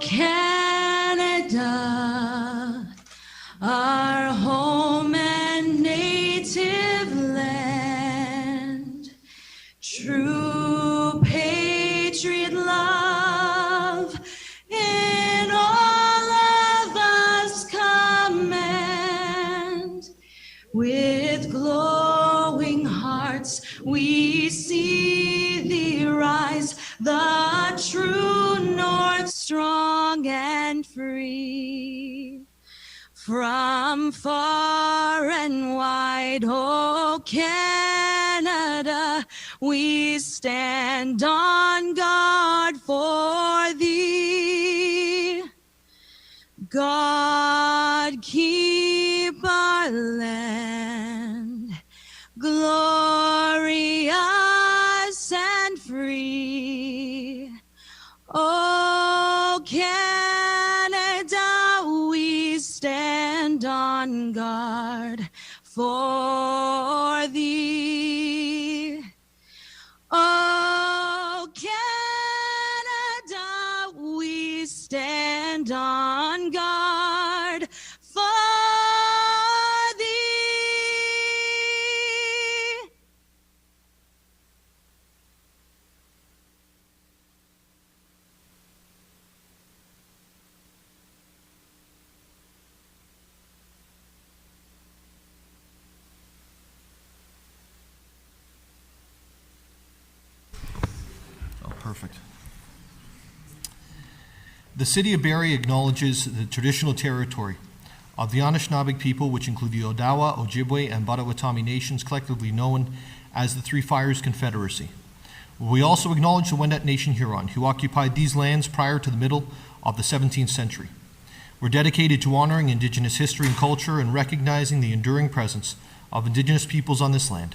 Canada, our home and native land, true patriot love in all of us command. With glowing hearts we see thee rise, the true north, strong and free. From far and wide, oh Canada, we stand on guard for thee. God keep our land glorious and free. Oh Canada, we stand on guard for thee. Oh Canada, we stand on guard for thee. Perfect. The City of Barrie acknowledges the traditional territory of the Anishinaabe people, which include the Odawa, Ojibwe, and Potawatomi nations, collectively known as the Three Fires Confederacy. We also acknowledge the Wendat Nation Huron, who occupied these lands prior to the middle of the 17th century. We're dedicated to honoring Indigenous history and culture and recognizing the enduring presence of Indigenous peoples on this land.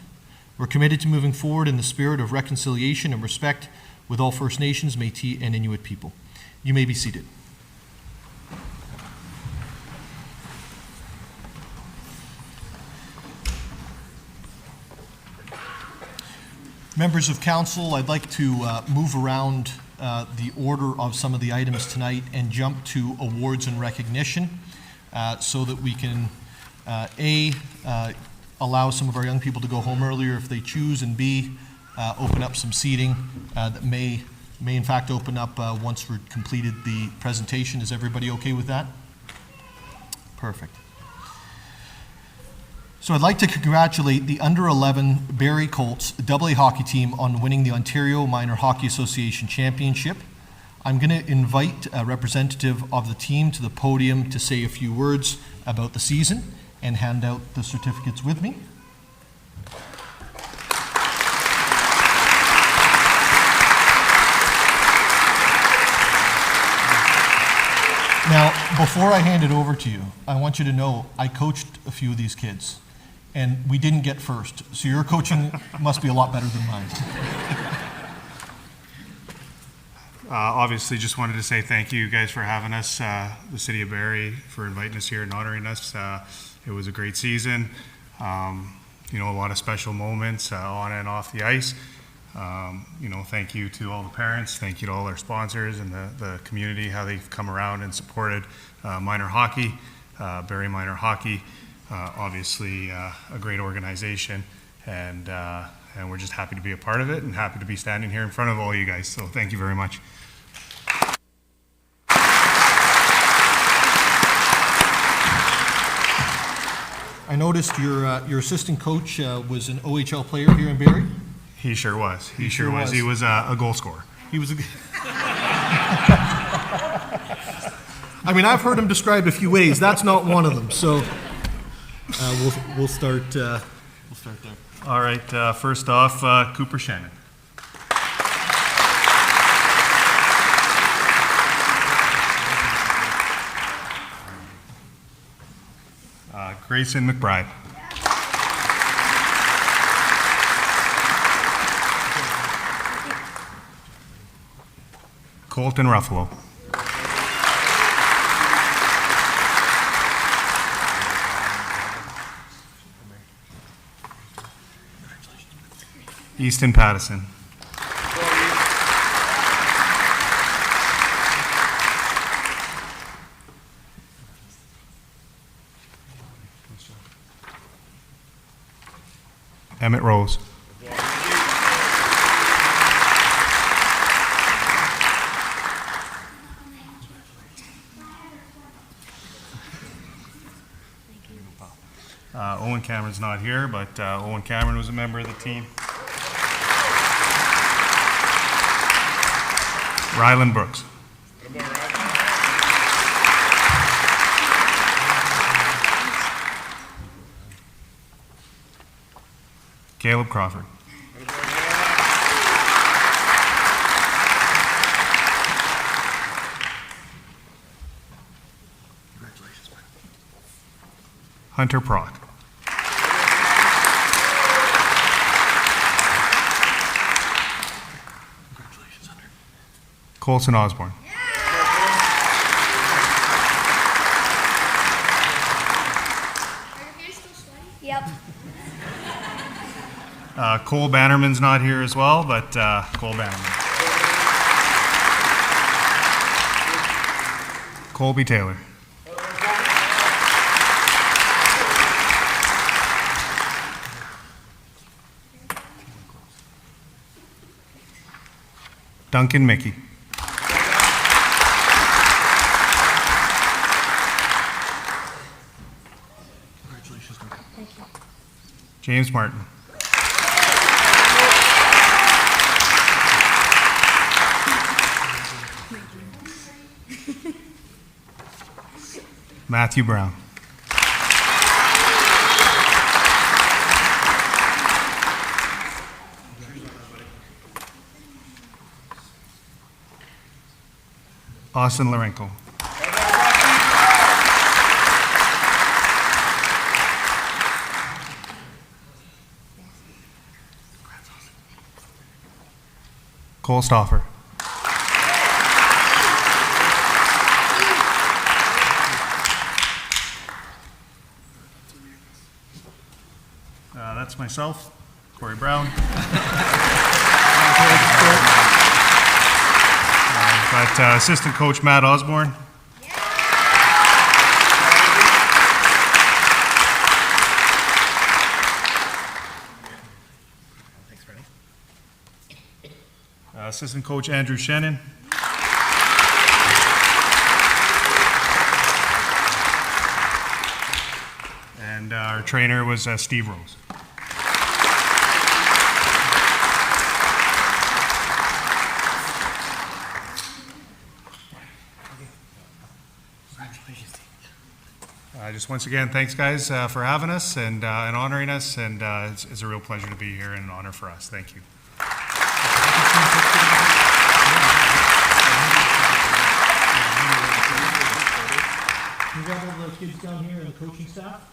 We're committed to moving forward in the spirit of reconciliation and respect with all First Nations, Métis, and Inuit people. You may be seated. Members of Council, I'd like to move around the order of some of the items tonight and jump to awards and recognition so that we can allow some of our young people to go home earlier if they choose, and B, open up some seating that may in fact open up once we're completed the presentation. Is everybody okay with that? Perfect. So I'd like to congratulate the under-11 Barrie Colts AA hockey team on winning the Ontario Minor Hockey Association Championship. I'm going to invite a representative of the team to the podium to say a few words about the season and hand out the certificates with me. Now, before I hand it over to you, I want you to know I coached a few of these kids, and we didn't get first, so your coaching must be a lot better than mine. Obviously, just wanted to say thank you guys for having us, the City of Barrie, for inviting us here and honoring us. It was a great season. You know, a lot of special moments on and off the ice. You know, thank you to all the parents, thank you to all our sponsors and the community, how they've come around and supported minor hockey, Barrie Minor Hockey. Obviously, a great organization, and we're just happy to be a part of it and happy to be standing here in front of all you guys. So thank you very much. I noticed your assistant coach was an OHL player here in Barrie. He sure was. He sure was. He was a goal scorer. He was a... I mean, I've heard him described a few ways. That's not one of them. So we'll start there. All right. First off, Cooper Shannon. Grayson McBride. Colton Ruffalo. Easton Pattison. Emmett Rose. Owen Cameron's not here, but Owen Cameron was a member of the team. Ryland Brooks. Caleb Crawford. Hunter Prock. Colson Osborne. Yep. Cole Bannerman's not here as well, but Cole Bannerman. Colby Taylor. Duncan Mickey. James Martin. Matthew Brown. Austin Lorenko. Cole Stauffer. That's myself, Corey Brown. But assistant coach Matt Osborne. Assistant coach Andrew Shannon. And our trainer was Steve Rose. Just once again, thanks guys for having us and honoring us, and it's a real pleasure to be here and an honor for us. Thank you. Can you grab all those kids down here and the coaching staff?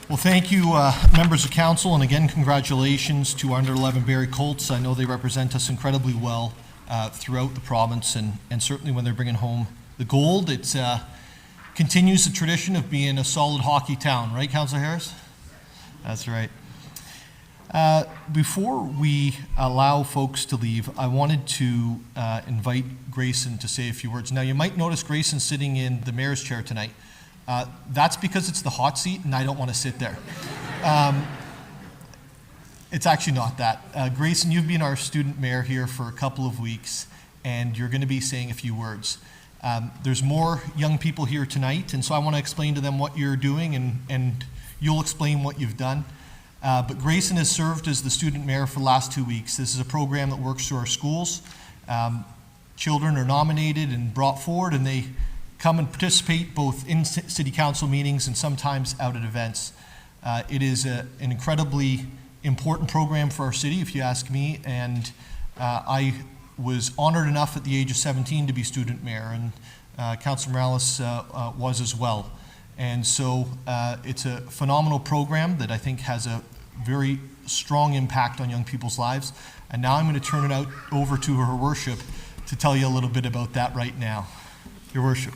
Well, thank you, members of council, and again, congratulations to our under 11 Barrie Colts. I know they represent us incredibly well throughout the province, and certainly when they're bringing home the gold, it continues the tradition of being a solid hockey town, right, Councillor Harris? That's right. Before we allow folks to leave, I wanted to invite Grayson to say a few words. Now, you might notice Grayson sitting in the mayor's chair tonight. That's because it's the hot seat and I don't want to sit there. It's actually not that. Grayson, you've been our student mayor here for a couple of weeks, and you're going to be saying a few words. There's more young people here tonight, and so I want to explain to them what you're doing, and you'll explain what you've done. But Grayson has served as the student mayor for the last 2 weeks. This is a program that works through our schools. Children are nominated and brought forward, and they come and participate both in city council meetings and sometimes out at events. It is an incredibly important program for our city, if you ask me, and I was honored enough at the age of 17 to be student mayor, and Councilor Morales was as well. And so it's a phenomenal program that I think has a very strong impact on young people's lives. And now I'm going to turn it over to Her Worship to tell you a little bit about that right now. Your Worship.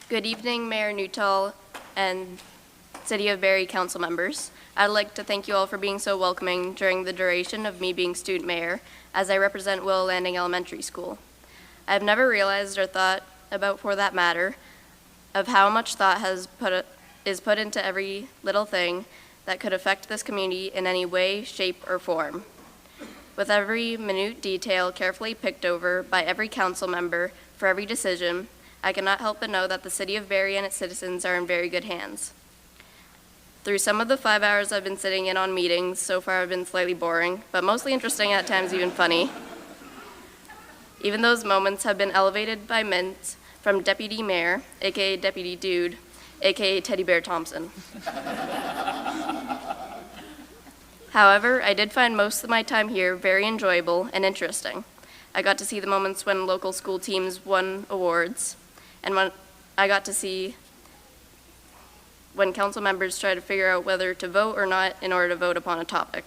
Good evening, Mayor Nuttall and City of Barrie council members. I'd like to thank you all for being so welcoming during the duration of me being student mayor, as I represent Willow Landing Elementary School. I've never realized or thought about, for that matter, of how much thought is put into every little thing that could affect this community in any way, shape, or form. With every minute detail carefully picked over by every council member for every decision, I cannot help but know that the City of Barrie and its citizens are in very good hands. Through some of the 5 hours I've been sitting in on meetings, so far have been slightly boring, but mostly interesting, at times even funny. Even those moments have been elevated by mints from Deputy Mayor, aka Deputy Dude, aka Teddy Bear Thompson. However, I did find most of my time here very enjoyable and interesting. I got to see the moments when local school teams won awards, and when I got to see when council members try to figure out whether to vote or not in order to vote upon a topic.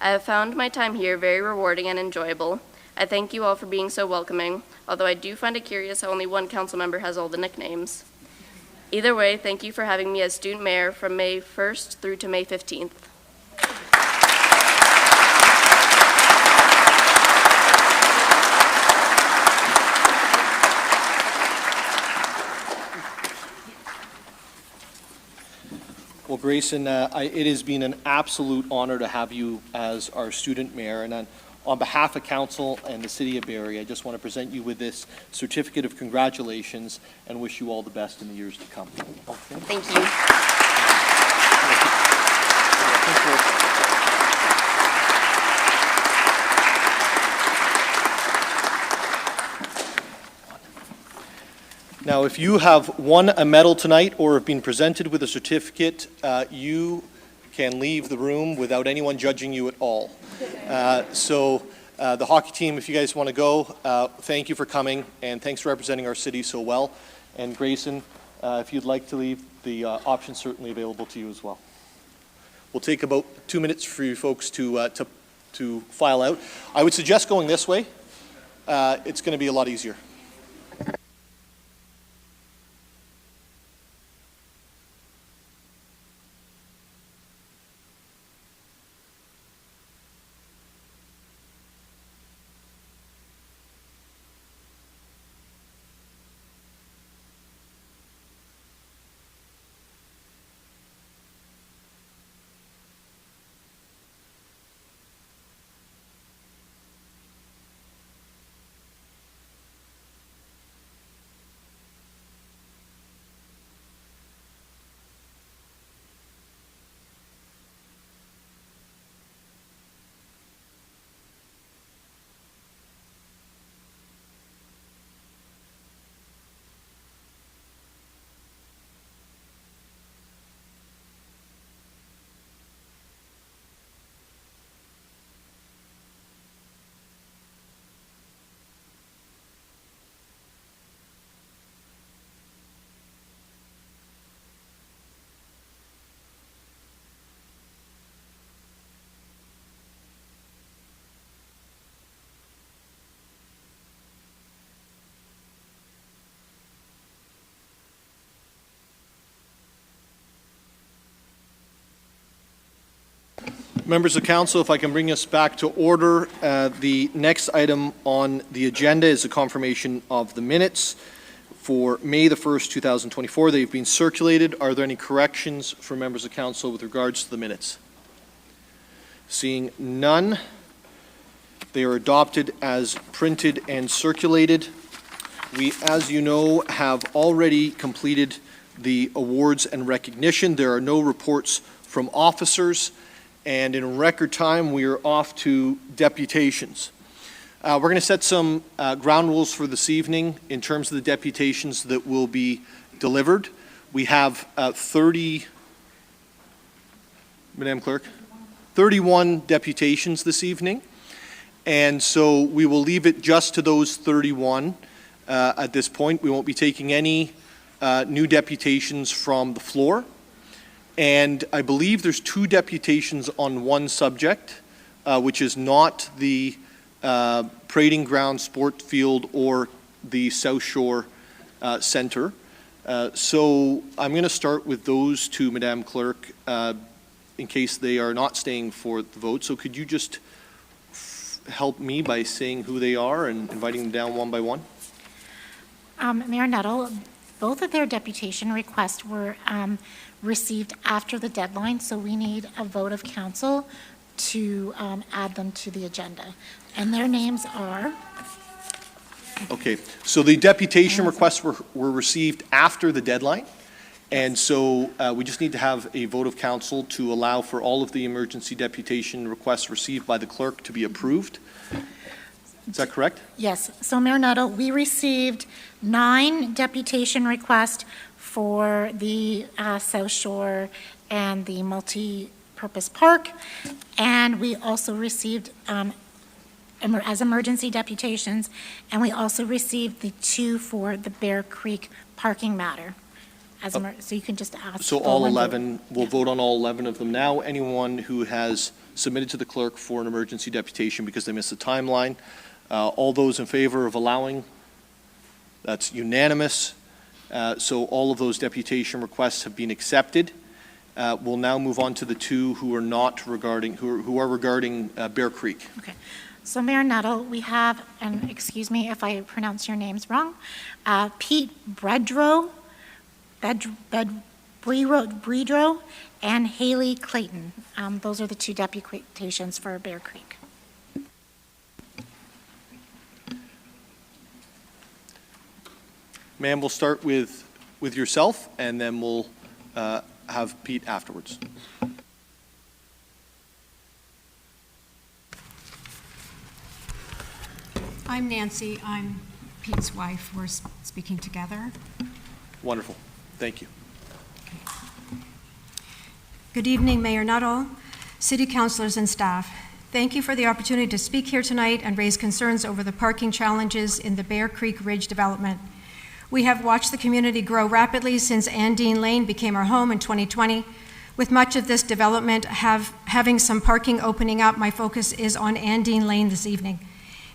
I have found my time here very rewarding and enjoyable. I thank you all for being so welcoming, although I do find it curious how only one council member has all the nicknames. Either way, thank you for having me as student mayor from May 1st through to May 15th. Well, Grayson, it has been an absolute honor to have you as our student mayor, and on behalf of council and the City of Barrie, I just want to present you with this certificate of congratulations and wish you all the best in the years to come. Okay. Thank you. Now, if you have won a medal tonight or have been presented with a certificate, you can leave the room without anyone judging you at all. So the hockey team, if you guys want to go, thank you for coming, and thanks for representing our city so well. And Grayson, if you'd like to leave, the option's certainly available to you as well. We'll take about 2 minutes for you folks to file out. I would suggest going this way. It's going to be a lot easier. Members of Council, if I can bring us back to order, the next item on the agenda is a confirmation of the minutes for May the 1st, 2024. They've been circulated. Are there any corrections for members of Council with regards to the minutes? Seeing none, they are adopted as printed and circulated. We, as you know, have already completed the awards and recognition. There are no reports from officers, and in record time, we are off to deputations. We're going to set some ground rules for this evening in terms of the deputations that will be delivered. We have 31 deputations this evening, and so we will leave it just to those 31 at this point. We won't be taking any new deputations from the floor. And I believe there's 2 deputations on one subject, which is not the parading ground, sport field, or the South Shore Centre. So I'm going to start with those 2, Madam Clerk, in case they are not staying for the vote. So could you just help me by saying who they are and inviting them down one by one? Mayor Nuttall, both of their deputation requests were received after the deadline, so we need a vote of council to add them to the agenda. And their names are... Okay, so the deputation requests were received after the deadline, and so we just need to have a vote of council to allow for all of the emergency deputation requests received by the clerk to be approved. Is that correct? Yes. So, Mayor Nuttall, we received 9 deputation requests for the South Shore and the multi-purpose park, and we also received as emergency deputations, and we also received the 2 for the Bear Creek parking matter. So you can just ask. So all 11, we'll vote on all 11 of them now. Anyone who has submitted to the clerk for an emergency deputation because they missed the timeline, all those in favor of allowing, that's unanimous. So all of those deputation requests have been accepted. We'll now move on to the 2 who are not regarding, who are regarding Bear Creek. Okay. So, Mayor Nuttall, we have, and excuse me if I pronounce your names wrong, Pete Bredro, and Haley Clayton. Those are the 2 deputations for Bear Creek. Ma'am, we'll start with yourself, and then we'll have Pete afterwards. I'm Nancy. I'm Pete's wife. We're speaking together. Wonderful. Thank you. Good evening, Mayor Nuttall, city councilors, and staff. Thank you for the opportunity to speak here tonight and raise concerns over the parking challenges in the Bear Creek Ridge development. We have watched the community grow rapidly since Andine Lane became our home in 2020. With much of this development having some parking opening up, my focus is on Andine Lane this evening.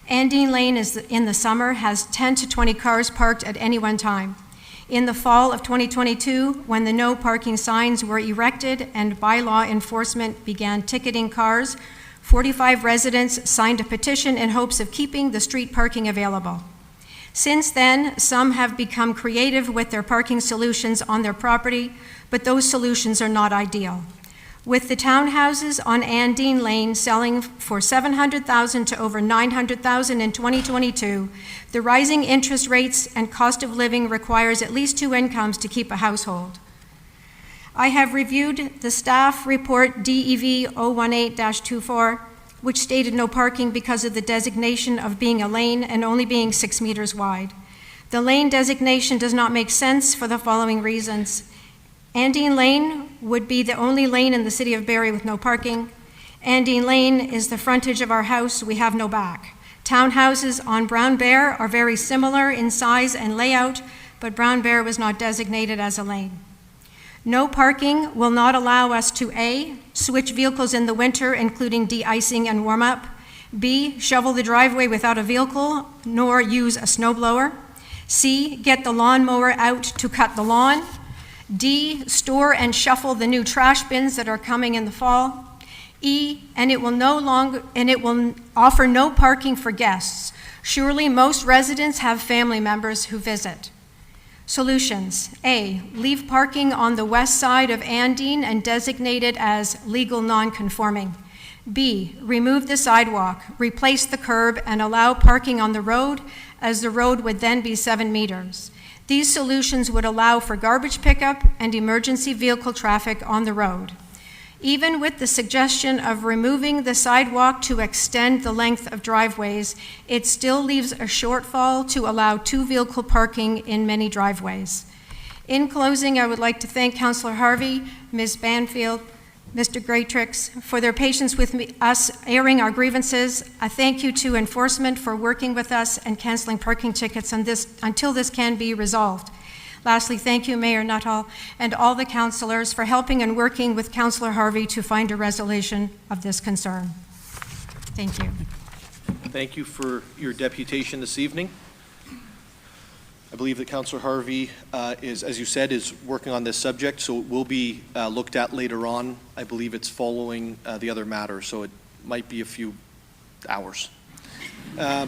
Andine Lane in the summer has 10 to 20 cars parked at any one time. In the fall of 2022, when the no parking signs were erected and bylaw enforcement began ticketing cars, 45 residents signed a petition in hopes of keeping the street parking available. Since then, some have become creative with their parking solutions on their property, but those solutions are not ideal. With the townhouses on Andine Lane selling for $700,000 to over $900,000 in 2022, the rising interest rates and cost of living requires at least 2 incomes to keep a household. I have reviewed the staff report DEV 018-24, which stated no parking because of the designation of being a lane and only being 6 meters wide. The lane designation does not make sense for the following reasons. Andine Lane would be the only lane in the City of Barrie with no parking. Andine Lane is the frontage of our house, we have no back. Townhouses on Brown Bear are very similar in size and layout, but Brown Bear was not designated as a lane. No parking will not allow us to A, switch vehicles in the winter, including de-icing and warm-up, B, shovel the driveway without a vehicle, nor use a snowblower, C, get the lawnmower out to cut the lawn, D, store and shuffle the new trash bins that are coming in the fall, E, and it will offer no parking for guests. Surely most residents have family members who visit. Solutions. A, leave parking on the west side of Andine and designate it as legal non-conforming. B, remove the sidewalk, replace the curb, and allow parking on the road, as the road would then be 7 meters. These solutions would allow for garbage pickup and emergency vehicle traffic on the road. Even with the suggestion of removing the sidewalk to extend the length of driveways, it still leaves a shortfall to allow 2-vehicle parking in many driveways. In closing, I would like to thank Councillor Harvey, Ms. Banfield, Mr. Greatrix for their patience with us airing our grievances. A thank you to enforcement for working with us and canceling parking tickets on this, until this can be resolved. Lastly, thank you, Mayor Nuttall, and all the councillors for helping and working with Councillor Harvey to find a resolution of this concern. Thank you. Thank you for your deputation this evening. I believe that Councillor Harvey is, as you said, is working on this subject, so it will be looked at later on. I believe it's following the other matter, so it might be a few hours. I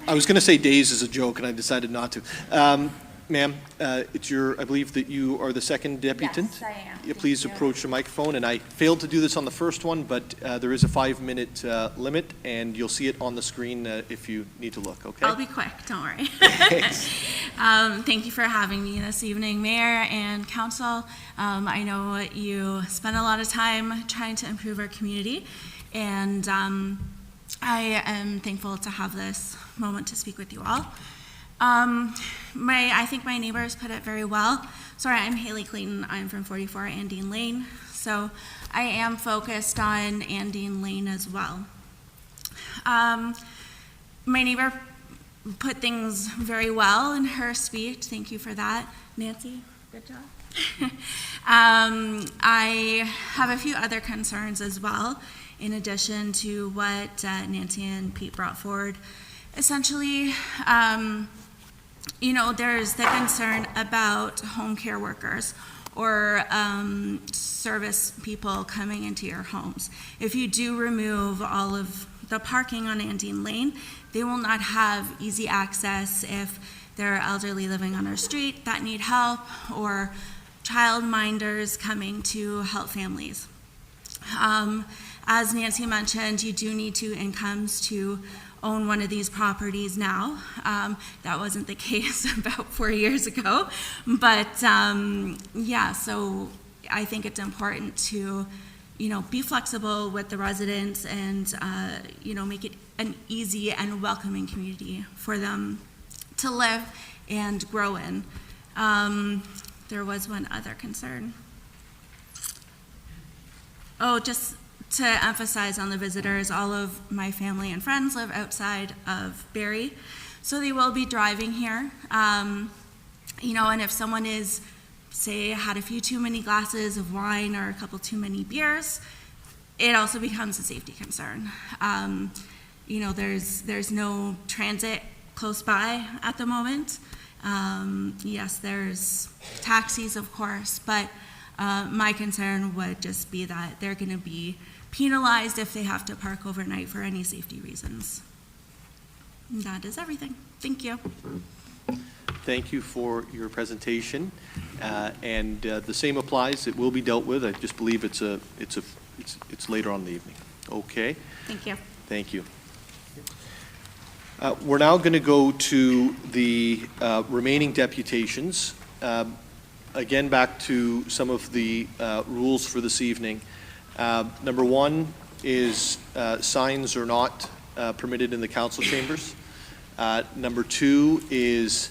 was going to say days as a joke, and I decided not to. Ma'am, it's I believe that you are the second deputant. Yes, I am. Yeah, please approach the microphone. And I failed to do this on the first one, but there is a 5-minute limit, and you'll see it on the screen if you need to look, okay? I'll be quick, don't worry. Thank you for having me this evening, Mayor and Council. I know you spend a lot of time trying to improve our community, and I am thankful to have this moment to speak with you all. I think my neighbors put it very well. Sorry, I'm Haley Clayton. I'm from 44 Andine Lane. So I am focused on Andine Lane as well. My neighbor put things very well in her speech. Thank you for that. Nancy, good job. I have a few other concerns as well, in addition to what Nancy and Pete brought forward. Essentially, there's the concern about home care workers or service people coming into your homes. If you do remove all of the parking on Andine Lane, they will not have easy access if there are elderly living on our street that need help or child minders coming to help families. As Nancy mentioned, you do need 2 incomes to own one of these properties now. That wasn't the case about 4 years ago, but yeah, so I think it's important to, be flexible with the residents and, make it an easy and welcoming community for them to live and grow in. There was one other concern. Oh, just to emphasize on the visitors, all of my family and friends live outside of Barrie, so they will be driving here. And if someone is, say, had a few too many glasses of wine or a couple too many beers, it also becomes a safety concern. There's no transit close by at the moment. Yes, there's taxis, of course, but my concern would just be that they're going to be penalized if they have to park overnight for any safety reasons. And that is everything. Thank you. Thank you for your presentation, and the same applies. It will be dealt with. I just believe it's later on in the evening. Okay. Thank you. Thank you. We're now going to go to the remaining deputations. Again, back to some of the rules for this evening. Number 1 is signs are not permitted in the council chambers. Number 2 is,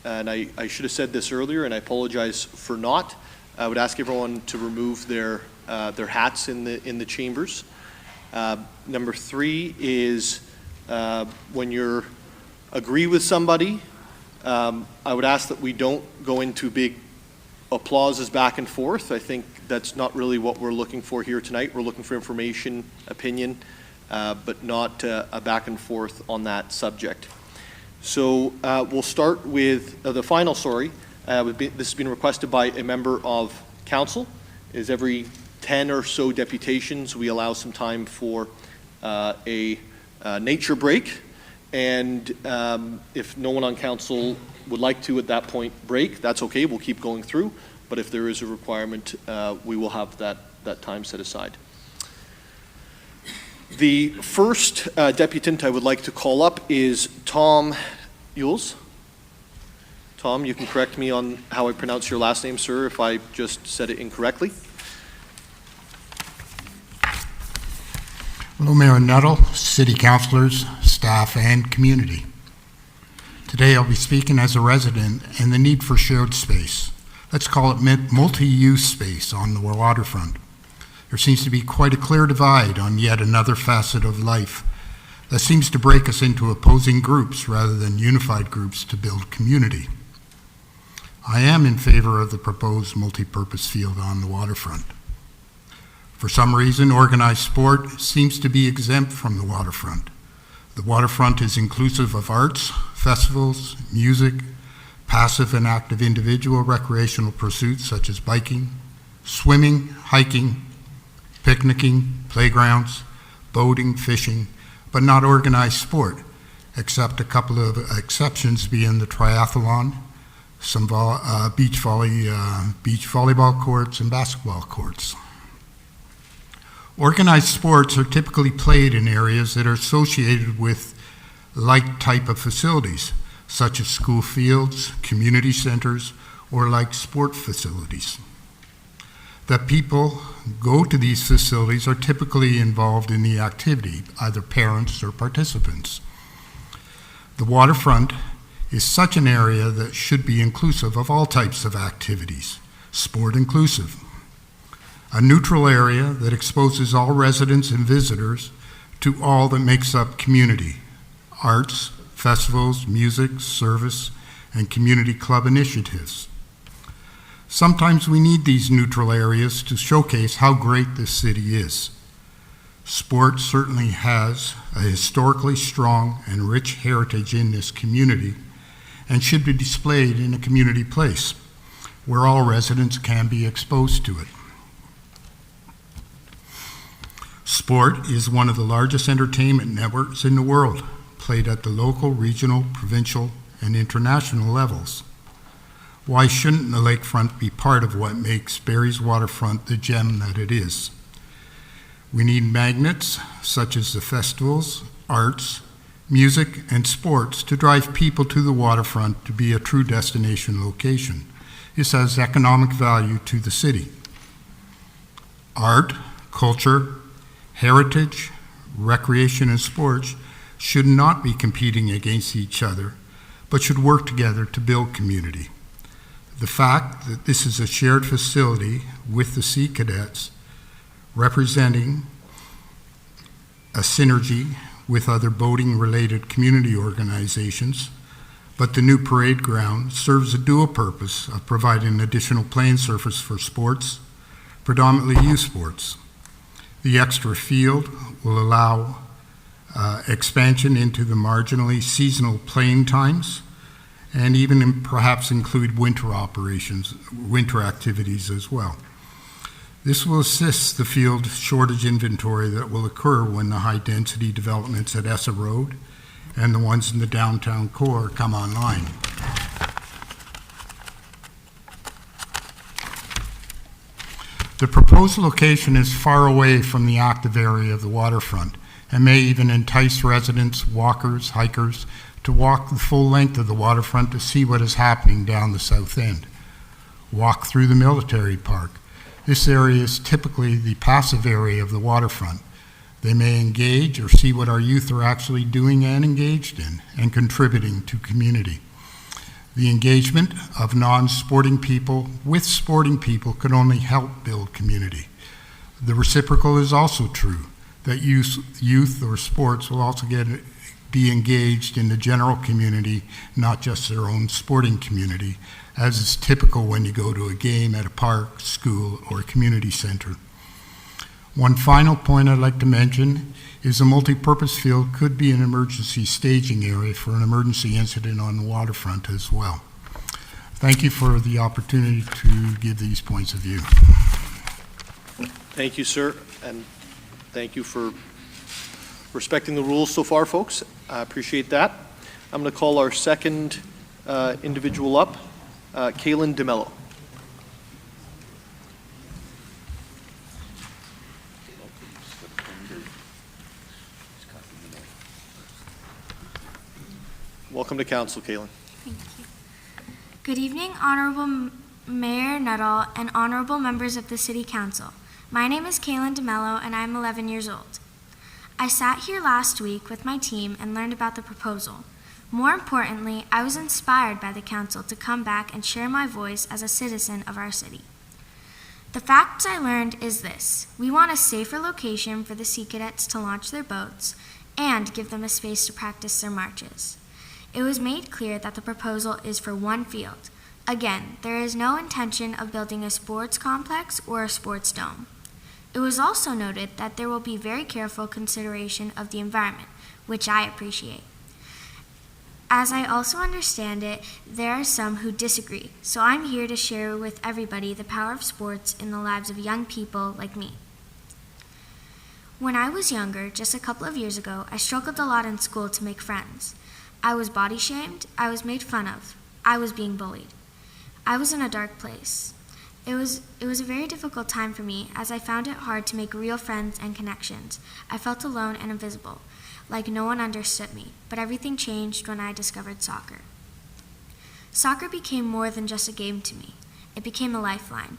and I should have said this earlier, and I apologize for not, I would ask everyone to remove their hats in the chambers. Number 3 is when you agree with somebody, I would ask that we don't go into big applauses back and forth. I think that's not really what we're looking for here tonight. We're looking for information, opinion, but not a back and forth on that subject. So we'll start with the final, this has been requested by a member of council. Is every 10 or so deputations, we allow some time for a nature break. And if no one on council would like to at that point break, that's okay, we'll keep going through. But if there is a requirement, we will have that time set aside. The first deputant I would like to call up is Tom Yules. Tom, you can correct me on how I pronounce your last name, sir, if I just said it incorrectly. Hello, Mayor Nuttall, City Councilors, staff, and community. Today I'll be speaking as a resident and the need for shared space. Let's call it multi-use space on the waterfront. There seems to be quite a clear divide on yet another facet of life that seems to break us into opposing groups rather than unified groups to build community. I am in favor of the proposed multi-purpose field on the waterfront. For some reason, organized sport seems to be exempt from the waterfront. The waterfront is inclusive of arts, festivals, music, passive and active individual recreational pursuits such as biking, swimming, hiking, picnicking, playgrounds, boating, fishing, but not organized sport, except a couple of exceptions being the triathlon, some beach volleyball courts, and basketball courts. Organized sports are typically played in areas that are associated with like type of facilities, such as school fields, community centers, or like sport facilities. That people go to these facilities are typically involved in the activity, either parents or participants. The waterfront is such an area that should be inclusive of all types of activities, sport inclusive. A neutral area that exposes all residents and visitors to all that makes up community, arts, festivals, music, service, and community club initiatives. Sometimes we need these neutral areas to showcase how great this city is. Sport certainly has a historically strong and rich heritage in this community and should be displayed in a community place where all residents can be exposed to it. Sport is one of the largest entertainment networks in the world, played at the local, regional, provincial, and international levels. Why shouldn't the lakefront be part of what makes Barrie's waterfront the gem that it is? We need magnets, such as the festivals, arts, music, and sports to drive people to the waterfront to be a true destination location. This has economic value to the city. Art, culture, heritage, recreation, and sports should not be competing against each other, but should work together to build community. The fact that this is a shared facility with the Sea Cadets, representing a synergy with other boating-related community organizations, but the new parade ground serves a dual purpose of providing additional playing surface for sports, predominantly youth sports. The extra field will allow expansion into the marginally seasonal playing times, and even perhaps include winter operations, winter activities as well. This will assist the field shortage inventory that will occur when the high-density developments at Essa Road and the ones in the downtown core come online. The proposed location is far away from the active area of the waterfront and may even entice residents, walkers, hikers to walk the full length of the waterfront to see what is happening down the south end. Walk through the military park. This area is typically the passive area of the waterfront. They may engage or see what our youth are actually doing and engaged in and contributing to community. The engagement of non-sporting people with sporting people could only help build community. The reciprocal is also true, that youth or sports will also be engaged in the general community, not just their own sporting community, as is typical when you go to a game at a park, school, or community center. One final point I'd like to mention is a multi-purpose field could be an emergency staging area for an emergency incident on the waterfront as well. Thank you for the opportunity to give these points of view. Thank you, sir, and thank you for respecting the rules so far, folks. I appreciate that. I'm going to call our second individual up, Kaylin DeMello. Welcome to council, Kaylin. Thank you. Good evening, Honorable Mayor Nuttall and honorable members of the City Council. My name is Kaylin DeMello and I'm 11 years old. I sat here last week with my team and learned about the proposal. More importantly, I was inspired by the council to come back and share my voice as a citizen of our city. The facts I learned is this: we want a safer location for the Sea Cadets to launch their boats and give them a space to practice their marches. It was made clear that the proposal is for one field. Again, there is no intention of building a sports complex or a sports dome. It was also noted that there will be very careful consideration of the environment, which I appreciate. As I also understand it, there are some who disagree, so I'm here to share with everybody the power of sports in the lives of young people like me. When I was younger, just a couple of years ago, I struggled a lot in school to make friends. I was body shamed, I was made fun of, I was being bullied. I was in a dark place. It was a very difficult time for me as I found it hard to make real friends and connections. I felt alone and invisible, like no one understood me, but everything changed when I discovered soccer. Soccer became more than just a game to me. It became a lifeline.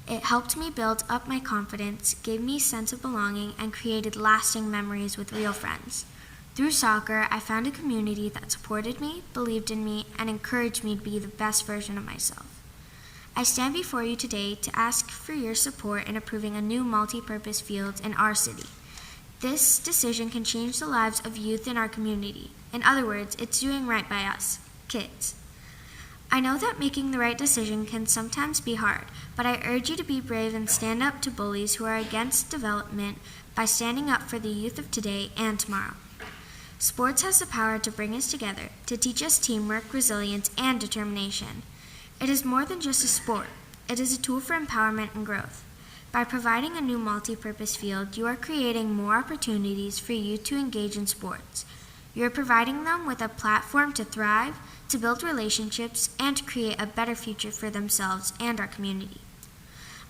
It helped me build up my confidence, gave me a sense of belonging, and created lasting memories with real friends. Through soccer, I found a community that supported me, believed in me, and encouraged me to be the best version of myself. I stand before you today to ask for your support in approving a new multi-purpose field in our city. This decision can change the lives of youth in our community. In other words, it's doing right by us, kids. I know that making the right decision can sometimes be hard, but I urge you to be brave and stand up to bullies who are against development by standing up for the youth of today and tomorrow. Sports has the power to bring us together, to teach us teamwork, resilience, and determination. It is more than just a sport. It is a tool for empowerment and growth. By providing a new multi-purpose field, you are creating more opportunities for youth to engage in sports. You are providing them with a platform to thrive, to build relationships, and to create a better future for themselves and our community.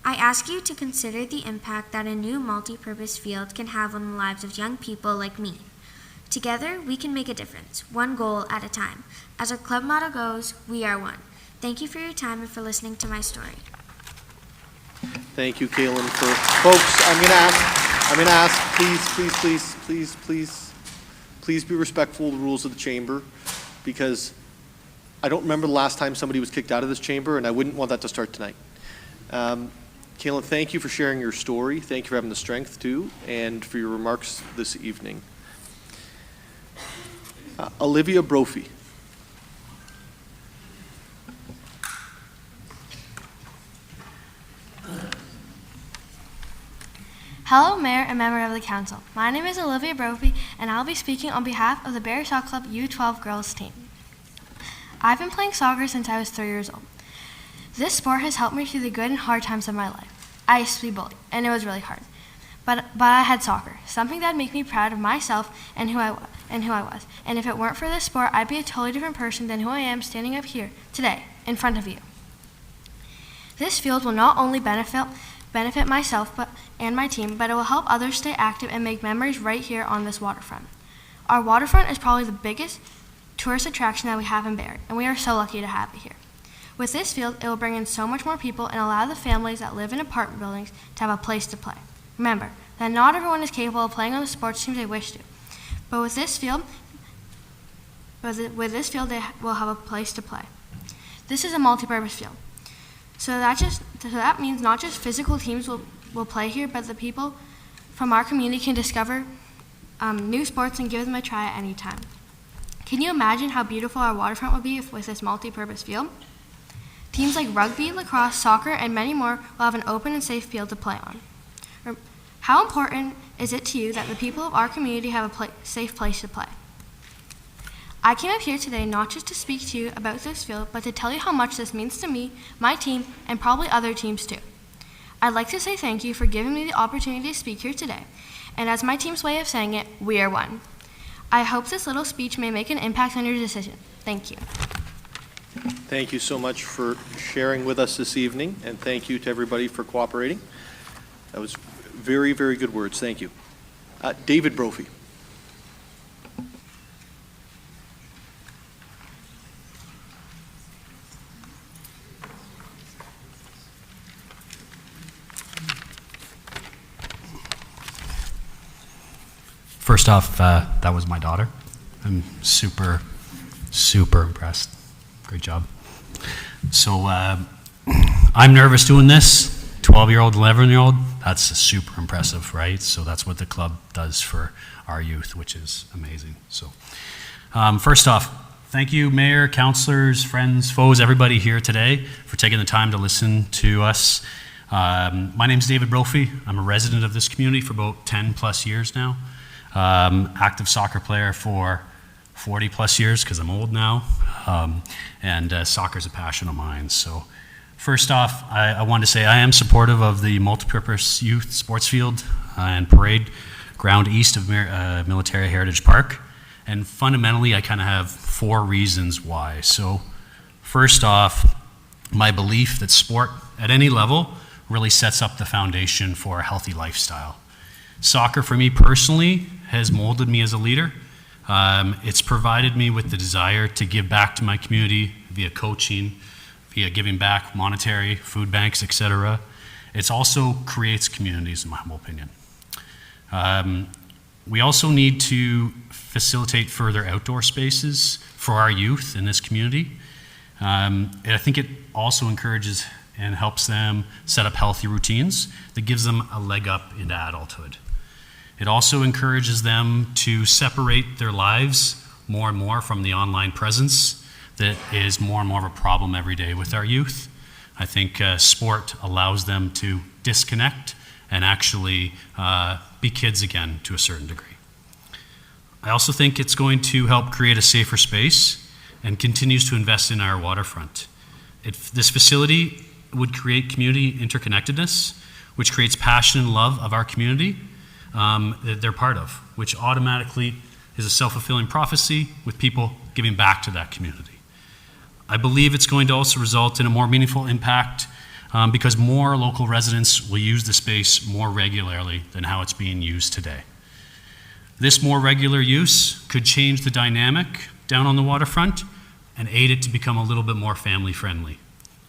I ask you to consider the impact that a new multi-purpose field can have on the lives of young people like me. Together, we can make a difference, one goal at a time. As our club motto goes, we are one. Thank you for your time and for listening to my story. Thank you, Kaylin. For folks, I'm going to ask, please be respectful of the rules of the chamber, because I don't remember the last time somebody was kicked out of this chamber, and I wouldn't want that to start tonight. Kaylin, thank you for sharing your story. Thank you for having the strength too, and for your remarks this evening. Olivia Brophy. Hello, Mayor and member of the Council. My name is Olivia Brophy, and I'll be speaking on behalf of the Barrie Soccer Club U12 girls team. I've been playing soccer since I was 3 years old. This sport has helped me through the good and hard times of my life. I used to be bullied, and it was really hard. But I had soccer, something that would make me proud of myself and who I was. And if it weren't for this sport, I'd be a totally different person than who I am standing up here today in front of you. This field will not only benefit myself and my team, but it will help others stay active and make memories right here on this waterfront. Our waterfront is probably the biggest tourist attraction that we have in Barrie, and we are so lucky to have it here. With this field, it will bring in so much more people and allow the families that live in apartment buildings to have a place to play. Remember that not everyone is capable of playing on the sports teams they wish to, but with this field, they will have a place to play. This is a multi-purpose field, so that means not just physical teams will play here, but the people from our community can discover new sports and give them a try at any time. Can you imagine how beautiful our waterfront would be with this multi-purpose field? Teams like rugby, lacrosse, soccer, and many more will have an open and safe field to play on. How important is it to you that the people of our community have a safe place to play? I came up here today not just to speak to you about this field, but to tell you how much this means to me, my team, and probably other teams too. I'd like to say thank you for giving me the opportunity to speak here today. And as my team's way of saying it, we are one. I hope this little speech may make an impact on your decision. Thank you. Thank you so much for sharing with us this evening, and thank you to everybody for cooperating. That was very, very good words. Thank you. David Brophy. First off, that was my daughter. I'm super, super impressed. Great job. So I'm nervous doing this. 12-year-old, 11-year-old, that's super impressive, right? So that's what the club does for our youth, which is amazing. So first off, thank you, Mayor, councillors, friends, foes, everybody here today for taking the time to listen to us. My name's David Brophy. I'm a resident of this community for about 10 plus years now. Active soccer player for 40 plus years because I'm old now, and soccer's a passion of mine. So first off, I want to say I am supportive of the multipurpose youth sports field and parade ground east of Military Heritage Park. And fundamentally, I kind of have 4 reasons why. So first off, my belief that sport at any level really sets up the foundation for a healthy lifestyle. Soccer for me personally has molded me as a leader. It's provided me with the desire to give back to my community via coaching, via giving back monetary, food banks, etc. It also creates communities, in my humble opinion. We also need to facilitate further outdoor spaces for our youth in this community. And I think it also encourages and helps them set up healthy routines that gives them a leg up into adulthood. It also encourages them to separate their lives more and more from the online presence that is more and more of a problem every day with our youth. I think sport allows them to disconnect and actually be kids again to a certain degree. I also think it's going to help create a safer space and continues to invest in our waterfront. This facility would create community interconnectedness, which creates passion and love of our community that they're part of, which automatically is a self-fulfilling prophecy with people giving back to that community. I believe it's going to also result in a more meaningful impact because more local residents will use the space more regularly than how it's being used today. This more regular use could change the dynamic down on the waterfront and aid it to become a little bit more family friendly.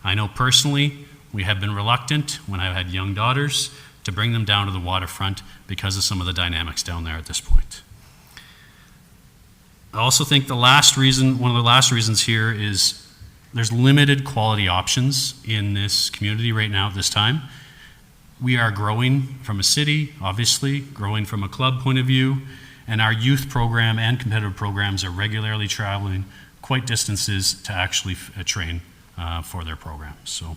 I know personally we have been reluctant when I've had young daughters to bring them down to the waterfront because of some of the dynamics down there at this point. I also think one of the last reasons here is there's limited quality options in this community right now at this time. We are growing from a city, obviously, growing from a club point of view, and our youth program and competitive programs are regularly traveling quite distances to actually train for their programs. So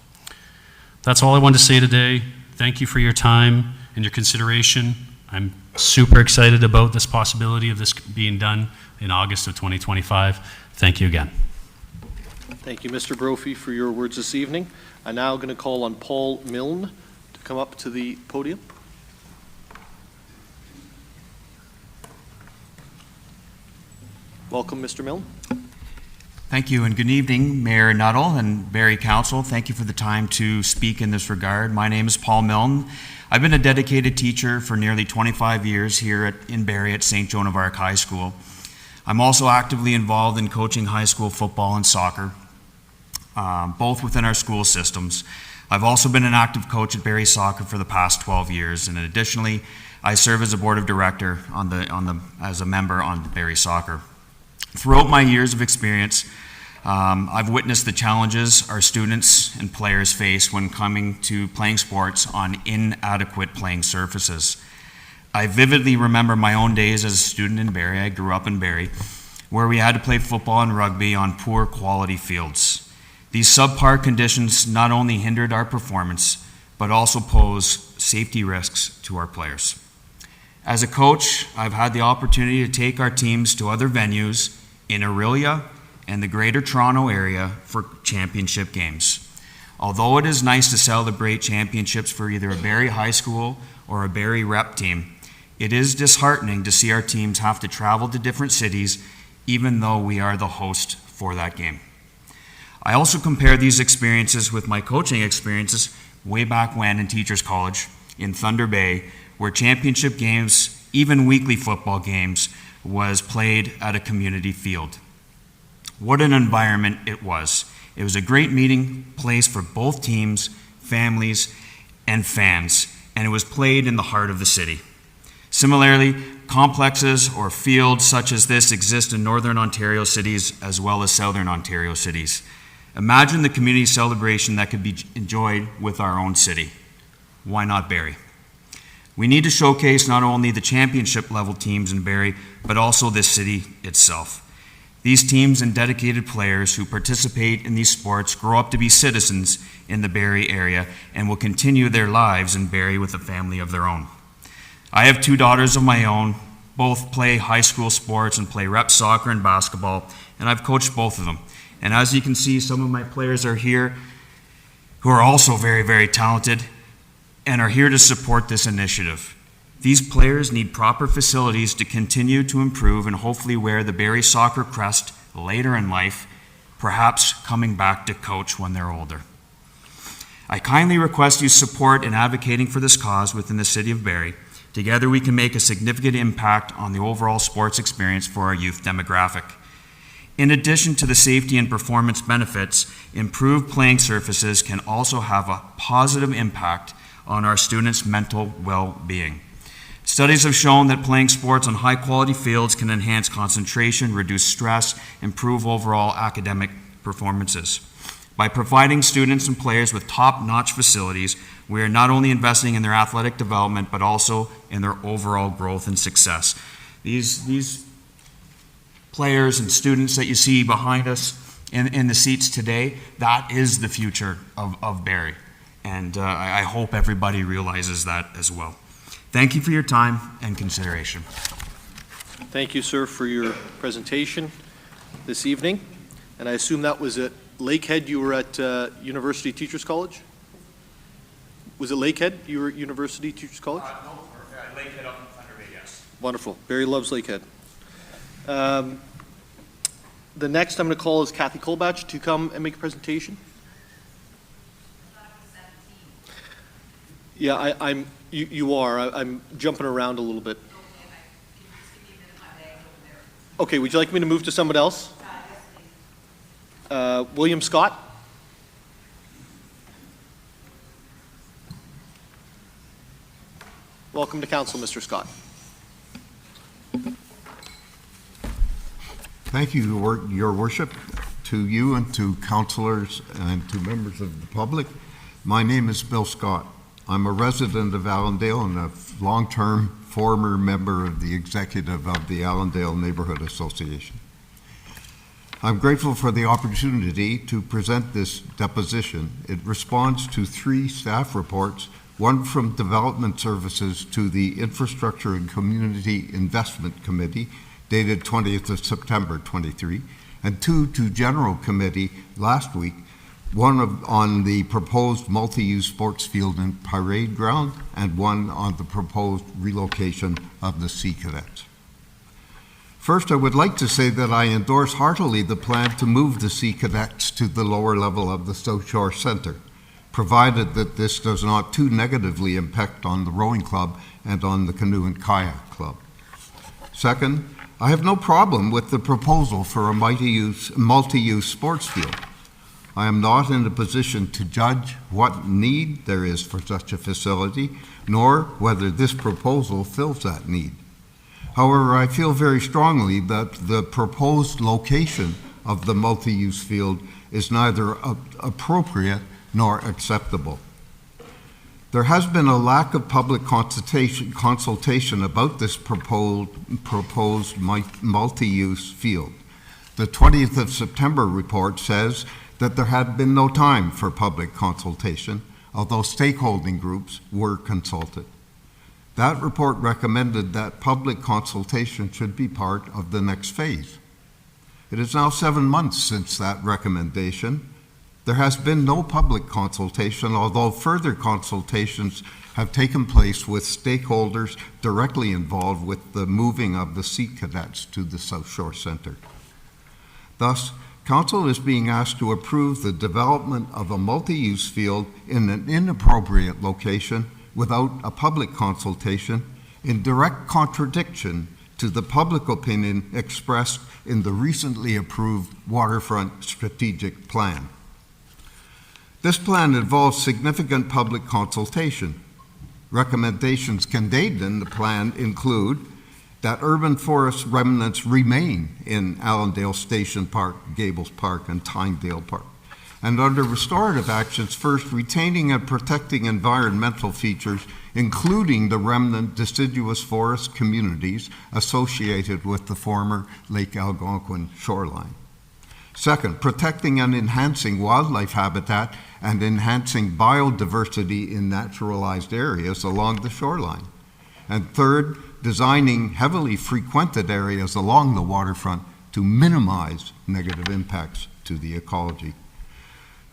that's all I wanted to say today. Thank you for your time and your consideration. I'm super excited about this possibility of this being done in August of 2025. Thank you again. Thank you, Mr. Brophy, for your words this evening. I'm now going to call on Paul Milne to come up to the podium. Welcome, Mr. Milne. Thank you, and good evening, Mayor Nuttall and Barrie Council. Thank you for the time to speak in this regard. My name is Paul Milne. I've been a dedicated teacher for nearly 25 years here in Barrie at St. Joan of Arc High School. I'm also actively involved in coaching high school football and soccer, both within our school systems. I've also been an active coach at Barrie Soccer for the past 12 years, and additionally, I serve as a board of director as a member on Barrie Soccer. Throughout my years of experience, I've witnessed the challenges our students and players face when coming to playing sports on inadequate playing surfaces. I vividly remember my own days as a student in Barrie. I grew up in Barrie, where we had to play football and rugby on poor quality fields. These subpar conditions not only hindered our performance, but also pose safety risks to our players. As a coach, I've had the opportunity to take our teams to other venues in Orillia and the Greater Toronto area for championship games. Although it is nice to celebrate championships for either a Barrie High School or a Barrie rep team, it is disheartening to see our teams have to travel to different cities even though we are the host for that game. I also compare these experiences with my coaching experiences way back when in Teachers College in Thunder Bay, where championship games, even weekly football games, was played at a community field. What an environment it was. It was a great meeting place for both teams, families, and fans, and it was played in the heart of the city. Similarly, complexes or fields such as this exist in Northern Ontario cities as well as Southern Ontario cities. Imagine the community celebration that could be enjoyed with our own city. Why not Barrie? We need to showcase not only the championship level teams in Barrie, but also this city itself. These teams and dedicated players who participate in these sports grow up to be citizens in the Barrie area and will continue their lives in Barrie with a family of their own. I have 2 daughters of my own. Both play high school sports and play rep soccer and basketball, and I've coached both of them. And as you can see, some of my players are here who are also very, very talented and are here to support this initiative. These players need proper facilities to continue to improve and hopefully wear the Barrie soccer crest later in life, perhaps coming back to coach when they're older. I kindly request you support in advocating for this cause within the City of Barrie. Together we can make a significant impact on the overall sports experience for our youth demographic. In addition to the safety and performance benefits, improved playing surfaces can also have a positive impact on our students' mental well-being. Studies have shown that playing sports on high-quality fields can enhance concentration, reduce stress, improve overall academic performances. By providing students and players with top-notch facilities, we are not only investing in their athletic development, but also in their overall growth and success. These players and students that you see behind us in the seats today, that is the future of Barrie. And I hope everybody realizes that as well. Thank you for your time and consideration. Thank you, sir, for your presentation this evening. And I assume that was at Lakehead. You were at University Teachers College? Was it Lakehead? You were at University Teachers College? No, Lakehead up in Thunder Bay, yes. Wonderful. Barrie loves Lakehead. The next I'm going to call is Kathy Colbatch to come and make a presentation. Yeah, you are. I'm jumping around a little bit. Okay, would you like me to move to someone else? William Scott? Welcome to council, Mr. Scott. Thank you, Your Worship, to you and to councillors and to members of the public. My name is Bill Scott. I'm a resident of Allandale and a long-term former member of the executive of the Allandale Neighborhood Association. I'm grateful for the opportunity to present this deposition. It responds to 3 staff reports, one from Development Services to the Infrastructure and Community Investment Committee, dated 20th of September 23, and 2 to General Committee last week, one on the proposed multi-use sports field and parade ground, and one on the proposed relocation of the Sea Cadets. First, I would like to say that I endorse heartily the plan to move the Sea Cadets to the lower level of the South Shore Centre, provided that this does not too negatively impact on the rowing club and on the canoe and kayak club. Second, I have no problem with the proposal for a multi-use sports field. I am not in a position to judge what need there is for such a facility, nor whether this proposal fills that need. However, I feel very strongly that the proposed location of the multi-use field is neither appropriate nor acceptable. There has been a lack of public consultation about this proposed multi-use field. The 20th of September report says that there had been no time for public consultation, although stakeholding groups were consulted. That report recommended that public consultation should be part of the next phase. It is now 7 months since that recommendation. There has been no public consultation, although further consultations have taken place with stakeholders directly involved with the moving of the Sea Cadets to the South Shore Centre. Thus, Council is being asked to approve the development of a multi-use field in an inappropriate location without a public consultation, in direct contradiction to the public opinion expressed in the recently approved Waterfront Strategic Plan. This plan involves significant public consultation. Recommendations contained in the plan include that urban forest remnants remain in Allandale Station Park, Gables Park, and Tynedale Park. And under restorative actions, first, retaining and protecting environmental features, including the remnant deciduous forest communities associated with the former Lake Algonquin shoreline. Second, protecting and enhancing wildlife habitat and enhancing biodiversity in naturalized areas along the shoreline. And third, designing heavily frequented areas along the waterfront to minimize negative impacts to the ecology.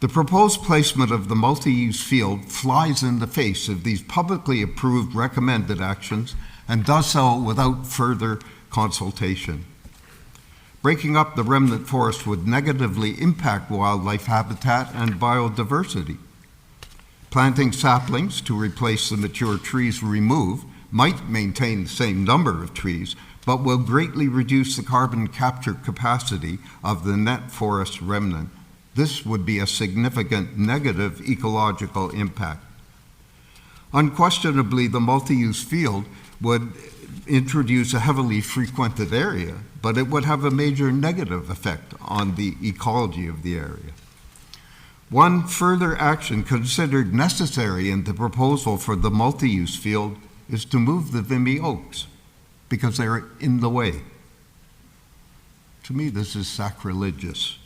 The proposed placement of the multi-use field flies in the face of these publicly approved recommended actions and does so without further consultation. Breaking up the remnant forest would negatively impact wildlife habitat and biodiversity. Planting saplings to replace the mature trees removed might maintain the same number of trees, but will greatly reduce the carbon capture capacity of the net forest remnant. This would be a significant negative ecological impact. Unquestionably, the multi-use field would introduce a heavily frequented area, but it would have a major negative effect on the ecology of the area. One further action considered necessary in the proposal for the multi-use field is to move the Vimy oaks because they're in the way. To me, this is sacrilegious.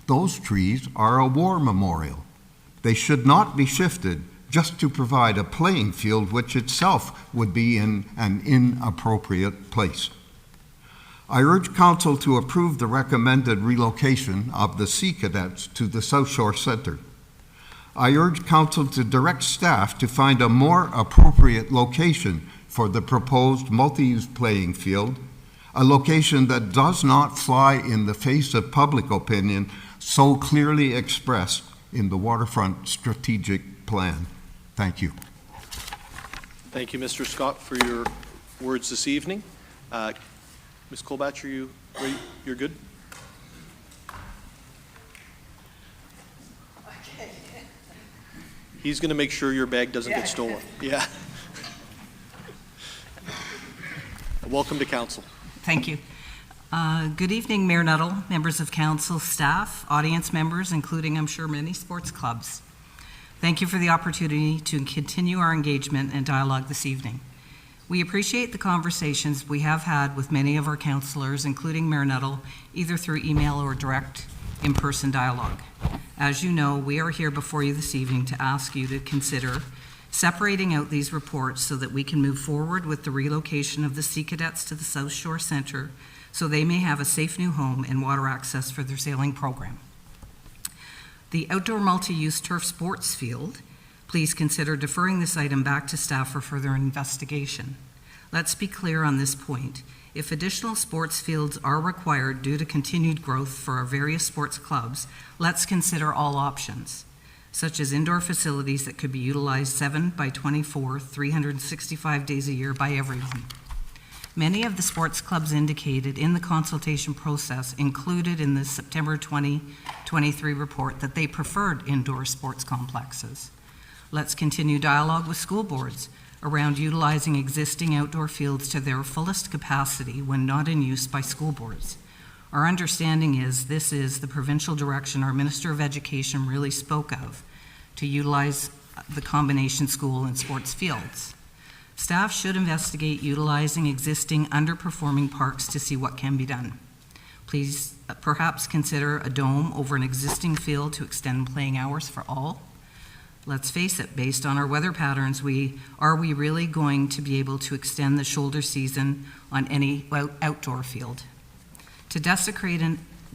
Those trees are a war memorial. They should not be shifted just to provide a playing field which itself would be in an inappropriate place. I urge Council to approve the recommended relocation of the Sea Cadets to the South Shore Centre. I urge Council to direct staff to find a more appropriate location for the proposed multi-use playing field, a location that does not fly in the face of public opinion so clearly expressed in the Waterfront Strategic Plan. Thank you. Thank you, Mr. Scott, for your words this evening. Ms. Colbatch, are you ready? You're good? Okay. He's going to make sure your bag doesn't get stolen. Yeah. Welcome to Council. Thank you. Good evening, Mayor Nuttall, members of Council, staff, audience members, including, I'm sure, many sports clubs. Thank you for the opportunity to continue our engagement and dialogue this evening. We appreciate the conversations we have had with many of our councillors, including Mayor Nuttall, either through email or direct in-person dialogue. As you know, we are here before you this evening to ask you to consider separating out these reports so that we can move forward with the relocation of the Sea Cadets to the South Shore Centre so they may have a safe new home and water access for their sailing program. The outdoor multi-use turf sports field, please consider deferring this item back to staff for further investigation. Let's be clear on this point. If additional sports fields are required due to continued growth for our various sports clubs, let's consider all options, such as indoor facilities that could be utilized 7/24, 365 days a year by everyone. Many of the sports clubs indicated in the consultation process included in the September 2023 report that they preferred indoor sports complexes. Let's continue dialogue with school boards around utilizing existing outdoor fields to their fullest capacity when not in use by school boards. Our understanding is this is the provincial direction our Minister of Education really spoke of, to utilize the combination school and sports fields. Staff should investigate utilizing existing underperforming parks to see what can be done. Please perhaps consider a dome over an existing field to extend playing hours for all. Let's face it, based on our weather patterns, are we really going to be able to extend the shoulder season on any outdoor field? To desecrate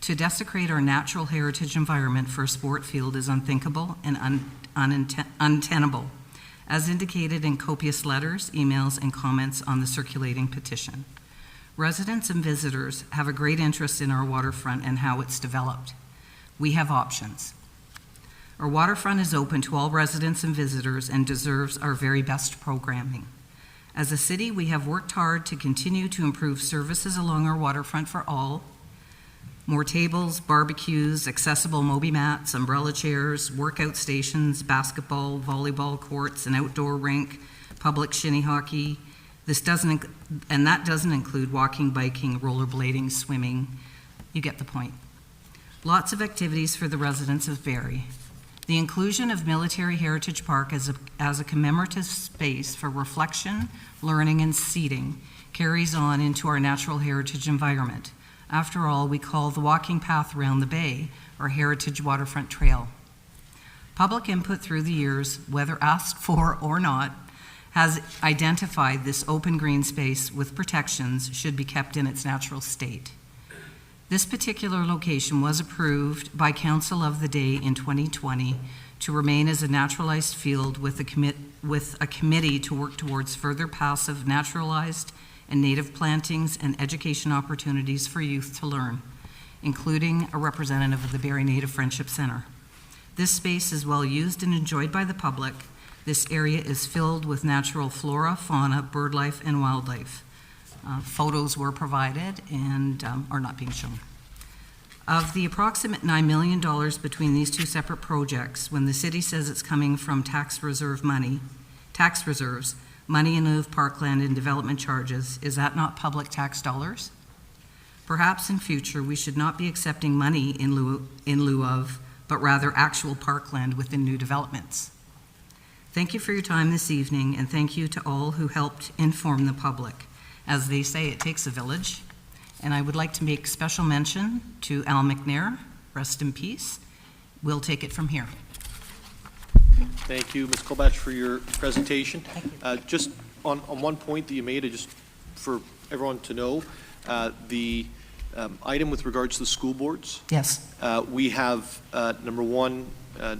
To desecrate our natural heritage environment for a sport field is unthinkable and untenable, as indicated in copious letters, emails, and comments on the circulating petition. Residents and visitors have a great interest in our waterfront and how it's developed. We have options. Our waterfront is open to all residents and visitors and deserves our very best programming. As a city, we have worked hard to continue to improve services along our waterfront for all. More tables, barbecues, accessible Moby mats, umbrella chairs, workout stations, basketball, volleyball courts, an outdoor rink, public shinny hockey. That doesn't include walking, biking, rollerblading, swimming. You get the point. Lots of activities for the residents of Barrie. The inclusion of Military Heritage Park as a commemorative space for reflection, learning, and seating carries on into our natural heritage environment. After all, we call the walking path around the bay our Heritage Waterfront Trail. Public input through the years, whether asked for or not, has identified this open green space with protections should be kept in its natural state. This particular location was approved by Council of the Day in 2020 to remain as a naturalized field with a committee to work towards further passive naturalized and native plantings and education opportunities for youth to learn, including a representative of the Barrie Native Friendship Centre. This space is well used and enjoyed by the public. This area is filled with natural flora, fauna, bird life, and wildlife. Photos were provided and are not being shown. Of the approximate $9 million between these two separate projects, when the city says it's coming from tax reserves, money in lieu of parkland and development charges, is that not public tax dollars? Perhaps in future we should not be accepting money in lieu of, but rather actual parkland within new developments. Thank you for your time this evening, and thank you to all who helped inform the public. As they say, it takes a village. And I would like to make special mention to Al McNair, rest in peace. We'll take it from here. Thank you, Ms. Kolbach, for your presentation. Just on one point that you made, just for everyone to know, the item with regards to the school boards. Yes. We have, number one,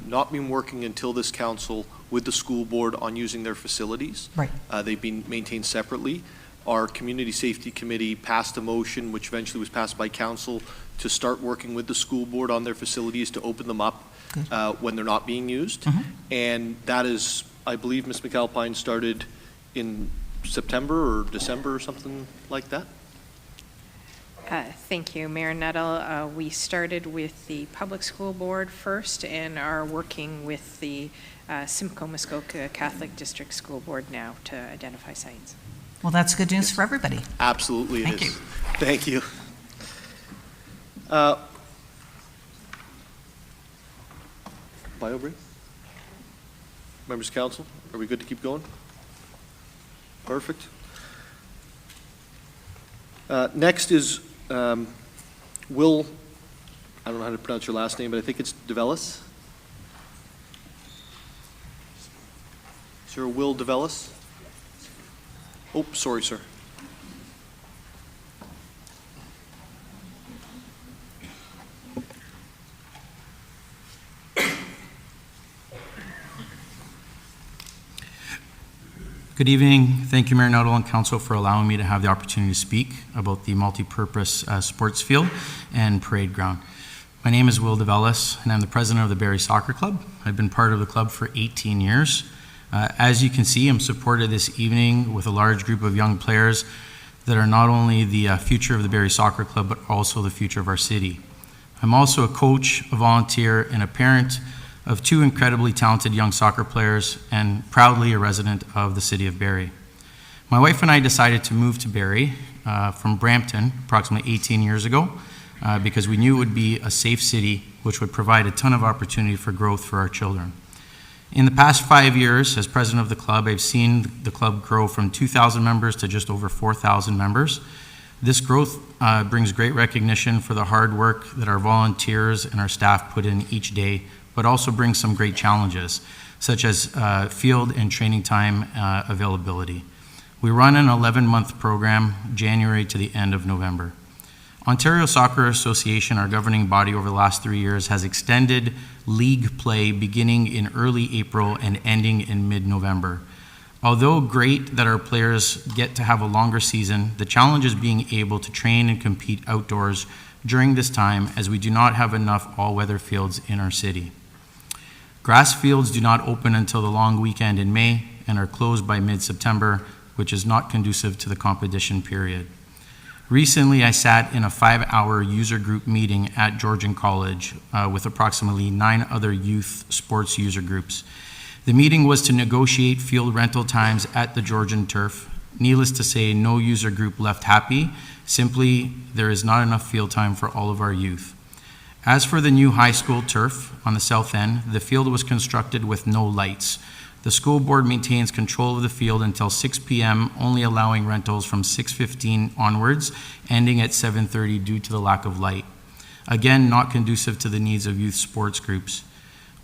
not been working until this council with the school board on using their facilities. Right. They've been maintained separately. Our Community Safety Committee passed a motion, which eventually was passed by council, to start working with the school board on their facilities to open them up when they're not being used. And that is, I believe, Ms. McAlpine started in September or December or something like that? Thank you, Mayor Nuttall. We started with the public school board first and are working with the Simcoe Muskoka Catholic District School Board now to identify sites. Well, that's good news for everybody. Absolutely it is. Thank you. Thank you. Bio break? Members of council, are we good to keep going? Perfect. Next is Will, I don't know how to pronounce your last name, but I think it's DeVellis. Sir Will DeVellis? Oh, sorry, sir. Good evening. Thank you, Mayor Nuttall and Council, for allowing me to have the opportunity to speak about the multi-purpose sports field and parade ground. My name is Will DeVellis, and I'm the president of the Barrie Soccer Club. I've been part of the club for 18 years. As you can see, I'm supported this evening with a large group of young players that are not only the future of the Barrie Soccer Club, but also the future of our city. I'm also a coach, a volunteer, and a parent of two incredibly talented young soccer players, and proudly a resident of the City of Barrie. My wife and I decided to move to Barrie from Brampton approximately 18 years ago because we knew it would be a safe city which would provide a ton of opportunity for growth for our children. In the past 5 years, as president of the club, I've seen the club grow from 2,000 members to just over 4,000 members. This growth brings great recognition for the hard work that our volunteers and our staff put in each day, but also brings some great challenges, such as field and training time availability. We run an 11-month program, January to the end of November. Ontario Soccer Association, our governing body over the last 3 years, has extended league play beginning in early April and ending in mid-November. Although great that our players get to have a longer season, the challenge is being able to train and compete outdoors during this time, as we do not have enough all-weather fields in our city. Grass fields do not open until the long weekend in May and are closed by mid-September, which is not conducive to the competition period. Recently, I sat in a 5-hour user group meeting at Georgian College with approximately 9 other youth sports user groups. The meeting was to negotiate field rental times at the Georgian turf. Needless to say, no user group left happy. Simply, there is not enough field time for all of our youth. As for the new high school turf on the south end, the field was constructed with no lights. The school board maintains control of the field until 6 p.m., only allowing rentals from 6:15 onwards, ending at 7:30 due to the lack of light. Again, not conducive to the needs of youth sports groups.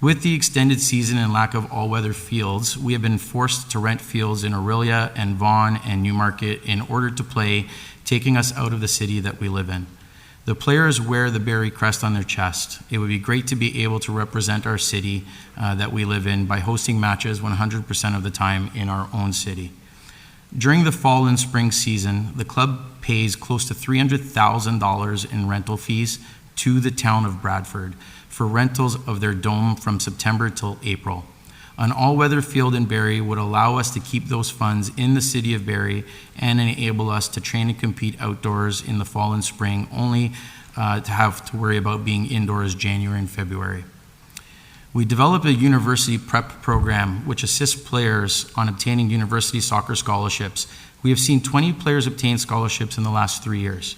With the extended season and lack of all-weather fields, we have been forced to rent fields in Orillia and Vaughan and Newmarket in order to play, taking us out of the city that we live in. The players wear the Barrie crest on their chest. It would be great to be able to represent our city that we live in by hosting matches 100% of the time in our own city. During the fall and spring season, the club pays close to $300,000 in rental fees to the town of Bradford for rentals of their dome from September till April. An all-weather field in Barrie would allow us to keep those funds in the City of Barrie and enable us to train and compete outdoors in the fall and spring, only to have to worry about being indoors January and February. We developed a university prep program which assists players on obtaining university soccer scholarships. We have seen 20 players obtain scholarships in the last 3 years.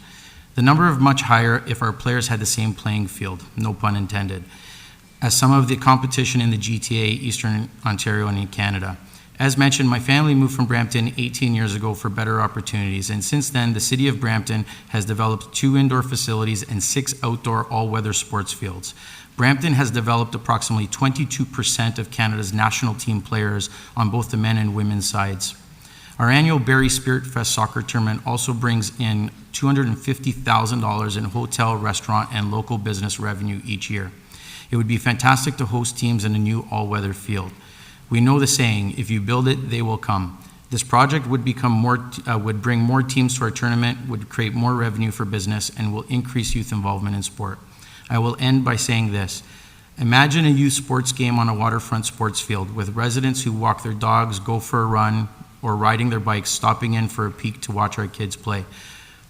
The number of much higher if our players had the same playing field, no pun intended, as some of the competition in the GTA, Eastern Ontario, and in Canada. As mentioned, my family moved from Brampton 18 years ago for better opportunities, and since then, the City of Brampton has developed 2 indoor facilities and 6 outdoor all-weather sports fields. Brampton has developed approximately 22% of Canada's national team players on both the men and women's sides. Our annual Barrie Spirit Fest soccer tournament also brings in $250,000 in hotel, restaurant, and local business revenue each year. It would be fantastic to host teams in a new all-weather field. We know the saying, if you build it, they will come. This project would would bring more teams to our tournament, would create more revenue for business, and will increase youth involvement in sport. I will end by saying this. Imagine a youth sports game on a waterfront sports field with residents who walk their dogs, go for a run, or riding their bikes, stopping in for a peek to watch our kids play.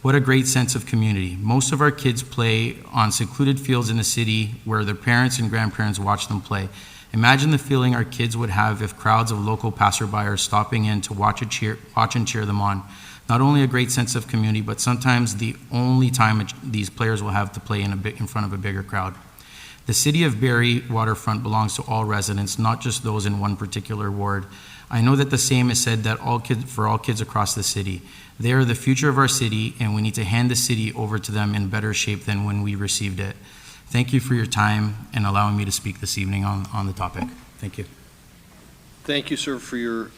What a great sense of community. Most of our kids play on secluded fields in the city where their parents and grandparents watch them play. Imagine the feeling our kids would have if crowds of local passerby are stopping in to watch and cheer them on. Not only a great sense of community, but sometimes the only time these players will have to play in front of a bigger crowd. The City of Barrie waterfront belongs to all residents, not just those in one particular ward. I know that the same is said that for all kids across the city. They are the future of our city, and we need to hand the city over to them in better shape than when we received it. Thank you for your time and allowing me to speak this evening on the topic. Thank you. Thank you, sir, for your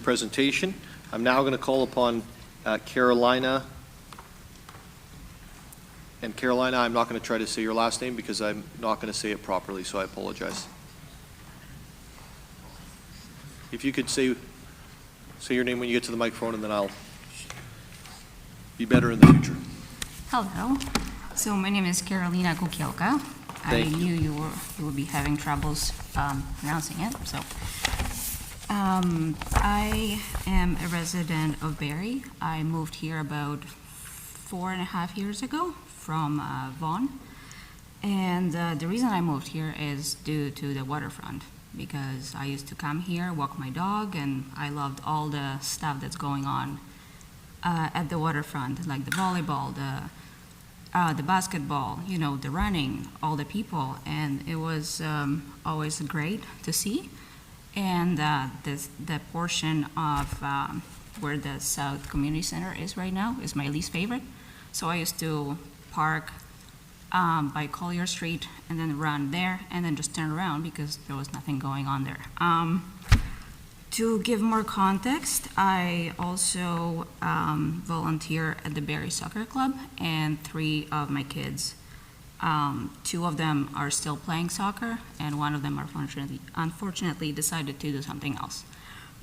presentation. I'm now going to call upon Carolina. And Carolina, I'm not going to try to say your last name because I'm not going to say it properly, so I apologize. If you could say your name when you get to the microphone, and then I'll be better in the future. Hello. So my name is Carolina Kukioka. I knew you would be having troubles pronouncing it. So I am a resident of Barrie. I moved here about 4.5 years ago from Vaughan. And the reason I moved here is due to the waterfront, because I used to come here, walk my dog, and I loved all the stuff that's going on at the waterfront, like the volleyball, the basketball, the running, all the people, and it was always great to see. And the portion of where the South Community Center is right now is my least favorite. So I used to park by Collier Street and then run there and then just turn around because there was nothing going on there. To give more context, I also volunteer at the Barrie Soccer Club, and 3 of my kids, 2 of them are still playing soccer, and 1 of them unfortunately decided to do something else.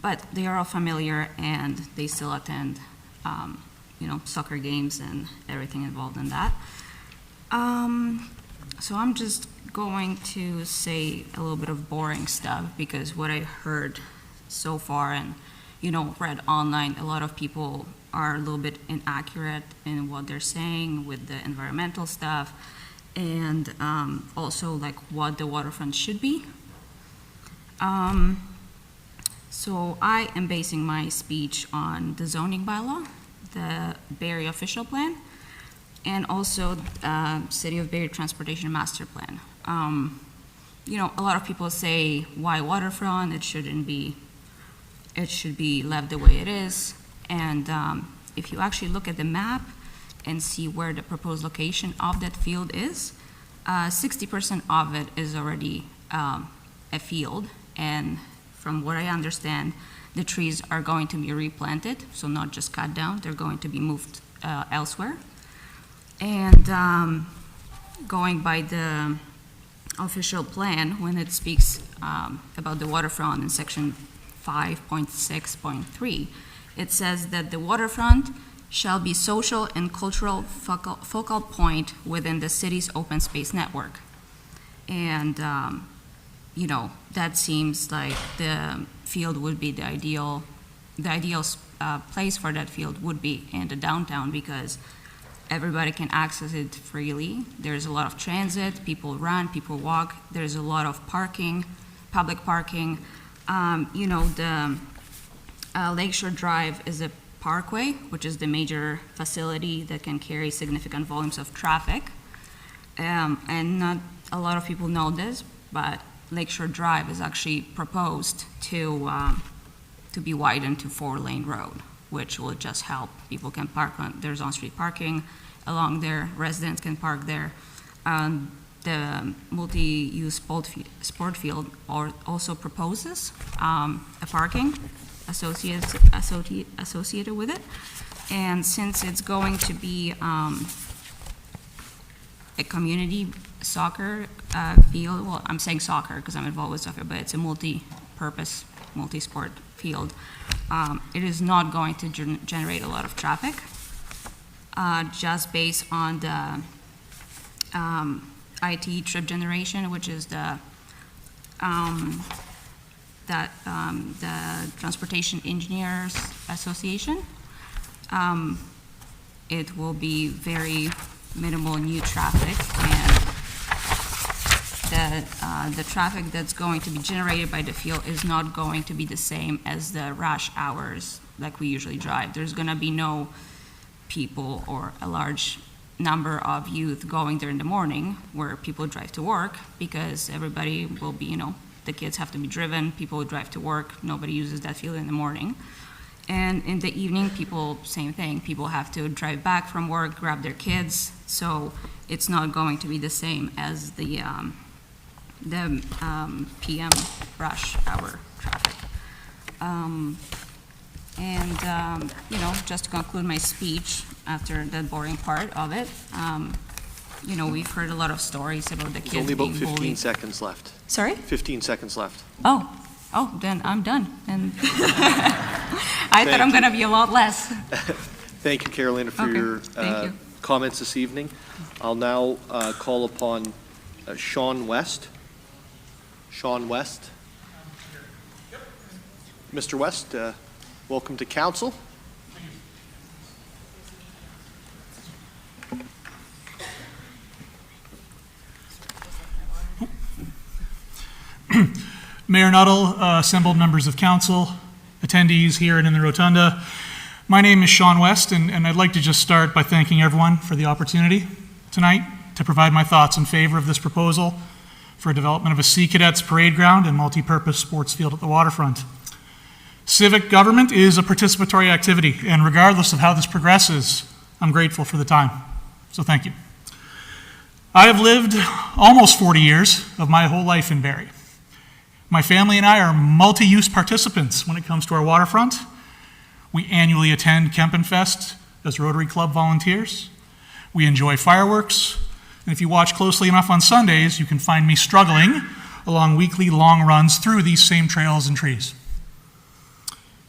But they are all familiar, and they still attend, soccer games and everything involved in that. So I'm just going to say a little bit of boring stuff, because what I heard so far and, read online, a lot of people are a little bit inaccurate in what they're saying with the environmental stuff, and also like what the waterfront should be. So I am basing my speech on the zoning bylaw, the Barrie official plan, and also City of Barrie Transportation Master Plan. A lot of people say, why waterfront? It should be left the way it is. And if you actually look at the map and see where the proposed location of that field is, 60% of it is already a field. And from what I understand, the trees are going to be replanted, so not just cut down, they're going to be moved elsewhere. And going by the official plan, when it speaks about the waterfront in section 5.6.3, it says that the waterfront shall be social and cultural focal point within the city's open space network. And, that seems like the field would be the ideal place for that field would be in the downtown, because everybody can access it freely. There's a lot of transit, people run, people walk, there's a lot of parking, public parking. The Lakeshore Drive is a parkway, which is the major facility that can carry significant volumes of traffic. And not a lot of people know this, but Lakeshore Drive is actually proposed to be widened to 4-lane road, which will just help. People can park there's on-street parking along there, residents can park there. The multi-use sport field also proposes a parking associated with it. And since it's going to be a community soccer field, well, I'm saying soccer because I'm involved with soccer, but it's a multi-purpose, multi-sport field. It is not going to generate a lot of traffic, just based on the IT trip generation, which is the Transportation Engineers Association. It will be very minimal new traffic, and the traffic that's going to be generated by the field is not going to be the same as the rush hours like we usually drive. There's going to be no people or a large number of youth going there in the morning where people drive to work, because everybody will be, the kids have to be driven, people will drive to work, nobody uses that field in the morning. And in the evening, same thing, people have to drive back from work, grab their kids, so it's not going to be the same as the PM rush hour traffic. Just to conclude my speech after that boring part of it, we've heard a lot of stories about the kids being bullied. Only about 15 seconds left. Sorry? 15 seconds left. Oh, then I'm done. And I thought I'm going to be a lot less. Thank you, Carolina, for your comments this evening. I'll now call upon Sean West. Sean West. Mr. West, welcome to council. Mayor Nuttall, assembled members of council, attendees here and in the rotunda. My name is Sean West, and I'd like to just start by thanking everyone for the opportunity tonight to provide my thoughts in favor of this proposal for development of a Sea Cadets parade ground and multi-purpose sports field at the waterfront. Civic government is a participatory activity, and regardless of how this progresses, I'm grateful for the time. So thank you. I have lived almost 40 years of my whole life in Barrie. My family and I are multi-use participants when it comes to our waterfront. We annually attend Kempenfest as Rotary Club volunteers. We enjoy fireworks, and if you watch closely enough on Sundays, you can find me struggling along weekly long runs through these same trails and trees.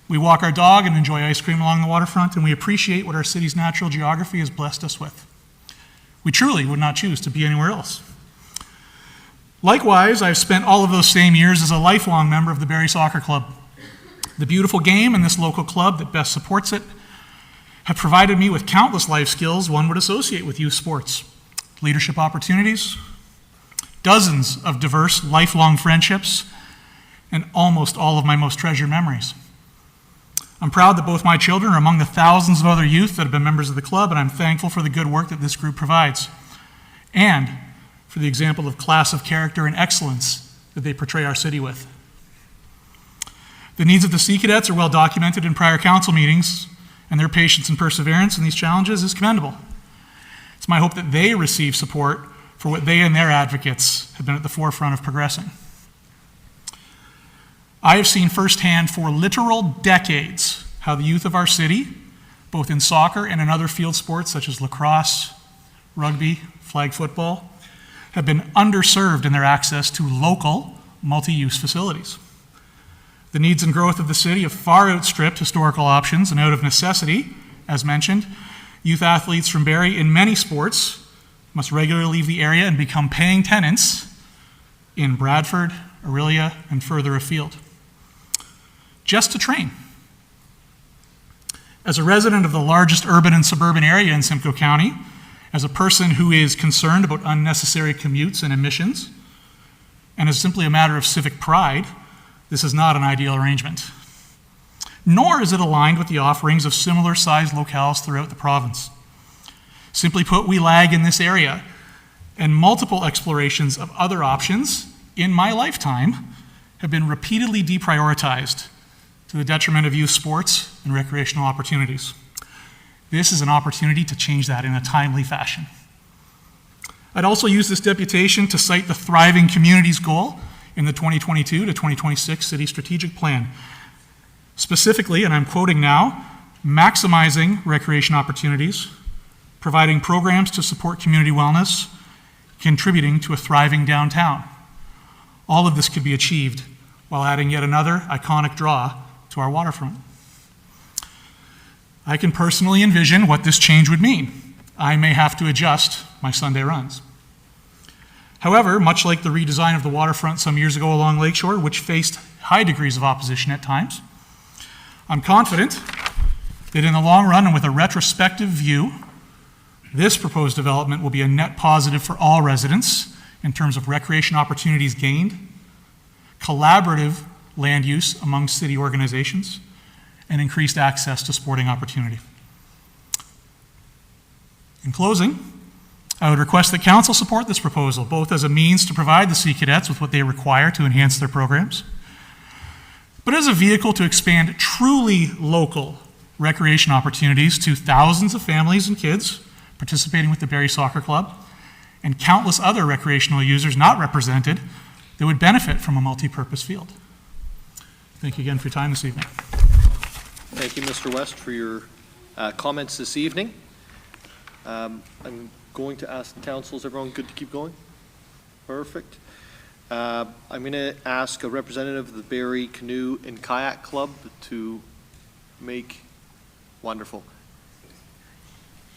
We walk our dog and enjoy ice cream along the waterfront, and we appreciate what our city's natural geography has blessed us with. We truly would not choose to be anywhere else. Likewise, I've spent all of those same years as a lifelong member of the Barrie Soccer Club. The beautiful game and this local club that best supports it have provided me with countless life skills one would associate with youth sports. Leadership opportunities, dozens of diverse lifelong friendships, and almost all of my most treasured memories. I'm proud that both my children are among the thousands of other youth that have been members of the club, and I'm thankful for the good work that this group provides, and for the example of class of character and excellence that they portray our city with. The needs of the Sea Cadets are well documented in prior council meetings, and their patience and perseverance in these challenges is commendable. It's my hope that they receive support for what they and their advocates have been at the forefront of progressing. I have seen firsthand for literal decades how the youth of our city, both in soccer and in other field sports such as lacrosse, rugby, flag football, have been underserved in their access to local multi-use facilities. The needs and growth of the city have far outstripped historical options, and out of necessity, as mentioned, youth athletes from Barrie in many sports must regularly leave the area and become paying tenants in Bradford, Orillia, and further afield, just to train. As a resident of the largest urban and suburban area in Simcoe County, as a person who is concerned about unnecessary commutes and emissions, and as simply a matter of civic pride, this is not an ideal arrangement. Nor is it aligned with the offerings of similar-sized locales throughout the province. Simply put, we lag in this area, and multiple explorations of other options in my lifetime have been repeatedly deprioritized to the detriment of youth sports and recreational opportunities. This is an opportunity to change that in a timely fashion. I'd also use this deputation to cite the Thriving Communities goal in the 2022 to 2026 City Strategic Plan. Specifically, and I'm quoting now, maximizing recreation opportunities, providing programs to support community wellness, contributing to a thriving downtown. All of this could be achieved while adding yet another iconic draw to our waterfront. I can personally envision what this change would mean. I may have to adjust my Sunday runs. However, much like the redesign of the waterfront some years ago along Lakeshore, which faced high degrees of opposition at times, I'm confident that in the long run and with a retrospective view, this proposed development will be a net positive for all residents in terms of recreation opportunities gained, collaborative land use among city organizations, and increased access to sporting opportunity. In closing, I would request that Council support this proposal, both as a means to provide the Sea Cadets with what they require to enhance their programs, but as a vehicle to expand truly local recreation opportunities to thousands of families and kids participating with the Barrie Soccer Club and countless other recreational users not represented that would benefit from a multi-purpose field. Thank you again for your time this evening. Thank you, Mr. West, for your comments this evening. I'm going to ask the council, is everyone good to keep going? Perfect. I'm going to ask a representative of the Barrie Canoe and Kayak Club to make, wonderful.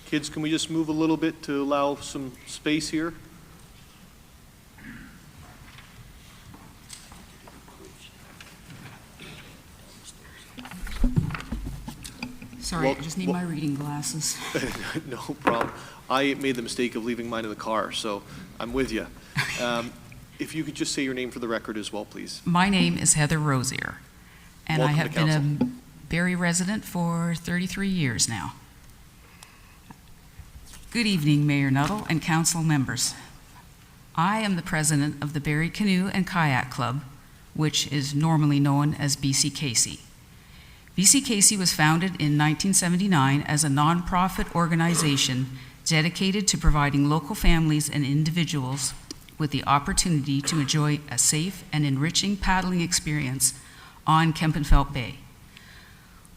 Kids, can we just move a little bit to allow some space here? Sorry, I just need my reading glasses. No problem. I made the mistake of leaving mine in the car, so I'm with you. If you could just say your name for the record as well, please. My name is Heather Rosier, and Welcome I have to been council. a Barrie resident for 33 years now. Good evening, Mayor Nuttall and council members. I am the president of the Barrie Canoe and Kayak Club, which is normally known as BCKC. BCKC was founded in 1979 as a nonprofit organization dedicated to providing local families and individuals with the opportunity to enjoy a safe and enriching paddling experience on Kempenfelt Bay.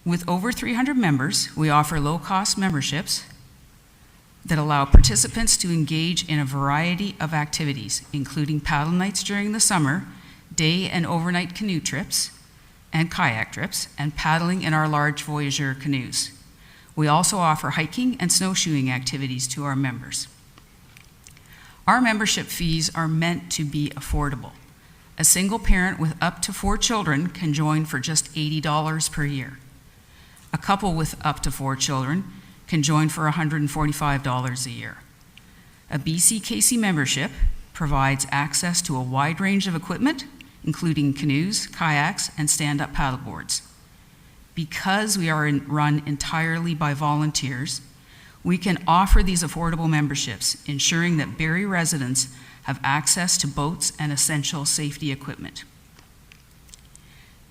With over 300 members, we offer low-cost memberships that allow participants to engage in a variety of activities, including paddle nights during the summer, day and overnight canoe trips, and kayak trips, and paddling in our large Voyageur canoes. We also offer hiking and snowshoeing activities to our members. Our membership fees are meant to be affordable. A single parent with up to 4 children can join for just $80 per year. A couple with up to 4 children can join for $145 a year. A BCKC membership provides access to a wide range of equipment, including canoes, kayaks, and stand-up paddleboards. Because we are run entirely by volunteers, we can offer these affordable memberships, ensuring that Barrie residents have access to boats and essential safety equipment.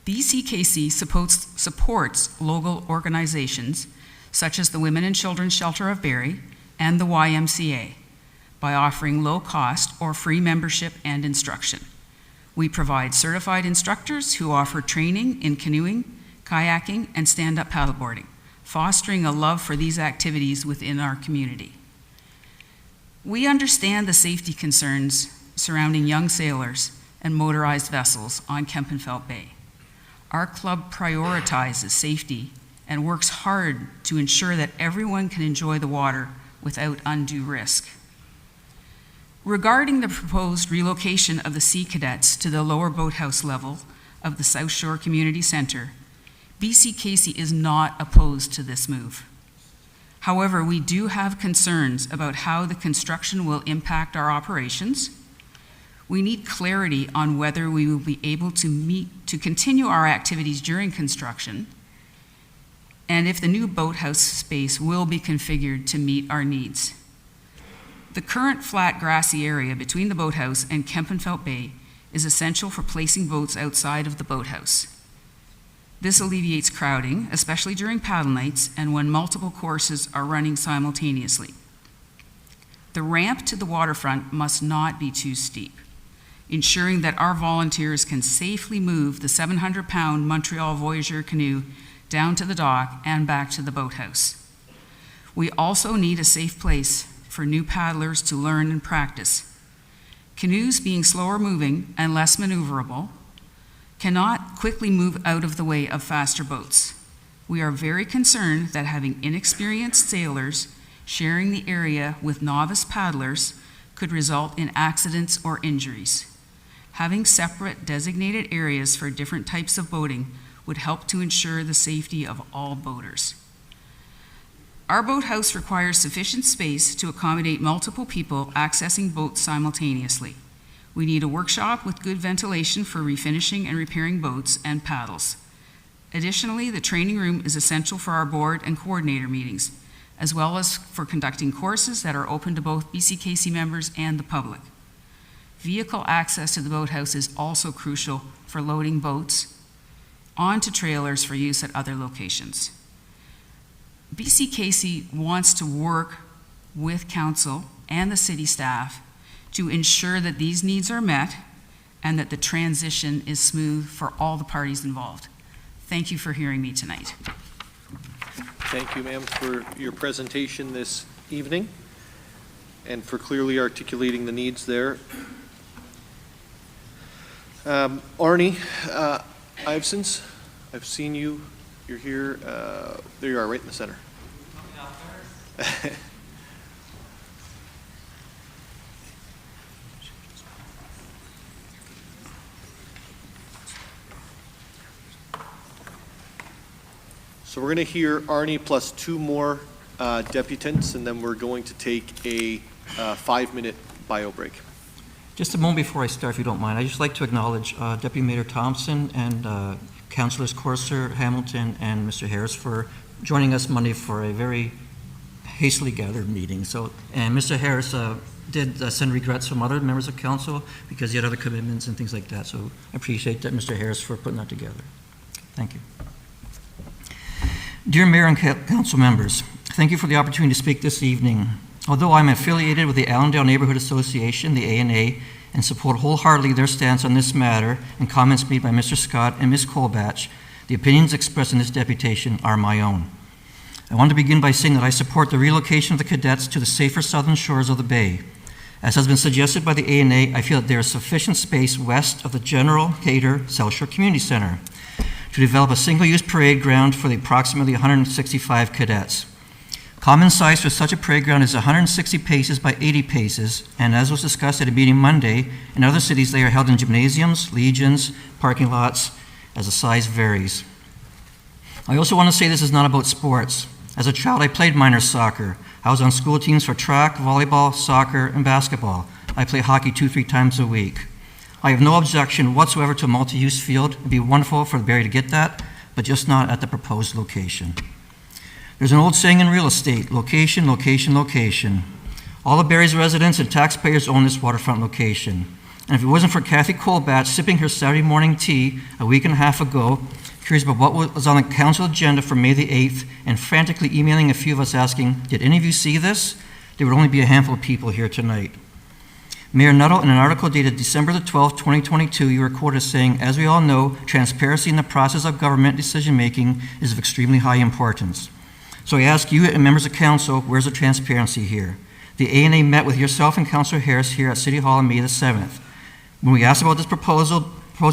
BCKC supports local organizations such as the Women and Children's Shelter of Barrie and the YMCA by offering low-cost or free membership and instruction. We provide certified instructors who offer training in canoeing, kayaking, and stand-up paddleboarding, fostering a love for these activities within our community. We understand the safety concerns surrounding young sailors and motorized vessels on Kempenfelt Bay. Our club prioritizes safety and works hard to ensure that everyone can enjoy the water without undue risk. Regarding the proposed relocation of the Sea Cadets to the lower boathouse level of the South Shore Community Centre, BCKC is not opposed to this move. However, we do have concerns about how the construction will impact our operations. We need clarity on whether we will be able to continue our activities during construction, and if the new boathouse space will be configured to meet our needs. The current flat grassy area between the boathouse and Kempenfelt Bay is essential for placing boats outside of the boathouse. This alleviates crowding, especially during paddle nights and when multiple courses are running simultaneously. The ramp to the waterfront must not be too steep, ensuring that our volunteers can safely move the 700-pound Montreal Voyageur canoe down to the dock and back to the boathouse. We also need a safe place for new paddlers to learn and practice. Canoes, being slower moving and less maneuverable, cannot quickly move out of the way of faster boats. We are very concerned that having inexperienced sailors sharing the area with novice paddlers could result in accidents or injuries. Having separate designated areas for different types of boating would help to ensure the safety of all boaters. Our boathouse requires sufficient space to accommodate multiple people accessing boats simultaneously. We need a workshop with good ventilation for refinishing and repairing boats and paddles. Additionally, the training room is essential for our board and coordinator meetings, as well as for conducting courses that are open to both BCKC members and the public. Vehicle access to the boathouse is also crucial for loading boats onto trailers for use at other locations. BCKC wants to work with council and the city staff to ensure that these needs are met and that the transition is smooth for all the parties involved. Thank you for hearing me tonight. Thank you, ma'am, for your presentation this evening and for clearly articulating the needs there. Arnie Ivesons, I've seen you. You're here. There you are, right in the center. So we're going to hear Arnie plus 2 more deputants, and then we're going to take a 5-minute bio break. Just a moment before I start, if you don't mind, I'd just like to acknowledge Deputy Mayor Thompson and Councillors Corser, Hamilton, and Mr. Harris for joining us Monday for a very hastily gathered meeting. And Mr. Harris did send regrets from other members of council because he had other commitments and things like that. So I appreciate that, Mr. Harris, for putting that together. Thank you. Dear Mayor and Council members, thank you for the opportunity to speak this evening. Although I'm affiliated with the Allandale Neighborhood Association, the ANA, and support wholeheartedly their stance on this matter and comments made by Mr. Scott and Ms. Colbatch. The opinions expressed in this deputation are my own. I want to begin by saying that I support the relocation of the cadets to the safer southern shores of the bay. As has been suggested by the ANA, I feel that there is sufficient space west of the General Hayter South Shore Community Center to develop a single-use parade ground for the approximately 165 cadets. Common size for such a parade ground is 160 paces by 80 paces, and as was discussed at a meeting Monday, in other cities they are held in gymnasiums, legions, parking lots, as the size varies. I also want to say this is not about sports. As a child, I played minor soccer. I was on school teams for track, volleyball, soccer, and basketball. I play hockey 2-3 times a week. I have no objection whatsoever to a multi-use field. It'd be wonderful for Barrie to get that, but just not at the proposed location. There's an old saying in real estate, location, location, location. All of Barrie's residents and taxpayers own this waterfront location. And if it wasn't for Kathy Colbatch sipping her Saturday morning tea a week and a half ago, curious about what was on the council agenda for May the 8th, and frantically emailing a few of us asking, did any of you see this? There would only be a handful of people here tonight. Mayor Nuttall, in an article dated December the 12th, 2022, you were quoted as saying, as we all know, transparency in the process of government decision-making is of extremely high importance. So I ask you and members of council, where's the transparency here? The ANA met with yourself and Councillor Harris here at City Hall on May the 7th. When we asked about this proposed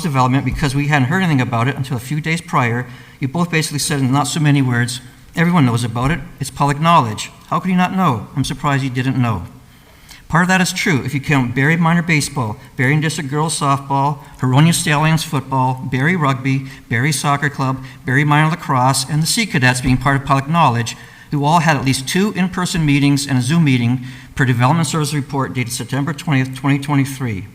development, because we hadn't heard anything about it until a few days prior, you both basically said in not so many words, everyone knows about it, it's public knowledge. How could you not know? I'm surprised you didn't know. Part of that is true if you count Barrie Minor Baseball, Barrie District Girls Softball, Huronia Stallions Football, Barrie Rugby, Barrie Soccer Club, Barrie Minor Lacrosse, and the Sea Cadets being part of public knowledge, who all had at least 2 in-person meetings and a Zoom meeting per Development Service Report dated September 20th, 2023.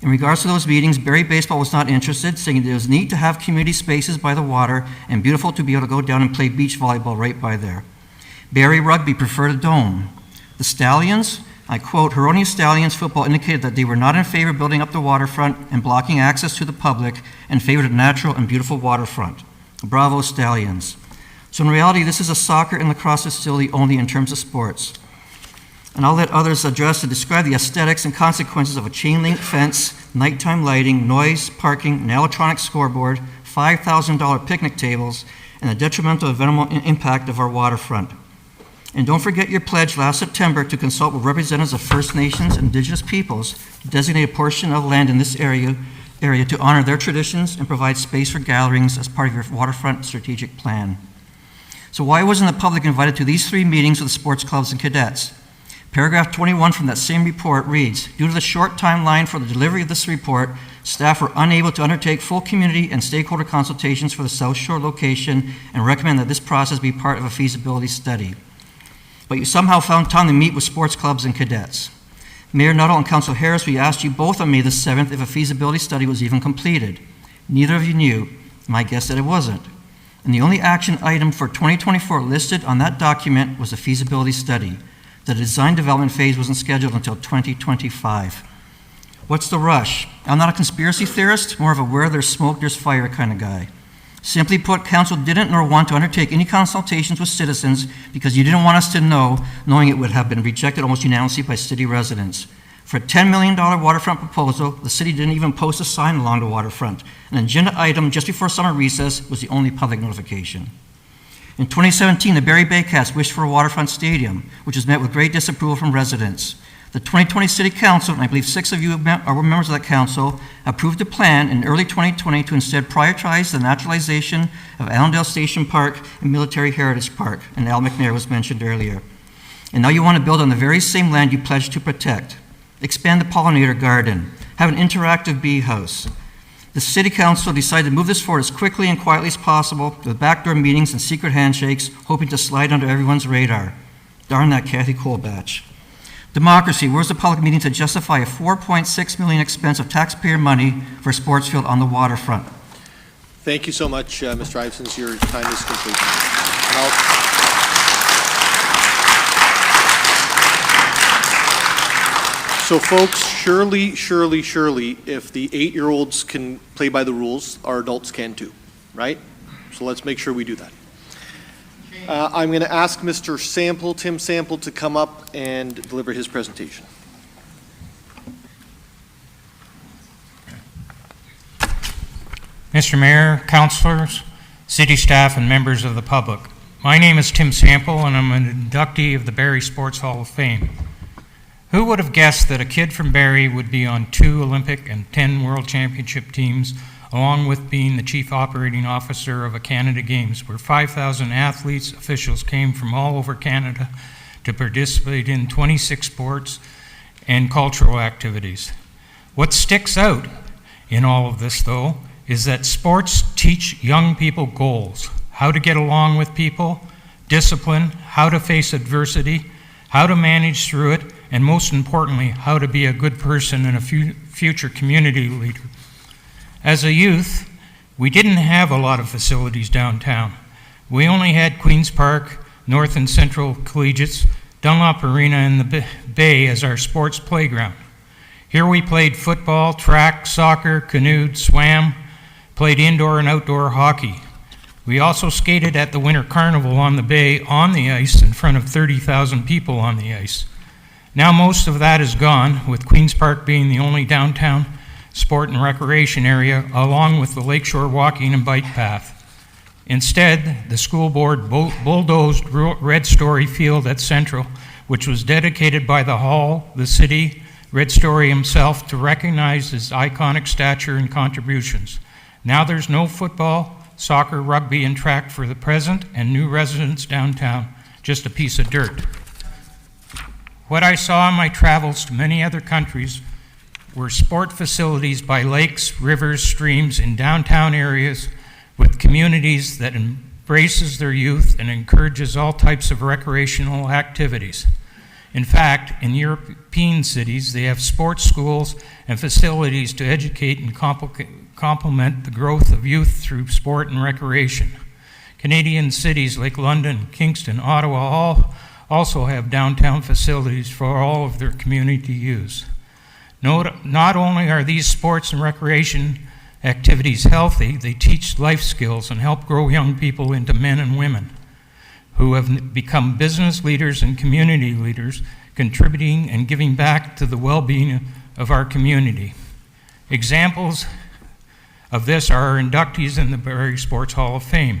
In regards to those meetings, Barrie Baseball was not interested, saying it was neat to have community spaces by the water and beautiful to be able to go down and play beach volleyball right by there. Barrie Rugby preferred a dome. The Stallions, I quote, Huronia Stallions football indicated that they were not in favor of building up the waterfront and blocking access to the public and favored a natural and beautiful waterfront. Bravo Stallions. So in reality, this is a soccer and lacrosse facility only in terms of sports. And I'll let others address and describe the aesthetics and consequences of a chain link fence, nighttime lighting, noise, parking, an electronic scoreboard, $5,000 picnic tables, and the detrimental environmental impact of our waterfront. And don't forget your pledge last September to consult with representatives of First Nations and Indigenous peoples to designate a portion of land in this area to honor their traditions and provide space for gatherings as part of your waterfront strategic plan. So why wasn't the public invited to these 3 meetings with the sports clubs and cadets? Paragraph 21 from that same report reads, due to the short timeline for the delivery of this report, staff were unable to undertake full community and stakeholder consultations for the South Shore location and recommend that this process be part of a feasibility study. But you somehow found time to meet with sports clubs and cadets. Mayor Nuttall and Councillor Harris, we asked you both on May the 7th if a feasibility study was even completed. Neither of you knew. My guess that it wasn't. And the only action item for 2024 listed on that document was a feasibility study. The design development phase wasn't scheduled until 2025. What's the rush? I'm not a conspiracy theorist, more of a where there's smoke, there's fire kind of guy. Simply put, council didn't nor want to undertake any consultations with citizens because you didn't want us to know, knowing it would have been rejected almost unanimously by city residents. For a $10 million waterfront proposal, the city didn't even post a sign along the waterfront. An agenda item just before summer recess was the only public notification. In 2017, the Barrie Baycats wished for a waterfront stadium, which was met with great disapproval from residents. The 2020 City Council, and I believe 6 of you are members of that council, approved a plan in early 2020 to instead prioritize the naturalization of Allandale Station Park and Military Heritage Park, and Al McNair was mentioned earlier. And now you want to build on the very same land you pledged to protect. Expand the pollinator garden, have an interactive bee house. The City Council decided to move this forward as quickly and quietly as possible with backdoor meetings and secret handshakes, hoping to slide under everyone's radar. Darn that Kathy Colbatch. Democracy, where's the public meeting to justify a $4.6 million expense of taxpayer money for a sports field on the waterfront? Thank you so much, Mr. Iveson. Your time is complete. So folks, surely, if the 8-year-olds can play by the rules, our adults can too, right? So let's make sure we do that. I'm going to ask Mr. Sample, Tim Sample, to come up and deliver his presentation. Mr. Mayor, councilors, city staff, and members of the public. My name is Tim Sample, and I'm an inductee of the Barrie Sports Hall of Fame. Who would have guessed that a kid from Barrie would be on 2 Olympic and 10 World Championship teams, along with being the chief operating officer of a Canada Games, where 5,000 athletes, officials came from all over Canada to participate in 26 sports and cultural activities. What sticks out in all of this, though, is that sports teach young people goals, how to get along with people, discipline, how to face adversity, how to manage through it, and most importantly, how to be a good person and a future community leader. As a youth, we didn't have a lot of facilities downtown. We only had Queen's Park, North and Central Collegiates, Dunlop Arena, and the Bay as our sports playground. Here we played football, track, soccer, canoed, swam, played indoor and outdoor hockey. We also skated at the Winter Carnival on the Bay on the ice in front of 30,000 people on the ice. Now most of that is gone, with Queen's Park being the only downtown sport and recreation area, along with the lakeshore walking and bike path. Instead, the school board bulldozed Red Story Field at Central, which was dedicated by the Hall, the city, Red Story himself, to recognize his iconic stature and contributions. Now there's no football, soccer, rugby, and track for the present and new residents downtown, just a piece of dirt. What I saw in my travels to many other countries were sport facilities by lakes, rivers, streams in downtown areas with communities that embraces their youth and encourages all types of recreational activities. In fact, in European cities, they have sports schools and facilities to educate and complement the growth of youth through sport and recreation. Canadian cities like London, Kingston, Ottawa also have downtown facilities for all of their community use. Not only are these sports and recreation activities healthy, they teach life skills and help grow young people into men and women who have become business leaders and community leaders, contributing and giving back to the well-being of our community. Examples of this are our inductees in the Barrie Sports Hall of Fame.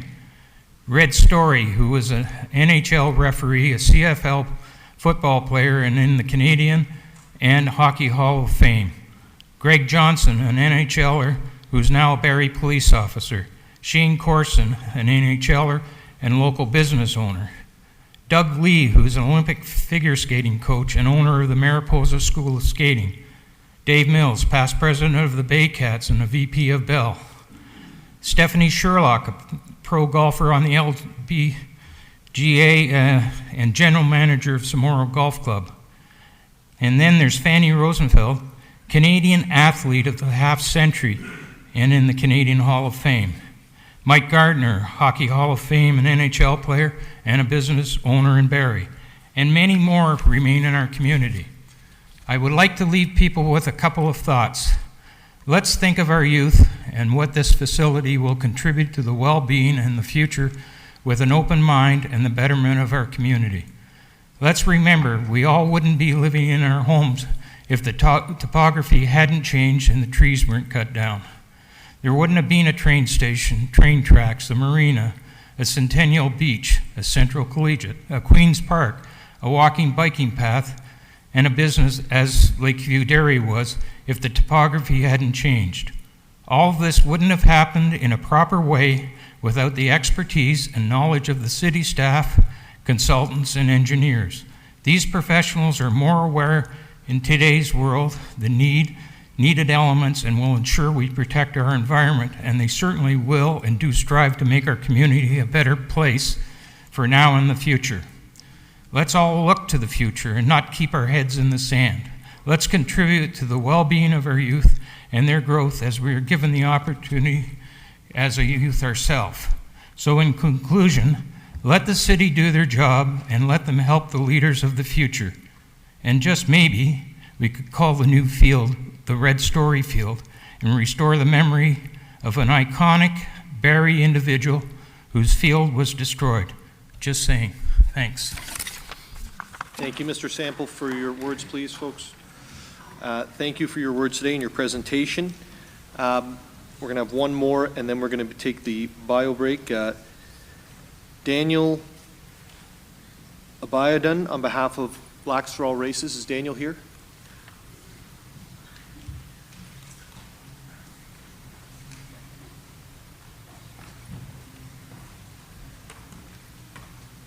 Red Story, who was an NHL referee, a CFL football player, and in the Canadian and Hockey Hall of Fame. Greg Johnson, an NHLer, who's now a Barrie police officer. Shane Corson, an NHLer and local business owner. Doug Lee, who's an Olympic figure skating coach and owner of the Mariposa School of Skating. Dave Mills, past president of the Bay Cats and a VP of Bell. Stephanie Sherlock, a pro golfer on the LPGA and general manager of Samoro Golf Club. And then there's Fanny Rosenfeld, Canadian athlete of the half century and in the Canadian Hall of Fame. Mike Gardner, Hockey Hall of Fame and NHL player and a business owner in Barrie. And many more remain in our community. I would like to leave people with a couple of thoughts. Let's think of our youth and what this facility will contribute to the well-being and the future with an open mind and the betterment of our community. Let's remember, we all wouldn't be living in our homes if the topography hadn't changed and the trees weren't cut down. There wouldn't have been a train station, train tracks, a marina, a Centennial Beach, a Central Collegiate, a Queen's Park, a walking biking path, and a business as Lakeview Dairy was if the topography hadn't changed. All of this wouldn't have happened in a proper way without the expertise and knowledge of the city staff, consultants, and engineers. These professionals are more aware in today's world the needed elements and will ensure we protect our environment, and they certainly will and do strive to make our community a better place for now and the future. Let's all look to the future and not keep our heads in the sand. Let's contribute to the well-being of our youth and their growth as we are given the opportunity as a youth ourselves. So in conclusion, let the city do their job and let them help the leaders of the future. And just maybe we could call the new field the Red Story Field and restore the memory of an iconic Barrie individual whose field was destroyed. Just saying. Thanks. Thank you, Mr. Sample, for your words, please, folks. Thank you for your words today and your presentation. We're going to have one more, and then we're going to take the bio break. Daniel Abayadun, on behalf of Blacks for All Races. Is Daniel here?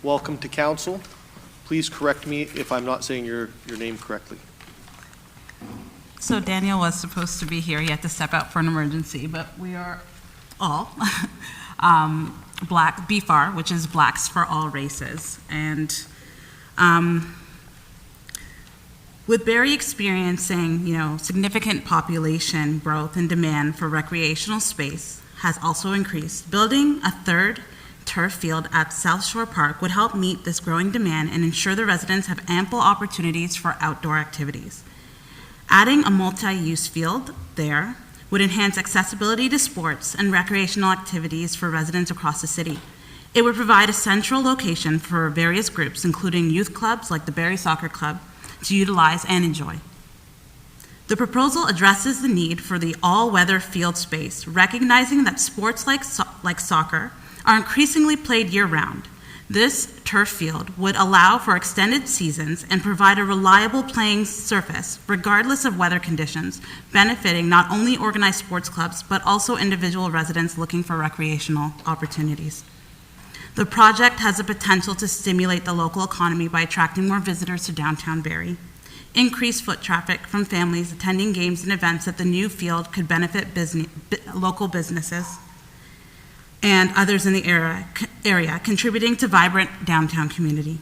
Welcome to council. Please correct me if I'm not saying your name correctly. So Daniel was supposed to be here. He had to step out for an emergency, but we are all Black BFAR, which is Blacks for All Races. And with Barrie experiencing, significant population growth and demand for recreational space has also increased. Building a third turf field at South Shore Park would help meet this growing demand and ensure the residents have ample opportunities for outdoor activities. Adding a multi-use field there would enhance accessibility to sports and recreational activities for residents across the city. It would provide a central location for various groups, including youth clubs like the Barrie Soccer Club, to utilize and enjoy. The proposal addresses the need for the all-weather field space, recognizing that sports like soccer are increasingly played year-round. This turf field would allow for extended seasons and provide a reliable playing surface, regardless of weather conditions, benefiting not only organized sports clubs, but also individual residents looking for recreational opportunities. The project has the potential to stimulate the local economy by attracting more visitors to downtown Barrie. Increased foot traffic from families attending games and events at the new field could benefit local businesses and others in the area, contributing to vibrant downtown community.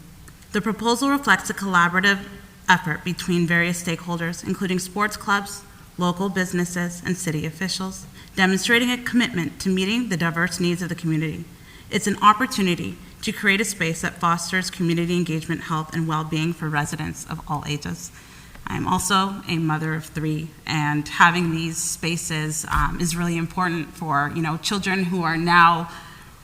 The proposal reflects a collaborative effort between various stakeholders, including sports clubs, local businesses, and city officials, demonstrating a commitment to meeting the diverse needs of the community. It's an opportunity to create a space that fosters community engagement, health, and well-being for residents of all ages. I'm also a mother of 3, and having these spaces is really important for children who are now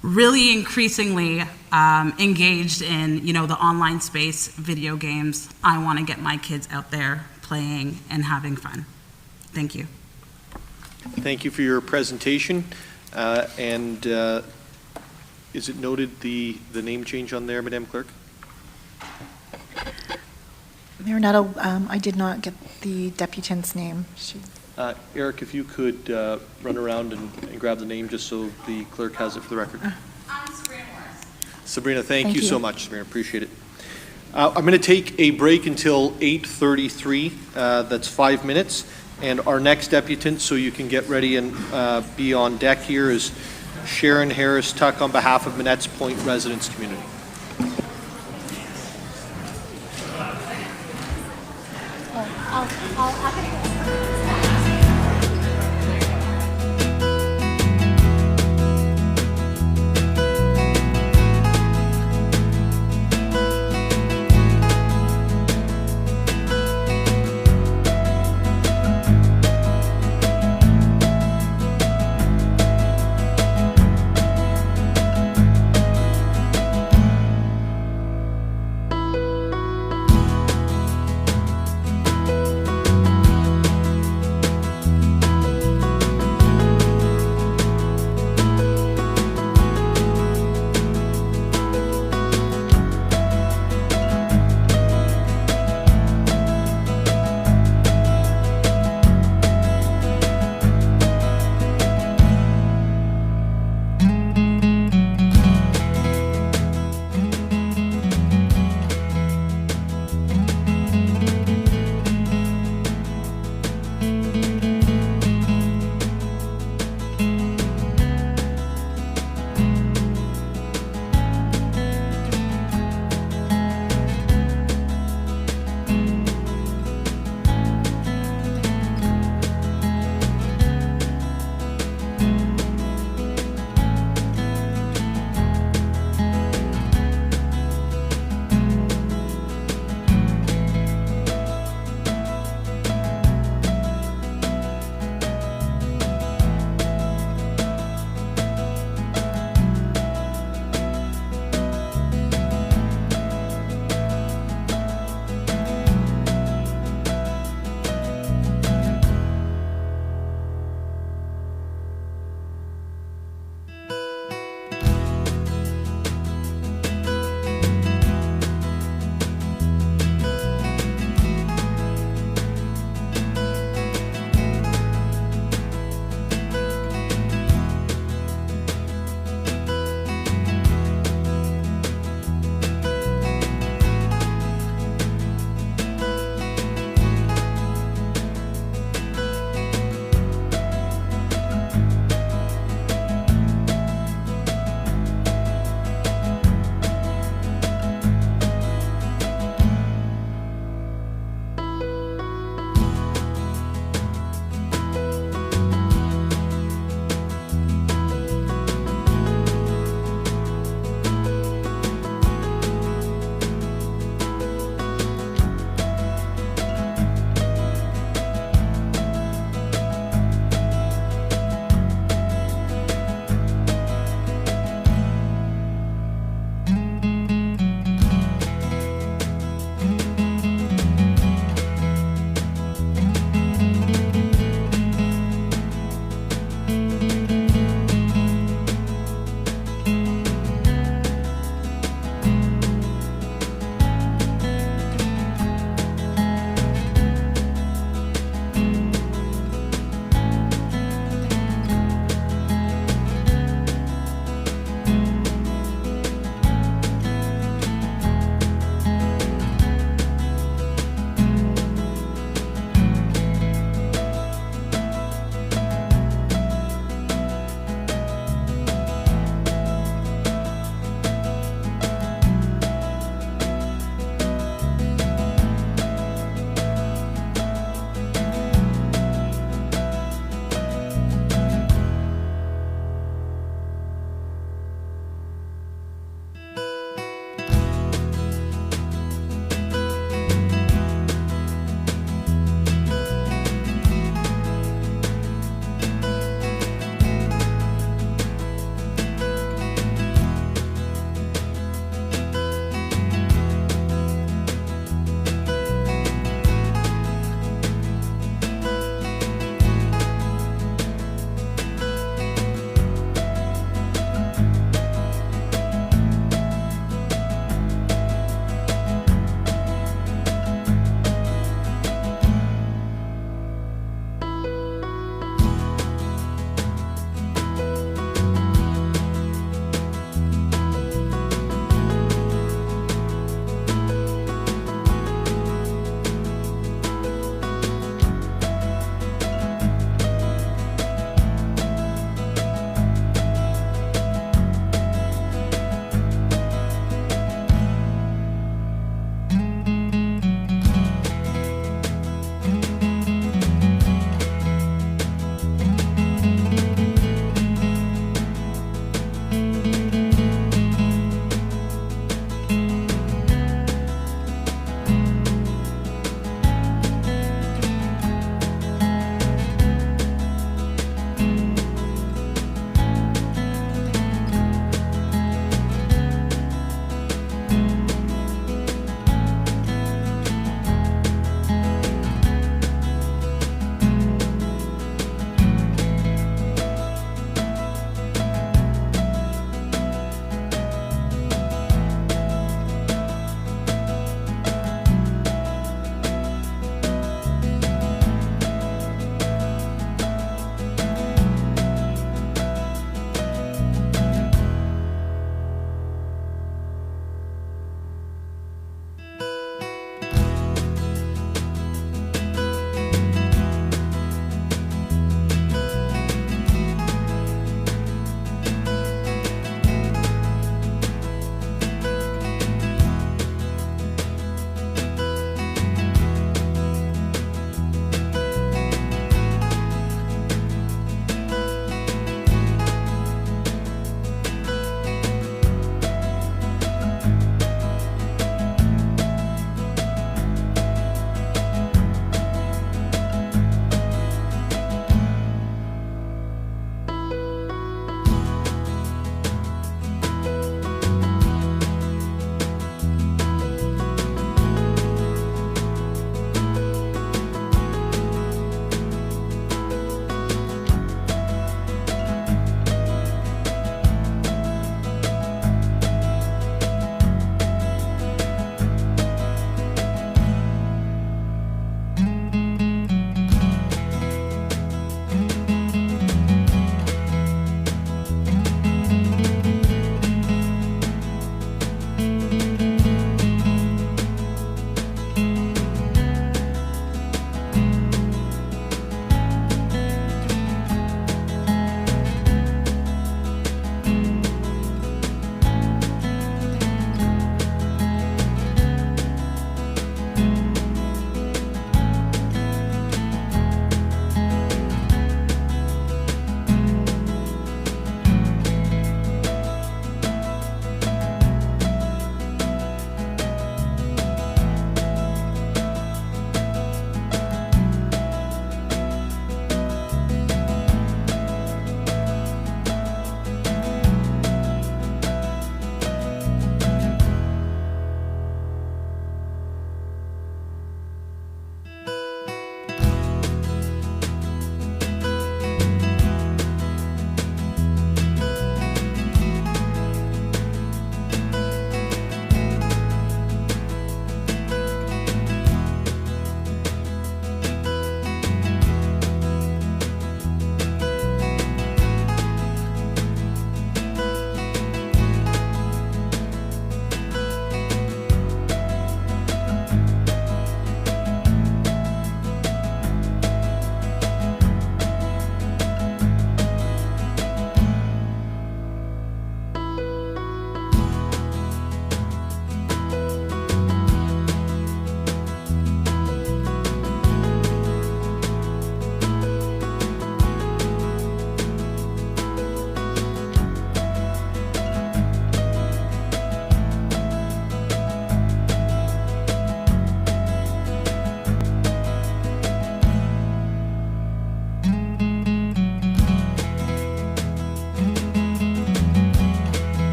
really increasingly engaged in the online space, video games. I want to get my kids out there playing and having fun. Thank you. Thank you for your presentation. Is it noted the name change on there, Madam Clerk? Mayor Nuttall, I did not get the deputant's name. Eric, if you could run around and grab the name just so the clerk has it for the record. I'm Sabrina Morris. Sabrina, thank you so much, Sabrina. Appreciate it. I'm going to take a break until 8:33. That's 5 minutes. And our next deputant, so you can get ready and be on deck here, is Sharon Harris-Tuck on behalf of Manette's Point Residents Community.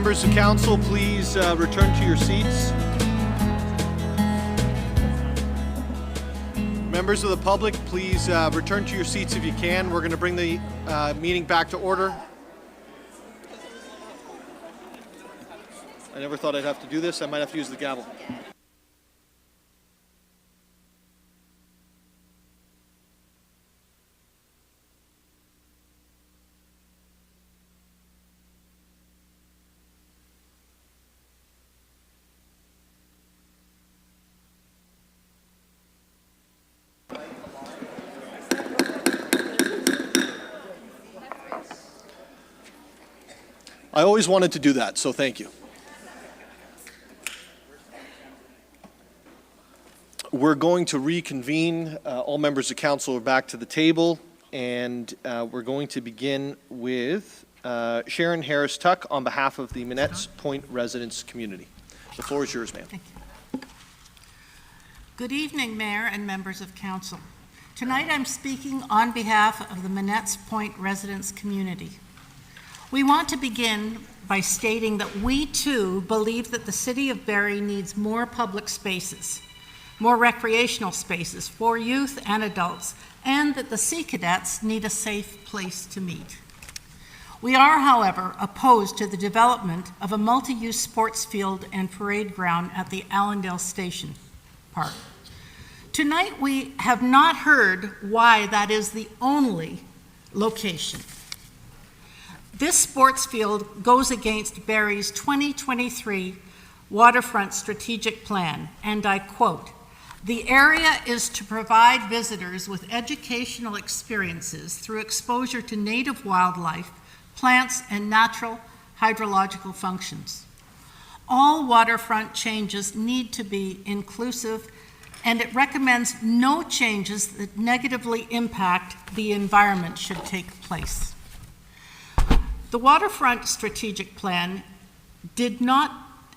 members of council, please return to your seats. Members of the public, please return to your seats if you can. We're going to bring the meeting back to order. I never thought I'd have to do this. I might have to use the gavel. I always wanted to do that, so thank you. We're going to reconvene. All members of council are back to the table, and we're going to begin with Sharon Harris-Tuck on behalf of the Minette's Point residents community. The floor is yours, ma'am. Thank you. Good evening, Mayor and members of council. Tonight I'm speaking on behalf of the Minette's Point residents community. We want to begin by stating that we too believe that the City of Barrie needs more public spaces, more recreational spaces for youth and adults, and that the Sea Cadets need a safe place to meet. We are, however, opposed to the development of a multi-use sports field and parade ground at the Allandale Station Park. Tonight we have not heard why that is the only location. This sports field goes against Barrie's 2023 Waterfront Strategic Plan, and I quote, "The area is to provide visitors with educational experiences through exposure to native wildlife, plants, and natural hydrological functions. All waterfront changes need to be inclusive, and it recommends no changes that negatively impact the environment should take place." The Waterfront Strategic Plan did not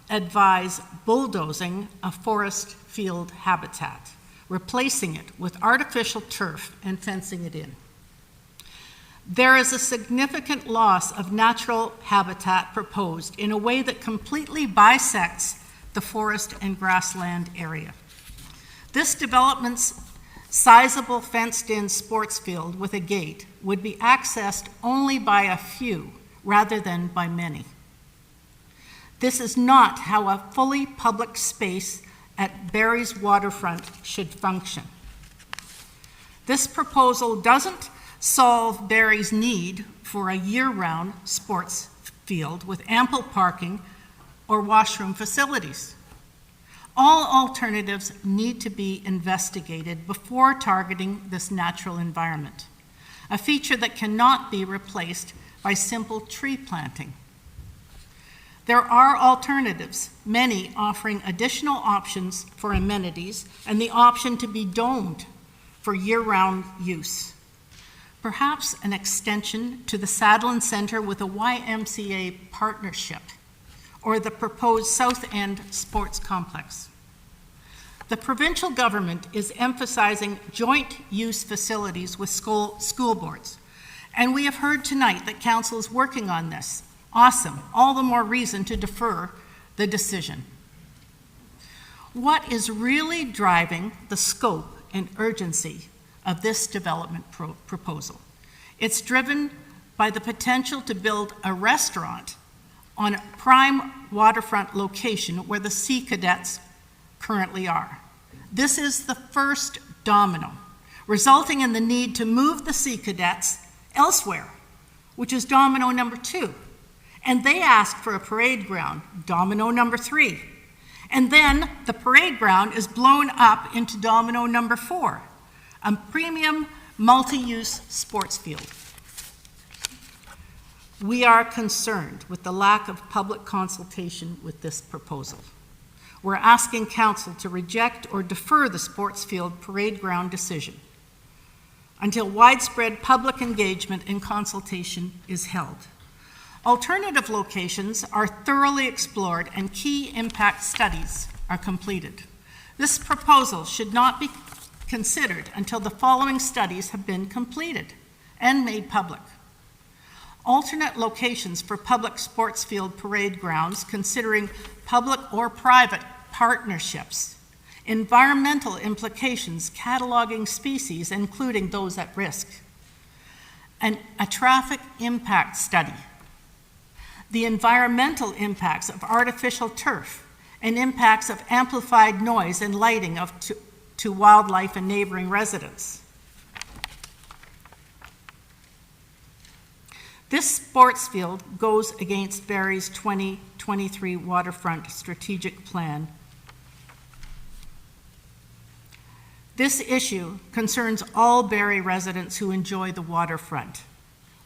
advise bulldozing a forest field habitat, replacing it with artificial turf and fencing it in. There is a significant loss of natural habitat proposed in a way that completely bisects the forest and grassland area. This development's sizable fenced-in sports field with a gate would be accessed only by a few rather than by many. This is not how a fully public space at Barrie's waterfront should function. This proposal doesn't solve Barrie's need for a year-round sports field with ample parking or washroom facilities. All alternatives need to be investigated before targeting this natural environment, a feature that cannot be replaced by simple tree planting. There are alternatives, many offering additional options for amenities and the option to be domed for year-round use. Perhaps an extension to the Sadlin Center with a YMCA partnership, or the proposed South End Sports Complex. The provincial government is emphasizing joint use facilities with school boards, and we have heard tonight that council is working on this. Awesome, all the more reason to defer the decision. What is really driving the scope and urgency of this development proposal? It's driven by the potential to build a restaurant on a prime waterfront location where the Sea Cadets currently are. This is the first domino, resulting in the need to move the Sea Cadets elsewhere, which is domino number 2. And they ask for a parade ground, domino number 3. And then the parade ground is blown up into domino number 4, a premium multi-use sports field. We are concerned with the lack of public consultation with this proposal. We're asking council to reject or defer the sports field parade ground decision until widespread public engagement and consultation is held. Alternative locations are thoroughly explored and key impact studies are completed. This proposal should not be considered until the following studies have been completed and made public. alternate locations for public sports field parade grounds, considering public or private partnerships, environmental implications, cataloging species, including those at risk, and a traffic impact study, the environmental impacts of artificial turf, and impacts of amplified noise and lighting to wildlife and neighboring residents. This sports field goes against Barrie's 2023 Waterfront Strategic Plan. This issue concerns all Barrie residents who enjoy the waterfront,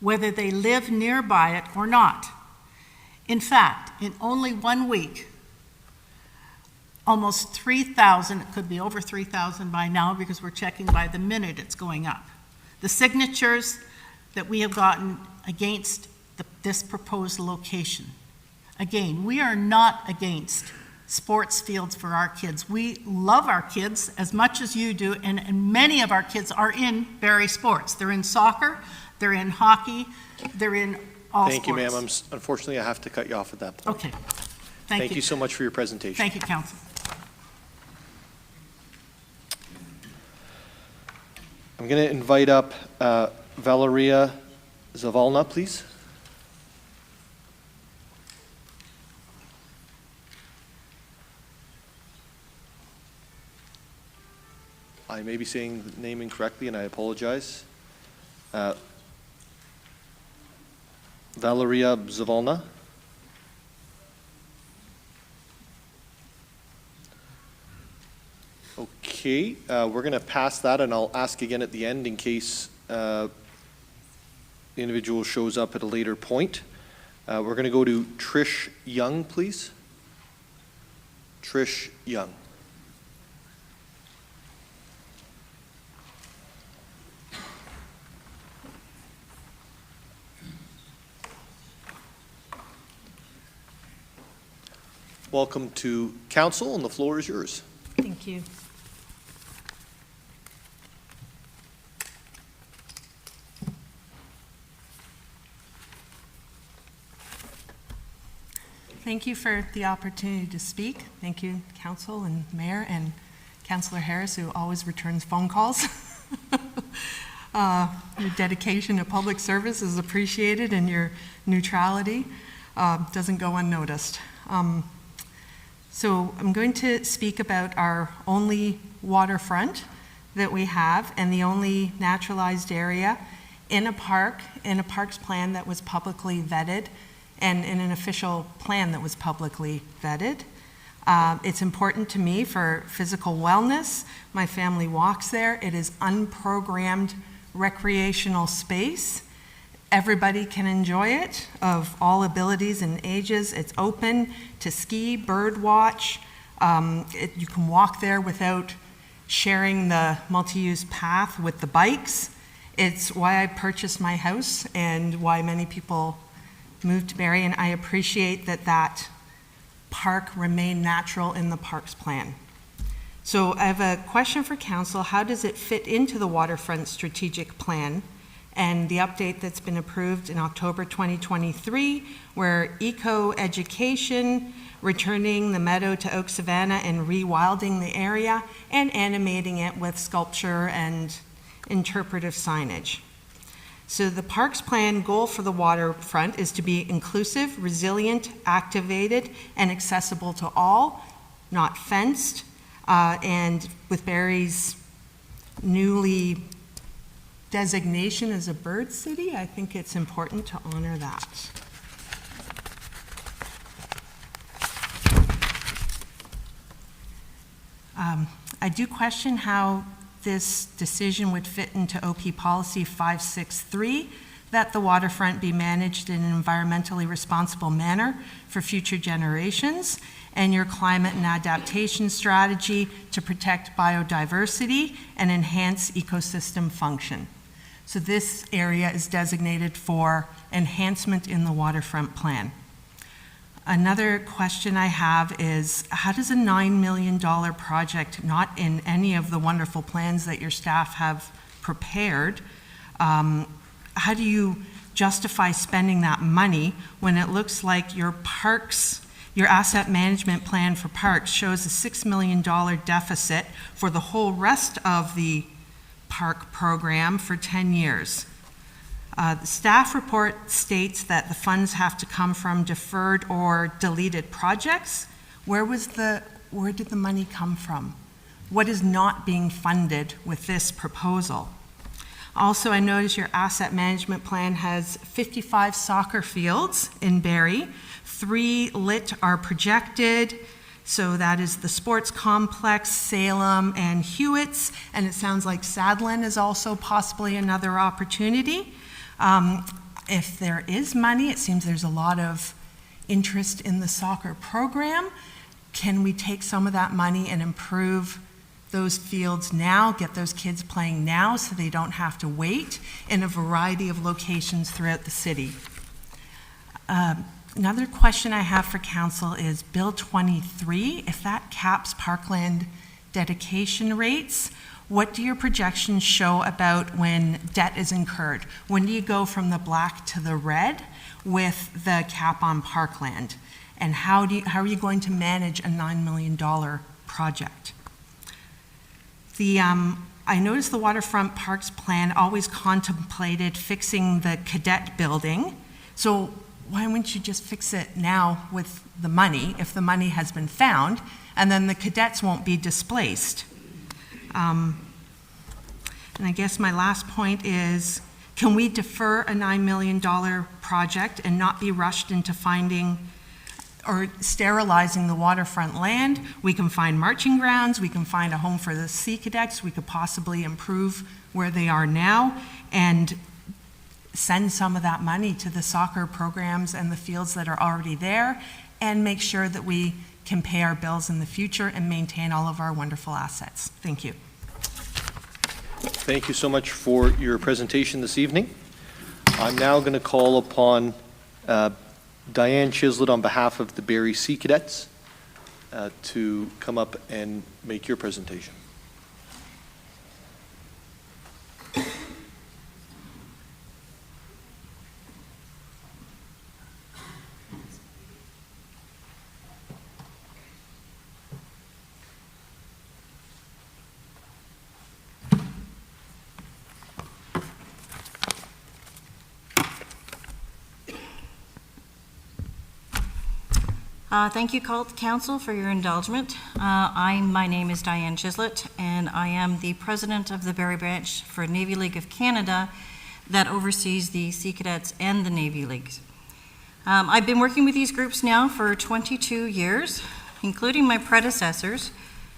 whether they live nearby it or not. In fact, in only 1 week, almost 3,000, it could be over 3,000 by now because we're checking by the minute it's going up. The signatures that we have gotten against this proposed location. Again, we are not against sports fields for our kids. We love our kids as much as you do, and many of our kids are in Barrie sports. They're in soccer, they're in hockey, they're in all sports. Thank you, ma'am. Unfortunately, I have to cut you off at that point. Okay. Thank you so much for your presentation. Thank you, Council. I'm going to invite up Valeria Zavalna, please. I may be saying the name incorrectly, and I apologize. Valeria Zavalna. Okay, we're going to pass that, and I'll ask again at the end in case the individual shows up at a later point. We're going to go to Trish Young, please. Trish Young. Welcome to Council, and the floor is yours. Thank you. Thank you for the opportunity to speak. Thank you, Council and Mayor and Councillor Harris, who always returns phone calls. Your dedication to public service is appreciated, and your neutrality doesn't go unnoticed. So I'm going to speak about our only waterfront that we have and the only naturalized area in a parks plan that was publicly vetted and in an official plan that was publicly vetted. It's important to me for physical wellness. My family walks there. It is unprogrammed recreational space. Everybody can enjoy it, of all abilities and ages. It's open to ski, bird watch. You can walk there without sharing the multi-use path with the bikes. It's why I purchased my house and why many people moved to Barrie, and I appreciate that that park remained natural in the parks plan. So I have a question for Council. How does it fit into the waterfront strategic plan and the update that's been approved in October 2023, where eco-education, returning the meadow to Oak Savannah and rewilding the area, and animating it with sculpture and interpretive signage? So the Parks Plan goal for the waterfront is to be inclusive, resilient, activated, and accessible to all, not fenced. And with Barrie's newly designation as a bird city, I think it's important to honor that. I do question how this decision would fit into OP Policy 563, that the waterfront be managed in an environmentally responsible manner for future generations, and your climate and adaptation strategy to protect biodiversity and enhance ecosystem function. So this area is designated for enhancement in the waterfront plan. Another question I have is, how does a $9 million project, not in any of the wonderful plans that your staff have prepared, how do you justify spending that money when it looks like your asset management plan for parks shows a $6 million deficit for the whole rest of the park program for 10 years. The staff report states that the funds have to come from deferred or deleted projects. Where did the money come from? What is not being funded with this proposal? Also, I notice your asset management plan has 55 soccer fields in Barrie. 3 lit are projected, so that is the Sports Complex, Salem, and Hewitt's, and it sounds like Sadlin is also possibly another opportunity. If there is money, it seems there's a lot of interest in the soccer program. Can we take some of that money and improve those fields now, get those kids playing now so they don't have to wait in a variety of locations throughout the city? Another question I have for council is Bill 23, if that caps parkland dedication rates, what do your projections show about when debt is incurred? When do you go from the black to the red with the cap on parkland? And how are you going to manage a $9 million project? I noticed the Waterfront Parks Plan always contemplated fixing the Cadet building. So why wouldn't you just fix it now with the money, if the money has been found, and then the cadets won't be displaced? And I guess my last point is, can we defer a $9 million project and not be rushed into finding or sterilizing the waterfront land? We can find marching grounds, we can find a home for the Sea Cadets, we could possibly improve where they are now and send some of that money to the soccer programs and the fields that are already there, and make sure that we can pay our bills in the future and maintain all of our wonderful assets. Thank you. Thank you so much for your presentation this evening. I'm now going to call upon Diane Chislett on behalf of the Barrie Sea Cadets to come up and make your presentation. Thank you, Council, for your indulgement. My name is Diane Chislett, and I am the president of the Barrie branch for Navy League of Canada that oversees the Sea Cadets and the Navy Leagues. I've been working with these groups now for 22 years, including my predecessors.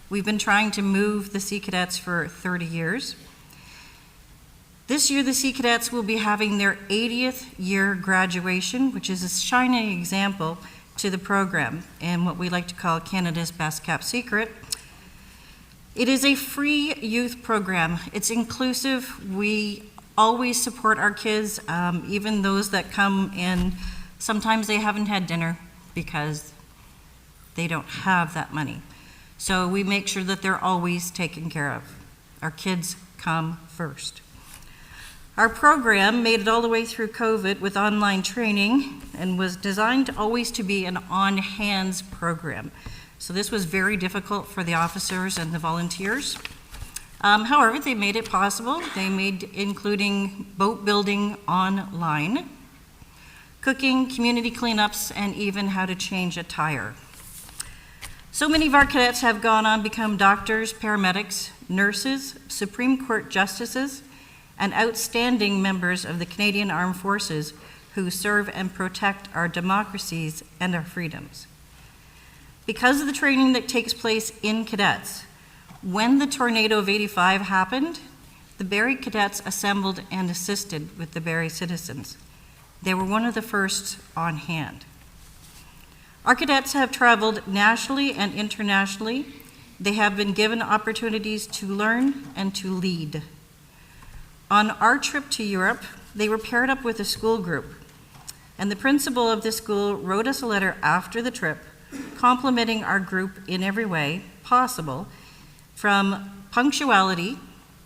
We've been trying to move the Sea Cadets for 30 years. This year, the Sea Cadets will be having their 80th year graduation, which is a shining example to the program and what we like to call Canada's best kept secret. It is a free youth program. It's inclusive. We always support our kids, even those that come in. Sometimes they haven't had dinner because they don't have that money. So we make sure that they're always taken care of. Our kids come first. Our program made it all the way through COVID with online training and was designed always to be an on-hands program. So this was very difficult for the officers and the volunteers. However, they made it possible. They made including boat building online, cooking, community cleanups, and even how to change a tire. So many of our cadets have gone on to become doctors, paramedics, nurses, Supreme Court justices, and outstanding members of the Canadian Armed Forces who serve and protect our democracies and our freedoms. Because of the training that takes place in cadets, when the tornado of '85 happened, the Barrie cadets assembled and assisted with the Barrie citizens. They were one of the first on hand. Our cadets have traveled nationally and internationally. They have been given opportunities to learn and to lead. On our trip to Europe, they were paired up with a school group, and the principal of the school wrote us a letter after the trip complimenting our group in every way possible, from punctuality,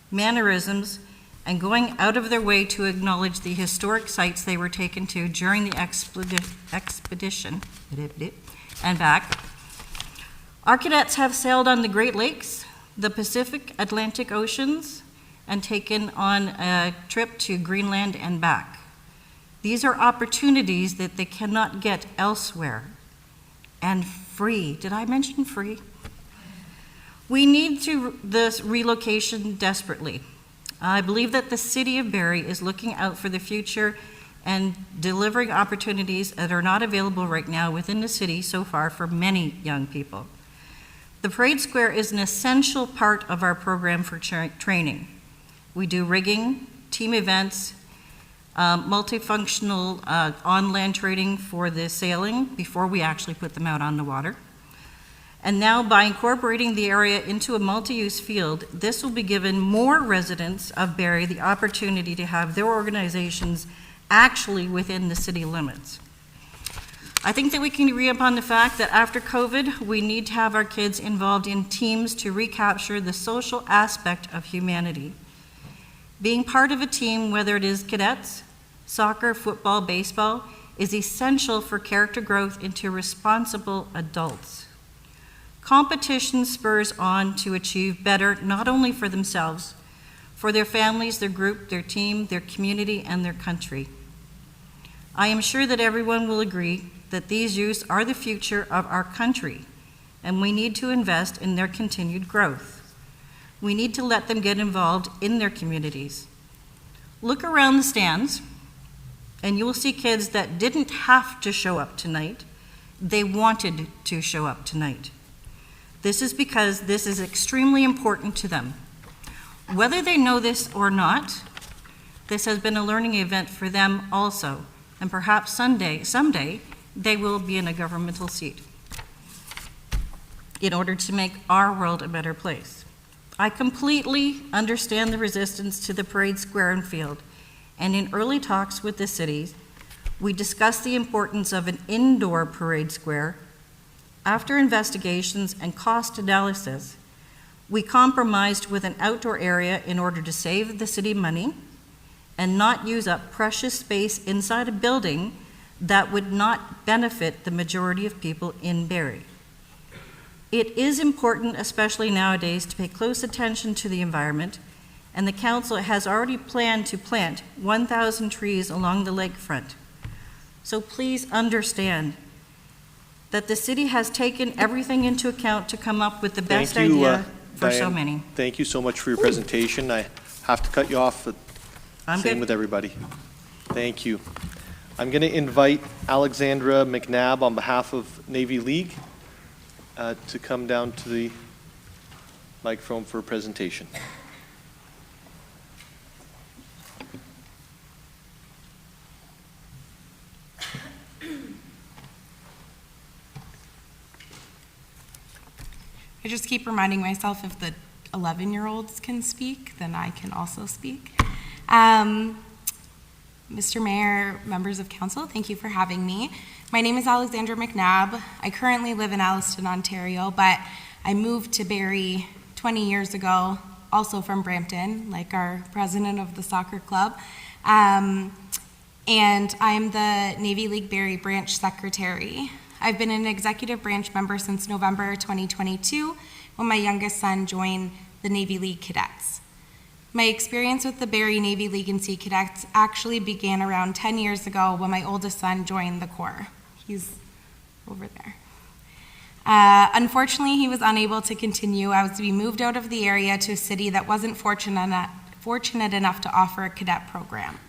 mannerisms, and going out of their way to acknowledge the historic sites they were taken to during the expedition and back. Our cadets have sailed on the Great Lakes, the Pacific, Atlantic Oceans, and taken on a trip to Greenland and back. These are opportunities that they cannot get elsewhere. And free. Did I mention free? We need this relocation desperately. I believe that the City of Barrie is looking out for the future and delivering opportunities that are not available right now within the city so far for many young people. The Parade Square is an essential part of our program for training. We do rigging, team events, multifunctional on-land training for the sailing before we actually put them out on the water. And now by incorporating the area into a multi-use field, this will be given more residents of Barrie the opportunity to have their organizations actually within the city limits. I think that we can agree upon the fact that after COVID, we need to have our kids involved in teams to recapture the social aspect of humanity. Being part of a team, whether it is cadets, soccer, football, baseball, is essential for character growth into responsible adults. Competition spurs on to achieve better, not only for themselves, for their families, their group, their team, their community, and their country. I am sure that everyone will agree that these youths are the future of our country, and we need to invest in their continued growth. We need to let them get involved in their communities. Look around the stands, and you will see kids that didn't have to show up tonight. They wanted to show up tonight. This is because this is extremely important to them. Whether they know this or not, this has been a learning event for them also, and perhaps someday, they will be in a governmental seat in order to make our world a better place. I completely understand the resistance to the Parade Square and Field, and in early talks with the cities, we discussed the importance of an indoor parade square. After investigations and cost analysis, we compromised with an outdoor area in order to save the city money and not use up precious space inside a building that would not benefit the majority of people in Barrie. It is important, especially nowadays, to pay close attention to the environment, and the council has already planned to plant 1,000 trees along the lakefront. So please understand that the city has taken everything into account to come up with the best idea for Diane, so many. Thank you so much for your presentation. I have to cut you off, but I'm same good. with everybody. Thank you. I'm going to invite Alexandra McNabb on behalf of Navy League to come down to the microphone for a presentation. I just keep reminding myself if the 11-year-olds can speak, then I can also speak. Mr. Mayor, members of council, thank you for having me. My name is Alexandra McNabb. I currently live in Alliston, Ontario, but I moved to Barrie 20 years ago, also from Brampton, like our president of the soccer club. And I'm the Navy League Barrie branch secretary. I've been an executive branch member since November 2022, when my youngest son joined the Navy League Cadets. My experience with the Barrie Navy League and Sea Cadets actually began around 10 years ago when my oldest son joined the Corps. He's over there. Unfortunately, he was unable to continue. I was to be moved out of the area to a city that wasn't fortunate enough to offer a cadet program.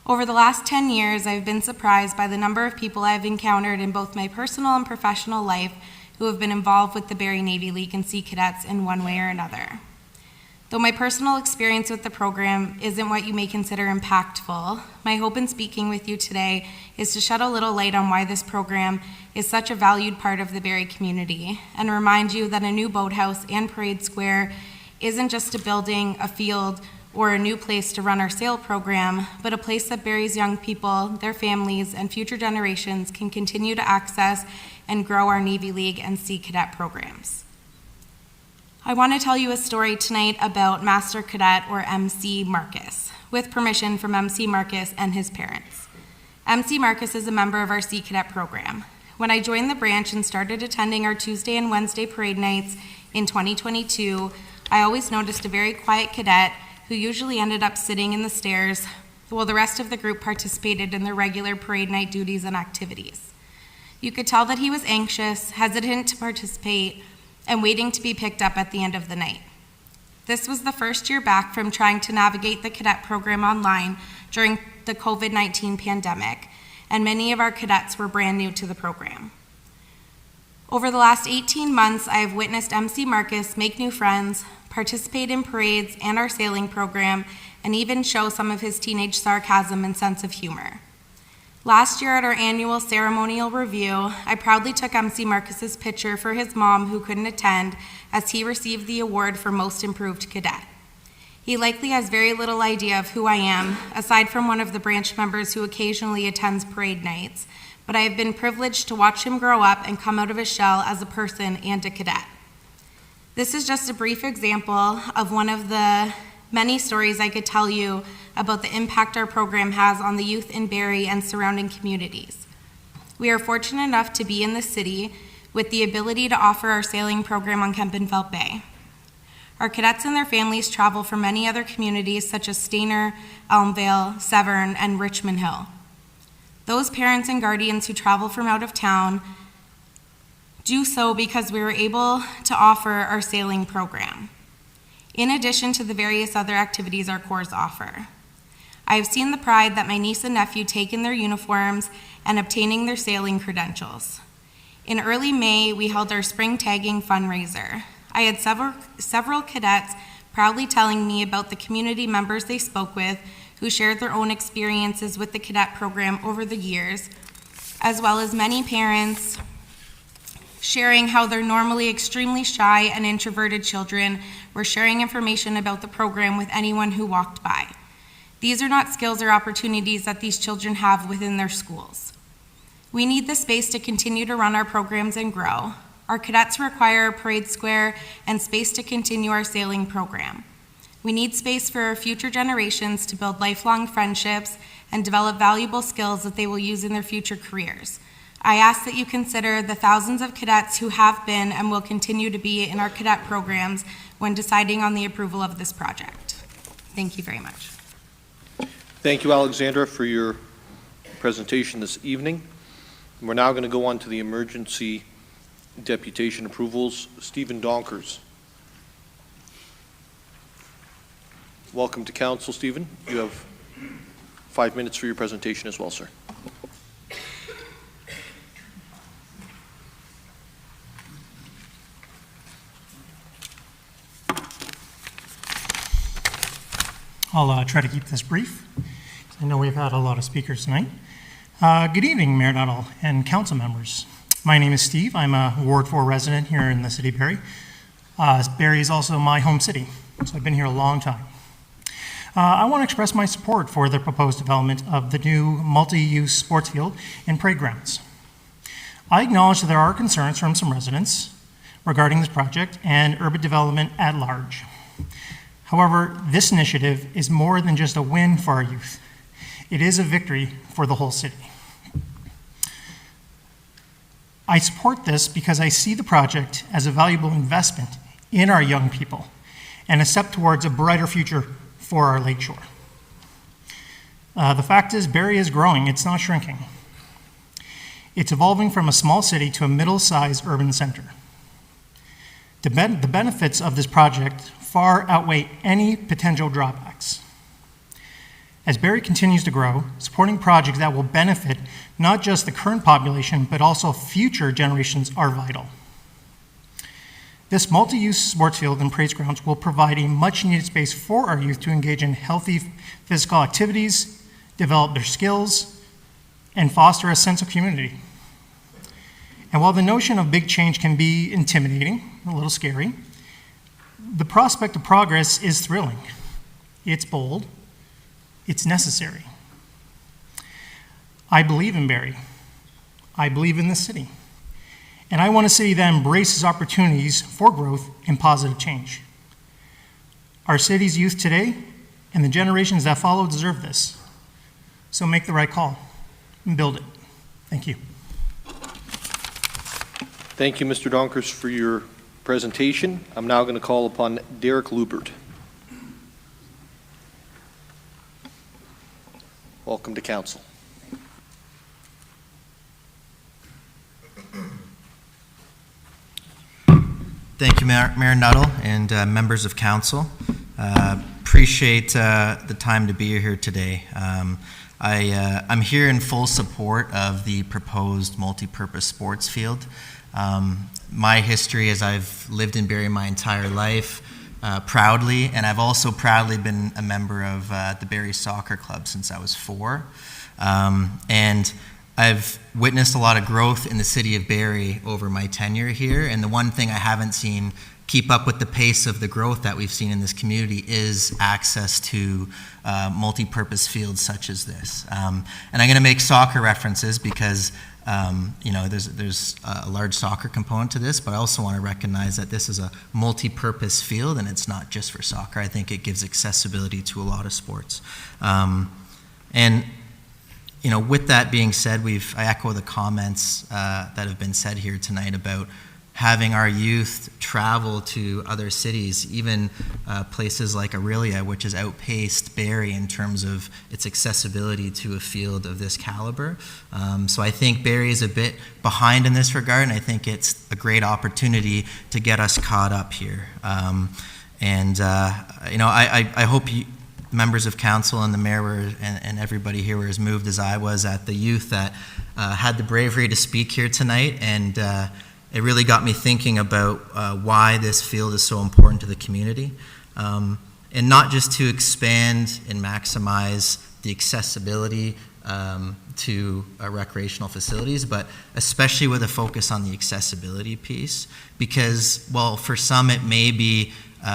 Over the last 10 years, I've been surprised by the number of people I've encountered in both my personal and professional life who have been involved with the Barrie Navy League and Sea Cadets in one way or another. Though my personal experience with the program isn't what you may consider impactful, my hope in speaking with you today is to shed a little light on why this program is such a valued part of the Barrie community, and remind you that a new boathouse and parade square isn't just a building, a field, or a new place to run our sail program, but a place that Barrie's young people, their families, and future generations can continue to access and grow our Navy League and Sea Cadet programs. I want to tell you a story tonight about Master Cadet, or MC Marcus, with permission from MC Marcus and his parents. MC Marcus is a member of our Sea Cadet program. When I joined the branch and started attending our Tuesday and Wednesday parade nights in 2022, I always noticed a very quiet cadet who usually ended up sitting in the stairs while the rest of the group participated in their regular parade night duties and activities. You could tell that he was anxious, hesitant to participate, and waiting to be picked up at the end of the night. This was the first year back from trying to navigate the cadet program online during the COVID-19 pandemic, and many of our cadets were brand new to the program. Over the last 18 months, I have witnessed MC Marcus make new friends, participate in parades and our sailing program, and even show some of his teenage sarcasm and sense of humor. Last year at our annual ceremonial review, I proudly took MC Marcus's picture for his mom who couldn't attend as he received the award for Most Improved Cadet. He likely has very little idea of who I am, aside from one of the branch members who occasionally attends parade nights, but I have been privileged to watch him grow up and come out of his shell as a person and a cadet. This is just a brief example of one of the many stories I could tell you about the impact our program has on the youth in Barrie and surrounding communities. We are fortunate enough to be in the city with the ability to offer our sailing program on Kempenfelt Bay. Our cadets and their families travel from many other communities such as Stayner, Elmvale, Severn, and Richmond Hill. Those parents and guardians who travel from out of town do so because we were able to offer our sailing program, in addition to the various other activities our corps offer. I have seen the pride that my niece and nephew take in their uniforms and obtaining their sailing credentials. In early May, we held our spring tagging fundraiser. I had several cadets proudly telling me about the community members they spoke with who shared their own experiences with the cadet program over the years, as well as many parents sharing how their normally extremely shy and introverted children were sharing information about the program with anyone who walked by. These are not skills or opportunities that these children have within their schools. We need the space to continue to run our programs and grow. Our cadets require a parade square and space to continue our sailing program. We need space for our future generations to build lifelong friendships and develop valuable skills that they will use in their future careers. I ask that you consider the thousands of cadets who have been and will continue to be in our cadet programs when deciding on the approval of this project. Thank you very much. Thank you, Alexandra, for your presentation this evening. We're now going to go on to the emergency deputation approvals. Stephen Donkers. Welcome to council, Stephen. You have 5 minutes for your presentation as well, sir. I'll try to keep this brief. I know we've had a lot of speakers tonight. Good evening, Mayor Nuttall and council members. My name is Steve. I'm a Ward 4 resident here in the City of Barrie. Barrie is also my home city, so I've been here a long time. I want to express my support for the proposed development of the new multi-use sports field and parade grounds. I acknowledge that there are concerns from some residents regarding this project and urban development at large. However, this initiative is more than just a win for our youth. It is a victory for the whole city. I support this because I see the project as a valuable investment in our young people and a step towards a brighter future for our lakeshore. The fact is, Barrie is growing, it's not shrinking. It's evolving from a small city to a middle-sized urban center. The benefits of this project far outweigh any potential drawbacks. As Barrie continues to grow, supporting projects that will benefit not just the current population, but also future generations are vital. This multi-use sports field and parade grounds will provide a much-needed space for our youth to engage in healthy physical activities, develop their skills, and foster a sense of community. And while the notion of big change can be intimidating, a little scary, the prospect of progress is thrilling. It's bold. It's necessary. I believe in Barrie. I believe in the city. And I want a city that embraces opportunities for growth and positive change. Our city's youth today and the generations that follow deserve this. So make the right call and build it. Thank you. Thank you, Mr. Donkers, for your presentation. I'm now going to call upon Derek Lubert. Welcome to council. Thank you, Mayor Nuttall and members of council. Appreciate the time to be here today. I'm here in full support of the proposed multi-purpose sports field. My history is I've lived in Barrie my entire life, proudly, and I've also proudly been a member of the Barrie Soccer Club since I was 4. And I've witnessed a lot of growth in the city of Barrie over my tenure here, and the one thing I haven't seen keep up with the pace of the growth that we've seen in this community is access to multi-purpose fields such as this. And I'm going to make soccer references because there's a large soccer component to this, but I also want to recognize that this is a multi-purpose field and it's not just for soccer. I think it gives accessibility to a lot of sports. With that being said, I echo the comments that have been said here tonight about having our youth travel to other cities, even places like Aurelia, which has outpaced Barrie in terms of its accessibility to a field of this caliber. So I think Barrie is a bit behind in this regard, and I think it's a great opportunity to get us caught up here. I hope members of council and the mayor and everybody here were as moved as I was at the youth that had the bravery to speak here tonight, and it really got me thinking about why this field is so important to the community, and not just to expand and maximize the accessibility to recreational facilities, but especially with a focus on the accessibility piece, because while for some it may be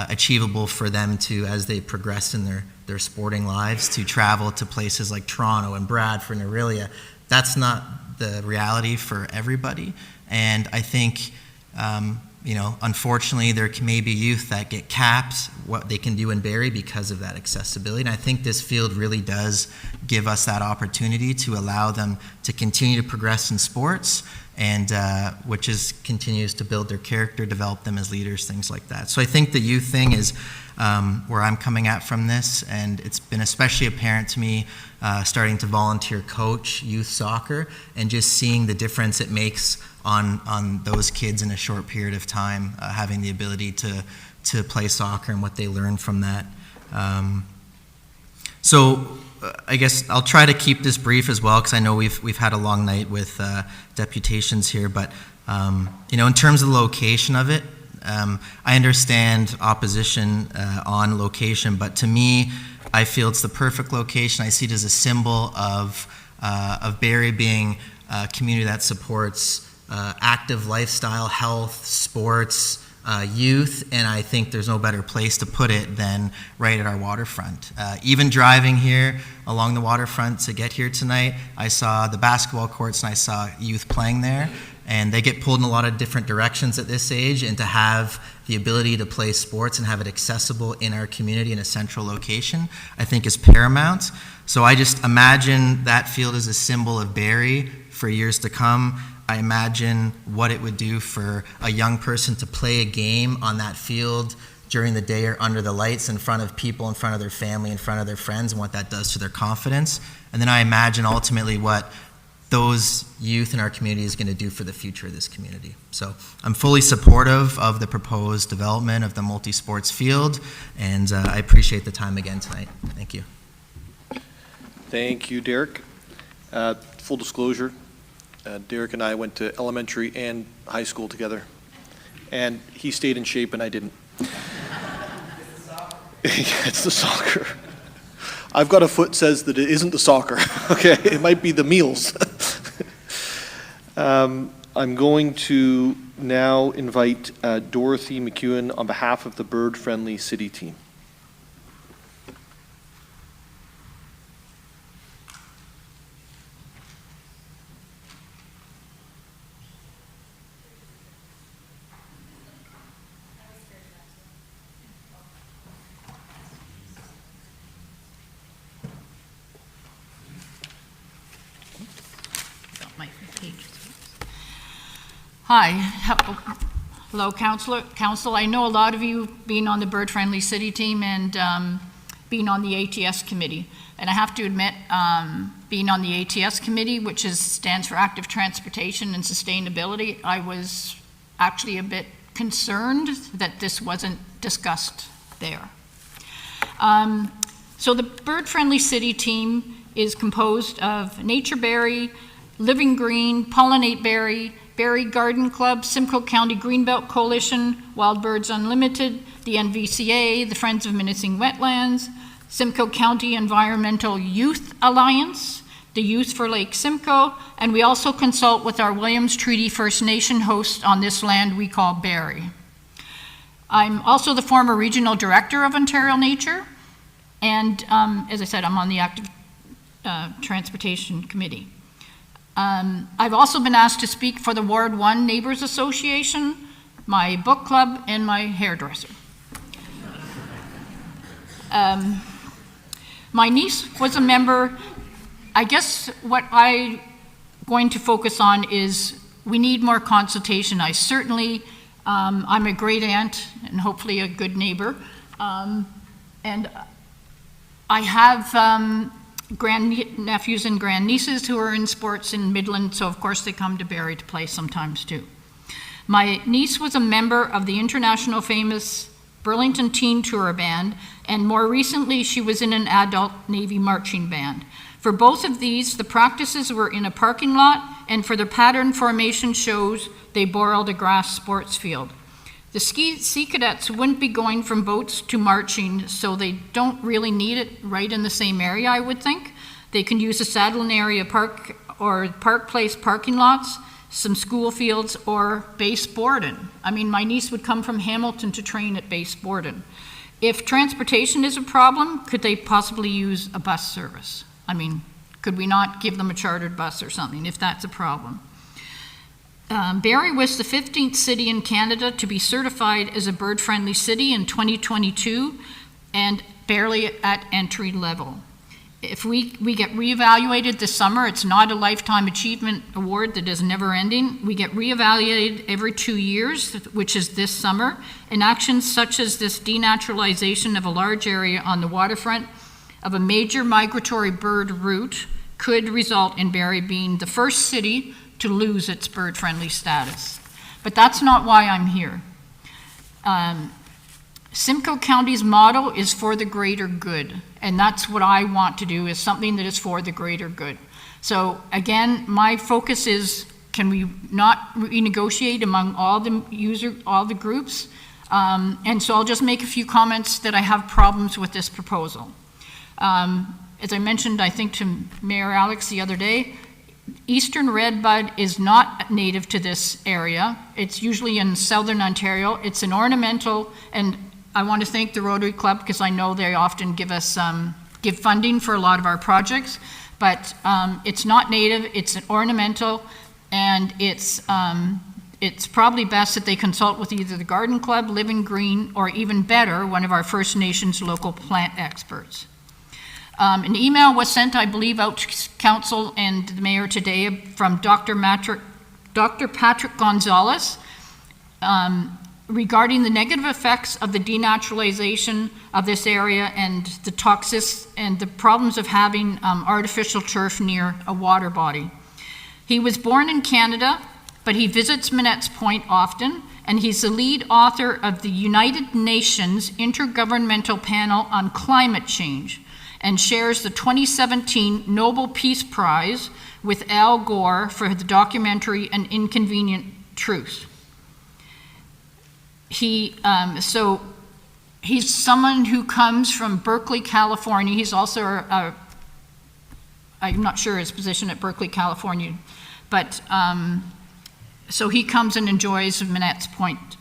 achievable for them to, as they progress in their sporting lives, to travel to places like Toronto and Bradford and Aurelia, that's not the reality for everybody. And I think, unfortunately, there may be youth that get capped what they can do in Barrie because of that accessibility. And I think this field really does give us that opportunity to allow them to continue to progress in sports, and which continues to build their character, develop them as leaders, things like that. So I think the youth thing is where I'm coming at from this, and it's been especially apparent to me starting to volunteer coach youth soccer and just seeing the difference it makes on those kids in a short period of time, having the ability to play soccer and what they learn from that. So I guess I'll try to keep this brief as well, because I know we've had a long night with deputations here, but in terms of the location of it, I understand opposition on location, but to me, I feel it's the perfect location. I see it as a symbol of Barrie being a community that supports active lifestyle, health, sports, youth, and I think there's no better place to put it than right at our waterfront. Even driving here along the waterfront to get here tonight, I saw the basketball courts and I saw youth playing there, and they get pulled in a lot of different directions at this age, and to have the ability to play sports and have it accessible in our community in a central location, I think is paramount. So I just imagine that field as a symbol of Barrie for years to come. I imagine what it would do for a young person to play a game on that field during the day or under the lights in front of people, in front of their family, in front of their friends, and what that does to their confidence. And then I imagine ultimately what those youth in our community is going to do for the future of this community. So I'm fully supportive of the proposed development of the multi-sports field, and I appreciate the time again tonight. Thank you. Thank you, Derek. Full disclosure, Derek and I went to elementary and high school together, and he stayed in shape and I didn't. It's the soccer. I've got a foot says that it isn't the soccer. Okay, it might be the meals. I'm going to now invite Dorothy McEwen on behalf of the Bird Friendly City team. Hi. Hello, Council. I know a lot of you being on the Bird Friendly City team and being on the ATS committee. And I have to admit, being on the ATS committee, which stands for Active Transportation and Sustainability, I was actually a bit concerned that this wasn't discussed there. So the Bird Friendly City team is composed of Nature Barrie, Living Green, Pollinate Barrie, Barrie Garden Club, Simcoe County Greenbelt Coalition, Wild Birds Unlimited, the NVCA, the Friends of Menacing Wetlands, Simcoe County Environmental Youth Alliance, the Youth for Lake Simcoe, and we also consult with our Williams Treaty First Nation host on this land we call Barrie. I'm also the former Regional Director of Ontario Nature, and as I said, I'm on the Active Transportation Committee. I've also been asked to speak for the Ward 1 Neighbors Association, my book club, and my hairdresser. My niece was a member. I guess what I'm going to focus on is we need more consultation. I certainly, I'm a great aunt and hopefully a good neighbor. And I have grandnephews and grandnieces who are in sports in Midland, so of course they come to Barrie to play sometimes too. My niece was a member of the international famous Burlington Teen Tour Band, and more recently she was in an adult Navy marching band. For both of these, the practices were in a parking lot, and for the pattern formation shows, they borrowed a grass sports field. The Sea Cadets wouldn't be going from boats to marching, so they don't really need it right in the same area, I would think. They can use the Saddle Area Park or Park Place parking lots, some school fields, or Base Borden. I mean, my niece would come from Hamilton to train at Base Borden. If transportation is a problem, could they possibly use a bus service? I mean, could we not give them a chartered bus or something if that's a problem? Barrie was the 15th city in Canada to be certified as a bird-friendly city in 2022 and barely at entry level. If we get reevaluated this summer, it's not a lifetime achievement award that is never ending. We get reevaluated every 2 years, which is this summer, and actions such as this denaturalization of a large area on the waterfront of a major migratory bird route could result in Barrie being the first city to lose its bird-friendly status. But that's not why I'm here. Simcoe County's motto is for the greater good, and that's what I want to do, is something that is for the greater good. So again, my focus is, can we not renegotiate among all the groups? And so I'll just make a few comments that I have problems with this proposal. As I mentioned, I think to Mayor Alex the other day, Eastern redbud is not native to this area. It's usually in southern Ontario. It's an ornamental, and I want to thank the Rotary Club because I know they often give us give funding for a lot of our projects, but it's not native, it's an ornamental, and it's probably best that they consult with either the Garden Club, Living Green, or even better, one of our First Nations local plant experts. An email was sent, I believe, out to Council and the Mayor today from Dr. Patrick Gonzalez regarding the negative effects of the denaturalization of this area and the toxics and the problems of having artificial turf near a water body. He was born in Canada, but he visits Minette's Point often, and he's the lead author of the United Nations Intergovernmental Panel on Climate Change, and shares the 2017 Nobel Peace Prize with Al Gore for the documentary An Inconvenient Truth. So he's someone who comes from Berkeley, California. He's also I'm not sure his position at Berkeley, California, but so he comes and enjoys Minette's Point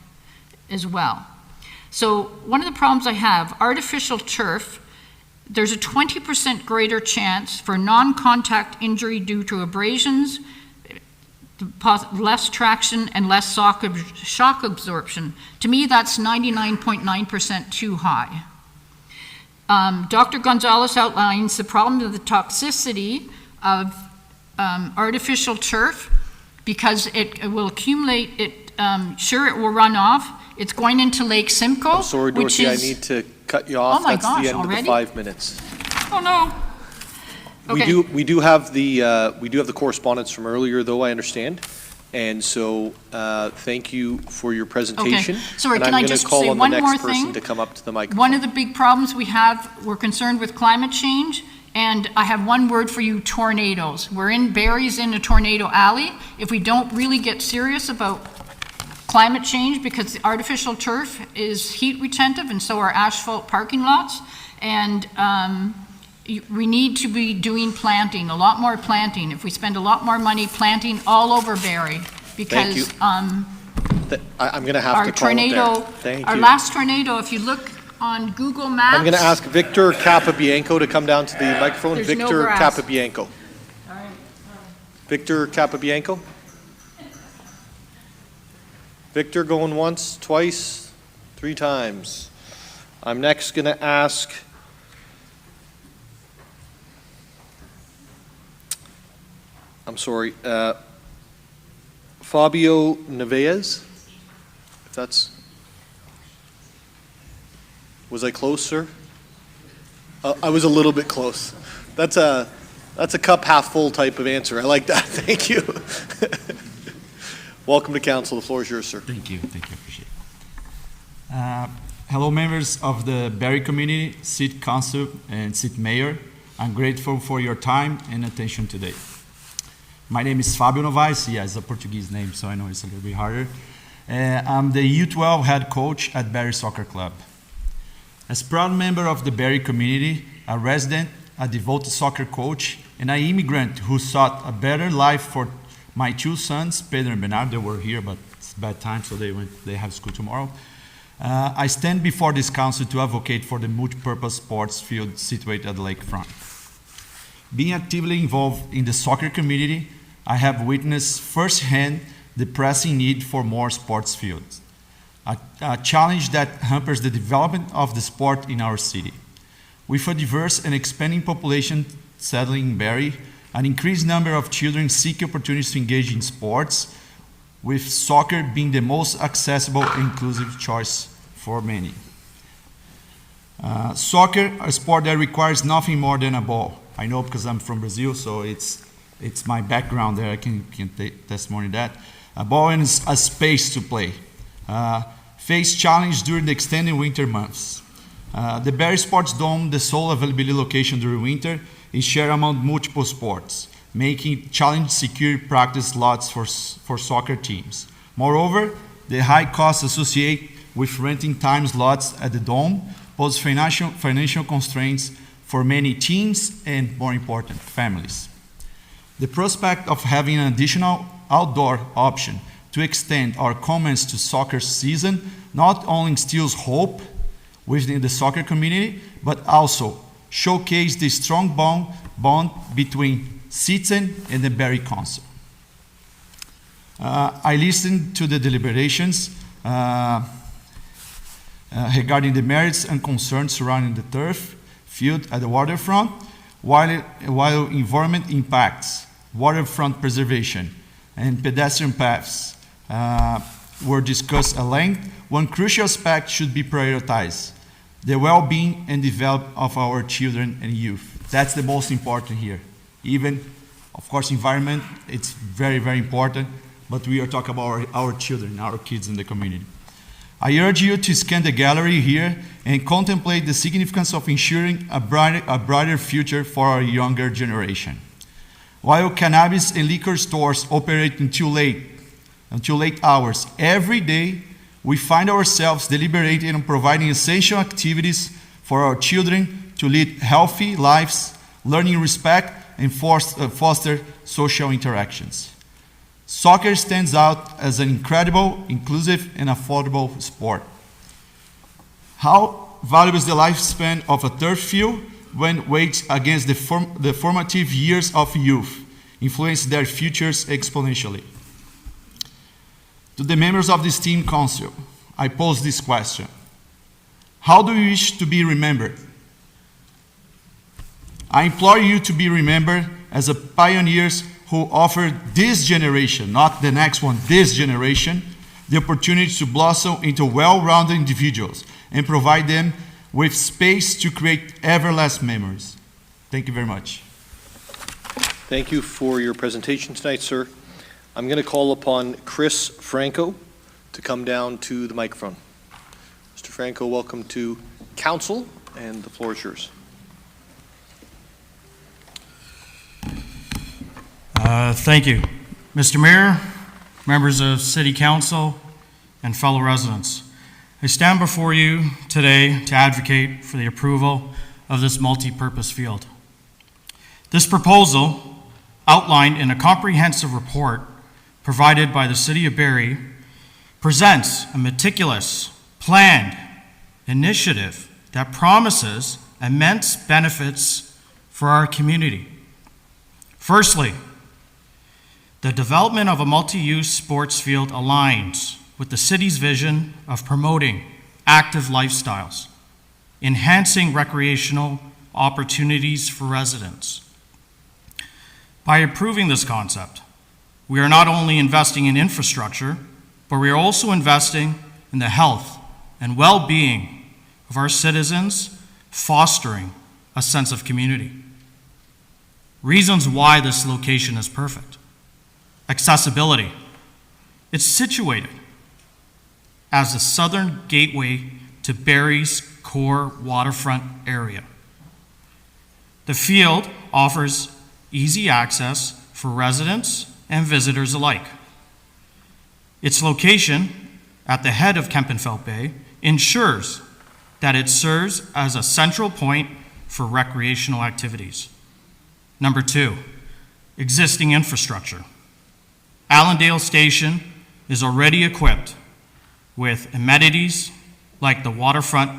as well. So one of the problems I have, artificial turf, there's a 20% greater chance for non-contact injury due to abrasions, less traction, and less shock absorption. To me, that's 99.9% too high. Dr. Gonzalez outlines the problem of the toxicity of artificial turf because it will accumulate, sure, it will run off. It's going into Lake Simcoe, I'm sorry, which Dorothy, I is... need to cut you off. Oh my That's gosh, the end already? of the 5 minutes. Oh, no. Okay. We do have the correspondence from earlier, though, I understand. And so, thank you for your presentation. Okay. Sorry, can I just say one more And I'm going to call on the next person thing? to come up to the microphone. One of the big problems we have, we're concerned with climate change, and I have one word for you, tornadoes. Barrie's in a tornado alley. If we don't really get serious about climate change, because the artificial turf is heat retentive, and so are asphalt parking lots, and we need to be doing planting, a lot more planting. If we spend a lot more money planting all over Barrie, because I'm going to have our to call it there. tornado, Thank our you. last tornado, if you look on Google Maps. I'm going to ask Victor Capabianco to come down to the microphone. There's no Victor grass. Capabianco. Victor Capabianco. Victor going once, twice, 3 times. I'm next going to ask Fabio Neves, if that's... Was I close, sir? I was a little bit close. That's a cup half full type of answer. I like that. Thank you. Welcome to council. The floor is yours, sir. Thank you. Thank you. Appreciate it. Hello, members of the Barrie community, City Council, and City Mayor. I'm grateful for your time and attention today. My name is Fabio Novaes. Yeah, it's a Portuguese name, so I know it's a little bit harder. I'm the U12 head coach at Barrie Soccer Club. As proud member of the Barrie community, a resident, a devoted soccer coach, and an immigrant who sought a better life for my 2 sons, Pedro and Bernardo. They were here, but it's bad time, so they have school tomorrow. I stand before this council to advocate for the multi-purpose sports field situated at the lakefront. Being actively involved in the soccer community, I have witnessed firsthand the pressing need for more sports fields, a challenge that hampers the development of the sport in our city. With a diverse and expanding population settling in Barrie, an increased number of children seek opportunities to engage in sports, with soccer being the most accessible and inclusive choice for many. Soccer, a sport that requires nothing more than a ball. I know because I'm from Brazil, so it's my background there. I can take testimony to that. A ball and a space to play. Face challenge during the extended winter months. The Barrie Sports Dome, the sole availability location during winter, is shared among multiple sports, making challenge secure practice lots for soccer teams. Moreover, the high costs associated with renting time slots at the Dome pose financial constraints for many teams and, more important, families. The prospect of having an additional outdoor option to extend our comments to soccer season not only instills hope within the soccer community, but also showcase the strong bond between citizen and the Barrie Council. I listened to the deliberations regarding the merits and concerns surrounding the turf field at the waterfront, while environment impacts, waterfront preservation, and pedestrian paths were discussed at length. One crucial aspect should be prioritized: the well-being and development of our children and youth. That's the most important here. Even, of course, environment, it's very, very important, but we are talking about our children, our kids in the community. I urge you to scan the gallery here and contemplate the significance of ensuring a brighter future for our younger generation. While cannabis and liquor stores operate until late hours every day, we find ourselves deliberating on providing essential activities for our children to lead healthy lives, learning respect, and foster social interactions. Soccer stands out as an incredible, inclusive, and affordable sport. How valuable is the lifespan of a turf field when weighed against the formative years of youth, influence their futures exponentially? To the members of this team council, I pose this question: how do you wish to be remembered? I implore you to be remembered as pioneers who offer this generation, not the next one, this generation, the opportunity to blossom into well-rounded individuals and provide them with space to create everlasting memories. Thank you very much. Thank you for your presentation tonight, sir. I'm going to call upon Chris Franco to come down to the microphone. Mr. Franco, welcome to council, and the floor is yours. Thank you. Mr. Mayor, members of City Council, and fellow residents. I stand before you today to advocate for the approval of this multi-purpose field. This proposal, outlined in a comprehensive report provided by the City of Barrie, presents a meticulous, planned initiative that promises immense benefits for our community. Firstly, the development of a multi-use sports field aligns with the city's vision of promoting active lifestyles, enhancing recreational opportunities for residents. By approving this concept, we are not only investing in infrastructure, but we are also investing in the health and well-being of our citizens, fostering a sense of community. Reasons why this location is perfect. Accessibility. It's situated as the southern gateway to Barrie's core waterfront area. The field offers easy access for residents and visitors alike. Its location at the head of Kempenfelt Bay ensures that it serves as a central point for recreational activities. Number 2, existing infrastructure. Allandale Station is already equipped with amenities like the Waterfront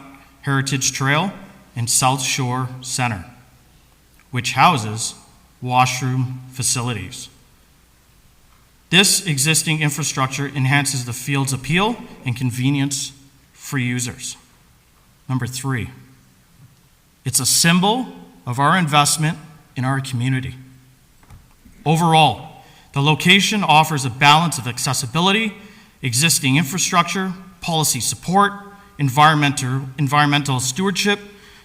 Heritage Trail and South Shore Center, which houses washroom facilities. This existing infrastructure enhances the field's appeal and convenience for users. Number 3, it's a symbol of our investment in our community. Overall, the location offers a balance of accessibility, existing infrastructure, policy support, environmental stewardship,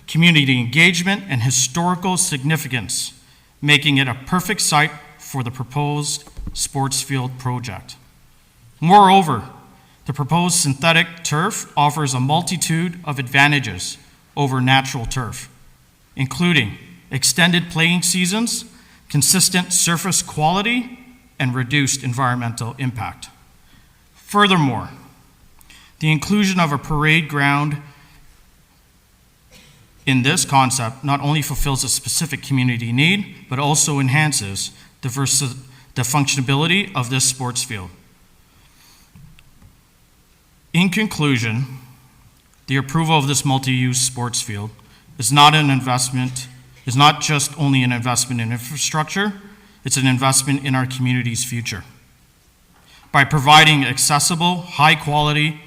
community engagement, and historical significance, making it a perfect site for the proposed sports field project. Moreover, the proposed synthetic turf offers a multitude of advantages over natural turf, including extended playing seasons, consistent surface quality, and reduced environmental impact. Furthermore, the inclusion of a parade ground in this concept not only fulfills a specific community need, but also enhances the functionality of this sports field. In conclusion, the approval of this multi-use sports field is not just only an investment in infrastructure, it's an investment in our community's future. By providing accessible, high-quality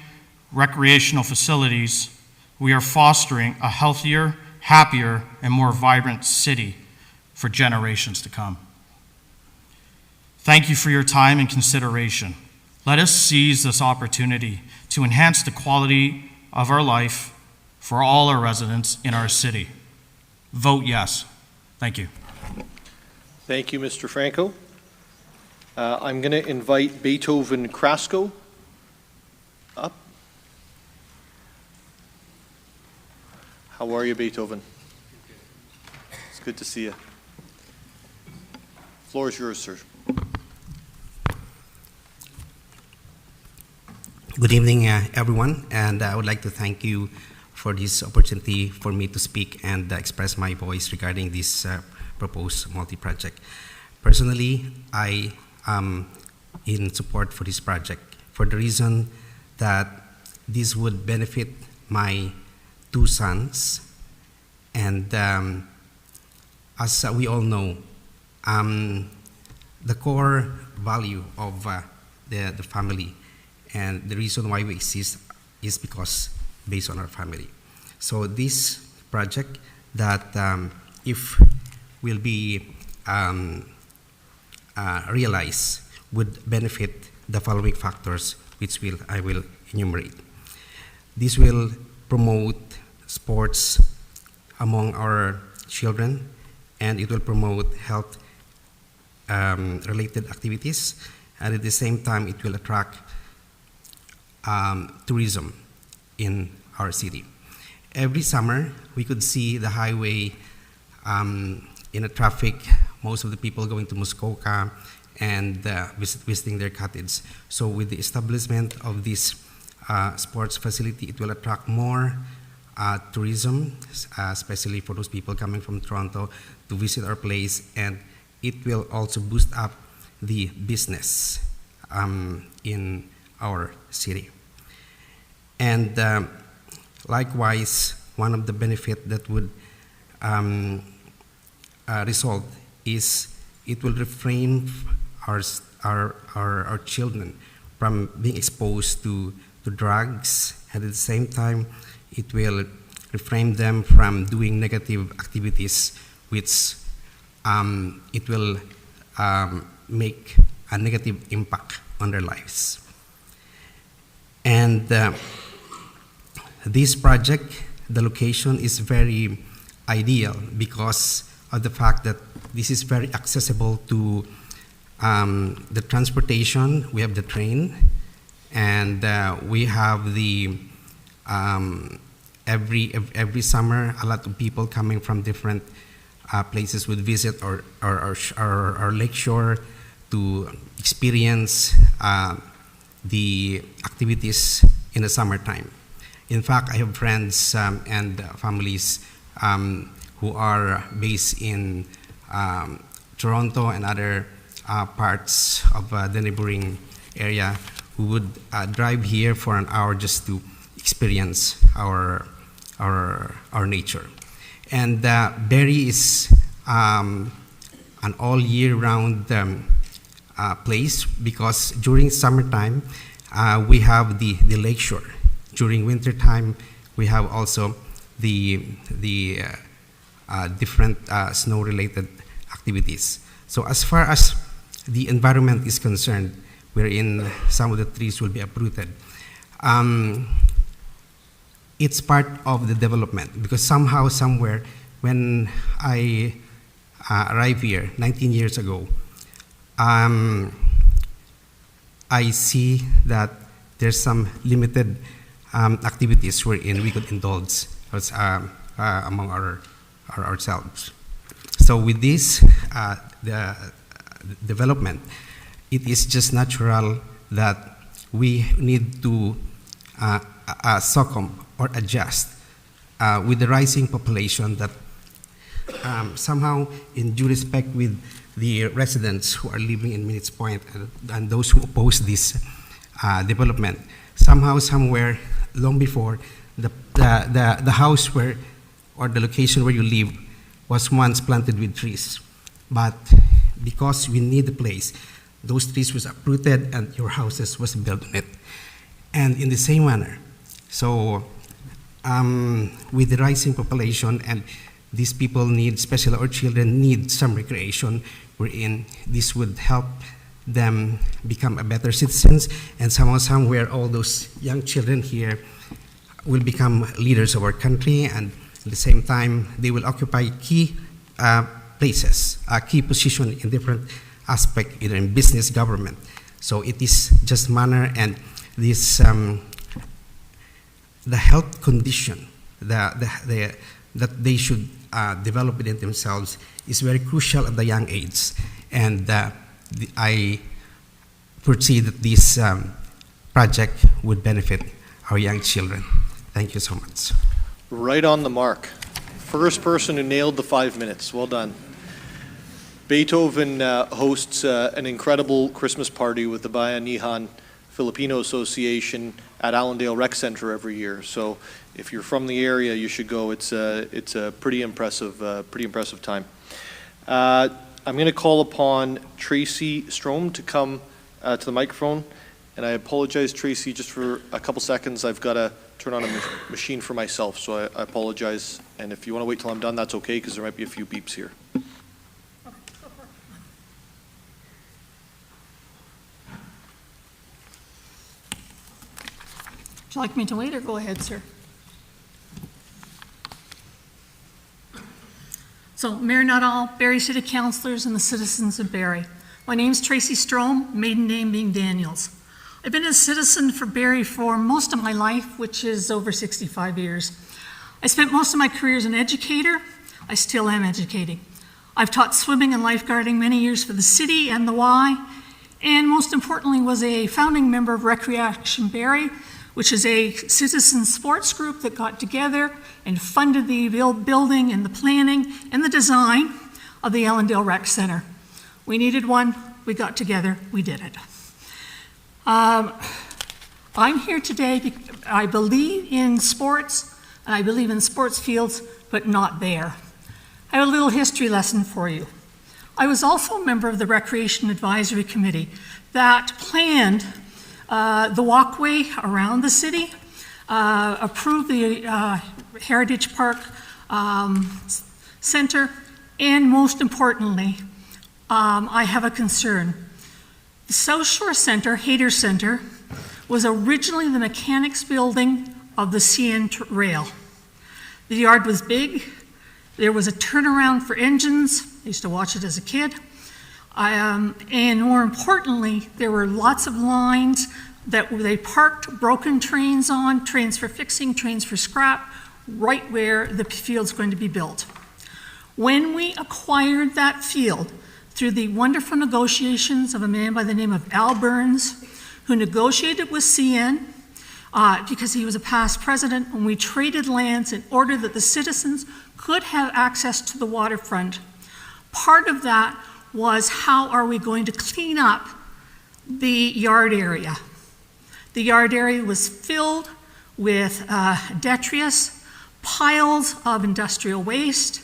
recreational facilities, we are fostering a healthier, happier, and more vibrant city for generations to come. Thank you for your time and consideration. Let us seize this opportunity to enhance the quality of our life for all our residents in our city. Vote yes. Thank you. Thank you, Mr. Franco. I'm going to invite Beethoven Krasko up. How are you, Beethoven? It's good to see you. Floor is yours, sir. Good evening, everyone, and I would like to thank you for this opportunity for me to speak and express my voice regarding this proposed multi-project. Personally, I am in support for this project for the reason that this would benefit my 2 sons, and as we all know, the core value of the family and the reason why we exist is because based on our family. So this project that if will be realize would benefit the following factors, which I will enumerate. This will promote sports among our children, and it will promote health related activities, and at the same time it will attract tourism in our city. Every summer we could see the highway in a traffic, most of the people going to Muskoka and visiting their cottage. So with the establishment of this sports facility, it will attract more tourism, especially for those people coming from Toronto to visit our place, and it will also boost up the business in our city. And likewise, one of the benefits that would result is it will refrain our children from being exposed to drugs, and at the same time it will refrain them from doing negative activities, which it will make a negative impact on their lives. And this project, the location is very ideal because of the fact that this is very accessible to the transportation. We have the train, and we have the every summer a lot of people coming from different places would visit our lakeshore to experience the activities in the summertime. In fact, I have friends and families who are based in Toronto and other parts of the neighboring area who would drive here for an hour just to experience our nature. And Barrie is an all year round place because during summertime we have the lakeshore. During winter time we have also the different snow related activities. So as far as the environment is concerned, wherein some of the trees will be uprooted, it's part of the development, because somehow, somewhere, when I arrived here 19 years ago, I see that there's some limited activities wherein we could indulge among ourselves. So with this the development, it is just natural that we need to succumb or adjust with the rising population that somehow, in due respect with the residents who are living in Minutes Point and those who oppose this development, somehow, somewhere, long before, the house where, or the location where you live was once planted with trees. But because we need the place, those trees was uprooted and your houses was built on it. And in the same manner, so with the rising population, and these people need, especially our children, need some recreation, wherein this would help them become a better citizens, and somehow, somewhere, all those young children here will become leaders of our country, and at the same time, they will occupy key places, a key position in different aspects, either in business, government. So it is just manner, and this the health condition that they should develop within themselves is very crucial at the young age, and I foresee that this project would benefit our young children. Thank you so much. Right on the mark. First person who nailed the 5 minutes. Well done. Beethoven hosts an incredible Christmas party with the Bayanihan Filipino Association at Allandale Rec Center every year. So if you're from the area, you should go. It's a pretty impressive time. I'm going to call upon Tracy Strom to come to the microphone. And I apologize, Tracy, just for a couple seconds. I've got to turn on a machine for myself, so I apologize. And if you want to wait till I'm done, that's okay, because there might be a few beeps here. you like me to wait or go ahead, sir? So, Mayor Nuttall, Barrie City Councilors, and the citizens of Barrie. My name's Tracy Strome, maiden name being Daniels. I've been a citizen for Barrie for most of my life, which is over 65 years. I spent most of my career as an educator. I still am educating. I've taught swimming and lifeguarding many years for the city and the Y, and most importantly was a founding member of Recreation Barrie, which is a citizen sports group that got together and funded the building and the planning and the design of the Allandale Rec Center. We needed one, we got together, we did it. I'm here today because I believe in sports, and I believe in sports fields, but not there. I have a little history lesson for you. I was also a member of the Recreation Advisory Committee that planned the walkway around the city, approved the Heritage Park Center, and most importantly, I have a concern. The South Shore Center, Hayter Center, was originally the mechanics building of the CN rail. The yard was big. There was a turnaround for engines. I used to watch it as a kid. And more importantly, there were lots of lines that they parked broken trains on, trains for fixing, trains for scrap, right where the field's going to be built. When we acquired that field, through the wonderful negotiations of a man by the name of Al Burns, who negotiated with CN because he was a past president, and we traded lands in order that the citizens could have access to the waterfront. Part of that was how are we going to clean up the yard area. The yard area was filled with detritus, piles of industrial waste.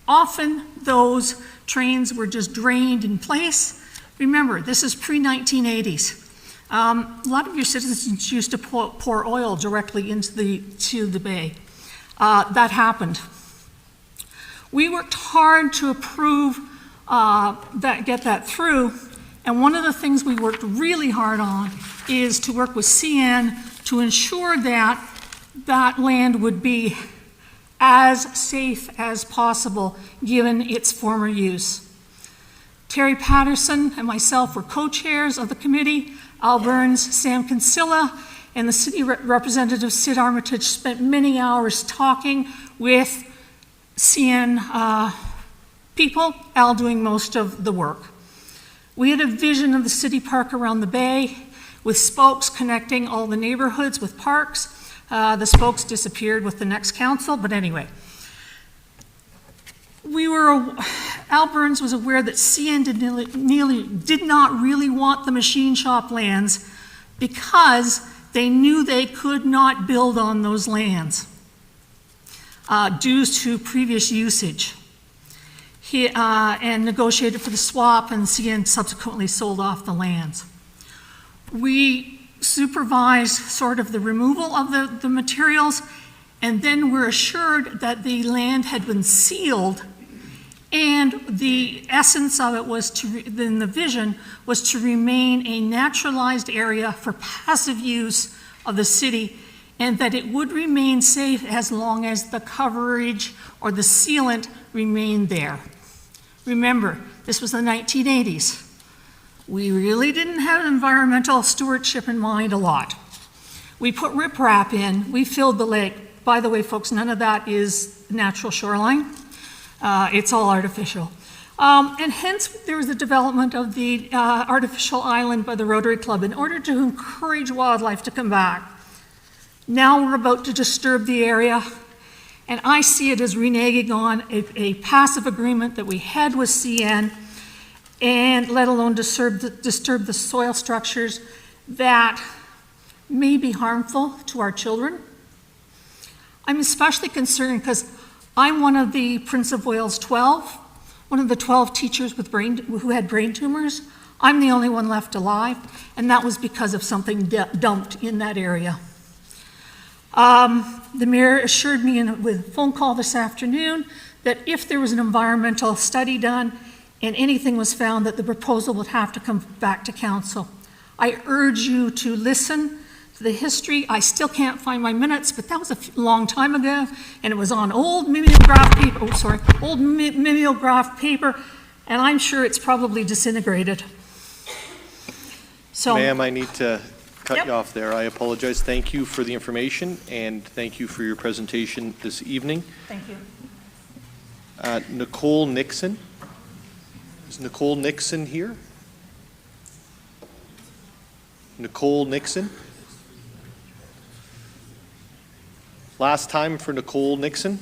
Often those trains were just drained in place. Remember, this is pre-1980s. A lot of your citizens used to pour oil directly into the bay. That happened. We worked hard to approve get that through, and one of the things we worked really hard on is to work with CN to ensure that that land would be as safe as possible given its former use. Terry Patterson and myself were co-chairs of the committee. Al Burns, Sam Kinsella, and the city representative Sid Armitage spent many hours talking with CN people, Al doing most of the work. We had a vision of the city park around the bay with spokes connecting all the neighborhoods with parks. The spokes disappeared with the next council, but anyway. Al Burns was aware that CN did not really want the machine shop lands because they knew they could not build on those lands due to previous usage. And negotiated for the swap, and CN subsequently sold off the lands. We supervised sort of the removal of the materials, and then were assured that the land had been sealed, and the essence of it was then the vision was to remain a naturalized area for passive use of the city, and that it would remain safe as long as the coverage or the sealant remained there. Remember, this was the 1980s. We really didn't have environmental stewardship in mind a lot. We put riprap in, we filled the lake. By the way, folks, none of that is natural shoreline. It's all artificial. And hence, there was the development of the artificial island by the Rotary Club in order to encourage wildlife to come back. Now we're about to disturb the area, and I see it as reneging on a passive agreement that we had with CN, and let alone disturb the soil structures that may be harmful to our children. I'm especially concerned because I'm one of the Prince of Wales 12, one of the 12 teachers who had brain tumors. I'm the only one left alive, and that was because of something dumped in that area. The mayor assured me with a phone call this afternoon that if there was an environmental study done and anything was found, that the proposal would have to come back to council. I urge you to listen the history. I still can't find my minutes, but that was a long time ago, and it was on old mimeograph paper, mimeograph paper, and I'm sure it's probably disintegrated. So, Ma'am, I need to cut you off there. I apologize. Thank you for the information, and thank you for your presentation this evening. Thank you. Nicole Nixon. Is Nicole Nixon here? Nicole Nixon? Last time for Nicole Nixon.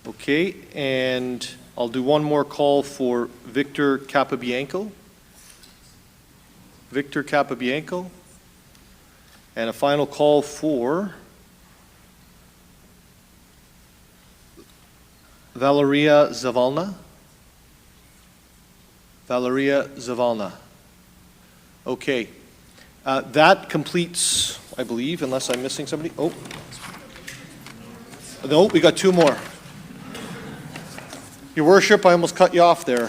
Okay, and I'll do one more call for Victor Capabianco. Victor Capabianco. And a final call for Valeria Zavalna. Valeria Zavalna. Okay. That completes, I believe, unless I'm missing somebody. Oh. No, we got two more. Your Worship, I almost cut you off there,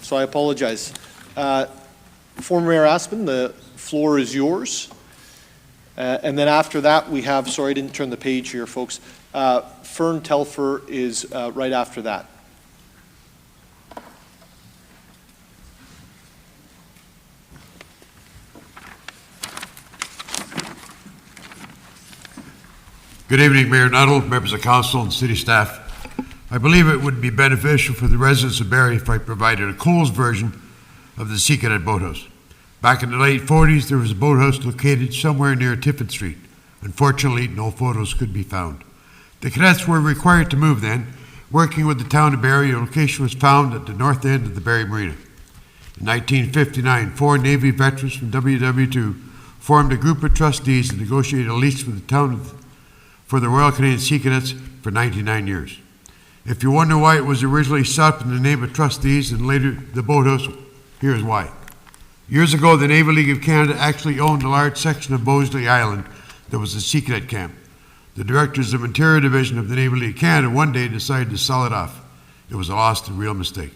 so I apologize. Former Mayor Aspen, the floor is yours. And then after that, we have, sorry, I didn't turn the page here, folks. Fern Telfer is right after that. Good evening, Mayor Nuttall, members of council, and city staff. I believe it would be beneficial for the residents of Barrie if I provided a Coles version of the Sea Cadet Boathouse. Back in the late 40s, there was a boathouse located somewhere near Tiffin Street. Unfortunately, no photos could be found. The cadets were required to move then. Working with the town of Barrie, a location was found at the north end of the Barrie Marina. In 1959, 4 Navy veterans from WW2 formed a group of trustees and negotiated a lease with the town for the Royal Canadian Sea Cadets for 99 years. If you wonder why it was originally set up in the name of trustees and later the boathouse, here's why. Years ago, the Naval League of Canada actually owned a large section of Bosley Island that was a Sea Cadet camp. The directors of Interior Division of the Naval League of Canada one day decided to sell it off. It was a lost and real mistake.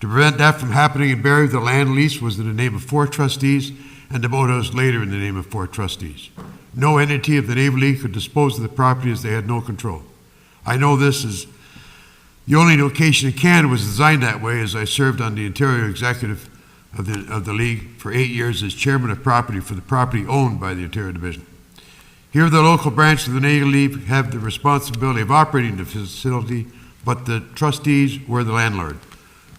To prevent that from happening in Barrie, the land lease was in the name of 4 trustees and the boathouse later in the name of 4 trustees. No entity of the Naval League could dispose of the property as they had no control. I know this is the only location in Canada was designed that way, as I served on the Interior Executive of the League for 8 years as chairman of property for the property owned by the Interior Division. Here, the local branch of the Naval League have the responsibility of operating the facility, but the trustees were the landlord.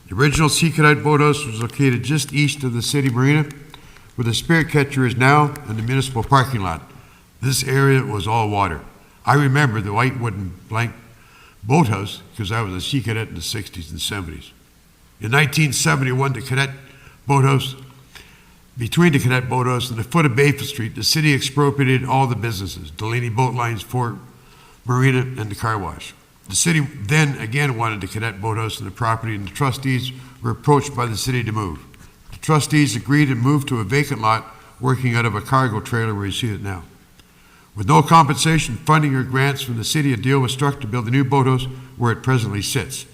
The original Sea Cadet Boathouse was located just east of the city marina, where the Spirit Catcher is now, and the municipal parking lot. This area was all water. I remember the white wooden blank boathouse because I was a Sea Cadet in the 60s and 70s. In 1971, the Cadet Boathouse, between the Cadet Boathouse and the foot of Bayford Street, the city expropriated all the businesses, Delaney Boat Lines, Fort Marina, and the car wash. The city then again wanted the Cadet Boathouse and the property, and the trustees were approached by the city to move. The trustees agreed and moved to a vacant lot working out of a cargo trailer where you see it now. With no compensation, funding, or grants from the city, a deal was struck to build a new boathouse where it presently sits.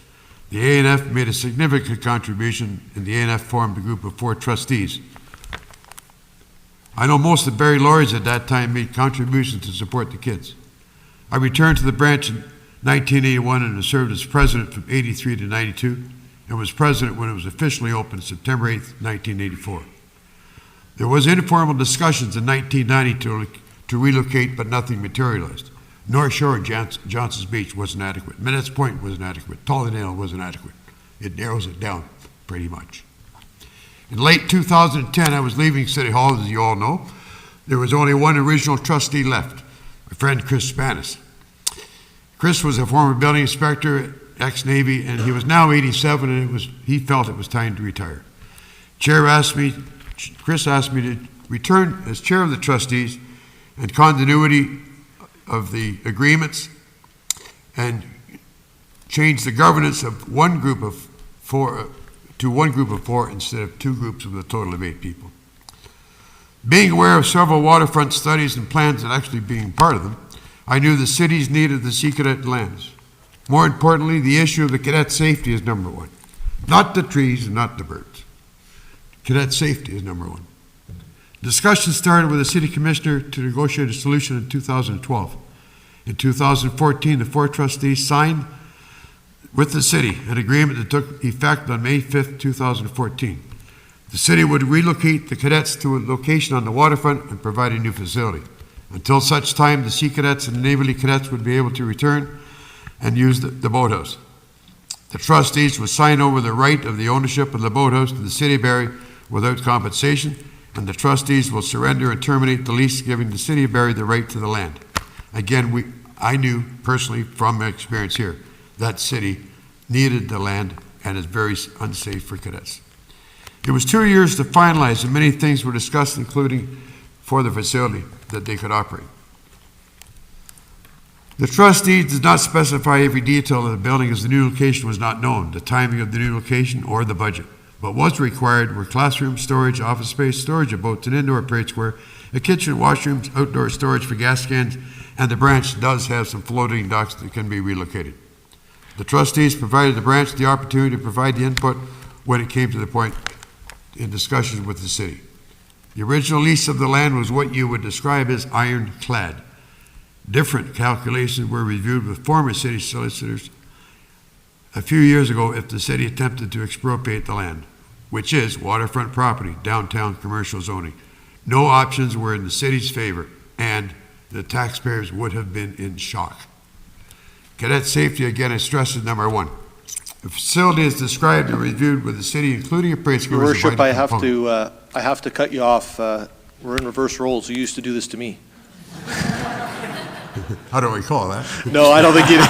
The A&F made a significant contribution, and the A&F formed a group of 4 trustees. I know most of the Barrie lawyers at that time made contributions to support the kids. I returned to the branch in 1981 and served as president from 83 to 92, and was president when it was officially opened September 8, 1984. There was informal discussions in 1990 to relocate, but nothing materialized. North Shore Johnson's Beach wasn't adequate. Minette's Point wasn't adequate. Allandale wasn't adequate. It narrows it down pretty much. In late 2010, I was leaving City Hall, as you all know. There was only one original trustee left, my friend Chris Spanis. Chris was a former building inspector, ex-Navy, and he was now 87, and he felt it was time to retire. Chris asked me to return as chair of the trustees and continuity of the agreements and change the governance of one group of 4 to one group of 4 instead of 2 groups with a total of 8 people. Being aware of several waterfront studies and plans and actually being part of them, I knew the city's need of the Sea Cadet lands. More importantly, the issue of the cadet safety is number 1. Not the trees and not the birds. Cadet safety is number 1. Discussion started with the city commissioner to negotiate a solution in 2012. In 2014, the four trustees signed with the city an agreement that took effect on May 5th, 2014. The city would relocate the cadets to a location on the waterfront and provide a new facility. Until such time, the Sea Cadets and the Navy League cadets would be able to return and use the boathouse. The trustees would sign over the right of the ownership of the boathouse to the City of Barrie without compensation, and the trustees will surrender and terminate the lease, giving the City of Barrie the right to the land. Again, I knew personally from my experience here, that city needed the land and is very unsafe for cadets. It was 2 years to finalize, and many things were discussed, including for the facility that they could operate. The trustees did not specify every detail of the building as the new location was not known, the timing of the new location, or the budget. What was required were classrooms, storage, office space, storage of boats, an indoor parade square, a kitchen, washrooms, outdoor storage for gas cans, and the branch does have some floating docks that can be relocated. The trustees provided the branch the opportunity to provide the input when it came to the point in discussions with the city. The original lease of the land was what you would describe as ironclad. Different calculations were reviewed with former city solicitors a few years ago if the city attempted to expropriate the land, which is waterfront property, downtown commercial zoning. No options were in the city's favor, and the taxpayers would have been in shock. Cadet safety, again, I stress, is number one. The facility is described and reviewed with the city, including a parade square. Your Worship, I have to cut you off. We're in reverse roles. You used to do this to me. How do we call that? No, I don't think you did.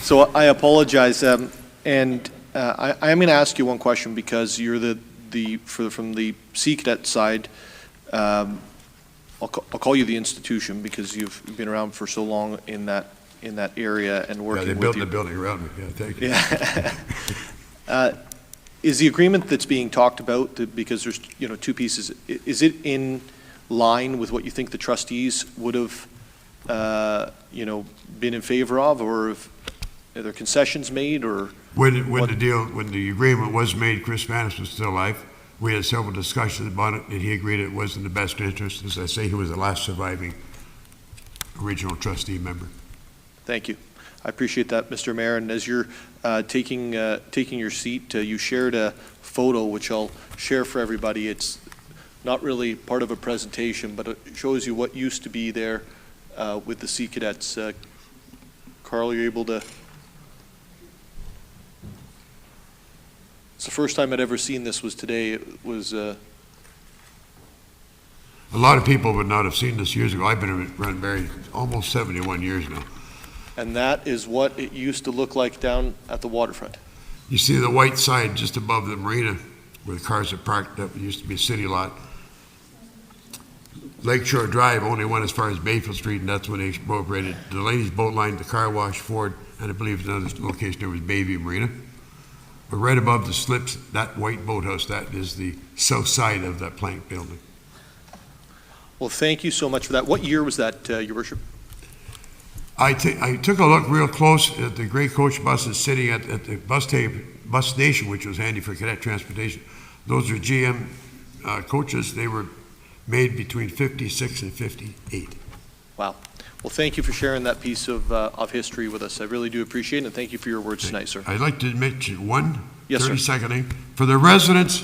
So I apologize. And I am going to ask you one question because you're from the Sea Cadet side. I'll call you the institution because you've been around for so long in that area and working with you. They built the building around me. Yeah, thank you. Yeah. Is the agreement that's being talked about, because there's two pieces, is it in line with what you think the trustees would have been in favor of, or are there concessions made, or when the agreement was made, Chris Manis was still alive. We had several discussions about it, and he agreed it was in the best interest. As I say, he was the last surviving original trustee member. Thank you. I appreciate that, Mr. Mayor. And as you're taking your seat, you shared a photo which I'll share for everybody. It's not really part of a presentation, but it shows you what used to be there with the Sea Cadets. Carl, are you able to? It's the first time I'd ever seen this was today. It was. A lot of people would not have seen this years ago. I've been around Barrie almost 71 years now. And that is what it used to look like down at the waterfront. You see the white side just above the marina where the cars are parked. That used to be a city lot. Lakeshore Drive only went as far as Bayfield Street, and that's when they expropriated the ladies' boat line, the car wash, Ford, and I believe another location there was Bayview Marina. But right above the slips, that white boathouse, that is the south side of that plank building. Well, thank you so much for that. What year was that, Your Worship? I took a look real close at the gray coach buses sitting at the bus station, which was handy for cadet transportation. Those are GM coaches. They were made between 56 and 58. Wow. Well, thank you for sharing that piece of history with us. I really do appreciate it, and thank you for your words tonight, sir. I'd like to mention one 30-second thing. For the residents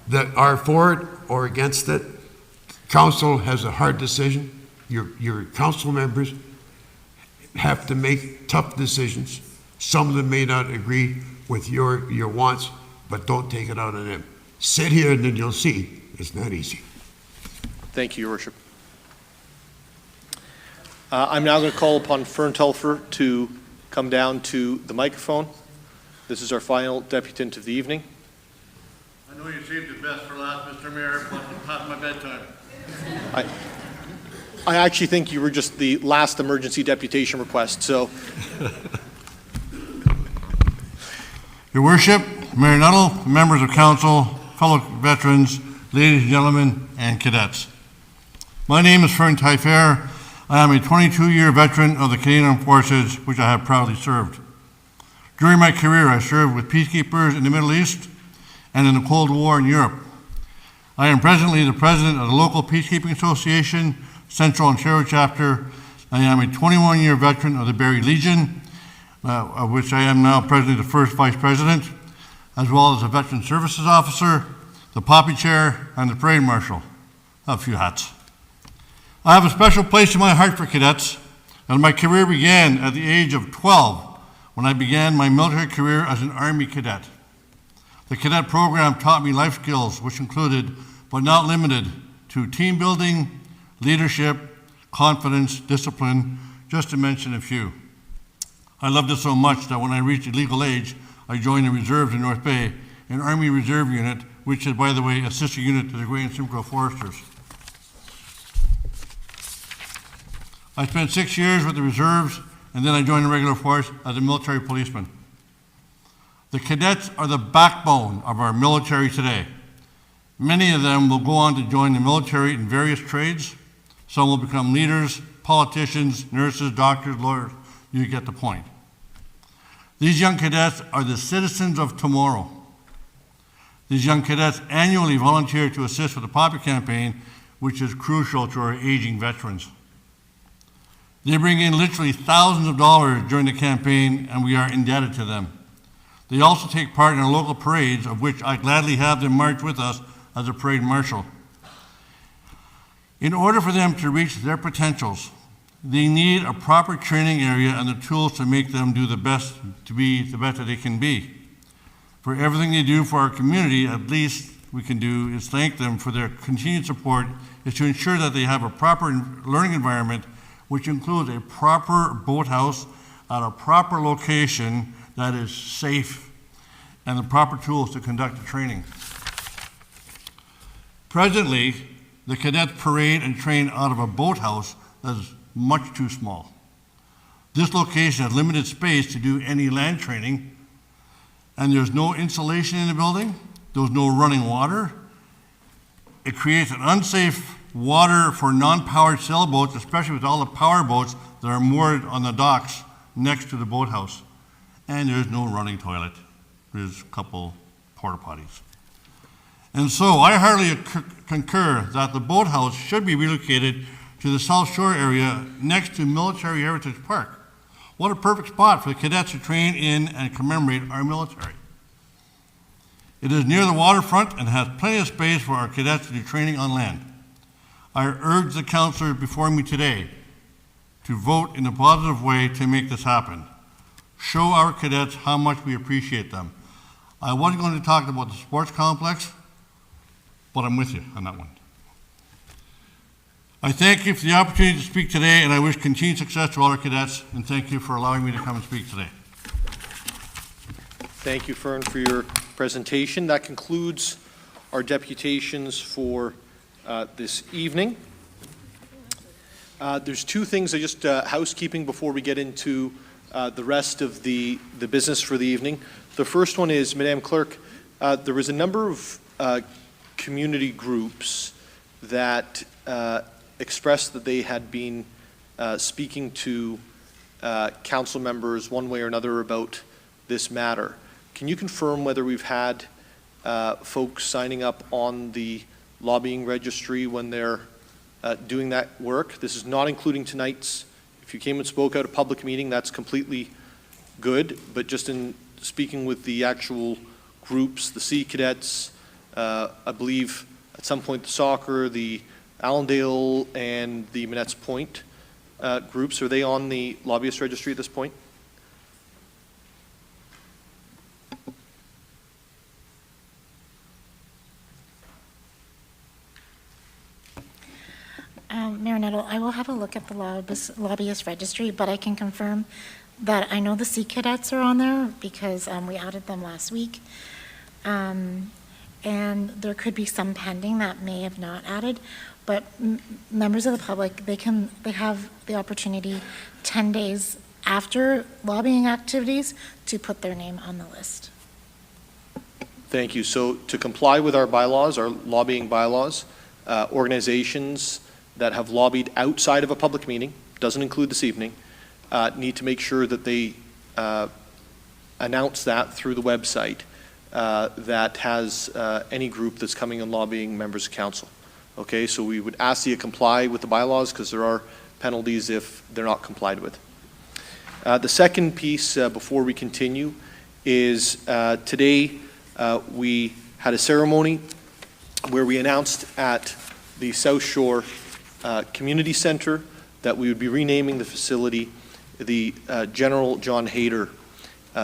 that are for it or against it, council has a hard decision. Your council members have to make tough decisions. Some of them may not agree with your wants, but don't take it out on them. Sit here and then you'll see it's not easy. Thank you, Your Worship. I'm now going to call upon Fern Telfer to come down to the microphone. This is our final deputant of the evening. I know you saved the best for last, Mr. Mayor, but it's past my bedtime. I actually think you were just the last emergency deputation request, so. Your Worship, Mayor Nuttall, members of council, fellow veterans, ladies and gentlemen, and cadets. My name is Fern Telfer. I am a 22-year veteran of the Canadian Armed Forces, which I have proudly served. During my career, I served with peacekeepers in the Middle East and in the Cold War in Europe. I am presently the president of the local Peacekeeping Association, Central Ontario chapter. I am a 21-year veteran of the Barrie Legion, of which I am now presently the first vice president, as well as a veteran services officer, the Poppy Chair, and the Parade Marshal. A few hats. I have a special place in my heart for cadets, and my career began at the age of 12 when I began my military career as an Army cadet. The cadet program taught me life skills which included, but not limited to, team building, leadership, confidence, discipline, just to mention a few. I loved it so much that when I reached legal age, I joined the reserves in North Bay, an Army Reserve unit, which is, by the way, a sister unit to the Grey and Simcoe Foresters. I spent 6 years with the reserves, and then I joined the regular force as a military policeman. The cadets are the backbone of our military today. Many of them will go on to join the military in various trades. Some will become leaders, politicians, nurses, doctors, lawyers. You get the point. These young cadets are the citizens of tomorrow. These young cadets annually volunteer to assist with the Poppy campaign, which is crucial to our aging veterans. They bring in literally thousands of dollars during the campaign, and we are indebted to them. They also take part in our local parades, of which I gladly have them march with us as a parade marshal. In order for them to reach their potentials, they need a proper training area and the tools to make them do the best, to be the best that they can be. For everything they do for our community, at least we can do is thank them for their continued support, is to ensure that they have a proper learning environment, which includes a proper boathouse at a proper location that is safe and the proper tools to conduct the training. Presently, the cadets parade and train out of a boathouse that is much too small. This location has limited space to do any land training, and there's no insulation in the building, there's no running water. It creates an unsafe water for non-powered sailboats, especially with all the power boats that are moored on the docks next to the boathouse. And there's no running toilet. There's a couple porta potties. And so I heartily concur that the boathouse should be relocated to the South Shore area next to Military Heritage Park. What a perfect spot for the cadets to train in and commemorate our military. It is near the waterfront and has plenty of space for our cadets to do training on land. I urge the councillors before me today to vote in a positive way to make this happen. Show our cadets how much we appreciate them. I wasn't going to talk about the sports complex, but I'm with you on that one. I thank you for the opportunity to speak today, and I wish continued success to all our cadets, and thank you for allowing me to come and speak today. Thank you, Fern, for your presentation. That concludes our deputations for this evening. There's two things, just housekeeping before we get into the rest of the business for the evening. The first one is, Madam Clerk, there was a number of community groups that expressed that they had been speaking to council members one way or another about this matter. Can you confirm whether we've had folks signing up on the lobbying registry when they're doing that work? This is not including tonight's. If you came and spoke at a public meeting, that's completely good, but just in speaking with the actual groups, the Sea Cadets, I believe at some point the soccer, the Allandale and the Manette's Point groups, are they on the lobbyist registry at this point? Mayor Nettle, I will have a look at the lobbyist registry, but I can confirm that I know the Sea Cadets are on there because we added them last week. And there could be some pending that may have not added, but members of the public, they have the opportunity 10 days after lobbying activities to put their name on the list. Thank you. So to comply with our bylaws, our lobbying bylaws, organizations that have lobbied outside of a public meeting, doesn't include this evening, need to make sure that they announce that through the website. that has any group that's coming and lobbying members of council. Okay, so we would ask you to comply with the bylaws because there are penalties if they're not complied with. The second piece before we continue is today we had a ceremony where we announced at the South Shore Community Center that we would be renaming the facility the General John Hayter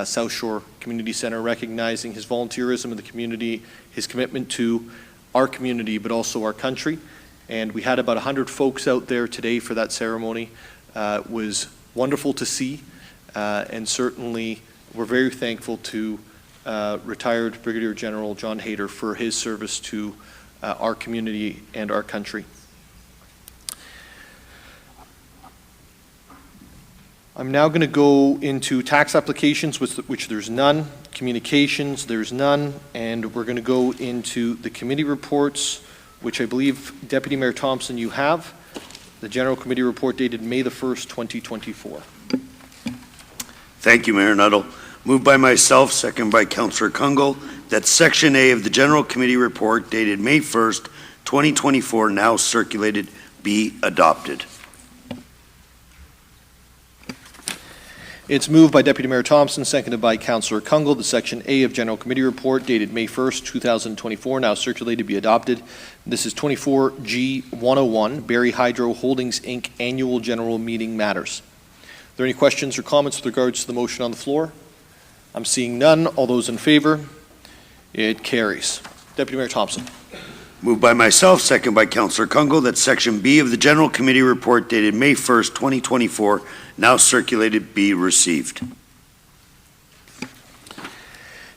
South Shore Community Center, recognizing his volunteerism in the community, his commitment to our community, but also our country. And we had about 100 folks out there today for that ceremony. It was wonderful to see, and certainly we're very thankful to retired Brigadier General John Hayter for his service to our community and our country. I'm now going to go into tax applications, which there's none, communications, there's none, and we're going to go into the committee reports, which I believe, Deputy Mayor Thompson, you have. The General Committee Report dated May the 1st, 2024. Thank you, Mayor Nuttall. Moved by myself, second by Councillor Kungl, that Section A of the General Committee Report dated May 1st, 2024, now circulated, be adopted. It's moved by Deputy Mayor Thompson, seconded by Councillor Kungl, that Section A of General Committee Report dated May 1st, 2024, now circulated, be adopted. This is 24G 101, Barrie Hydro Holdings, Inc. Annual General Meeting Matters. Are there any questions or comments with regards to the motion on the floor? I'm seeing none. All those in favor? It carries. Deputy Mayor Thompson. Moved by myself, second by Councillor Kungl, that Section B of the General Committee Report dated May 1st, 2024, now circulated, be received.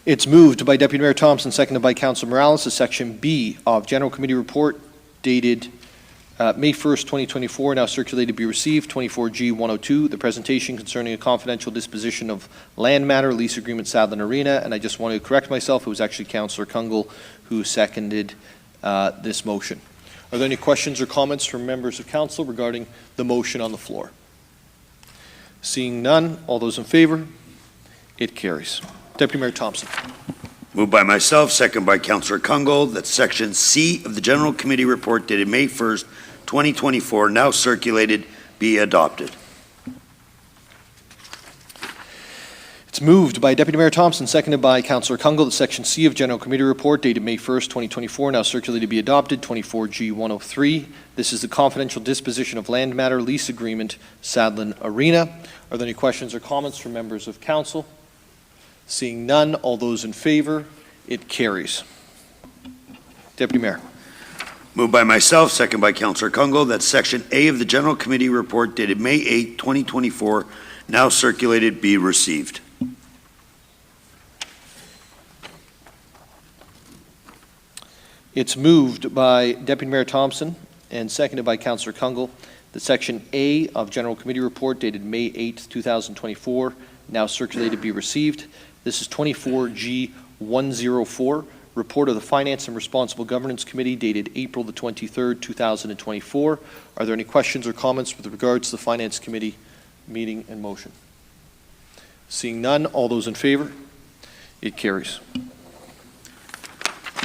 It's moved by Deputy Mayor Thompson, seconded by Councillor Morales, that Section B of General Committee Report dated May 1st, 2024, now circulated, be received. 24G 102, the presentation concerning a confidential disposition of land matter, lease agreement, Sadlin Arena. And I just want to correct myself, it was actually Councillor Kungl who seconded this motion. Are there any questions or comments from members of council regarding the motion on the floor? Seeing none, all those in favor? It carries. Deputy Mayor Thompson. Moved by myself, second by Councillor Kungl, that Section C of the General Committee Report dated May 1st, 2024, now circulated, be adopted. It's moved by Deputy Mayor Thompson, seconded by Councillor Kungl, that Section C of General Committee Report dated May 1st, 2024, now circulated, be adopted. 24G 103. This is the confidential disposition of land matter lease agreement, Sadlin Arena. Are there any questions or comments from members of council? Seeing none, all those in favor, it carries. Deputy Mayor. Moved by myself, second by Councillor Kungl, that Section A of the General Committee Report dated May 8, 2024, now circulated, be received. It's moved by Deputy Mayor Thompson and seconded by Councillor Kungl that Section A of General Committee Report dated May 8, 2024, now circulated, be received. This is 24G 104, Report of the Finance and Responsible Governance Committee dated April the 23rd, 2024. Are there any questions or comments with regards to the Finance Committee meeting and motion? Seeing none, all those in favor? It carries.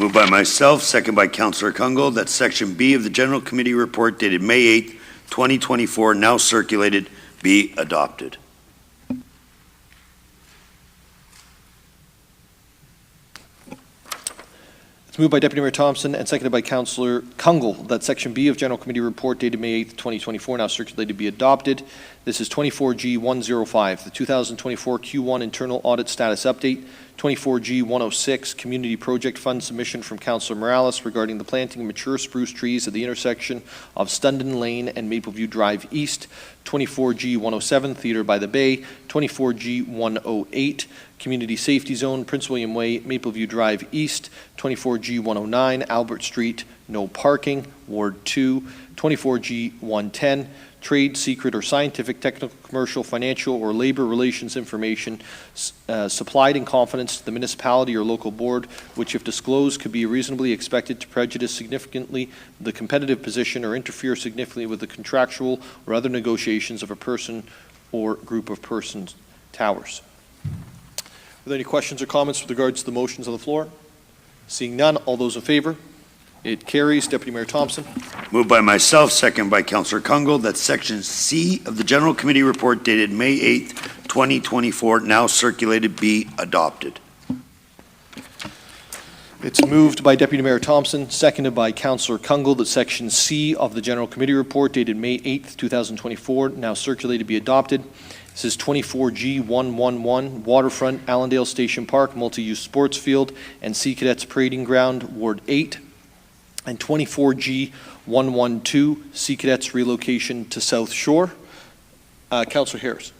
Moved by myself, second by Councillor Kungl, that Section B of the General Committee Report dated May 8, 2024, now circulated, be adopted. It's moved by Deputy Mayor Thompson and seconded by Councillor Kungl that Section B of General Committee Report dated May 8, 2024, now circulated, be adopted. This is 24G 105, the 2024 Q1 Internal Audit Status Update. 24G 106, Community Project Fund submission from Councillor Morales regarding the planting of mature spruce trees at the intersection of Stundon Lane and Mapleview Drive East. 24G 107, Theatre by the Bay. 24G 108, Community Safety Zone, Prince William Way, Mapleview Drive East. 24G 109, Albert Street, no parking, Ward 2. 24G 110, trade, secret, or scientific, technical, commercial, financial, or labor relations information supplied in confidence to the municipality or local board, which, if disclosed, could be reasonably expected to prejudice significantly the competitive position or interfere significantly with the contractual or other negotiations of a person or group of persons, towers. Are there any questions or comments with regards to the motions on the floor? Seeing none, all those in favor? It carries. Deputy Mayor Thompson. Moved by myself, second by Councillor Kungle, that Section C of the General Committee report dated May 8th, 2024, now circulated, be adopted. It's moved by Deputy Mayor Thompson, seconded by Councillor Kungle, that Section C of the General Committee report dated May 8th, 2024, now circulated, be adopted. This is 24G111, Waterfront, Allandale Station Park, Multi-Use Sports Field, and Sea Cadets Parading Ground, Ward 8. And 24G112, Sea Cadets relocation to South Shore. Councillor Harris.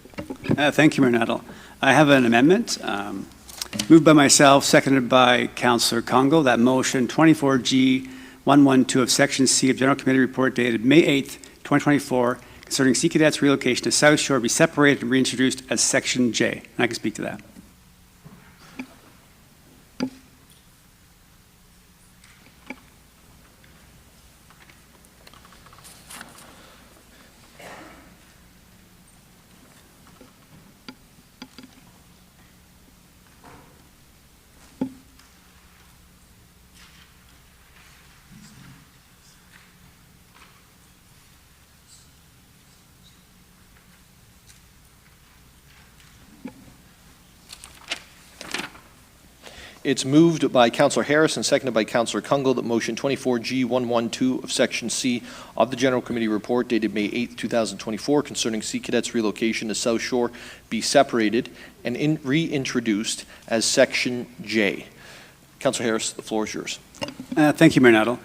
Thank you, Mayor Nuttall. I have an amendment. Moved by myself, seconded by Councillor Kungle, that motion 24G112 of Section C of General Committee report dated May 8th, 2024, concerning Sea Cadets relocation to South Shore be separated and reintroduced as Section J. And I can speak to that. It's moved by Councillor Harris and seconded by Councillor Kungle that motion 24G112 of Section C of the General Committee report dated May 8th, 2024 concerning Sea Cadets relocation to South Shore be separated and reintroduced as Section J. Councillor Harris, the floor is yours. Thank you, Mayor Nuttall.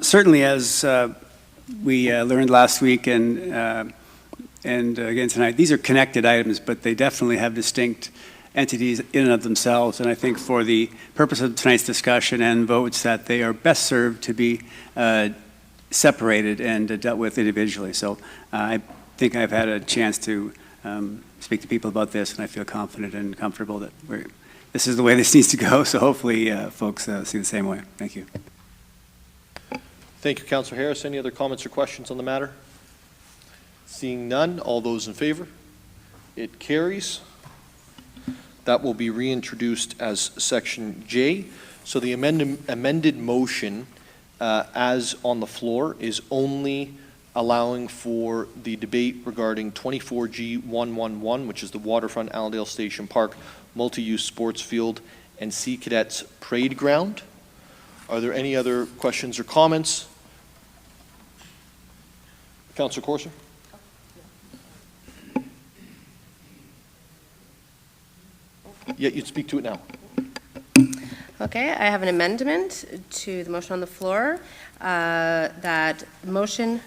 Certainly, as we learned last week and again tonight, these are connected items, but they definitely have distinct entities in and of themselves, and I think for the purpose of tonight's discussion and votes that they are best served to be separated and dealt with individually. So I think I've had a chance to speak to people about this, and I feel confident and comfortable that this is the way this needs to go, so hopefully folks see the same way. Thank you. Thank you, Councillor Harris. Any other comments or questions on the matter? Seeing none, all those in favor? It carries. That will be reintroduced as Section J. So the amended motion as on the floor is only allowing for the debate regarding 24G111, which is the Waterfront Allandale Station Park Multi-Use Sports Field and Sea Cadets Parade Ground. Are there any other questions or comments? Councillor Corser? Yeah, you'd speak to it now. Okay, I have an amendment to the motion on the floor. That motion,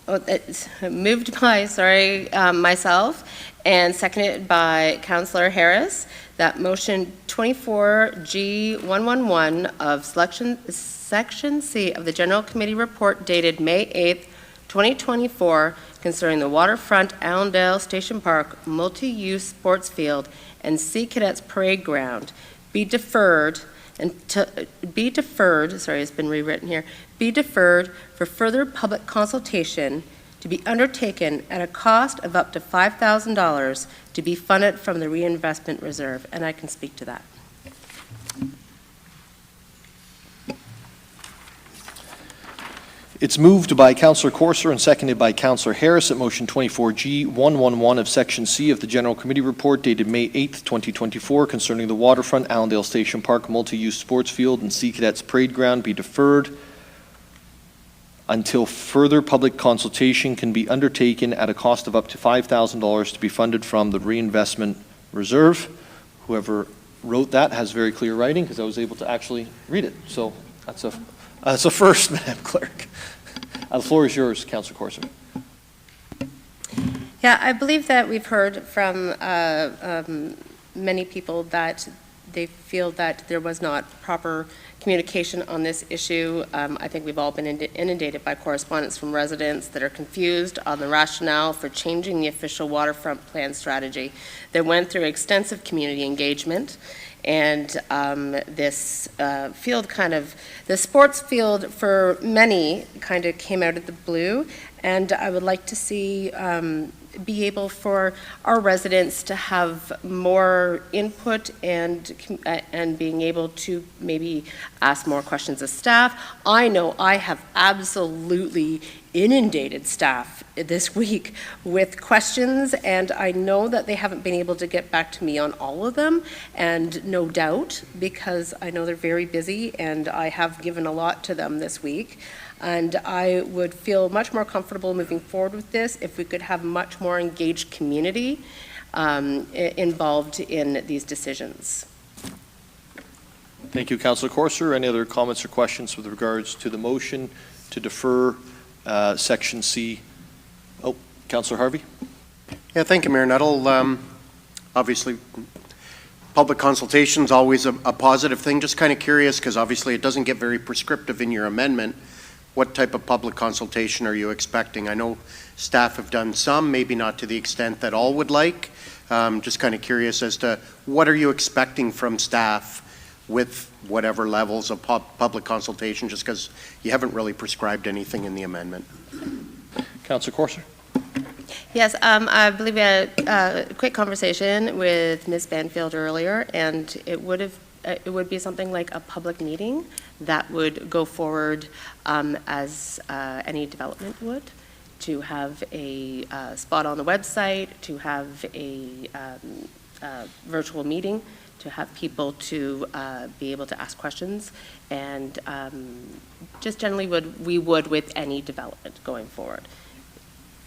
it's moved by, myself, and seconded by Councillor Harris. That motion 24G111 of Section C of the General Committee report dated May 8th, 2024, concerning the Waterfront Allandale Station Park Multi-Use Sports Field and Sea Cadets Parade Ground be deferred it's been rewritten here, be deferred for further public consultation to be undertaken at a cost of up to $5,000 to be funded from the reinvestment reserve, and I can speak to that. It's moved by Councillor Corser and seconded by Councillor Harris that motion 24G111 of Section C of the General Committee report dated May 8th, 2024 concerning the Waterfront Allandale Station Park Multi-Use Sports Field and Sea Cadets Parade Ground be deferred until further public consultation can be undertaken at a cost of up to $5,000 to be funded from the reinvestment reserve. Whoever wrote that has very clear writing because I was able to actually read it. So that's a first, Madam Clerk. The floor is yours, Councillor Corser. Yeah, I believe that we've heard from many people that they feel that there was not proper communication on this issue. I think we've all been inundated by correspondence from residents that are confused on the rationale for changing the official waterfront plan strategy that went through extensive community engagement. And this field the sports field for many kind of came out of the blue. And I would like to see be able for our residents to have more input and being able to maybe ask more questions of staff. I know I have absolutely inundated staff this week with questions, and I know that they haven't been able to get back to me on all of them, and no doubt, because I know they're very busy, and I have given a lot to them this week. And I would feel much more comfortable moving forward with this if we could have much more engaged community involved in these decisions. Thank you, Councillor Corser. Any other comments or questions with regards to the motion to defer Section C? Oh, Councillor Harvey. Yeah, thank you, Mayor Nuttall. Obviously, public consultation is always a positive thing. Just kind of curious, because obviously it doesn't get very prescriptive in your amendment. What type of public consultation are you expecting? I know staff have done some, maybe not to the extent that all would like. Just kind of curious as to what are you expecting from staff with whatever levels of public consultation, just because you haven't really prescribed anything in the amendment. Councillor Corser. Yes, I believe we had a quick conversation with Ms. Banfield earlier, and it would be something like a public meeting that would go forward as any development would, to have a spot on the website, to have a virtual meeting, to have people to be able to ask questions, and just generally we would with any development going forward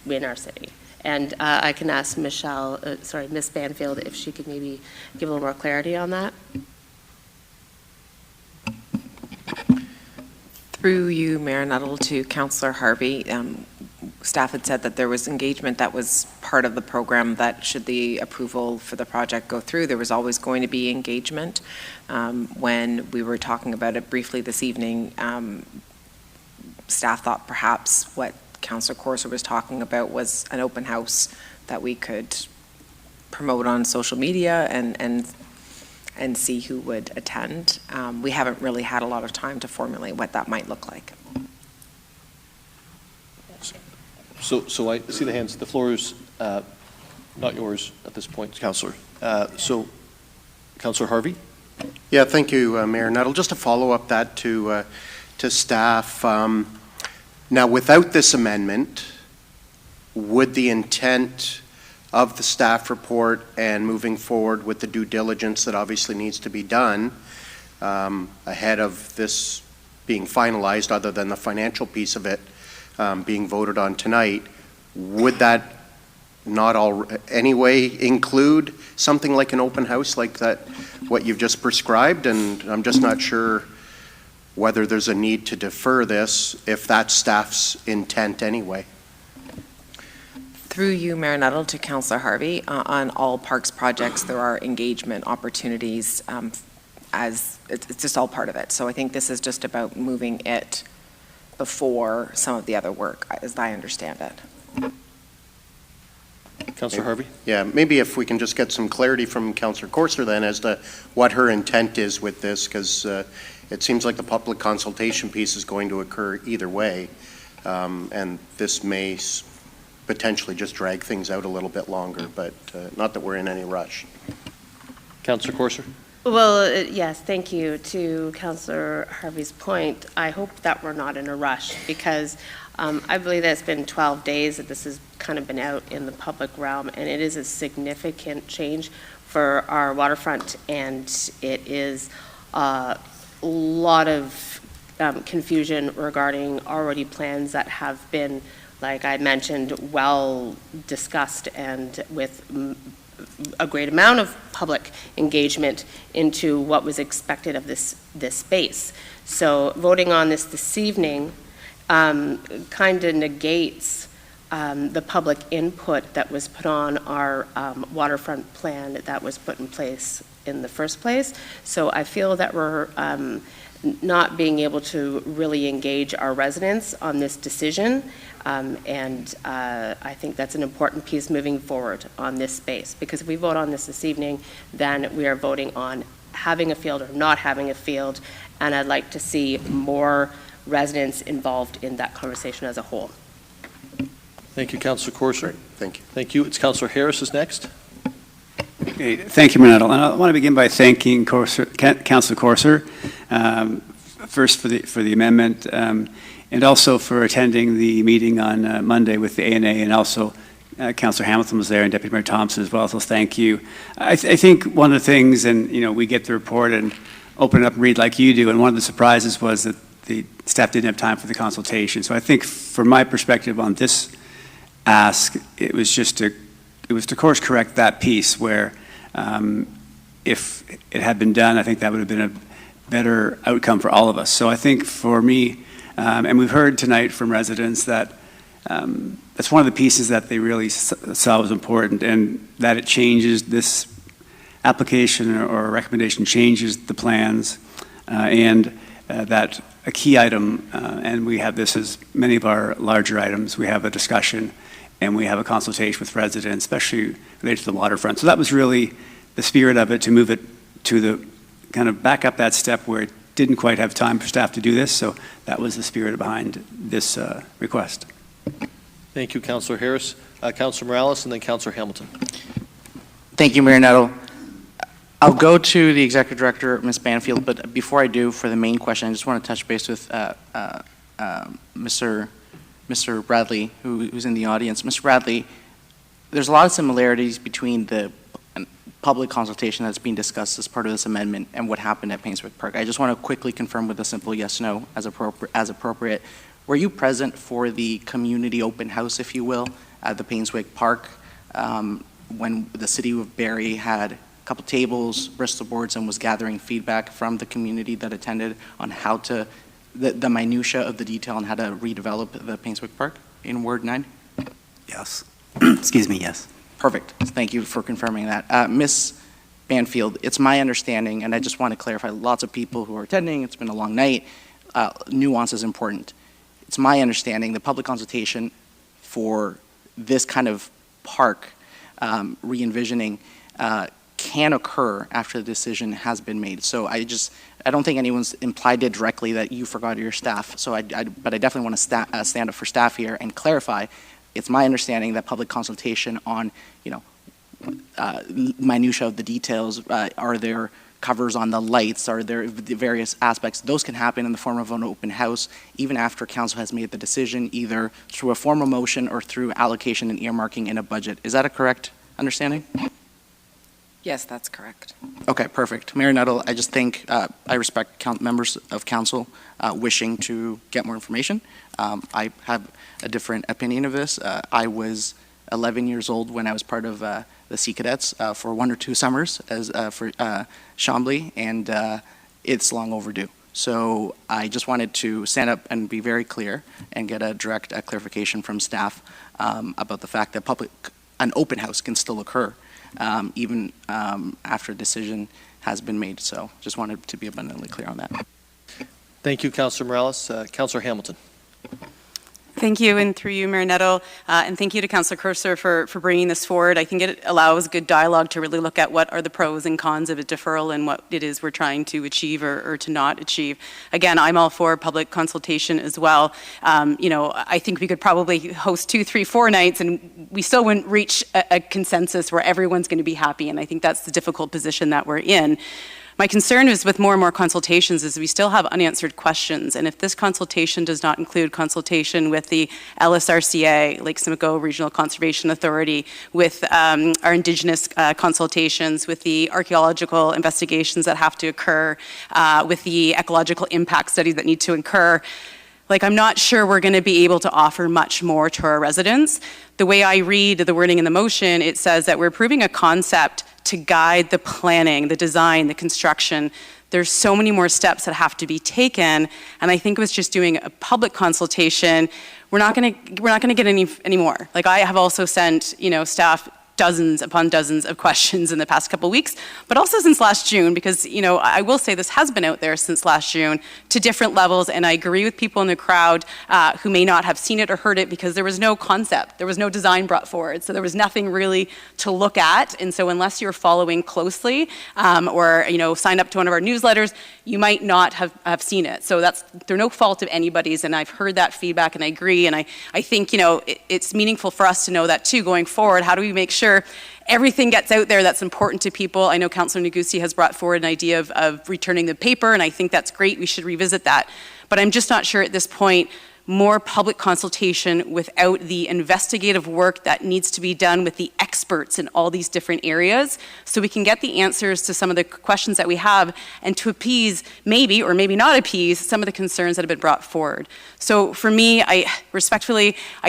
in our city. And I can ask Ms. Banfield if she could maybe give a little more clarity on that. Through you, Mayor Nuttall, to Councillor Harvey, staff had said that there was engagement that was part of the program, that should the approval for the project go through, there was always going to be engagement. When we were talking about it briefly this evening, staff thought perhaps what Councillor Corser was talking about was an open house that we could promote on social media and see who would attend. We haven't really had a lot of time to formulate what that might look like. So I see the hands. The floor is not yours at this point, Councillor. So, Councillor Harvey. Yeah, thank you, Mayor Nuttall. Just to follow up that to staff. Now, without this amendment, would the intent of the staff report and moving forward with the due diligence that obviously needs to be done ahead of this being finalized, other than the financial piece of it being voted on tonight, would that not anyway include something like an open house like that, what you've just prescribed? And I'm just not sure whether there's a need to defer this if that's staff's intent anyway. Through you, Mayor Nuttall, to Councillor Harvey, on all parks projects, there are engagement opportunities as it's just all part of it. So I think this is just about moving it before some of the other work, as I understand it. Councillor Harvey? Yeah, maybe if we can just get some clarity from Councillor Corser then as to what her intent is with this, because it seems like the public consultation piece is going to occur either way, and this may potentially just drag things out a little bit longer, but not that we're in any rush. Councillor Corser? Well, yes, thank you. To Councillor Harvey's point, I hope that we're not in a rush, because I believe that it's been 12 days that this has kind of been out in the public realm, and it is a significant change for our waterfront, and it is a lot of confusion regarding already plans that have been, like I mentioned, well discussed and with a great amount of public engagement into what was expected of this space. So voting on this evening kind of negates the public input that was put on our waterfront plan that was put in place in the first place. So I feel that we're not being able to really engage our residents on this decision. And I think that's an important piece moving forward on this space, because if we vote on this evening, then we are voting on having a field or not having a field, and I'd like to see more residents involved in that conversation as a whole. Thank you, Councillor Corser. Great. Thank you. Thank you. It's Councillor Harris is next. Okay, thank you, Mayor Nuttall. And I want to begin by thanking Councillor Corser, first for the amendment, and also for attending the meeting on Monday with the ANA, and also Councillor Hamilton was there and Deputy Mayor Thompson as well, so thank you. I think one of the things, and we get the report and open it up and read like you do, and one of the surprises was that the staff didn't have time for the consultation. So I think from my perspective on this ask, it was to course correct that piece where if it had been done, I think that would have been a better outcome for all of us. So I think for me, and we've heard tonight from residents that that's one of the pieces that they really saw was important, and that it changes this application or recommendation changes the plans, and that a key item, and we have this as many of our larger items, we have a discussion and we have a consultation with residents, especially related to the waterfront. So that was really the spirit of it, to move it to the kind of back up that step where it didn't quite have time for staff to do this. So that was the spirit behind this request. Thank you, Councillor Harris. Councillor Morales and then Councillor Hamilton. Thank you, Mayor Nuttall. I'll go to the Executive Director, Ms. Banfield, but before I do, for the main question, I just want to touch base with Mr. Bradley, who's in the audience. Mr. Bradley, there's a lot of similarities between the public consultation that's being discussed as part of this amendment and what happened at Painswick Park. I just want to quickly confirm with a simple yes/no as appropriate. Were you present for the community open house, if you will, at the Painswick Park when the City of Barrie had a couple tables, Bristol boards, and was gathering feedback from the community that attended on how to, the minutia of the detail on how to redevelop the Painswick Park in Ward 9? Yes. Excuse me, yes. Perfect. Thank you for confirming that. Ms. Banfield, it's my understanding, and I just want to clarify, lots of people who are attending, it's been a long night, nuance is important. It's my understanding the public consultation for this kind of park re-envisioning can occur after the decision has been made. So I don't think anyone's implied it directly that you forgot your staff. So but I definitely want to stand up for staff here and clarify. It's my understanding that public consultation on, minutia of the details, are there covers on the lights, are there the various aspects, those can happen in the form of an open house, even after council has made the decision, either through a formal motion or through allocation and earmarking in a budget. Is that a correct understanding? Yes, that's correct. Okay, perfect. Mayor Nuttall, I just think I respect members of council wishing to get more information. I have a different opinion of this. I was 11 years old when I was part of the Sea Cadets for 1 or 2 summers for Chambly, and it's long overdue. So I just wanted to stand up and be very clear and get a direct clarification from staff about the fact that an open house can still occur even after a decision has been made. So just wanted to be abundantly clear on that. Thank you, Councillor Morales. Councillor Hamilton. Thank you, and through you, Mayor Nuttall, and thank you to Councillor Corser for bringing this forward. I think it allows good dialogue to really look at what are the pros and cons of a deferral and what it is we're trying to achieve or to not achieve. Again, I'm all for public consultation as well. I think we could probably host 2, 3, 4 nights and we still wouldn't reach a consensus where everyone's going to be happy, and I think that's the difficult position that we're in. My concern is with more and more consultations is we still have unanswered questions, and if this consultation does not include consultation with the LSRCA, Lake Simcoe Regional Conservation Authority, with our Indigenous consultations, with the archaeological investigations that have to occur, with the ecological impact studies that need to occur, I'm not sure we're going to be able to offer much more to our residents. The way I read the wording in the motion, it says that we're approving a concept to guide the planning, the design, the construction. There's so many more steps that have to be taken, and I think it was just doing a public consultation. We're not going to get any more. I have also sent staff dozens upon dozens of questions in the past couple weeks, but also since last June, because, you know, I will say this has been out there since last June to different levels, and I agree with people in the crowd who may not have seen it or heard it because there was no concept, there was no design brought forward, so there was nothing really to look at, and so unless you're following closely or, you know, signed up to one of our newsletters, you might not have seen it. So they're no fault of anybody's, and I've heard that feedback, and I agree, and I think, you know, it's meaningful for us to know that too going forward. How do we make sure everything gets out there that's important to people? I know Councillor Negussi has brought forward an idea of returning the paper, and I think that's great. We should revisit that. But I'm just not sure at this point more public consultation without the investigative work that needs to be done with the experts in all these different areas, so we can get the answers to some of the questions that we have and to appease, maybe or maybe not appease, some of the concerns that have been brought forward. So for me, I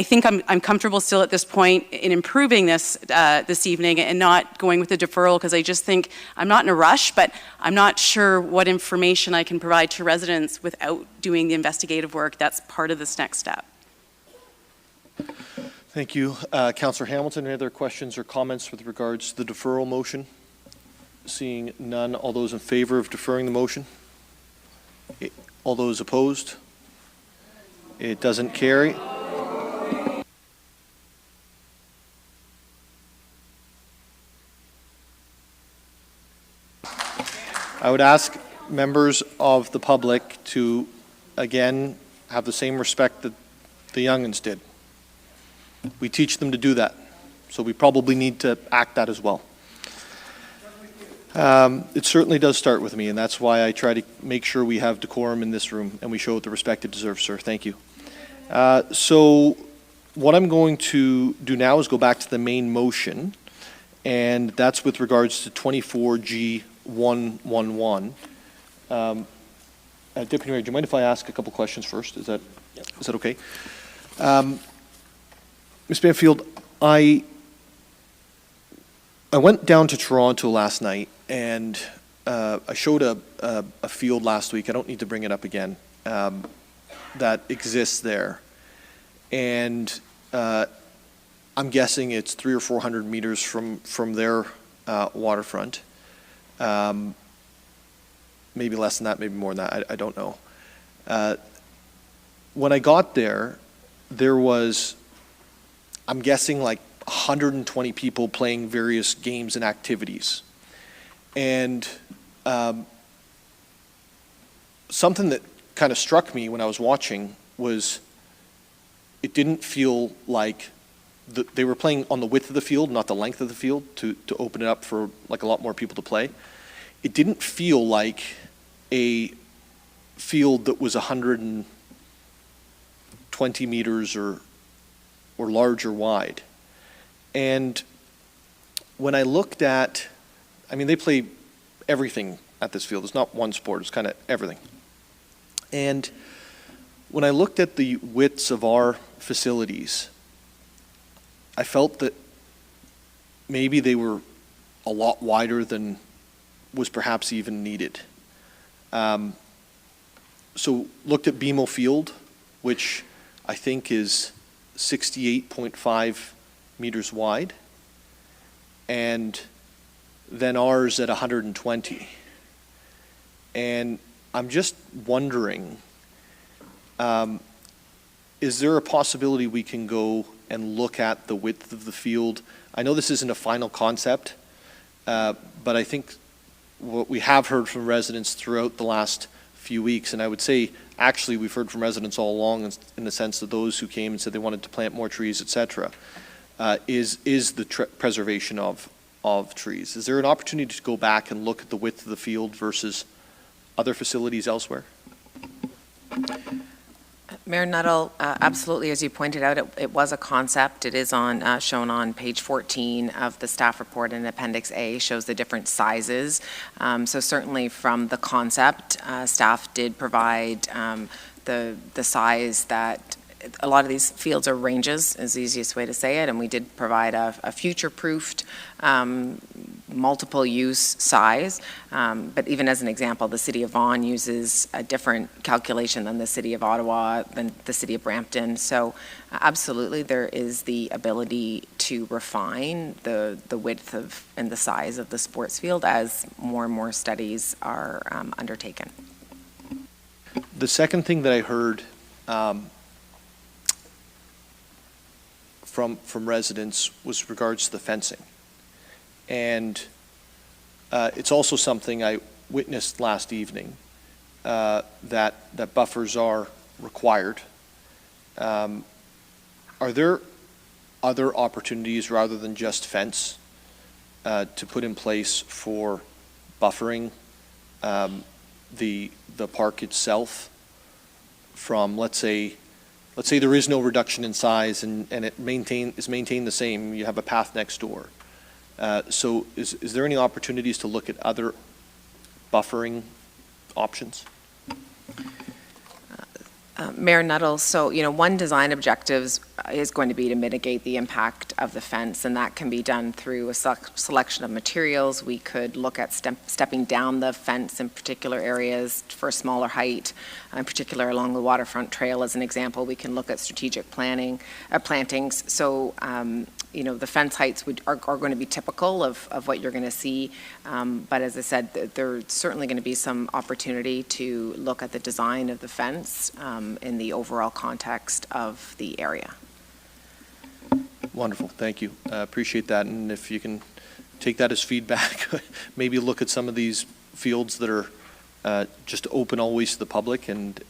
think I'm comfortable still at this point in improving this this evening and not going with a deferral, because I just think I'm not in a rush, but I'm not sure what information I can provide to residents without doing the investigative work that's part of this next step. Thank you. Councillor Hamilton, any other questions or comments with regards to the deferral motion? Seeing none, all those in favor of deferring the motion? All those opposed? It doesn't carry. I would ask members of the public to, again, have the same respect that the youngins did. We teach them to do that, so we probably need to act that as well. It certainly does start with me, and that's why I try to make sure we have decorum in this room and we show it the respect it deserves, sir. Thank you. So what I'm going to do now is go back to the main motion, and that's with regards to 24G111. Deputy Mayor, do you mind if I ask a couple questions first? Is that okay? Ms. Banfield, I went down to Toronto last night, and I showed a field last week. I don't need to bring it up again. That exists there, and I'm guessing it's 300 or 400 meters from their waterfront. Maybe less than that, maybe more than that. I don't know. When I got there, there was, I'm guessing, like 120 people playing various games and activities. And something that kind of struck me when I was watching was it didn't feel like they were playing on the width of the field, not the length of the field, to open it up for like a lot more people to play. It didn't feel like a field that was 120 meters or larger wide. And when I looked at, I mean, they play everything at this field. It's not one sport, it's kind of everything. And when I looked at the widths of our facilities, I felt that maybe they were a lot wider than was perhaps even needed. So looked at BMO Field, which I think is 68.5 meters wide, and then ours at 120. And I'm just wondering, is there a possibility we can go and look at the width of the field? I know this isn't a final concept, but I think what we have heard from residents throughout the last few weeks, and I would say actually we've heard from residents all along in the sense that those who came and said they wanted to plant more trees, etc., is the preservation of trees. Is there an opportunity to go back and look at the width of the field versus other facilities elsewhere? Mayor Nuttall, absolutely, as you pointed out, it was a concept. It is shown on page 14 of the staff report, and Appendix A shows the different sizes. So certainly from the concept, staff did provide the size that a lot of these fields are ranges, is the easiest way to say it, and we did provide a future-proofed multiple use size. But even as an example, the City of Vaughan uses a different calculation than the City of Ottawa, than the City of Brampton. So absolutely, there is the ability to refine the width of and the size of the sports field as more and more studies are undertaken. The second thing that I heard from residents was regards to the fencing. And it's also something I witnessed last evening, that buffers are required. Are there other opportunities rather than just fence to put in place for buffering the park itself from, let's say there is no reduction in size and it is maintained the same, you have a path next door. So is there any opportunities to look at other buffering options? Mayor Nuttall, so, one design objectives is going to be to mitigate the impact of the fence, and that can be done through a selection of materials. We could look at stepping down the fence in particular areas for a smaller height, in particular along the Waterfront Trail as an example. We can look at strategic plantings. So, the fence heights are going to be typical of what you're going to see. But as I said, there's certainly going to be some opportunity to look at the design of the fence in the overall context of the area. Wonderful, thank you. Appreciate that. And if you can take that as feedback, maybe look at some of these fields that are just open always to the public and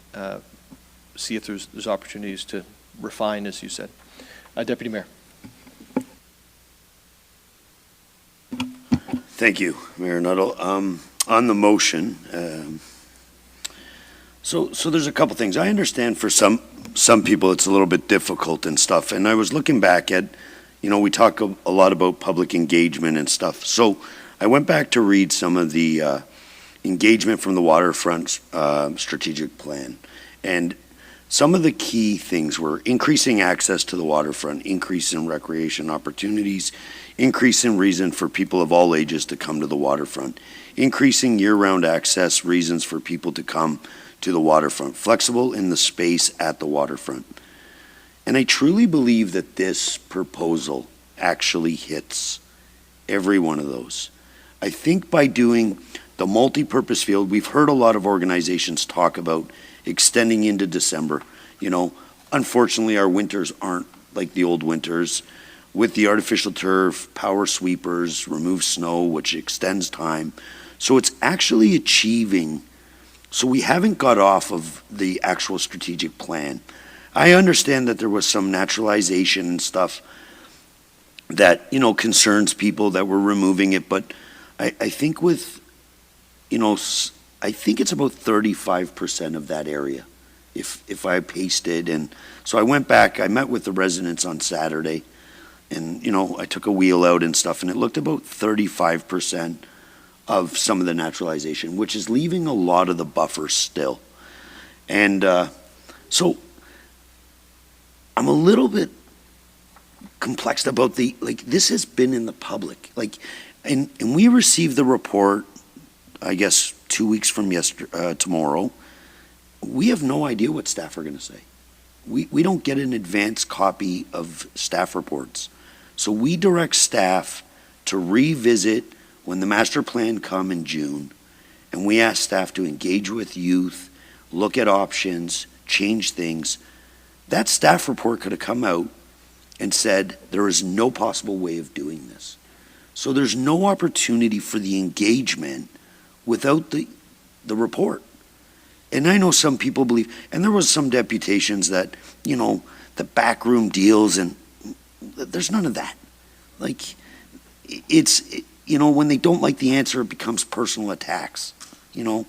see if there's opportunities to refine, as you said. Deputy Mayor. Thank you, Mayor Nuttall. On the motion, so there's a couple things. I understand for some people it's a little bit difficult and stuff, and I was looking back at, we talk a lot about public engagement and stuff. So I went back to read some of the engagement from the Waterfront strategic plan, and some of the key things were increasing access to the waterfront, increase in recreation opportunities, increase in reason for people of all ages to come to the waterfront, increasing year-round access reasons for people to come to the waterfront, flexible in the space at the waterfront. And I truly believe that this proposal actually hits every one of those. I think by doing the multi-purpose field, we've heard a lot of organizations talk about extending into December. Unfortunately, our winters aren't like the old winters. With the artificial turf, power sweepers, remove snow, which extends time. So it's actually achieving, so we haven't got off of the actual strategic plan. I understand that there was some naturalization and stuff that, concerns people that were removing it, but I think with, I think it's about 35% of that area, if I pasted. And so I went back, I met with the residents on Saturday, and, I took a wheel out and stuff, and it looked about 35% of some of the naturalization, which is leaving a lot of the buffers still. And so I'm a little bit complexed about this has been in the public. And we received the report, I guess, 2 weeks from tomorrow. We have no idea what staff are going to say. We don't get an advance copy of staff reports. So we direct staff to revisit when the master plan come in June, and we ask staff to engage with youth, look at options, change things. That staff report could have come out and said there is no possible way of doing this. So there's no opportunity for the engagement without the report. And I know some people believe, and there was some deputations that, the backroom deals, and there's none of that. When they don't like the answer, it becomes personal attacks, And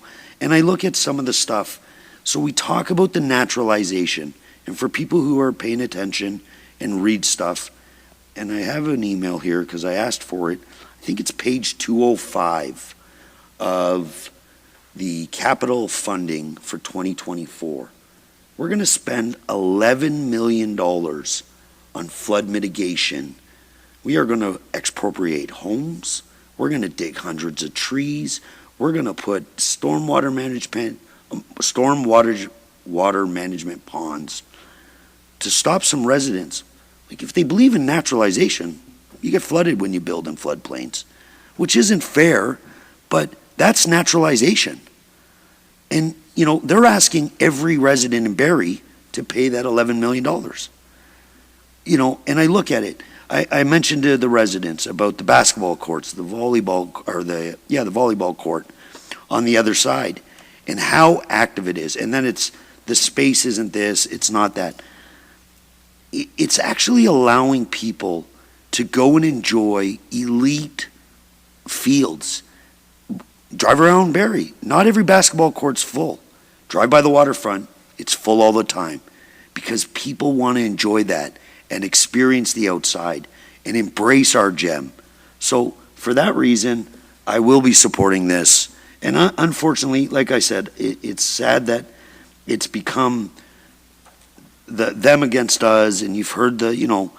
I look at some of the stuff. So we talk about the naturalization, and for people who are paying attention and read stuff, and I have an email here because I asked for it. I think it's page 205 of the capital funding for 2024. We're going to spend $11 million on flood mitigation. We are going to expropriate homes. We're We're going to dig hundreds of trees. We're going to put stormwater management ponds to stop some residents. Like, if they believe in naturalization, you get flooded when you build in floodplains, which isn't fair, but that's naturalization. And, you know, they're asking every resident in Barrie to pay that $11 million. You know, and I look at it. I mentioned to the residents about the basketball courts, the volleyball court on the other side, and how active it is. And then it's, the space isn't this, it's not that. It's actually allowing people to go and enjoy elite fields. Drive around Barrie. Not every basketball court's full. Drive by the waterfront, it's full all the time, because people want to enjoy that and experience the outside and embrace our gem. So for that reason, I will be supporting this. And unfortunately, like I said, it's sad that it's become them against us, and you've heard the, you know,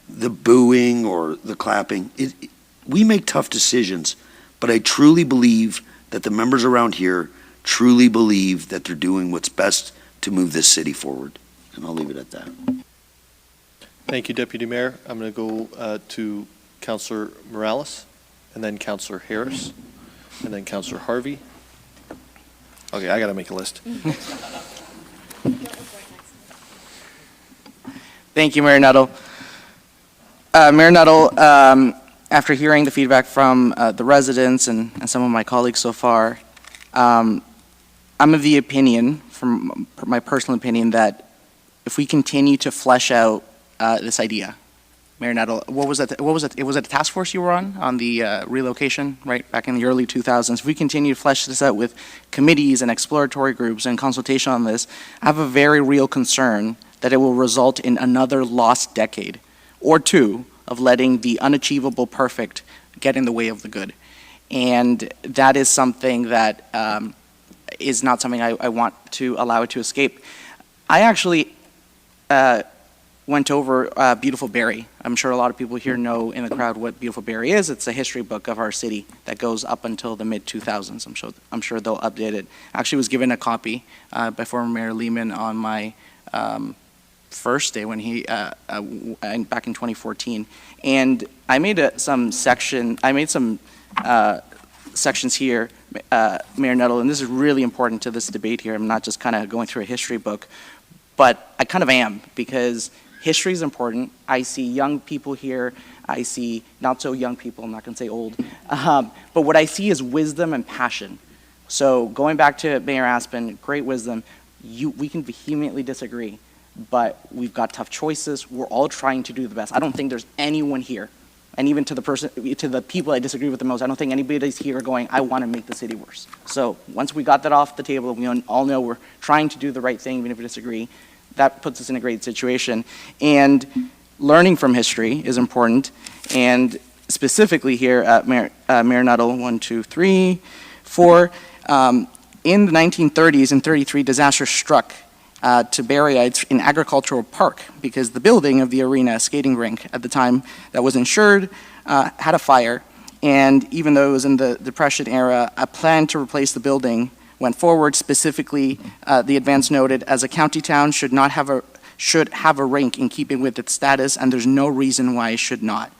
the booing or the clapping. We make tough decisions, but I truly believe that the members around here truly believe that they're doing what's best to move this city forward. And I'll leave it at that. Thank you, Deputy Mayor. I'm going to go to Councillor Morales, and then Councillor Harris, and then Councillor Harvey. Okay, I got to make a list. Thank you, Mayor Nuttall. Mayor Nuttall, after hearing the feedback from the residents and some of my colleagues so far, I'm of the opinion, from my personal opinion, that if we continue to flesh out this idea, Mayor Nuttall, what was it? It was a task force you were on the relocation, right, back in the early 2000s. If we continue to flesh this out with committees and exploratory groups and consultation on this, I have a very real concern that it will result in another lost decade or two of letting the unachievable perfect get in the way of the good. And that is something that is not something I want to allow it to escape. I actually went over Beautiful Barrie. I'm sure a lot of people here know in the crowd what Beautiful Barrie is. It's a history book of our city that goes up until the mid-2000s. I'm sure they'll update it. I actually was given a copy by former Mayor Lehman on my first day when he back in 2014, and I made some sections here, Mayor Nuttall, and this is really important to this debate here. I'm not just kind of going through a history book, but I kind of am, because history is important. I see young people here. I see not so young people. I'm not going to say old, but what I see is wisdom and passion. So going back to Mayor Aspen, great wisdom. We can vehemently disagree, but we've got tough choices. We're all trying to do the best. I don't think there's anyone here, and even to the people I disagree with the most, I don't think anybody's here going, I want to make the city worse. So once we got that off the table, we all know we're trying to do the right thing, even if we disagree. That puts us in a great situation. And learning from history is important. And specifically here, Mayor Nuttall, 1, 2, 3, 4. In the 1930s and 33, disaster struck to Barrieites in Agricultural Park because the building of the arena skating rink at the time that was insured had a fire. And even though it was in the Depression era, a plan to replace the building went forward. Specifically, the advance noted, as a county town should have a rink in keeping with its status, and there's no reason why it should not.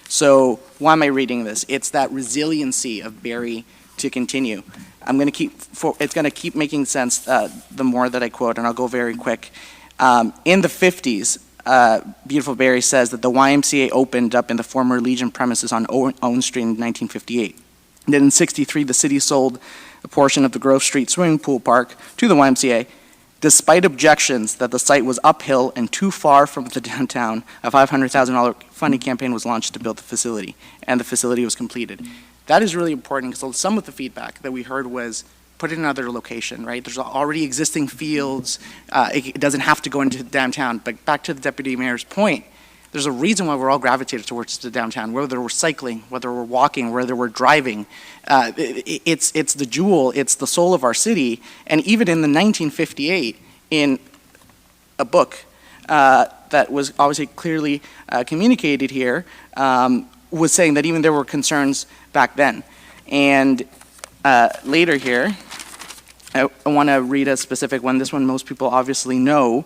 So why am I reading this? It's that resiliency of Barrie to continue. It's going to keep making sense the more that I quote, and I'll go very quick. In the 50s, Beautiful Barrie says that the YMCA opened up in the former Legion premises on Owen Street in 1958. And then in 63, the city sold a portion of the Grove Street swimming pool park to the YMCA. Despite objections that the site was uphill and too far from the downtown, a $500,000 funding campaign was launched to build the facility, and the facility was completed. That is really important because some of the feedback that we heard was put it in another location, right? There's already existing fields. It doesn't have to go into downtown. But back to the Deputy Mayor's point, there's a reason why we're all gravitated towards the downtown, whether we're cycling, whether we're walking, whether we're driving. It's the jewel, it's the soul of our city. And even in the 1958, in a book that was obviously clearly communicated here, was saying that even there were concerns back then. And later here, I want to read a specific one. This one most people obviously know.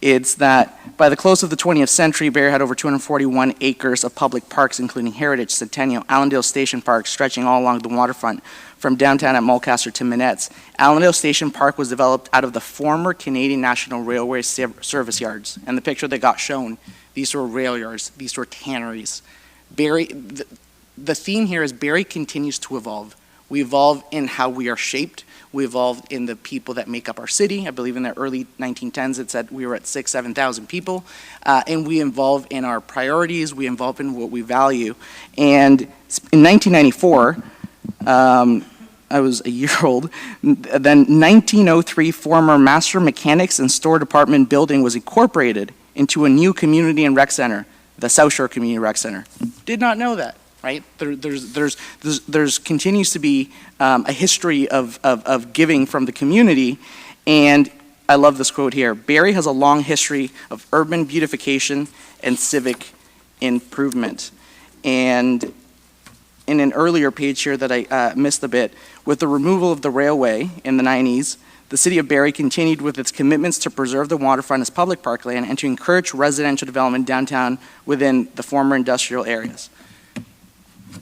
It's that by the close of the 20th century, Barrie had over 241 acres of public parks, including Heritage, Centennial, Allandale Station Park, stretching all along the waterfront from downtown at Mulcaster to Minette's. Allandale Station Park was developed out of the former Canadian National Railway service yards. And the picture that got shown, these were rail yards, these were tanneries. Barrie, the theme here is Barrie continues to evolve. We evolve in how we are shaped. We evolved in the people that make up our city. I believe in the early 1910s it said we were at 6,000, 7,000 people. And we evolve in our priorities. We evolve in what we value. And in 1994, I was a year old, then 1903 former Master Mechanics and Store Department building was incorporated into a new community and rec center, the South Shore Community Rec Center. Did not know that. Right? There's continues to be a history of giving from the community, and I love this quote here. Barrie has a long history of urban beautification and civic improvement. And in an earlier page here that I missed a bit, with the removal of the railway in the 90s, the City of Barrie continued with its commitments to preserve the waterfront as public parkland and to encourage residential development downtown within the former industrial areas.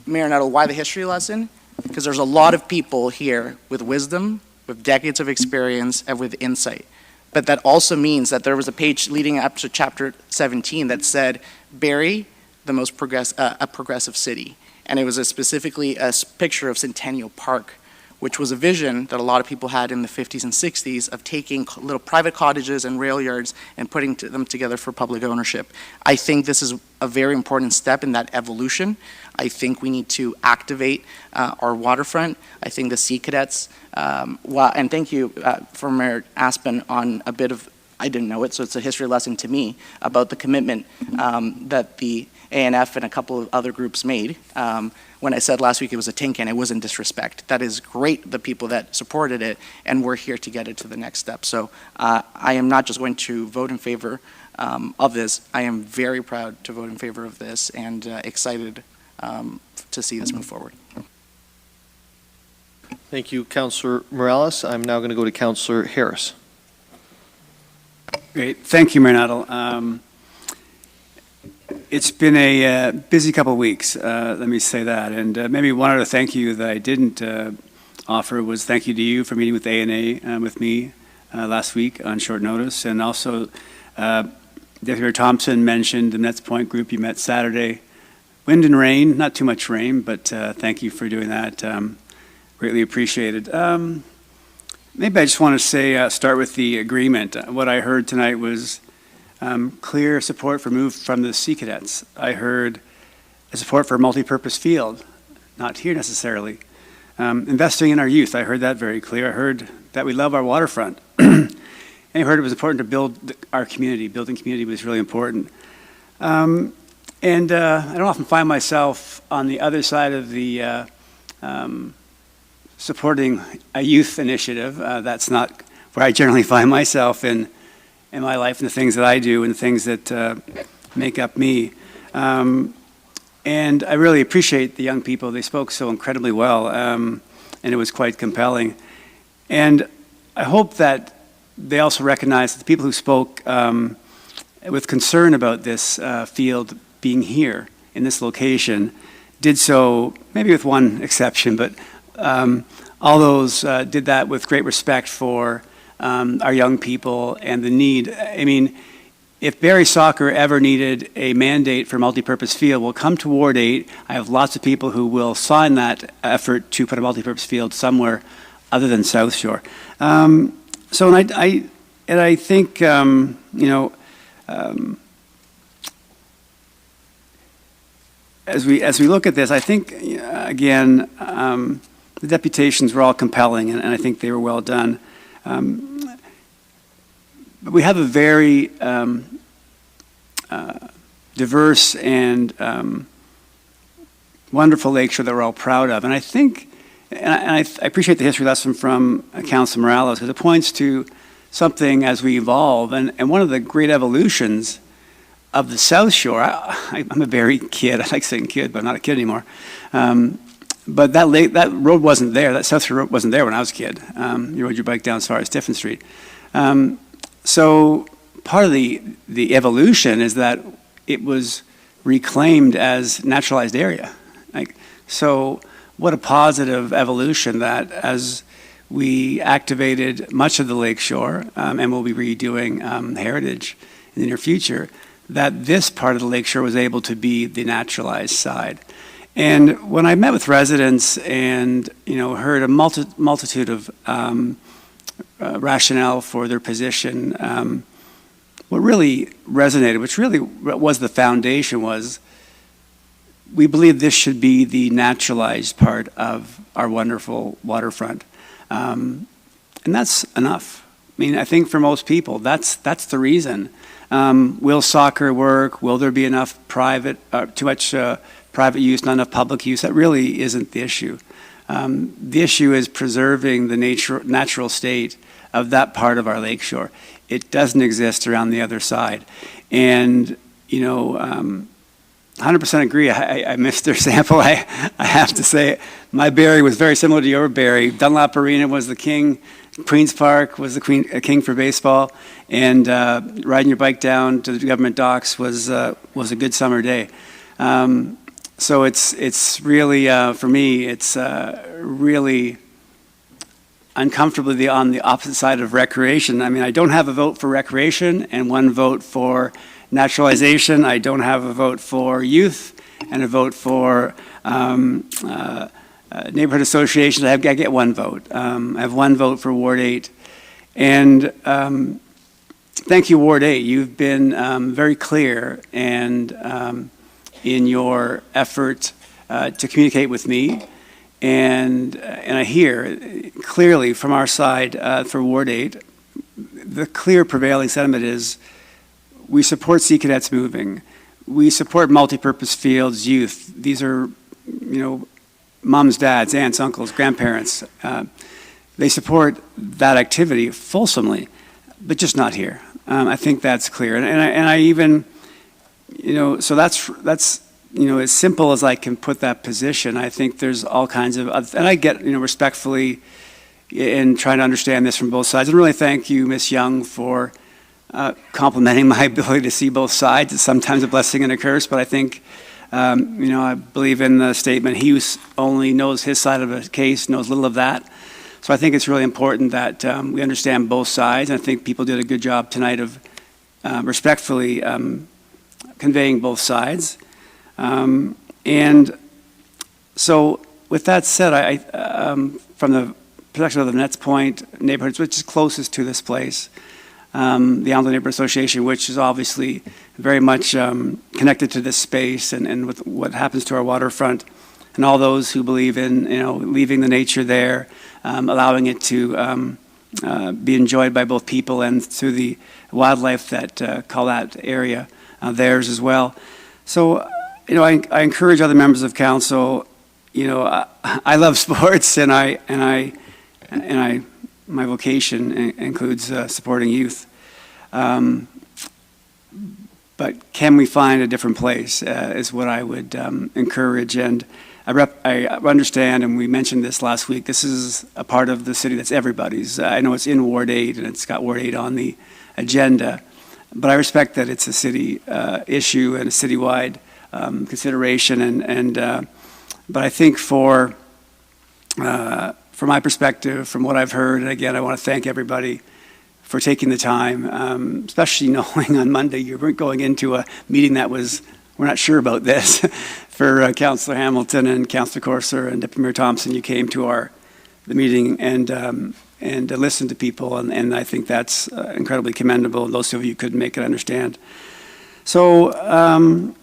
Mayor Nuttall, why the history lesson? Because there's a lot of people here with wisdom, with decades of experience, and with insight. But that also means that there was a page leading up to chapter 17 that said, Barrie, the most a progressive city. And it was specifically a picture of Centennial Park, which was a vision that a lot of people had in the 50s and 60s of taking little private cottages and rail yards and putting them together for public ownership. I think this is a very important step in that evolution. I think we need to activate our waterfront. I think the Sea Cadets, and thank you for Mayor Aspen on a bit of, I didn't know it, so it's a history lesson to me about the commitment that the ANF and a couple of other groups made. When I said last week it was a tin can, it wasn't disrespect. That is great, the people that supported it, and we're here to get it to the next step. So I am not just going to vote in favor of this. I am very proud to vote in favor of this and excited to see this move forward. Thank you, Councillor Morales. I'm now going to go to Councillor Harris. Great. Thank you, Mayor Nuttall. It's been a busy couple of weeks, let me say that. And maybe one other thank you that I didn't offer was thank you to you for meeting with ANA with me last week on short notice. And also, Deputy Mayor Thompson mentioned the Nets Point group you met Saturday. Wind and rain, not too much rain, but thank you for doing that. Greatly appreciated. Maybe I just want to say, start with the agreement. What I heard tonight was clear support for move from the Sea Cadets. I heard a support for a multi-purpose field, not here necessarily. Investing in our youth, I heard that very clear. I heard that we love our waterfront. And I heard it was important to build our community. Building community was really important. And I don't often find myself on the other side of the supporting a youth initiative. That's not where I generally find myself in my life and the things that I do and the things that make up me. And I really appreciate the young people. They spoke so incredibly well, and it was quite compelling. And I hope that they also recognize that the people who spoke with concern about this field being here in this location did so, maybe with one exception, but all those did that with great respect for our young people and the need. I mean, if Barrie Soccer ever needed a mandate for multipurpose field, we'll come to Ward 8. I have lots of people who will sign that effort to put a multipurpose field somewhere other than South Shore. So, and I think, you know, as we look at this, I think, again, the deputations were all compelling, and I think they were well done. But we have a very diverse and wonderful lakeshore that we're all proud of. And I think, and I appreciate the history lesson from Councilor Morales, because it points to something as we evolve. And one of the great evolutions of the South Shore, I'm a Barrie kid. I like saying kid, but I'm not a kid anymore. But that road wasn't there. That South Shore road wasn't there when I was a kid. You rode your bike down as far as Tiffin Street. So part of the evolution is that it was reclaimed as naturalized area. So what a positive evolution that as we activated much of the lakeshore, and we'll be redoing Heritage in the near future, that this part of the lakeshore was able to be the naturalized side. And when I met with residents and heard a multitude of rationale for their position, what really resonated, which really was the foundation, was we believe this should be the naturalized part of our wonderful waterfront. And that's enough. I mean, I think for most people, that's the reason. Will soccer work? Will there be enough too much private use, not enough public use? That really isn't the issue. The issue is preserving the natural state of that part of our lakeshore. It doesn't exist around the other side. And, 100% agree. I missed their sample. I have to say, my Barrie was very similar to your Barrie. Dunlop Arena was the king. Queen's Park was the king for baseball. And riding your bike down to the government docks was a good summer day. So it's really, for me, it's really uncomfortably on the opposite side of recreation. I mean, I don't have a vote for recreation and one vote for naturalization. I don't have a vote for youth and a vote for neighborhood associations. I get one vote. I have one vote for Ward 8. And thank you, Ward 8. You've been very clear and in your effort to communicate with me. And I hear clearly from our side for Ward 8, the clear prevailing sentiment is we support Sea Cadets moving. We support multipurpose fields, youth. These are, moms, dads, aunts, uncles, grandparents. They support that activity fulsomely, but just not here. I think that's clear. And I even, so that's as simple as I can put that position. I think there's all kinds of, and I get, respectfully in trying to understand this from both sides. And really thank you, Ms. Young, for complimenting my ability to see both sides. It's sometimes a blessing and a curse, but I think, I believe in the statement, he who only knows his side of a case knows little of that. So I think it's really important that we understand both sides. And I think people did a good job tonight of respectfully conveying both sides. And so with that said, I from the perspective of the Nets Point neighborhoods, which is closest to this place, the Allandale Neighborhood Association, which is obviously very much connected to this space and with what happens to our waterfront, and all those who believe in leaving the nature there, allowing it to be enjoyed by both people and through the wildlife that call that area theirs as well. So, I encourage other members of council. I love sports, and my vocation includes supporting youth. But can we find a different place is what I would encourage. And I understand, and we mentioned this last week, this is a part of the city that's everybody's. I know it's in Ward 8, and it's got Ward 8 on the agenda, but I respect that it's a city issue and a citywide consideration. But I think from my perspective, from what I've heard, and again, I want to thank everybody for taking the time, especially knowing on Monday you were going into a meeting that we're not sure about this. For Councillor Hamilton and Councillor Corser and Deputy Mayor Thompson, you came to the meeting and listened to people, and I think that's incredibly commendable. Those of you who couldn't make it understand. So,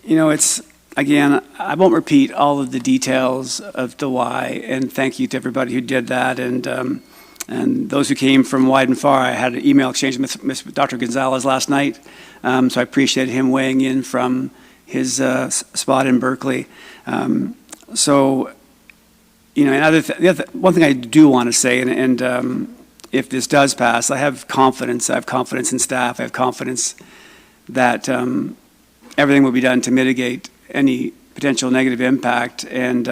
it's, again, I won't repeat all of the details of the why, and thank you to everybody who did that, and those who came from wide and far. I had an email exchange with Dr. Gonzalez last night, so I appreciate him weighing in from his spot in Berkeley. So, and one thing I do want to say, and if this does pass, I have confidence in staff, I have confidence that everything will be done to mitigate any potential negative impact, and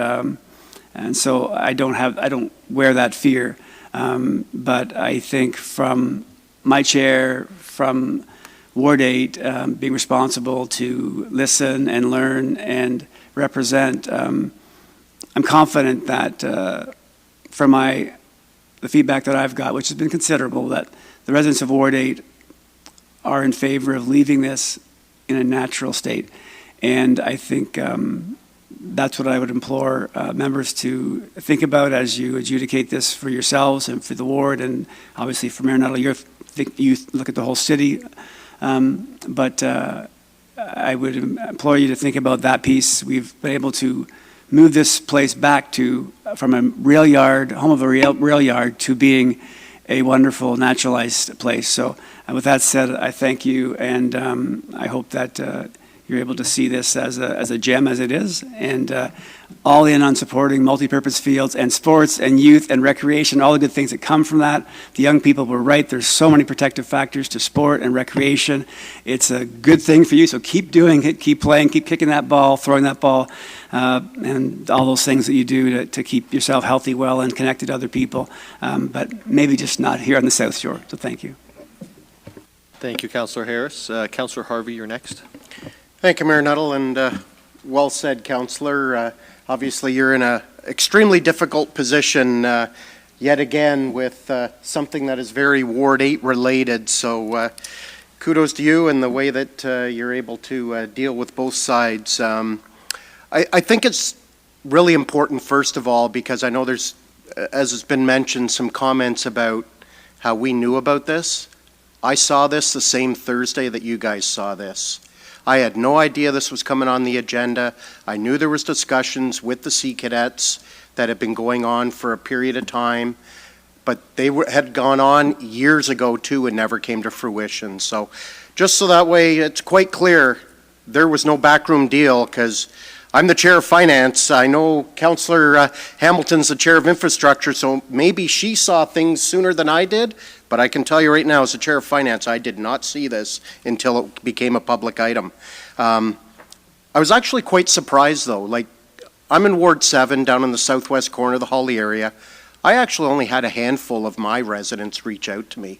so I don't wear that fear. But I think from my chair, from Ward 8, being responsible to listen and learn and represent, I'm confident that from the feedback that I've got, which has been considerable, that the residents of Ward 8 are in favor of leaving this in a natural state. And I think that's what I would implore members to think about as you adjudicate this for yourselves and for the ward, and obviously for Mayor Nuttall, you look at the whole city. But I would implore you to think about that piece. We've been able to move this place back from a rail yard, home of a rail yard, to being a wonderful naturalized place. So with that said, I thank you, and I hope that you're able to see this as a gem as it is, and all in on supporting multipurpose fields and sports and youth and recreation, all the good things that come from that. The young people were right. There's so many protective factors to sport and recreation. It's a good thing for you, so keep doing it, keep playing, keep kicking that ball, throwing that ball, and all those things that you do to keep yourself healthy, well, and connected to other people, but maybe just not here on the South Shore. So thank you. Thank you, Councillor Harris. Councillor Harvey, you're next. Thank you, Mayor Nuttall, and well said, Councillor. Obviously, you're in an extremely difficult position yet again with something that is very Ward 8 related. So kudos to you and the way that you're able to deal with both sides. I think it's really important, first of all, because I know there's, as has been mentioned, some comments about how we knew about this. I saw this the same Thursday that you guys saw this. I had no idea this was coming on the agenda. I knew there was discussions with the Sea Cadets that had been going on for a period of time, but they had gone on years ago too and never came to fruition. So just so that way it's quite clear, there was no backroom deal, because I'm the chair of finance. I know Councillor Hamilton's the chair of infrastructure, so maybe she saw things sooner than I did. But I can tell you right now, as the chair of finance, I did not see this until it became a public item. I was actually quite surprised, though. Like, I'm in Ward 7, down in the southwest corner of the Holly area. I actually only had a handful of my residents reach out to me.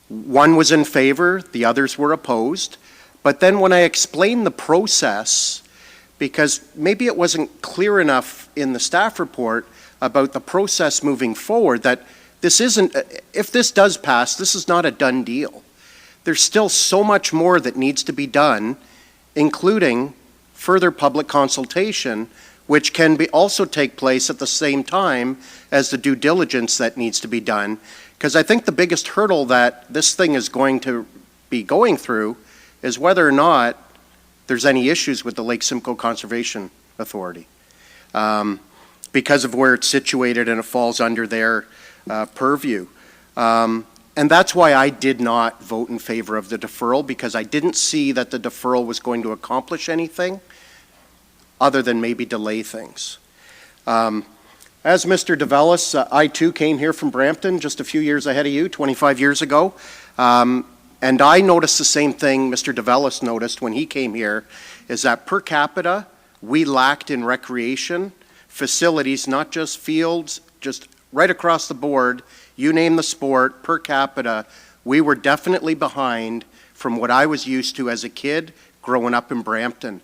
One was in favor, the others were opposed. But then when I explained the process, because maybe it wasn't clear enough in the staff report about the process moving forward, that this isn't, if this does pass, this is not a done deal. There's still so much more that needs to be done, including further public consultation, which can also take place at the same time as the due diligence that needs to be done. Because I think the biggest hurdle that this thing is going to be going through is whether or not there's any issues with the Lake Simcoe Conservation Authority. Because of where it's situated and it falls under their purview. And that's why I did not vote in favor of the deferral, because I didn't see that the deferral was going to accomplish anything other than maybe delay things. As Mr. DeVellis, I too came here from Brampton just a few years ahead of you, 25 years ago. And I noticed the same thing Mr. DeVellis noticed when he came here, is that per capita, we lacked in recreation facilities, not just fields, just right across the board, you name the sport, per capita, we were definitely behind from what I was used to as a kid growing up in Brampton.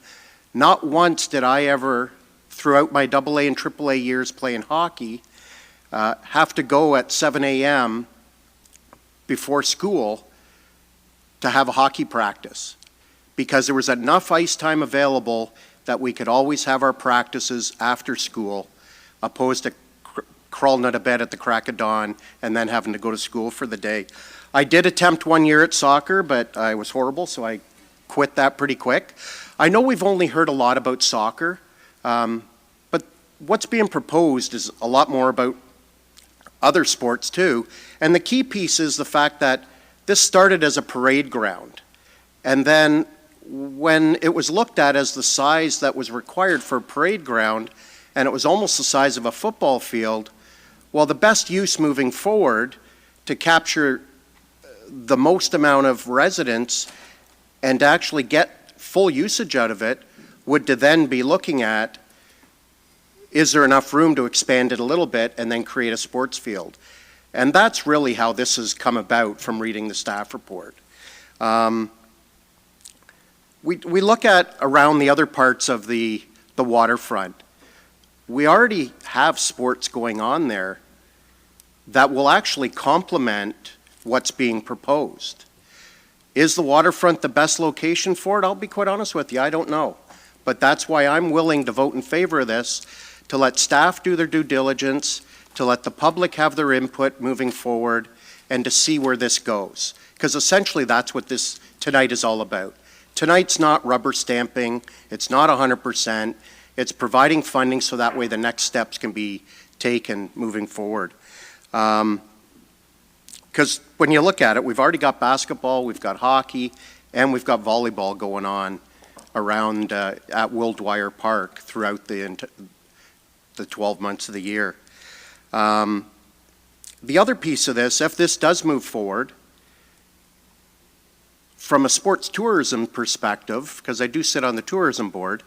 Not once did I ever, throughout my AA and AAA years playing hockey, have to go at 7 a.m. before school to have a hockey practice, because there was enough ice time available that we could always have our practices after school, opposed to crawling out of bed at the crack of dawn and then having to go to school for the day. I did attempt 1 year at soccer, but I was horrible, so I quit that pretty quick. I know we've only heard a lot about soccer, but what's being proposed is a lot more about other sports too. And the key piece is the fact that this started as a parade ground. And then when it was looked at as the size that was required for a parade ground, and it was almost the size of a football field, well, the best use moving forward to capture the most amount of residents and to actually get full usage out of it would to then be looking at, is there enough room to expand it a little bit and then create a sports field? And that's really how this has come about from reading the staff report. We look at around the other parts of the waterfront. We already have sports going on there that will actually complement what's being proposed. Is the waterfront the best location for it? I'll be quite honest with you, I don't know. But that's why I'm willing to vote in favor of this, to let staff do their due diligence, to let the public have their input moving forward, and to see where this goes. Because essentially that's what this tonight is all about. Tonight's not rubber stamping, it's not 100%, it's providing funding so that way the next steps can be taken moving forward. Because when you look at it, we've already got basketball, we've got hockey, and we've got volleyball going on around at Will Dwyer Park throughout the 12 months of the year. The other piece of this, if this does move forward, from a sports tourism perspective, because I do sit on the tourism board,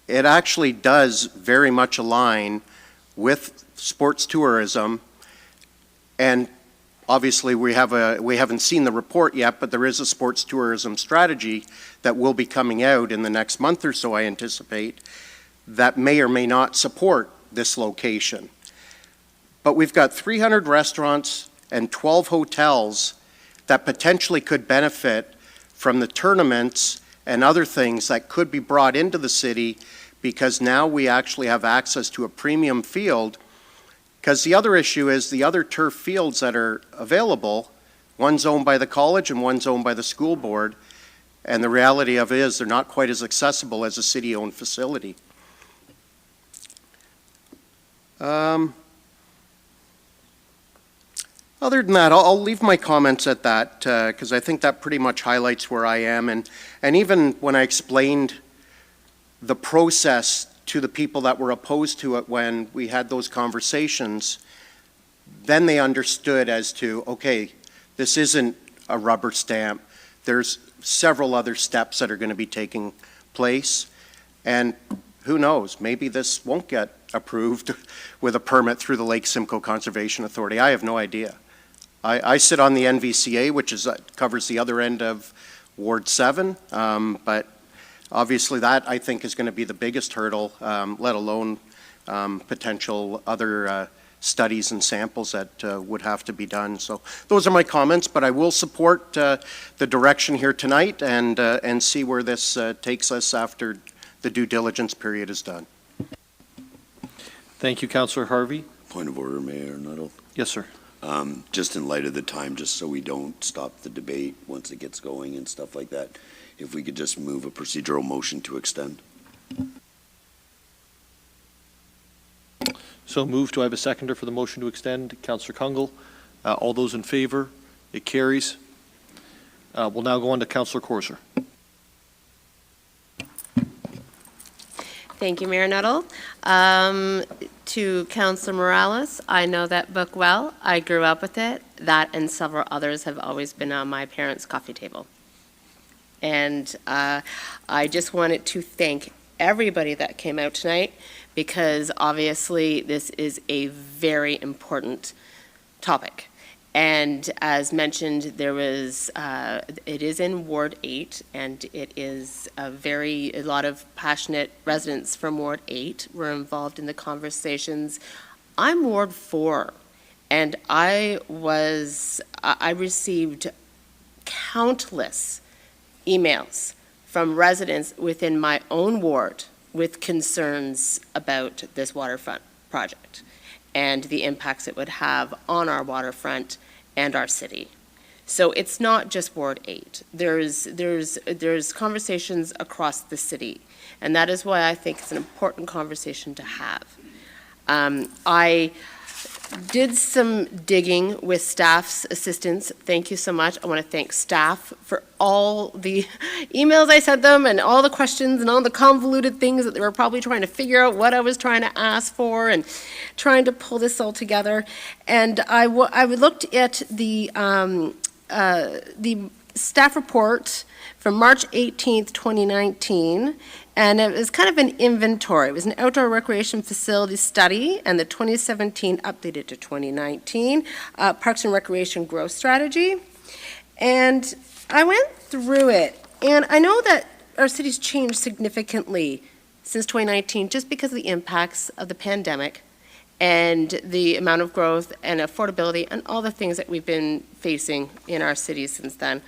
it actually does very much align with sports tourism. And obviously we haven't seen the report yet, but there is a sports tourism strategy that will be coming out in the next month or so, I anticipate, that may or may not support this location. But we've got 300 restaurants and 12 hotels that potentially could benefit from the tournaments and other things that could be brought into the city, because now we actually have access to a premium field. Because the other issue is the other turf fields that are available, one's owned by the college and one's owned by the school board, and the reality of it is they're not quite as accessible as a city-owned facility. Other than that, I'll leave my comments at that, because I think that pretty much highlights where I am. And even when I explained the process to the people that were opposed to it when we had those conversations, then they understood as to, okay, this isn't a rubber stamp. There's several other steps that are going to be taking place. And who knows, maybe this won't get approved with a permit through the Lake Simcoe Conservation Authority. I have no idea. I sit on the NVCA, which covers the other end of Ward 7, but obviously that, I think, is going to be the biggest hurdle, let alone potential other studies and samples that would have to be done. So those are my comments, but I will support the direction here tonight and see where this takes us after the due diligence period is done. Thank you, Councillor Harvey. Point of order, Mayor Nuttall. Yes, sir. Just in light of the time, just so we don't stop the debate once it gets going and stuff like that, if we could just move a procedural motion to extend. So moved. Do I have a seconder for the motion to extend? Councillor Kungle. All those in favor? It carries. We'll now go on to Councillor Corser. Thank you, Mayor Nuttall. To Councillor Morales, I know that book well. I grew up with it. That and several others have always been on my parents' coffee table. And I just wanted to thank everybody that came out tonight, because obviously this is a very important topic. And as mentioned, there was, it is in Ward 8, and it is a lot of passionate residents from Ward 8 were involved in the conversations. I'm Ward 4, and I received countless emails from residents within my own ward with concerns about this waterfront project and the impacts it would have on our waterfront and our city. So it's not just Ward 8. There's conversations across the city, and that is why I think it's an important conversation to have. I did some digging with staff's assistance. Thank you so much. I want to thank staff for all the emails I sent them and all the questions and all the convoluted things that they were probably trying to figure out what I was trying to ask for and trying to pull this all together. And I looked at the staff report from March 18th, 2019, and it was kind of an inventory. It was an outdoor recreation facility study, and the 2017 updated to 2019 Parks and Recreation Growth Strategy. And I went through it, and I know that our city's changed significantly since 2019 just because of the impacts of the pandemic and the amount of growth and affordability and all the things that we've been facing in our city since then.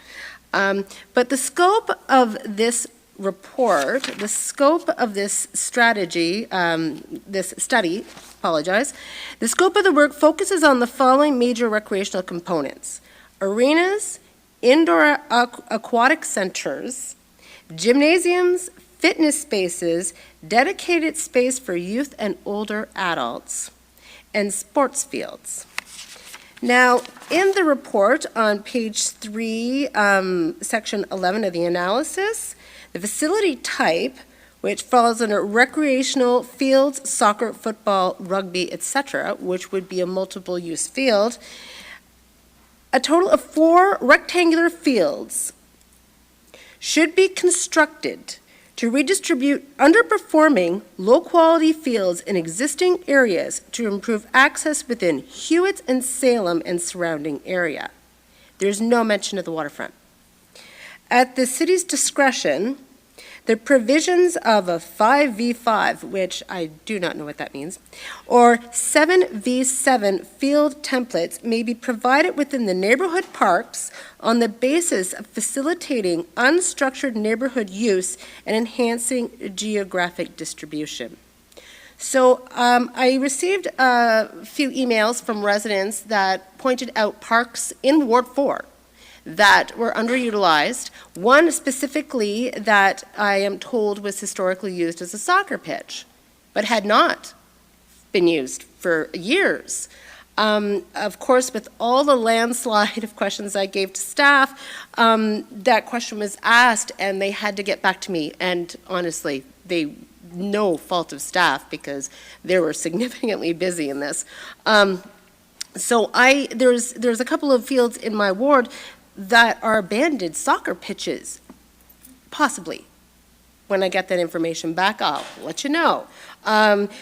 But the scope of this report, the scope of this strategy, this study, the scope of the work focuses on the following major recreational components: arenas, indoor aquatic centers, gymnasiums, fitness spaces, dedicated space for youth and older adults, and sports fields. Now, in the report on page 3, section 11 of the analysis, the facility type, which falls under recreational fields, soccer, football, rugby, etc., which would be a multiple use field, a total of 4 rectangular fields should be constructed to redistribute underperforming, low-quality fields in existing areas to improve access within Hewitt and Salem and surrounding area. There's no mention of the waterfront. At the city's discretion, the provisions of a 5v5, which I do not know what that means, or 7v7 field templates may be provided within the neighborhood parks on the basis of facilitating unstructured neighborhood use and enhancing geographic distribution. So I received a few emails from residents that pointed out parks in Ward 4 that were underutilized. One specifically that I am told was historically used as a soccer pitch, but had not been used for years. Of course, with all the landslide of questions I gave to staff, that question was asked and they had to get back to me. And honestly, no fault of staff because they were significantly busy in this. So there's a couple of fields in my ward that are abandoned soccer pitches, possibly. When I get that information back, I'll let you know.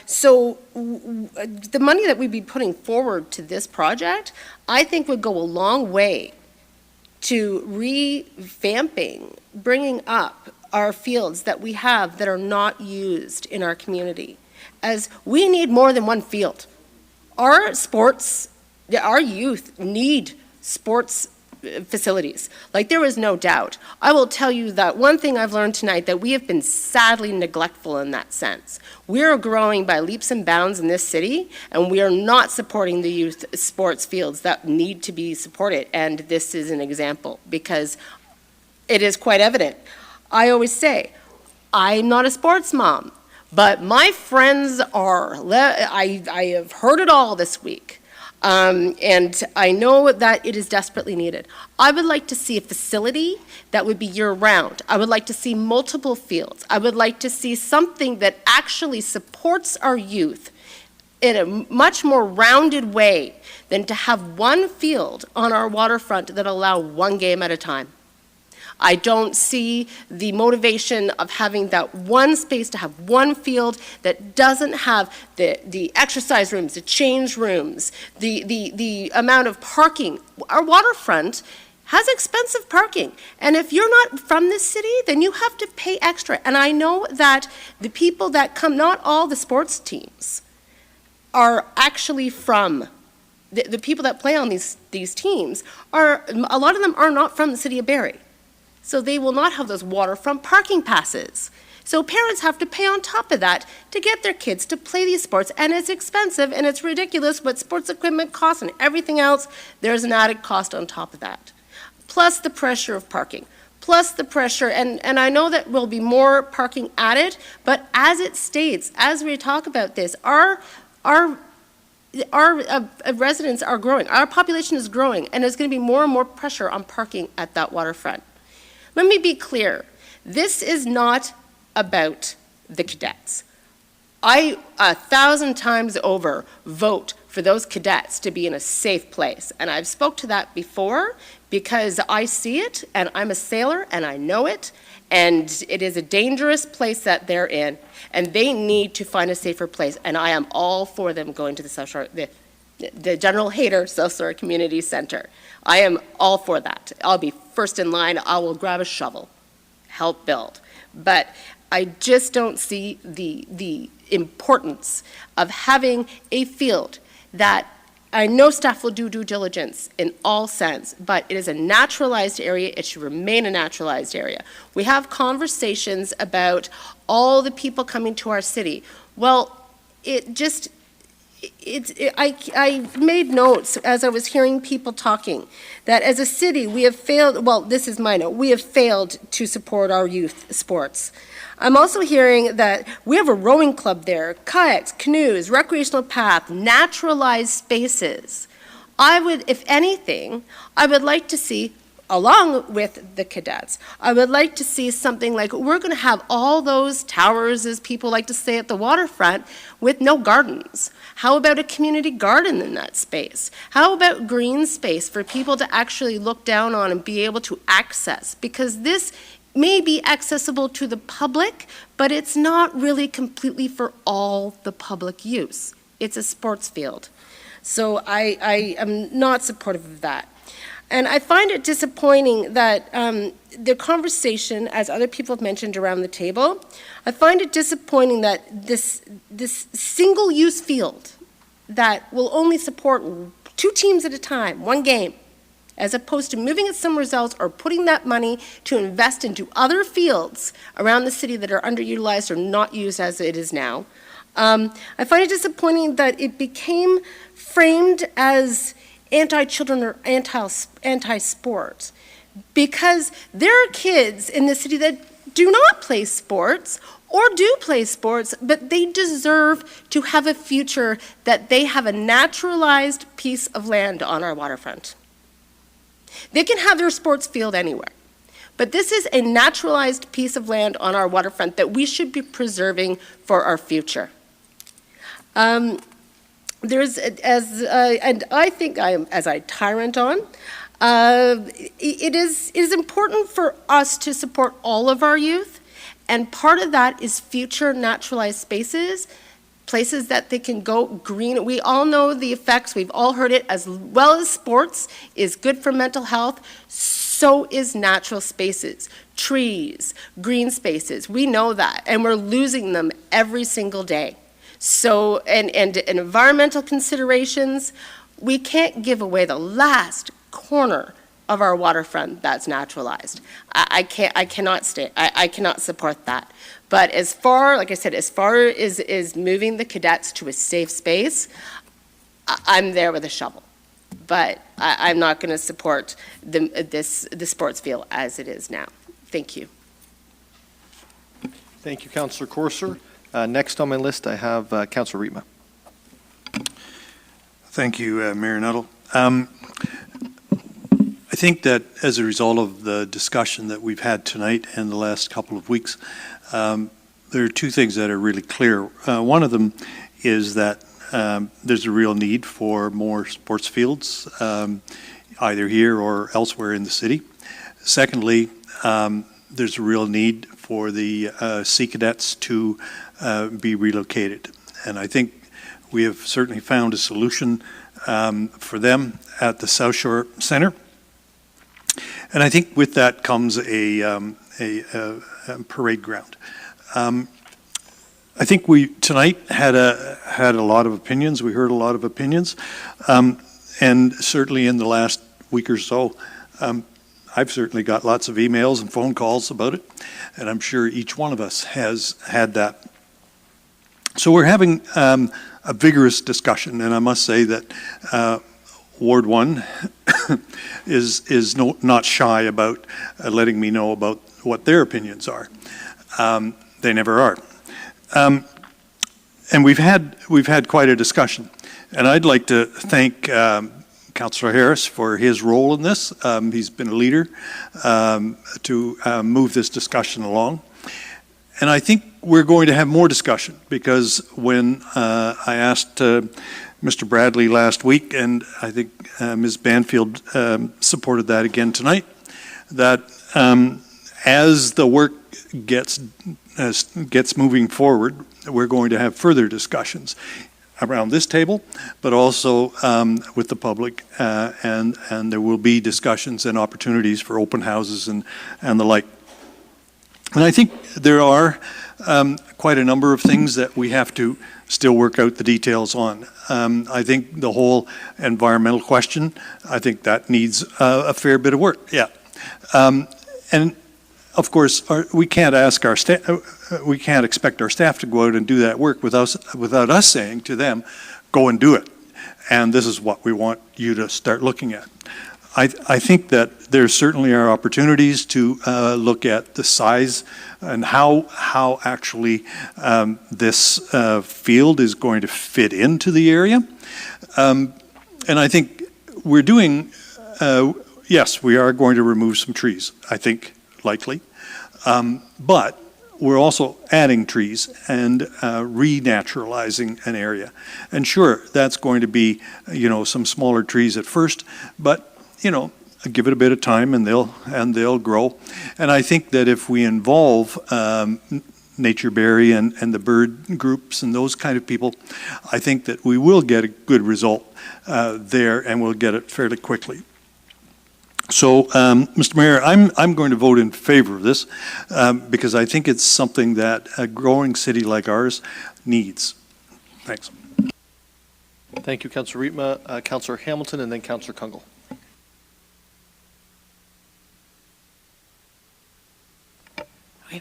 So the money that we'd be putting forward to this project, I think would go a long way to revamping, bringing up our fields that we have that are not used in our community. As we need more than one field. Our youth need sports facilities. Like, there is no doubt. I will tell you that one thing I've learned tonight, that we have been sadly neglectful in that sense. We are growing by leaps and bounds in this city, and we are not supporting the youth sports fields that need to be supported, and this is an example, because it is quite evident. I always say, I'm not a sports mom, but my friends are. I have heard it all this week. And I know that it is desperately needed. I would like to see a facility that would be year-round. I would like to see multiple fields. I would like to see something that actually supports our youth in a much more rounded way than to have one field on our waterfront that allow one game at a time. I don't see the motivation of having that one space to have one field that doesn't have the exercise rooms, the change rooms, the amount of parking. Our waterfront has expensive parking. And if you're not from this city, then you have to pay extra. And I know that the people that come, not all the sports teams are actually from, the people that play on these teams, a lot of them are not from the City of Barrie. So they will not have those waterfront parking passes. So parents have to pay on top of that to get their kids to play these sports, and it's expensive and it's ridiculous what sports equipment costs and everything else. There's an added cost on top of that. Plus the pressure of parking, plus the pressure, and I know that will be more parking added, but as it states, as we talk about this, our residents are growing, our population is growing, and there's going to be more and more pressure on parking at that waterfront. Let me be clear, this is not about the cadets. I 1,000 times over vote for those cadets to be in a safe place. And I've spoke to that before because I see it, and I'm a sailor, and I know it, and it is a dangerous place that they're in, and they need to find a safer place. And I am all for them going to the South Shore, the General Hayter South Shore Community Center. I am all for that. I'll be first in line. I will grab a shovel, help build. But I just don't see the importance of having a field that I know staff will do due diligence in all sense, but it is a naturalized area. It should remain a naturalized area. We have conversations about all the people coming to our city. Well, I made notes as I was hearing people talking that as a city we have failed, well, this is my note, we have failed to support our youth sports. I'm also hearing that we have a rowing club there, kayaks, canoes, recreational path, naturalized spaces. I would, if anything, I would like to see, along with the cadets, I would like to see something like, we're going to have all those towers, as people like to say, at the waterfront with no gardens. How about a community garden in that space? How about green space for people to actually look down on and be able to access? Because this may be accessible to the public, but it's not really completely for all the public use. It's a sports field. So I am not supportive of that. And I find it disappointing that the conversation, as other people have mentioned around the table, I find it disappointing that this single-use field that will only support 2 teams at a time, 1 game, as opposed to moving it somewhere else or putting that money to invest into other fields around the city that are underutilized or not used as it is now. I find it disappointing that it became framed as anti-children or anti-sport, because there are kids in the city that do not play sports or do play sports, but they deserve to have a future that they have a naturalized piece of land on our waterfront. They can have their sports field anywhere, but this is a naturalized piece of land on our waterfront that we should be preserving for our future. And I think I am, as I tyrant on, it is important for us to support all of our youth, and part of that is future naturalized spaces, places that they can go green. We all know the effects, we've all heard it, as well as sports is good for mental health, so is natural spaces, trees, green spaces. We know that, and we're losing them every single day. So, and environmental considerations, we can't give away the last corner of our waterfront that's naturalized. I cannot support that. But as far, like I said, as far as moving the cadets to a safe space, I'm there with a shovel. But I'm not going to support the sports field as it is now. Thank you. Thank you, Councillor Corser. Next on my list, I have Councillor Rietma. Thank you, Mayor Nuttall. I think that as a result of the discussion that we've had tonight and the last couple of weeks, there are 2 things that are really clear. One of them is that there's a real need for more sports fields, either here or elsewhere in the city. Secondly, there's a real need for the Sea Cadets to be relocated. And I think we have certainly found a solution for them at the South Shore Center. And I think with that comes a parade ground. I think we tonight had a lot of opinions. We heard a lot of opinions, and certainly in the last week or so, I've certainly got lots of emails and phone calls about it, and I'm sure each one of us has had that. So we're having a vigorous discussion, and I must say that Ward 1 is not shy about letting me know about what their opinions are. They never are. And we've had quite a discussion. And I'd like to thank Councillor Harris for his role in this. He's been a leader to move this discussion along. And I think we're going to have more discussion, because when I asked Mr. Bradley last week, and I think Ms. Banfield supported that again tonight, that as the work gets moving forward, we're going to have further discussions around this table, but also with the public, and there will be discussions and opportunities for open houses and the like. And I think there are quite a number of things that we have to still work out the details on. I think the whole environmental question, I think that needs a fair bit of work, yeah. And of course, we can't ask our staff, we can't expect our staff to go out and do that work without us saying to them, go and do it. And this is what we want you to start looking at. I think that there certainly are opportunities to look at the size and how actually this field is going to fit into the area. And I think we're doing, yes, we are going to remove some trees, I think, likely. But we're also adding trees and renaturalizing an area. And sure, that's going to be, some smaller trees at first, but give it a bit of time and they'll grow. And I think that if we involve Nature Barrie and the bird groups and those kind of people, I think that we will get a good result there, and we'll get it fairly quickly. So, Mr. Mayor, I'm going to vote in favor of this because I think it's something that a growing city like ours needs. Thanks. Thank you, Councillor Rietma, Councillor Hamilton, and then Councillor Kungle.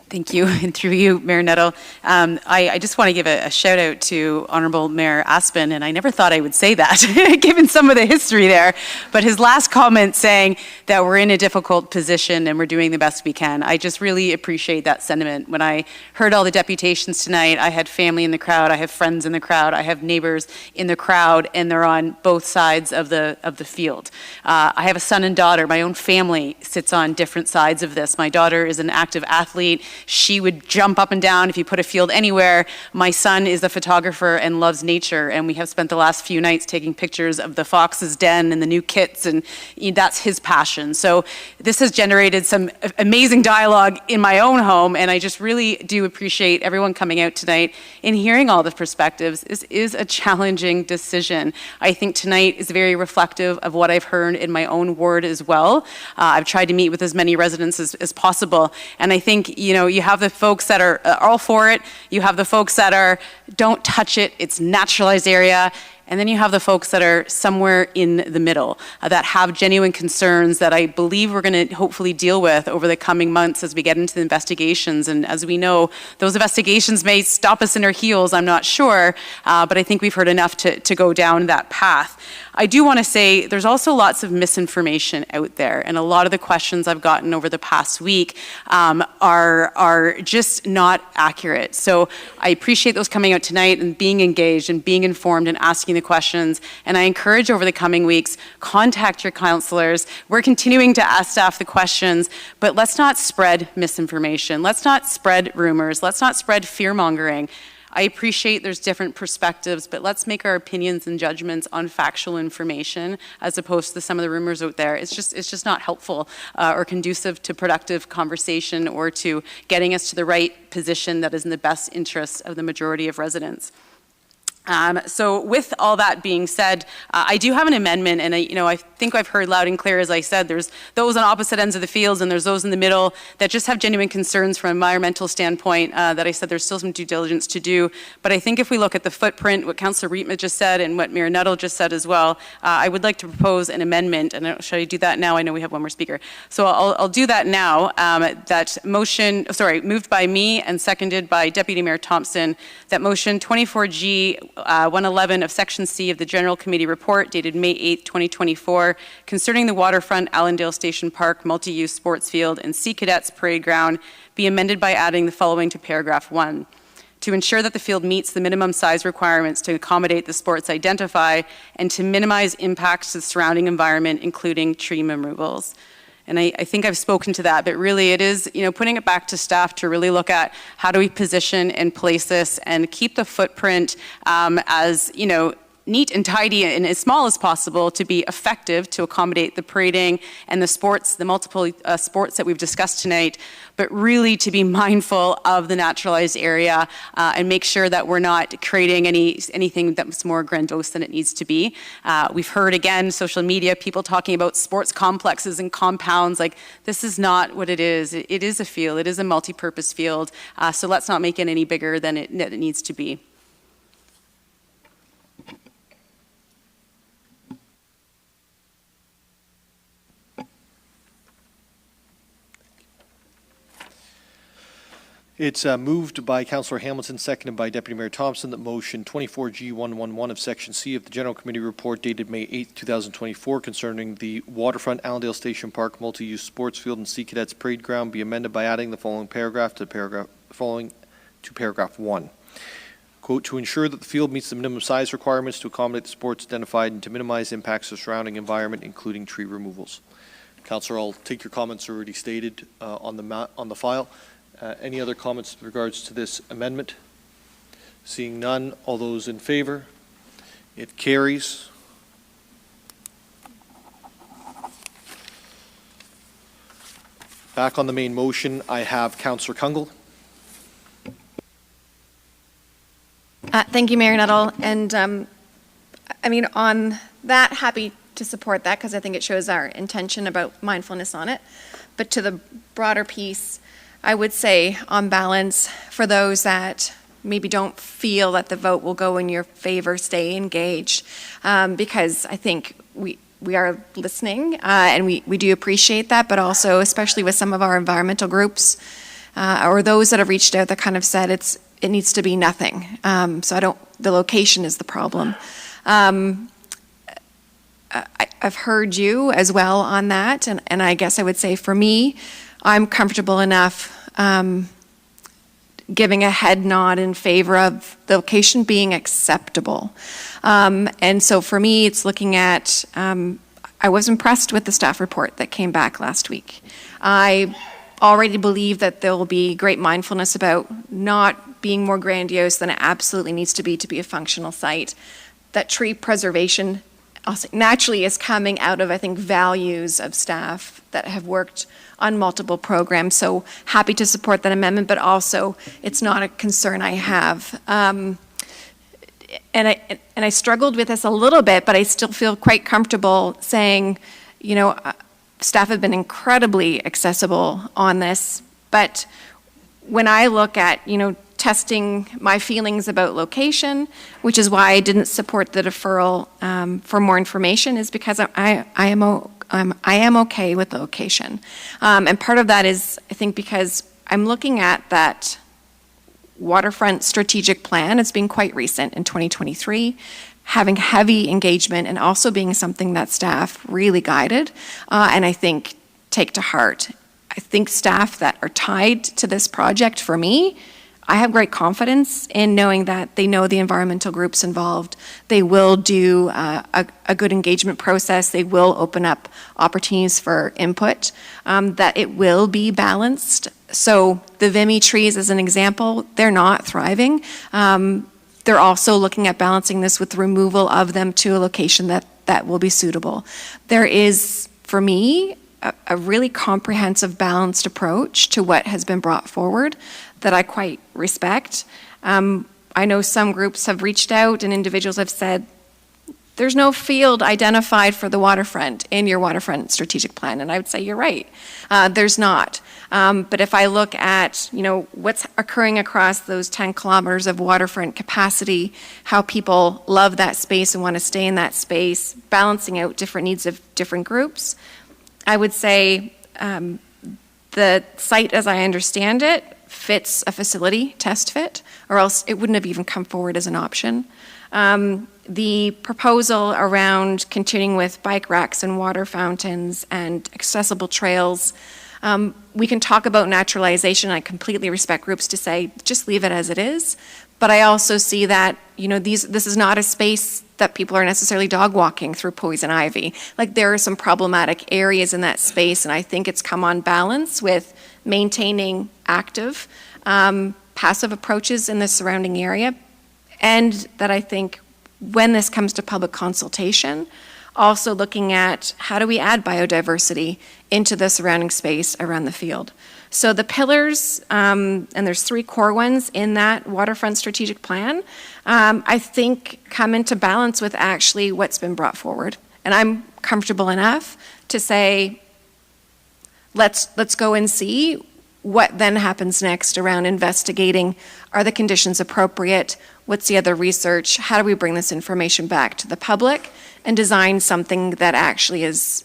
Thank you, and through you, Mayor Nettle. I just want to give a shout out to Honourable Mayor Aspin, and I never thought I would say that, given some of the history there, but his last comment saying that we're in a difficult position and we're doing the best we can. I just really appreciate that sentiment. When I heard all the deputations tonight, I had family in the crowd, I have friends in the crowd, I have neighbors in the crowd, and they're on both sides of the field. I have a son and daughter. My own family sits on different sides of this. My daughter is an active athlete. She would jump up and down if you put a field anywhere. My son is a photographer and loves nature, and we have spent the last few nights taking pictures of the fox's den and the new kits, and that's his passion. So this has generated some amazing dialogue in my own home, and I just really do appreciate everyone coming out tonight and hearing all the perspectives. This is a challenging decision. I think tonight is very reflective of what I've heard in my own ward as well. I've tried to meet with as many residents as possible, and I think you have the folks that are all for it. You have the folks that are, don't touch it, it's naturalized area. And then you have the folks that are somewhere in the middle, that have genuine concerns that I believe we're going to hopefully deal with over the coming months as we get into the investigations. And as we know, those investigations may stop us in our heels, I'm not sure, but I think we've heard enough to go down that path. I do want to say there's also lots of misinformation out there, and a lot of the questions I've gotten over the past week are just not accurate. So I appreciate those coming out tonight and being engaged and being informed and asking the questions, and I encourage over the coming weeks, contact your councillors. We're continuing to ask staff the questions, but let's not spread misinformation. Let's not spread rumors. Let's not spread fear-mongering. I appreciate there's different perspectives, but let's make our opinions and judgments on factual information as opposed to some of the rumors out there. It's just not helpful or conducive to productive conversation or to getting us to the right position that is in the best interest of the majority of residents. So with all that being said, I do have an amendment, and I think I've heard loud and clear, as I said, there's those on opposite ends of the fields and there's those in the middle that just have genuine concerns from an environmental standpoint that I said there's still some due diligence to do. But I think if we look at the footprint, what Councillor Rietma just said and what Mayor Nuttall just said as well, I would like to propose an amendment, and should I do that now? I know we have one more speaker. So I'll do that now. That motion, moved by me and seconded by Deputy Mayor Thompson, that motion 24G 111 of Section C of the General Committee Report dated May 8, 2024, concerning the Waterfront, Allandale Station Park, Multi-Use Sports Field, and Sea Cadets Parade Ground, be amended by adding the following to paragraph 1. To ensure that the field meets the minimum size requirements to accommodate the sports identify and to minimize impacts to the surrounding environment, including tree removals. And I think I've spoken to that, but really it is, putting it back to staff to really look at how do we position and place this and keep the footprint as, neat and tidy and as small as possible to be effective to accommodate the parading and the sports, the multiple sports that we've discussed tonight, but really to be mindful of the naturalized area and make sure that we're not creating anything that's more grandiose than it needs to be. We've heard, again, social media, people talking about sports complexes and compounds. Like, this is not what it is. It is a field. It is a multi-purpose field. So let's not make it any bigger than it needs to be. It's moved by Councillor Hamilton, seconded by Deputy Mayor Thompson, that motion 24G111 of Section C of the General Committee Report dated May 8, 2024 concerning the Waterfront Allandale Station Park Multi-Use Sports Field and Sea Cadets Parade Ground be amended by adding the following paragraph to paragraph 1. Quote, to ensure that the field meets the minimum size requirements to accommodate the sports identified and to minimize impacts to the surrounding environment, including tree removals. Councillor, I'll take your comments already stated on the file. Any other comments with regards to this amendment? Seeing none, all those in favor? It carries. Back on the main motion, I have Councillor Kungle. Thank you, Mayor Nuttall. And I mean, on that, happy to support that because I think it shows our intention about mindfulness on it. But to the broader piece, I would say, on balance, for those that maybe don't feel that the vote will go in your favor, stay engaged, because I think we are listening, and we do appreciate that, but also, especially with some of our environmental groups, or those that have reached out that kind of said it needs to be nothing. So the location is the problem. I've heard you as well on that, and I guess I would say for me, I'm comfortable enough giving a head nod in favor of the location being acceptable. And so for me, it's looking at, I was impressed with the staff report that came back last week. I already believe that there will be great mindfulness about not being more grandiose than it absolutely needs to be a functional site. That tree preservation also naturally is coming out of, I think, values of staff that have worked on multiple programs. So happy to support that amendment, but also it's not a concern I have. And I struggled with this a little bit, but I still feel quite comfortable saying, you know, staff have been incredibly accessible on this. But when I look at, you know, testing my feelings about location, which is why I didn't support the deferral for more information, is because I am okay with the location. And part of that is, I think, because I'm looking at that waterfront strategic plan. It's been quite recent in 2023, having heavy engagement and also being something that staff really guided and I think take to heart. I think staff that are tied to this project, for me, I have great confidence in knowing that they know the environmental groups involved. They will do a good engagement process. They will open up opportunities for input, that it will be balanced. So the Vimy trees, as an example, they're not thriving. They're also looking at balancing this with the removal of them to a location that will be suitable. There is, for me, a really comprehensive, balanced approach to what has been brought forward that I quite respect. I know some groups have reached out and individuals have said, there's no field identified for the waterfront in your waterfront strategic plan. And I would say, you're right, there's not. But if I look at, you know, what's occurring across those 10 kilometers of waterfront capacity, how people love that space and want to stay in that space, balancing out different needs of different groups, I would say the site, as I understand it, fits a facility test fit, or else it wouldn't have even come forward as an option. The proposal around continuing with bike racks and water fountains and accessible trails, we can talk about naturalization. I completely respect groups to say, just leave it as it is. But I also see that, you know, this is not a space that people are necessarily dog walking through poison ivy. Like, there are some problematic areas in that space, and I think it's come on balance with maintaining active, passive approaches in the surrounding area, and that I think when this comes to public consultation, also looking at how do we add biodiversity into the surrounding space around the field. So the pillars, and there's 3 core ones in that Waterfront strategic plan, I think come into balance with actually what's been brought forward. And I'm comfortable enough to say, let's go and see what then happens next around investigating, are the conditions appropriate, what's the other research, how do we bring this information back to the public and design something that actually is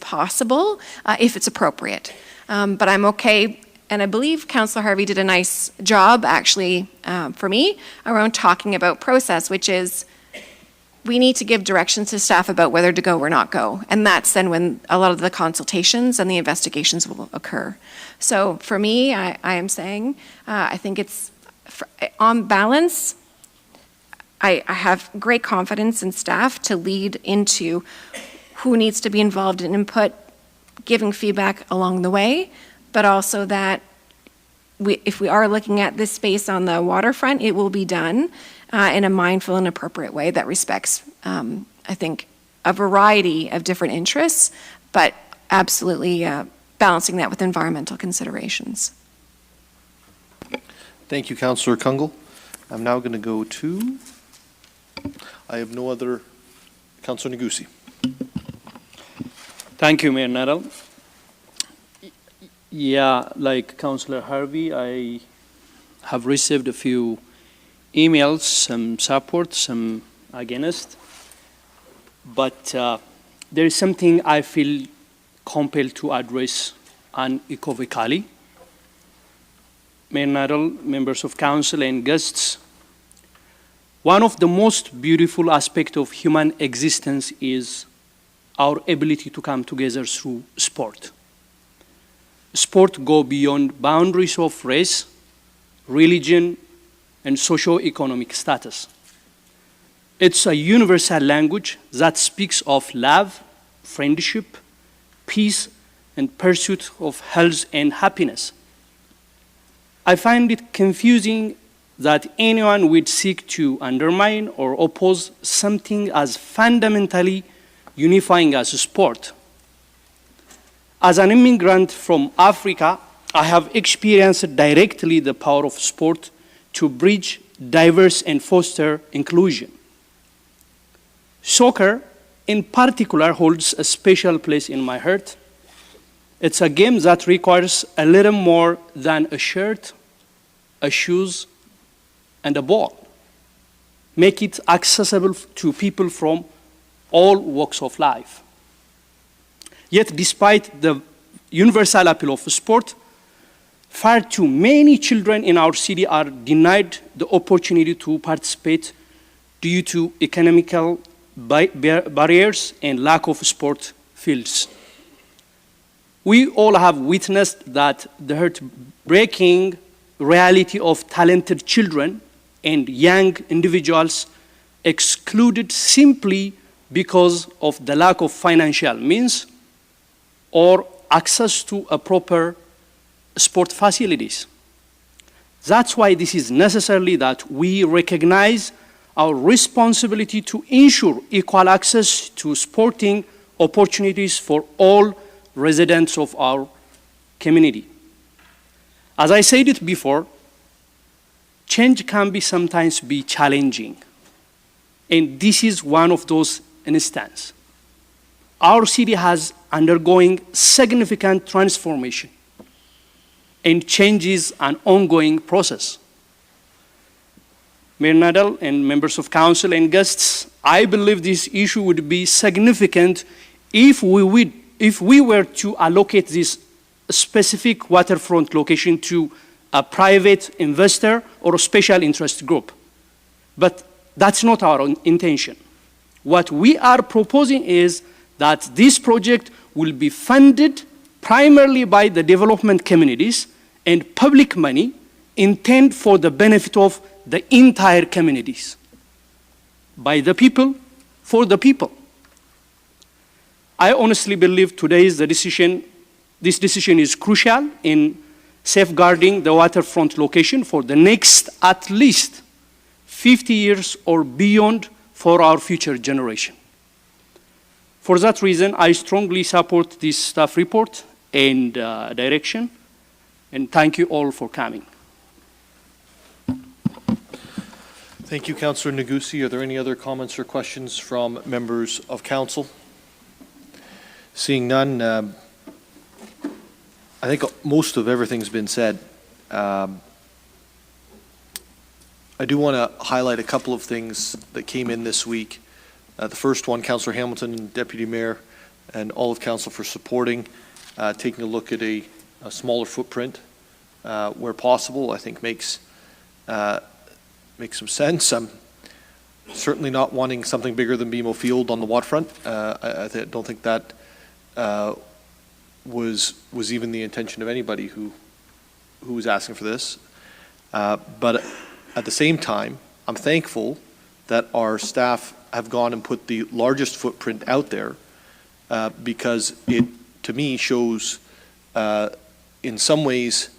possible if it's appropriate. But I'm okay, and I believe Councillor Harvey did a nice job actually for me around talking about process, which is we need to give directions to staff about whether to go or not go. And that's then when a lot of the consultations and the investigations will occur. So for me, I am saying, I think it's, on balance, I have great confidence in staff to lead into who needs to be involved in input, giving feedback along the way, but also that if we are looking at this space on the waterfront, it will be done in a mindful and appropriate way that respects, I think, a variety of different interests, but absolutely balancing that with environmental considerations. Thank you, Councillor Kungle. I'm now going to go to, I have no other, Councillor Negussi. Thank you, Mayor Nuttall. Yeah, like Councillor Harvey, I have received a few emails, some support, some against, but there is something I feel compelled to address unequivocally. Mayor Nuttall, members of council and guests, one of the most beautiful aspects of human existence is our ability to come together through sport. Sport go beyond boundaries of race, religion, and socio-economic status. It's a universal language that speaks of love, friendship, peace, and pursuit of health and happiness. I find it confusing that anyone would seek to undermine or oppose something as fundamentally unifying as a sport. As an immigrant from Africa, I have experienced directly the power of sport to bridge diverse and foster inclusion. Soccer, in particular, holds a special place in my heart. It's a game that requires a little more than a shirt, a shoes, and a ball. Make it accessible to people from all walks of life. Yet, despite the universal appeal of sport, far too many children in our city are denied the opportunity to participate due to economical barriers and lack of sport fields. We all have witnessed that the heartbreaking reality of talented children and young individuals excluded simply because of the lack of financial means or access to a proper sport facilities. That's why this is necessary that we recognize our responsibility to ensure equal access to sporting opportunities for all residents of our community. As I said it before, change can sometimes be challenging, and this is one of those instances. Our city has undergoing significant transformation, and change is an ongoing process. Mayor Nuttall and members of council and guests, I believe this issue would be significant if we were to allocate this specific waterfront location to a private investor or a special interest group. But that's not our intention. What we are proposing is that this project will be funded primarily by the development communities and public money intended for the benefit of the entire communities. By the people, for the people. I honestly believe today's this decision is crucial in safeguarding the waterfront location for the next at least 50 years or beyond for our future generation. For that reason, I strongly support this staff report and direction, and thank you all for coming. Thank you, Councillor Negussi. Are there any other comments or questions from members of council? Seeing none, I think most of everything's been said. I do want to highlight a couple of things that came in this week. The first one, Councillor Hamilton, Deputy Mayor, and all of council for supporting taking a look at a smaller footprint where possible. I think makes some sense. I'm certainly not wanting something bigger than BMO Field on the waterfront. I don't think that was even the intention of anybody who was asking for this. But at the same time, I'm thankful that our staff have gone and put the largest footprint out there because it, to me, shows in some ways,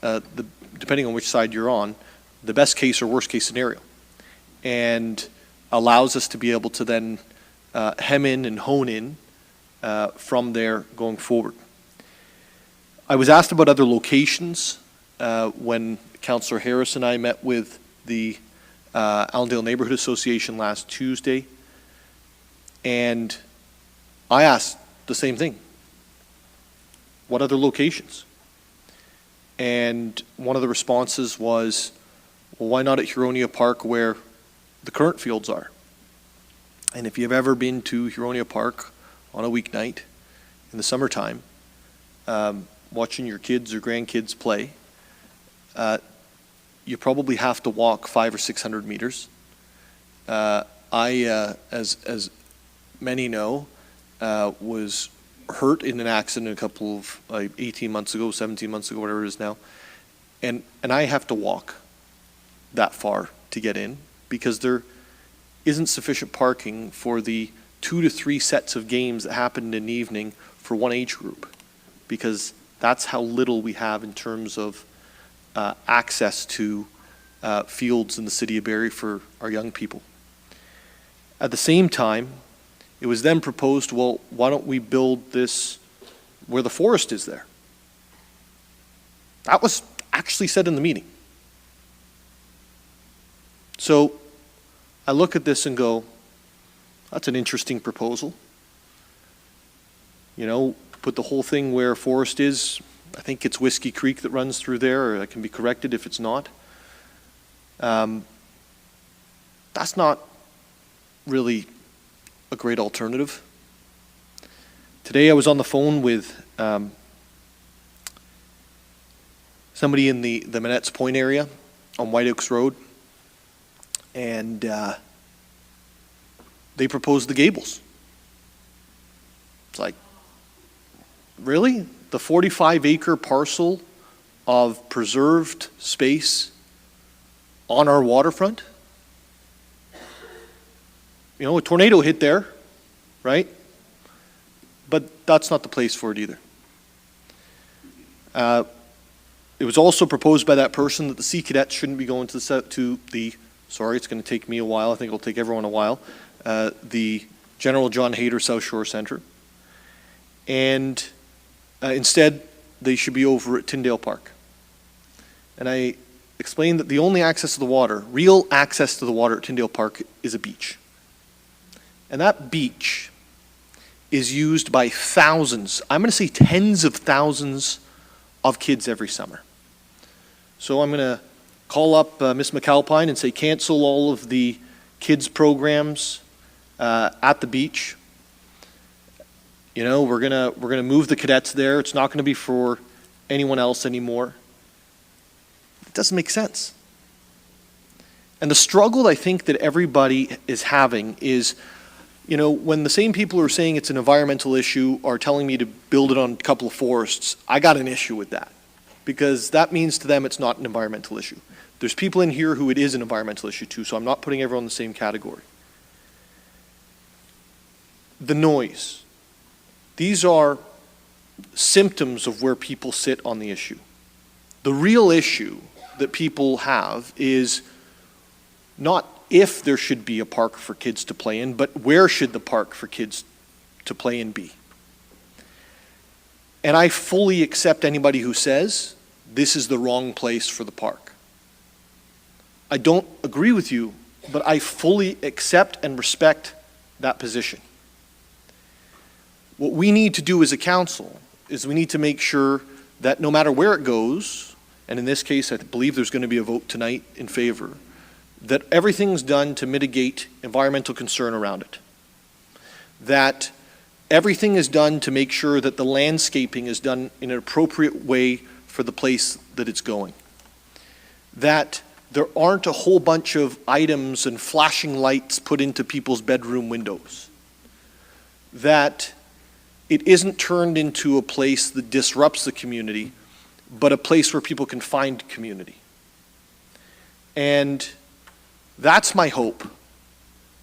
depending on which side you're on, the best case or worst case scenario, and allows us to be able to then hem in and hone in from there going forward. I was asked about other locations when Councillor Harris and I met with the Allandale Neighbourhood Association last Tuesday, and I asked the same thing. What other locations? And one of the responses was, well, why not at Huronia Park where the current fields are? And if you've ever been to Huronia Park on a weeknight in the summertime, watching your kids or grandkids play, you probably have to walk 500 or 600 meters. As many know, was hurt in an accident a couple of 18 months ago, 17 months ago, whatever it is now, and I have to walk that far to get in because there isn't sufficient parking for the 2 to 3 sets of games that happened in the evening for one age group, because that's how little we have in terms of access to fields in the City of Barrie for our young people. At the same time, it was then proposed, well, why don't we build this where the forest is there? That was actually said in the meeting. So I look at this and go, that's an interesting proposal. You know, put the whole thing where forest is. I think it's Whiskey Creek that runs through there, or I can be corrected if it's not. That's not really a great alternative. Today I was on the phone with somebody in the Manette's Point area on White Oaks Road, and they proposed the Gables. It's like, really? The 45-acre parcel of preserved space on our waterfront? You know, a tornado hit there, right? But that's not the place for it either. It was also proposed by that person that the Sea Cadets shouldn't be going to the sorry, it's going to take me a while, I think it'll take everyone a while, the General John Hayter South Shore Centre. And instead, they should be over at Tyndale Park. And I explained that the only access to the water, real access to the water at Tyndale Park, is a beach. And that beach is used by thousands, I'm going to say tens of thousands of kids every summer. So I'm going to call up Ms. McAlpine and say cancel all of the kids programs at the beach. You know, we're gonna move the cadets there. It's not going to be for anyone else anymore. It doesn't make sense. And the struggle I think that everybody is having is, you know, when the same people who are saying it's an environmental issue are telling me to build it on a couple of forests, I got an issue with that, because that means to them it's not an environmental issue. There's people in here who it is an environmental issue too, so I'm not putting everyone in the same category. The noise. These are symptoms of where people sit on the issue. The real issue that people have is Not if there should be a park for kids to play in, but where should the park for kids to play in be? And I fully accept anybody who says this is the wrong place for the park. I don't agree with you, but I fully accept and respect that position. What we need to do as a council is we need to make sure that no matter where it goes, and in this case I believe there's going to be a vote tonight in favor, that everything's done to mitigate environmental concern around it. That everything is done to make sure that the landscaping is done in an appropriate way for the place that it's going. That there aren't a whole bunch of items and flashing lights put into people's bedroom windows. That it isn't turned into a place that disrupts the community, but a place where people can find community. And that's my hope.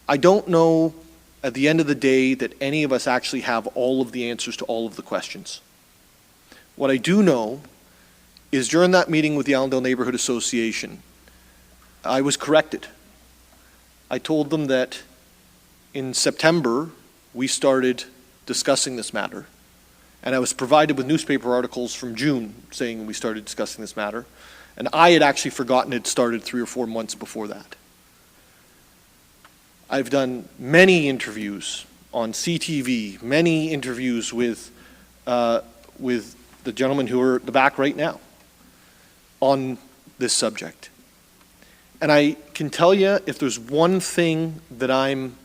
I don't know at the end of the day that any of us actually have all of the answers to all of the questions. What I do know is during that meeting with the Allandale Neighborhood Association, I was corrected. I told them that in September, we started discussing this matter, and I was provided with newspaper articles from June saying we started discussing this matter, and I had actually forgotten it started 3 or 4 months before that. I've done many interviews on CTV, many interviews with the gentlemen who are at the back right now on this subject. And I can tell you, if there's one thing that I'm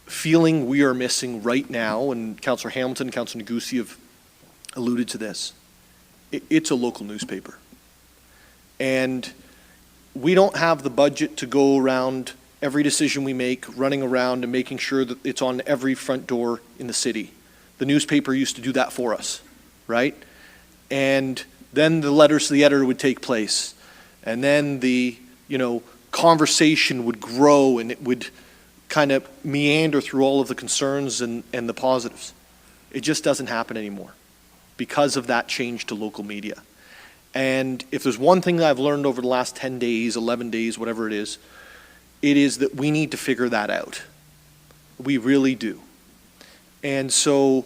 feeling we are missing right now, and Councillor Hamilton and Councillor Negussi have alluded to this, it's a local newspaper. And we don't have the budget to go around every decision we make, running around and making sure that it's on every front door in the city. The newspaper used to do that for us, right? And then the letters to the editor would take place. And then the, conversation would grow and it would kind of meander through all of the concerns and the positives. It just doesn't happen anymore because of that change to local media. And if there's one thing that I've learned over the last 10 days, 11 days, whatever it is that we need to figure that out. We really do. And so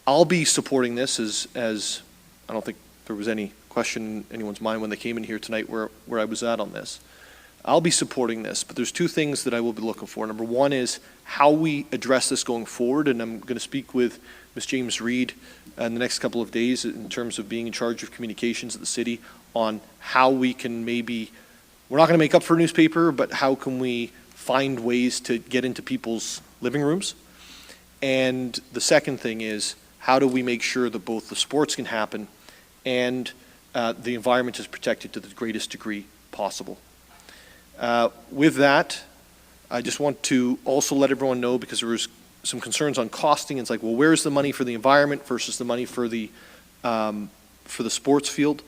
I'll be supporting this as I don't think there was any question in anyone's mind when they came in here tonight where I was at on this. I'll be supporting this, but there's 2 things that I will be looking for. Number 1 is how we address this going forward, and I'm going to speak with Ms. James Reed in the next couple of days in terms of being in charge of communications at the city on how we can maybe, we're not going to make up for a newspaper, but how can we find ways to get into people's living rooms? And the second thing is, how do we make sure that both the sports can happen and the environment is protected to the greatest degree possible? With that, I just want to also let everyone know, because there was some concerns on costing. It's like, well, where's the money for the environment versus the money for the sports field?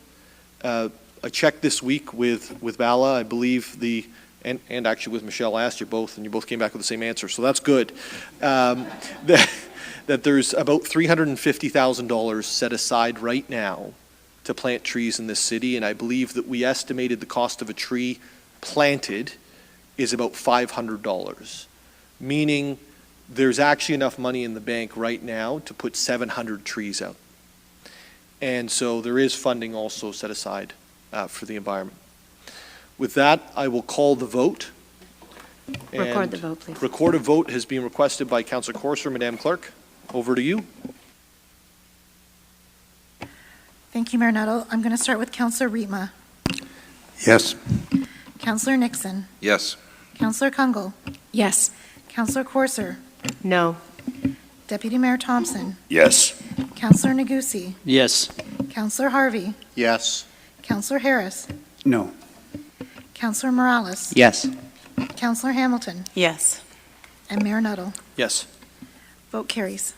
I checked this week with Bala, I believe and actually with Michelle, I asked you both, and you both came back with the same answer, so that's good. That there's about $350,000 set aside right now to plant trees in this city, and I believe that we estimated the cost of a tree planted is about $500, meaning there's actually enough money in the bank right now to put 700 trees out. And so there is funding also set aside for the environment. With that, I will call the vote. Record the vote, please. Record a vote has been requested by Councillor Courser. Madam Clerk, over to you. Thank you, Mayor Nuttall. I'm going to start with Councillor Rietma. Yes. Councillor Nixon. Yes. Councillor Kungle. Yes. Councillor Courser. No. Deputy Mayor Thompson. Yes. Councillor Negussi. Yes. Councillor Harvey. Yes. Councillor Harris. No. Councillor Morales. Yes. Councillor Hamilton. Yes. And Mayor Nuttall. Yes. Vote carries.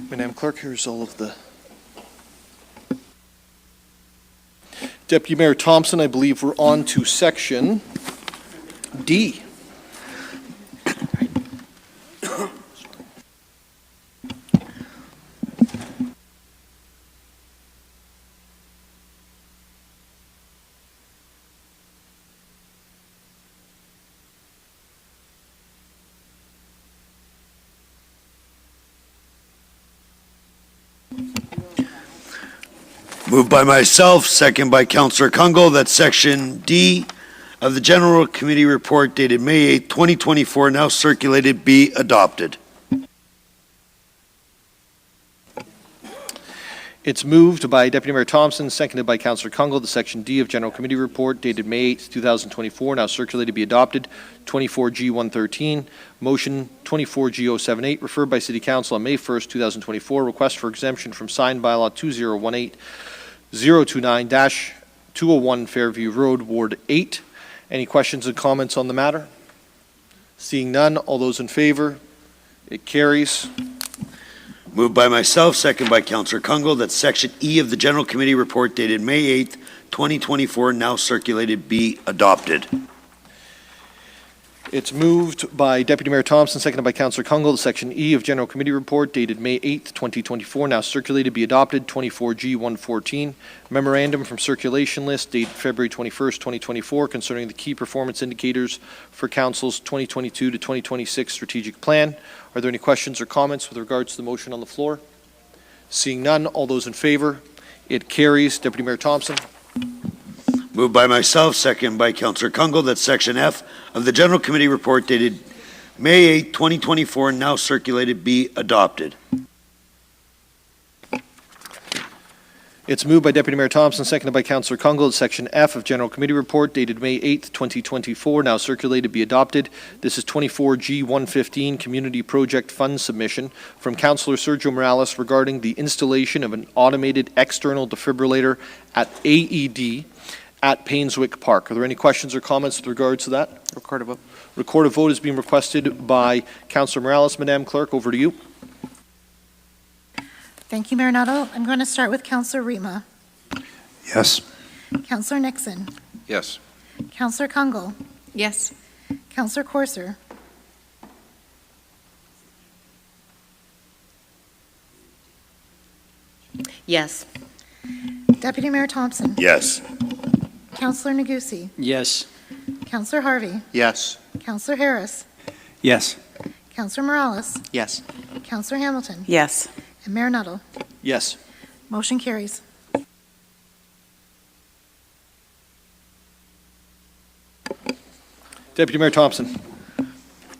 Madam Clerk, here's all of the. Deputy Mayor Thompson, I believe we're on to section D. Moved by myself, second by Councillor Kungle, that Section D of the General Committee Report dated May 8, 2024, now circulated, be adopted. It's moved by Deputy Mayor Thompson, seconded by Councillor Kungle, the Section D of General Committee Report dated May 8, 2024, now circulated, be adopted. 24G113, motion 24G078, referred by City Council on May 1, 2024, request for exemption from signed bylaw 2018-029-201 Fairview Road, Ward 8. Any questions or comments on the matter? Seeing none, all those in favor? It carries. Moved by myself, second by Councillor Kungle, that Section E of the General Committee Report dated May 8, 2024, now circulated, be adopted. It's moved by Deputy Mayor Thompson, seconded by Councillor Kungle, the Section E of General Committee Report dated May 8, 2024, now circulated, be adopted. 24G114, memorandum from circulation list dated February 21, 2024, concerning the key performance indicators for Council's 2022 to 2026 strategic plan. Are there any questions or comments with regards to the motion on the floor? Seeing none, all those in favor? It carries. Deputy Mayor Thompson. Moved by myself, second by Councillor Kungle, that Section F of the General Committee Report dated May 8, 2024, now circulated, be adopted. It's moved by Deputy Mayor Thompson, seconded by Councillor Kungle, that Section F of General Committee Report dated May 8, 2024, now circulated, be adopted. This is 24G115, Community Project Fund Submission from Councillor Sergio Morales regarding the installation of an automated external defibrillator at AED at Painswick Park. Are there any questions or comments with regards to that? Record a vote. Record a vote is being requested by Councillor Morales. Madam Clerk, over to you. Thank you, Mayor Nuttall. I'm going to start with Councillor Rima. Yes. Councillor Nixon. Yes. Councillor Kungle. Yes. Councillor Corser. Yes. Deputy Mayor Thompson. Yes. Councillor Negussi. Yes. Councillor Harvey. Yes. Councillor Harris. Yes. Councillor Morales. Yes. Councillor Hamilton. Yes. And Mayor Nuttall. Yes. Motion carries. Deputy Mayor Thompson.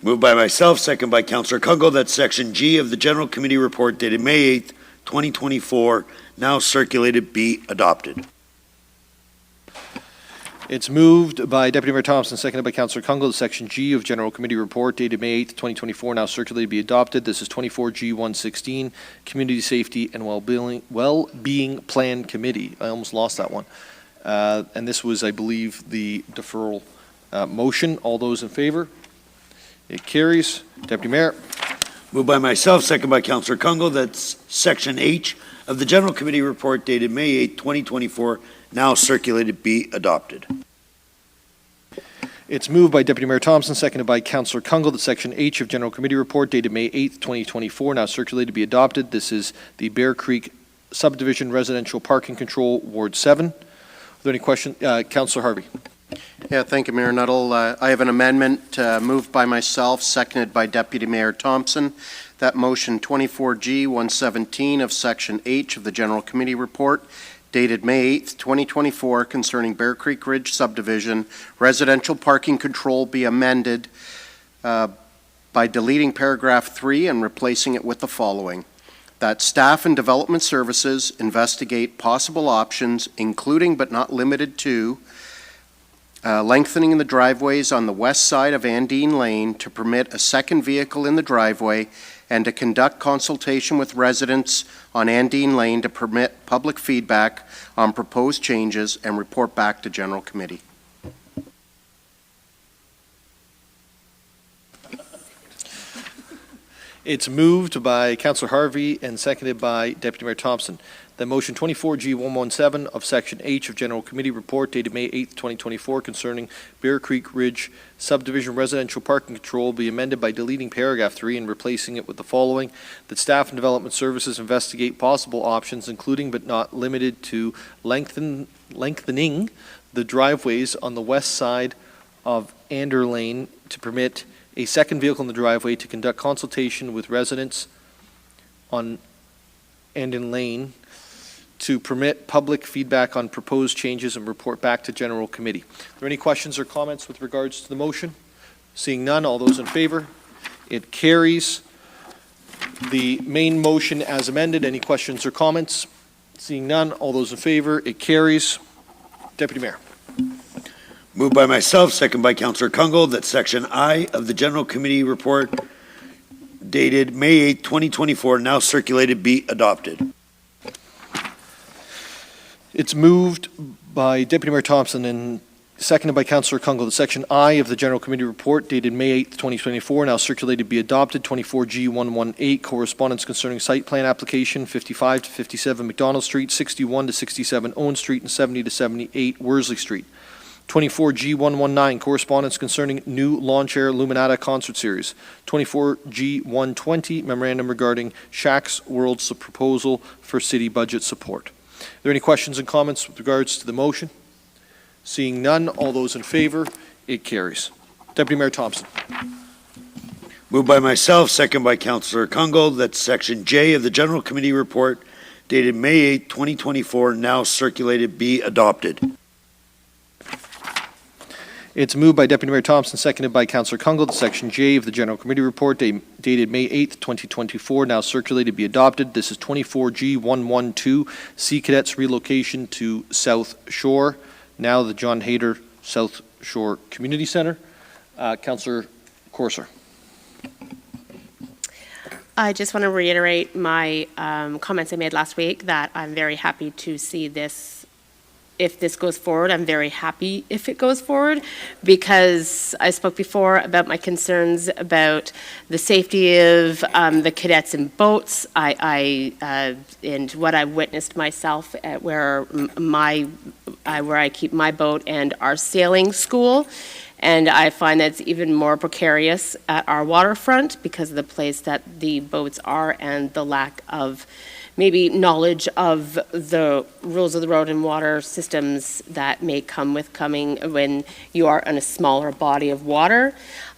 Moved by myself, second by Councillor Kungle, that Section G of the General Committee Report dated May 8, 2024, now circulated, be adopted. It's moved by Deputy Mayor Thompson, seconded by Councillor Kungle, the Section G of General Committee Report dated May 8, 2024, now circulated, be adopted. This is 24G116, Community Safety and Well-Being Plan Committee. I almost lost that one. And this was, I believe, the deferral motion. All those in favor? It carries. Deputy Mayor. Moved by myself, second by Councillor Kungle, that's Section H of the General Committee Report dated May 8, 2024, now circulated, be adopted. It's moved by Deputy Mayor Thompson, seconded by Councillor Kungle, that Section H of General Committee Report dated May 8, 2024, now circulated, be adopted. This is the Bear Creek Subdivision Residential Parking Control, Ward 7. Are there any questions? Councillor Harvey. Yeah, thank you, Mayor Nuttall. I have an amendment moved by myself, seconded by Deputy Mayor Thompson. That motion 24G117 of Section H of the General Committee Report dated May 8, 2024, concerning Bear Creek Ridge Subdivision residential parking control be amended by deleting paragraph 3 and replacing it with the following: that staff and development services investigate possible options, including but not limited to lengthening the driveways on the west side of Andine Lane to permit a second vehicle in the driveway, and to conduct consultation with residents on Andine Lane to permit public feedback on proposed changes and report back to General Committee. It's moved by Councillor Harvey and seconded by Deputy Mayor Thompson. The motion 24G117 of Section H of General Committee Report dated May 8, 2024, concerning Bear Creek Ridge Subdivision Residential Parking Control be amended by deleting paragraph 3 and replacing it with the following: that staff and development services investigate possible options, including but not limited to lengthening the driveways on the west side of Ander Lane to permit a second vehicle in the driveway, to conduct consultation with residents on Andin Lane to permit public feedback on proposed changes and report back to general committee. Are there any questions or comments with regards to the motion? Seeing none, all those in favor? It carries. The main motion as amended, any questions or comments? Seeing none, all those in favor? It carries. Deputy Mayor. Moved by myself, second by Councillor Kungl, that Section I of the General Committee Report dated May 8, 2024, now circulated, be adopted. It's moved by Deputy Mayor Thompson and seconded by Councillor Kungl that Section I of the General Committee Report dated May 8, 2024, now circulated, be adopted. 24G118, correspondence concerning site plan application 55 to 57 McDonald Street, 61 to 67 Owen Street, and 70 to 78 Worsley Street. 24G119, correspondence concerning new lawn chair Luminata concert series. 24G120, memorandum regarding Shaq's World's proposal for city budget support. Are there any questions and comments with regards to the motion? Seeing none, all those in favor, it carries. Deputy Mayor Thompson. Moved by myself, second by Councillor Kungl, that Section J of the General Committee Report dated May 8, 2024, now circulated, be adopted. It's moved by Deputy Mayor Thompson, seconded by Councillor Kungl, that Section J of the General Committee Report dated May 8th, 2024, now circulated, be adopted. This is 24G112, Sea Cadets relocation to South Shore, now the John Hayter South Shore Community Center. Councillor Corser. I just want to reiterate my comments I made last week, that I'm very happy to see this. If this goes forward, I'm very happy if it goes forward, because I spoke before about my concerns about the safety of the cadets in boats. And what I've witnessed myself at where I keep my boat and our sailing school. And I find that's even more precarious at our waterfront because of the place that the boats are and the lack of maybe knowledge of the rules of the road and water systems that may come with coming when you are on a smaller body of water.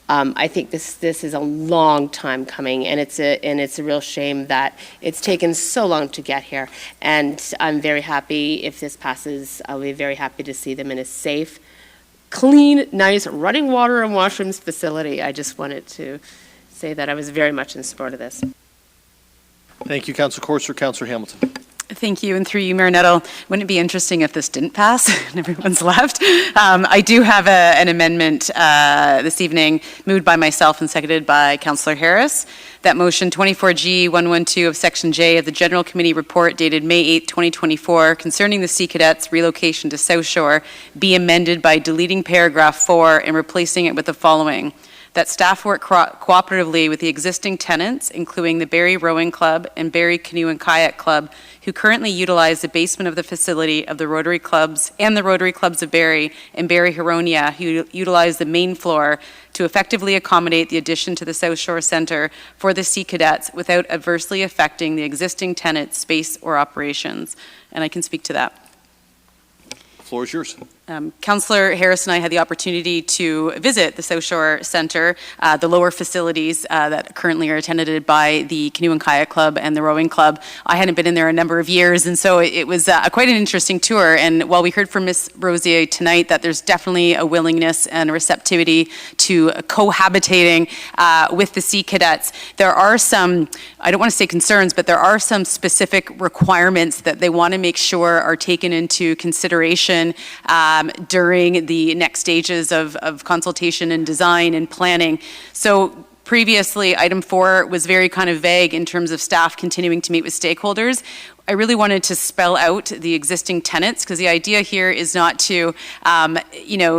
I think this is a long time coming, and it's a real shame that it's taken so long to get here. And I'm very happy if this passes. I'll be very happy to see them in a safe, clean, nice running water and washrooms facility. I just wanted to say that I was very much in support of this. Thank you, Councillor Corser. Councillor Hamilton. Thank you, and through you, Mayor Nettle, wouldn't it be interesting if this didn't pass and everyone's left? I do have an amendment this evening, moved by myself and seconded by Councillor Harris. That motion 24G112 of Section J of the General Committee Report dated May 8, 2024, concerning the Sea Cadets relocation to South Shore, be amended by deleting paragraph 4 and replacing it with the following: that staff work cooperatively with the existing tenants, including the Barrie Rowing Club and Barrie Canoe and Kayak Club, who currently utilize the basement of the facility of the Rotary Clubs and the Rotary Clubs of Barrie and Barrie Huronia, who utilize the main floor to effectively accommodate the addition to the South Shore Centre for the Sea Cadets without adversely affecting the existing tenant's space or operations. And I can speak to that. The floor is yours. Councillor Harris and I had the opportunity to visit the South Shore Centre, the lower facilities that currently are attended by the Canoe and Kayak Club and the Rowing Club. I hadn't been in there a number of years, and so it was quite an interesting tour. And while we heard from Ms. Rosier tonight that there's definitely a willingness and a receptivity to cohabitating with the Sea Cadets, there are some, I don't want to say concerns, but there are some specific requirements that they want to make sure are taken into consideration during the next stages of consultation and design and planning. So previously, item 4 was very kind of vague in terms of staff continuing to meet with stakeholders. I really wanted to spell out the existing tenants, because the idea here is not to,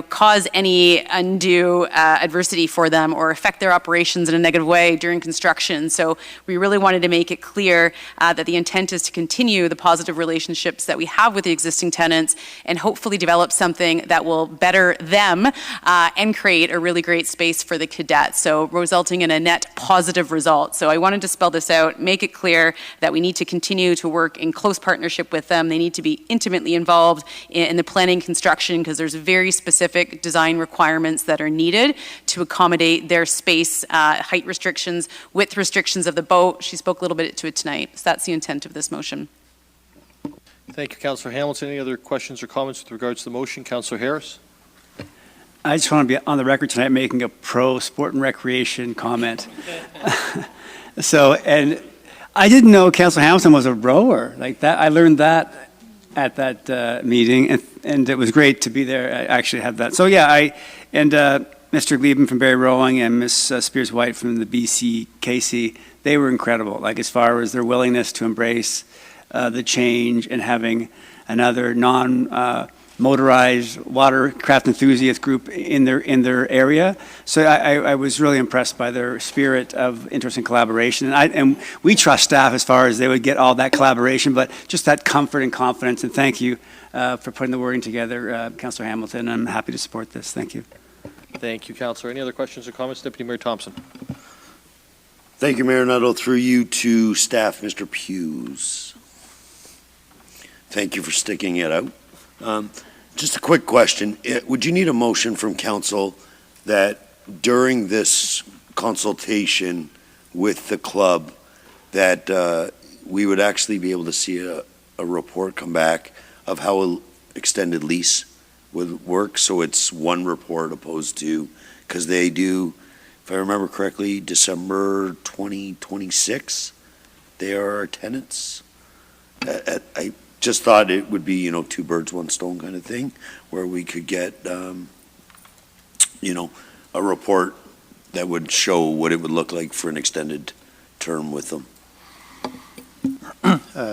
cause any undue adversity for them or affect their operations in a negative way during construction. So we really wanted to make it clear that the intent is to continue the positive relationships that we have with the existing tenants and hopefully develop something that will better them and create a really great space for the cadets. So resulting in a net positive result. So I wanted to spell this out, make it clear that we need to continue to work in close partnership with them. They need to be intimately involved in the planning construction, because there's very specific design requirements that are needed to accommodate their space, height restrictions, width restrictions of the boat. She spoke a little bit to it tonight. So that's the intent of this motion. Thank you, Councillor Hamilton. Any other questions or comments with regards to the motion? Councillor Harris? I just want to be on the record tonight making a pro sport and recreation comment. So, and I didn't know Councillor Hamilton was a rower like that. I learned that at that meeting, and it was great to be there. I actually had that. So yeah, Mr. Gleben from Barrie Rowing and Miss Spears-White from the BCKC, they were incredible. Like as far as their willingness to embrace the change and having another non-motorized watercraft enthusiast group in their area. So I was really impressed by their spirit of interest and collaboration. And we trust staff as far as they would get all that collaboration, but just that comfort and confidence. And thank you for putting the wording together, Councillor Hamilton. I'm happy to support this. Thank you. Thank you, Councillor. Any other questions or comments? Deputy Mayor Thompson. Thank you, Mayor Nuttall. Through you to staff, Mr. Hughes. Thank you for sticking it out. Just a quick question. Would you need a motion from council that during this consultation with the club that we would actually be able to see a report come back of how an extended lease would work? So it's one report opposed to, because they do, if I remember correctly, December 2026, they are our tenants. I just thought it would be, two birds, one stone kind of thing, where we could get, a report that would show what it would look like for an extended term with them.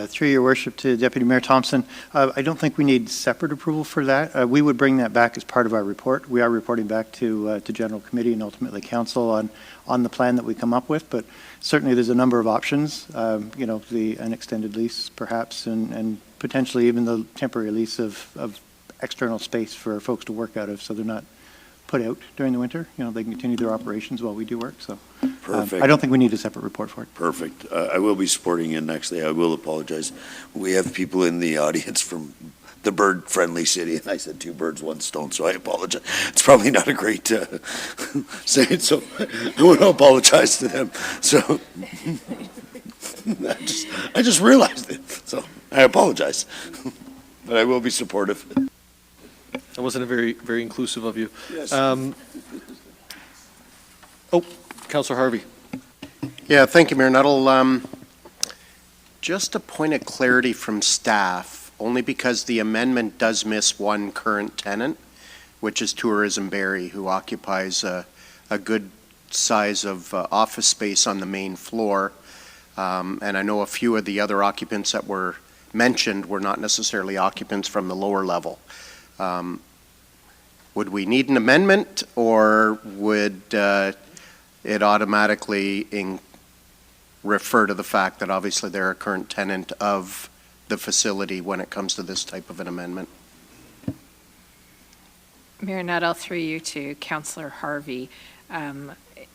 Through your worship to Deputy Mayor Thompson, I don't think we need separate approval for that. We would bring that back as part of our report. We are reporting back to General Committee and ultimately Council on the plan that we come up with, but certainly there's a number of options, an extended lease perhaps, and potentially even the temporary lease of external space for folks to work out of so they're not put out during the winter. They can continue their operations while we do work. So Perfect. I don't think we need a separate report for it. Perfect. I will be supporting it. And actually, I will apologize. We have people in the audience from the bird-friendly city, and I said two birds, one stone, so I apologize. It's probably not a great saying, so I want to apologize to them. So I just realized it, so I apologize. But I will be supportive. That wasn't very, very inclusive of you. Yes. Councillor Harvey. Yeah, thank you, Mayor Nuttall. Just a point of clarity from staff, only because the amendment does miss one current tenant, which is Tourism Barrie, who occupies a good size of office space on the main floor. And I know a few of the other occupants that were mentioned were not necessarily occupants from the lower level. Would we need an amendment, or would it automatically refer to the fact that obviously they're a current tenant of the facility when it comes to this type of an amendment? Mayor Nuttall, through you to Councillor Harvey.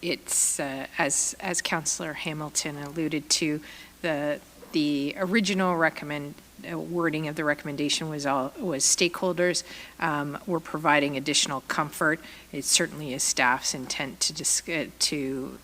It's, as Councillor Hamilton alluded to, the original wording of the recommendation was stakeholders. We're providing additional comfort. It certainly is staff's intent to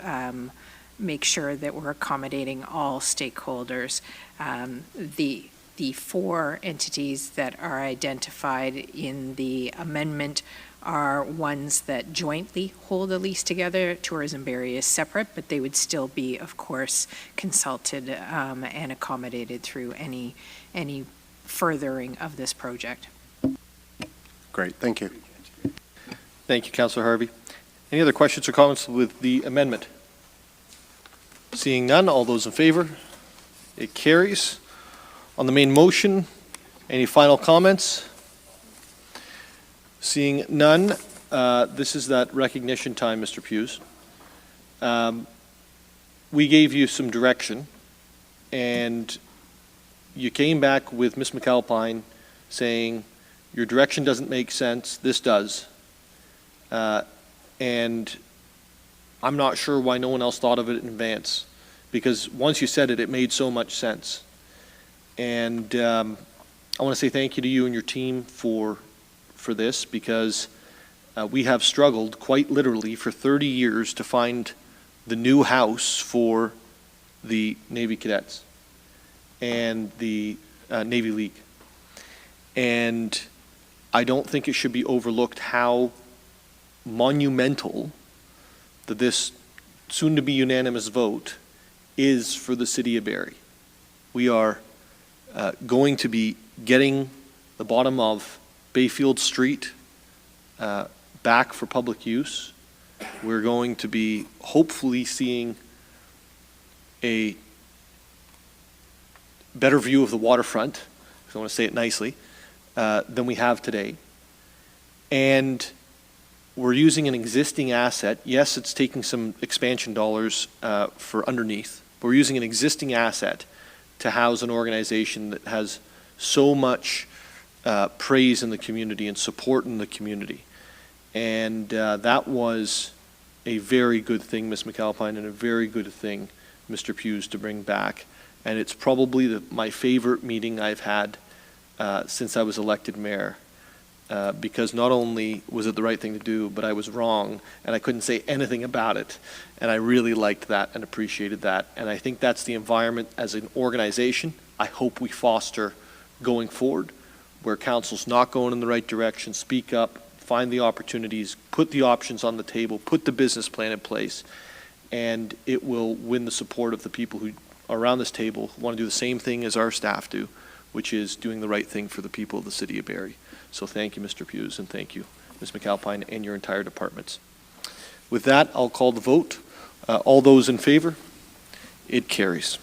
make sure that we're accommodating all stakeholders. The four entities that are identified in the amendment are ones that jointly hold a lease together. Tourism Barrie is separate, but they would still be, of course, consulted and accommodated through any furthering of this project. Great, thank you. Thank you, Councillor Harvey. Any other questions or comments with the amendment? Seeing none, all those in favor? It carries. On the main motion, any final comments? Seeing none, this is that recognition time, Mr. Hughes. We gave you some direction, and you came back with Ms. McAlpine saying, your direction doesn't make sense, this does. And I'm not sure why no one else thought of it in advance, because once you said it, it made so much sense. And I want to say thank you to you and your team for this, because we have struggled quite literally for 30 years to find the new house for the Navy cadets and the Navy League. And I don't think it should be overlooked how monumental that this soon-to-be unanimous vote is for the City of Barrie. We are going to be getting the bottom of Bayfield Street back for public use. We're going to be hopefully seeing a better view of the waterfront, if I want to say it nicely, than we have today. And we're using an existing asset. Yes, it's taking some expansion dollars for underneath, but we're using an existing asset to house an organization that has so much praise in the community and support in the community. And that was a very good thing, Ms. McAlpine, and a very good thing, Mr. Hughes, to bring back. And it's probably my favorite meeting I've had since I was elected mayor, because not only was it the right thing to do, but I was wrong, and I couldn't say anything about it. And I really liked that and appreciated that. And I think that's the environment as an organization I hope we foster going forward, where council's not going in the right direction, speak up, find the opportunities, put the options on the table, put the business plan in place, and it will win the support of the people who are around this table who want to do the same thing as our staff do, which is doing the right thing for the people of the City of Barrie. So thank you, Mr. Hughes, and thank you, Ms. McAlpine, and your entire departments. With that, I'll call the vote. All those in favor? It carries.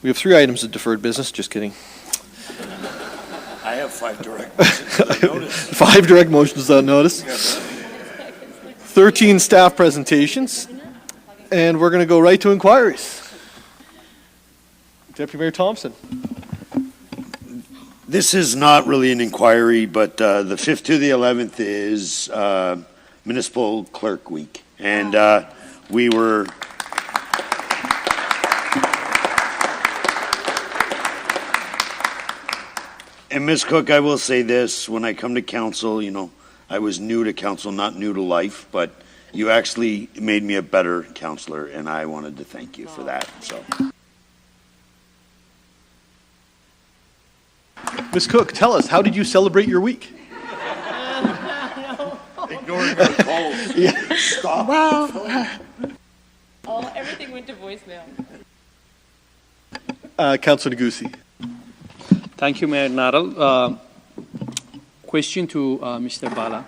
We have 3 items of deferred business. Just kidding. I have 5 direct motions without notice. 5 direct motions without notice. 13 staff presentations. And we're going to go right to inquiries. Deputy Mayor Thompson. This is not really an inquiry, but the 5th to the 11th is Municipal Clerk Week. And we were... And Ms. Cook, I will say this, when I come to council, you know, I was new to council, not new to life, but you actually made me a better councillor, and I wanted to thank you for that. So, Ms. Cook, tell us, how did you celebrate your week? Ignoring our calls. Yeah. Stop. Well, everything went to voicemail. Councillor Negussi. Thank you, Mayor Narrell. Question to Mr. Bala.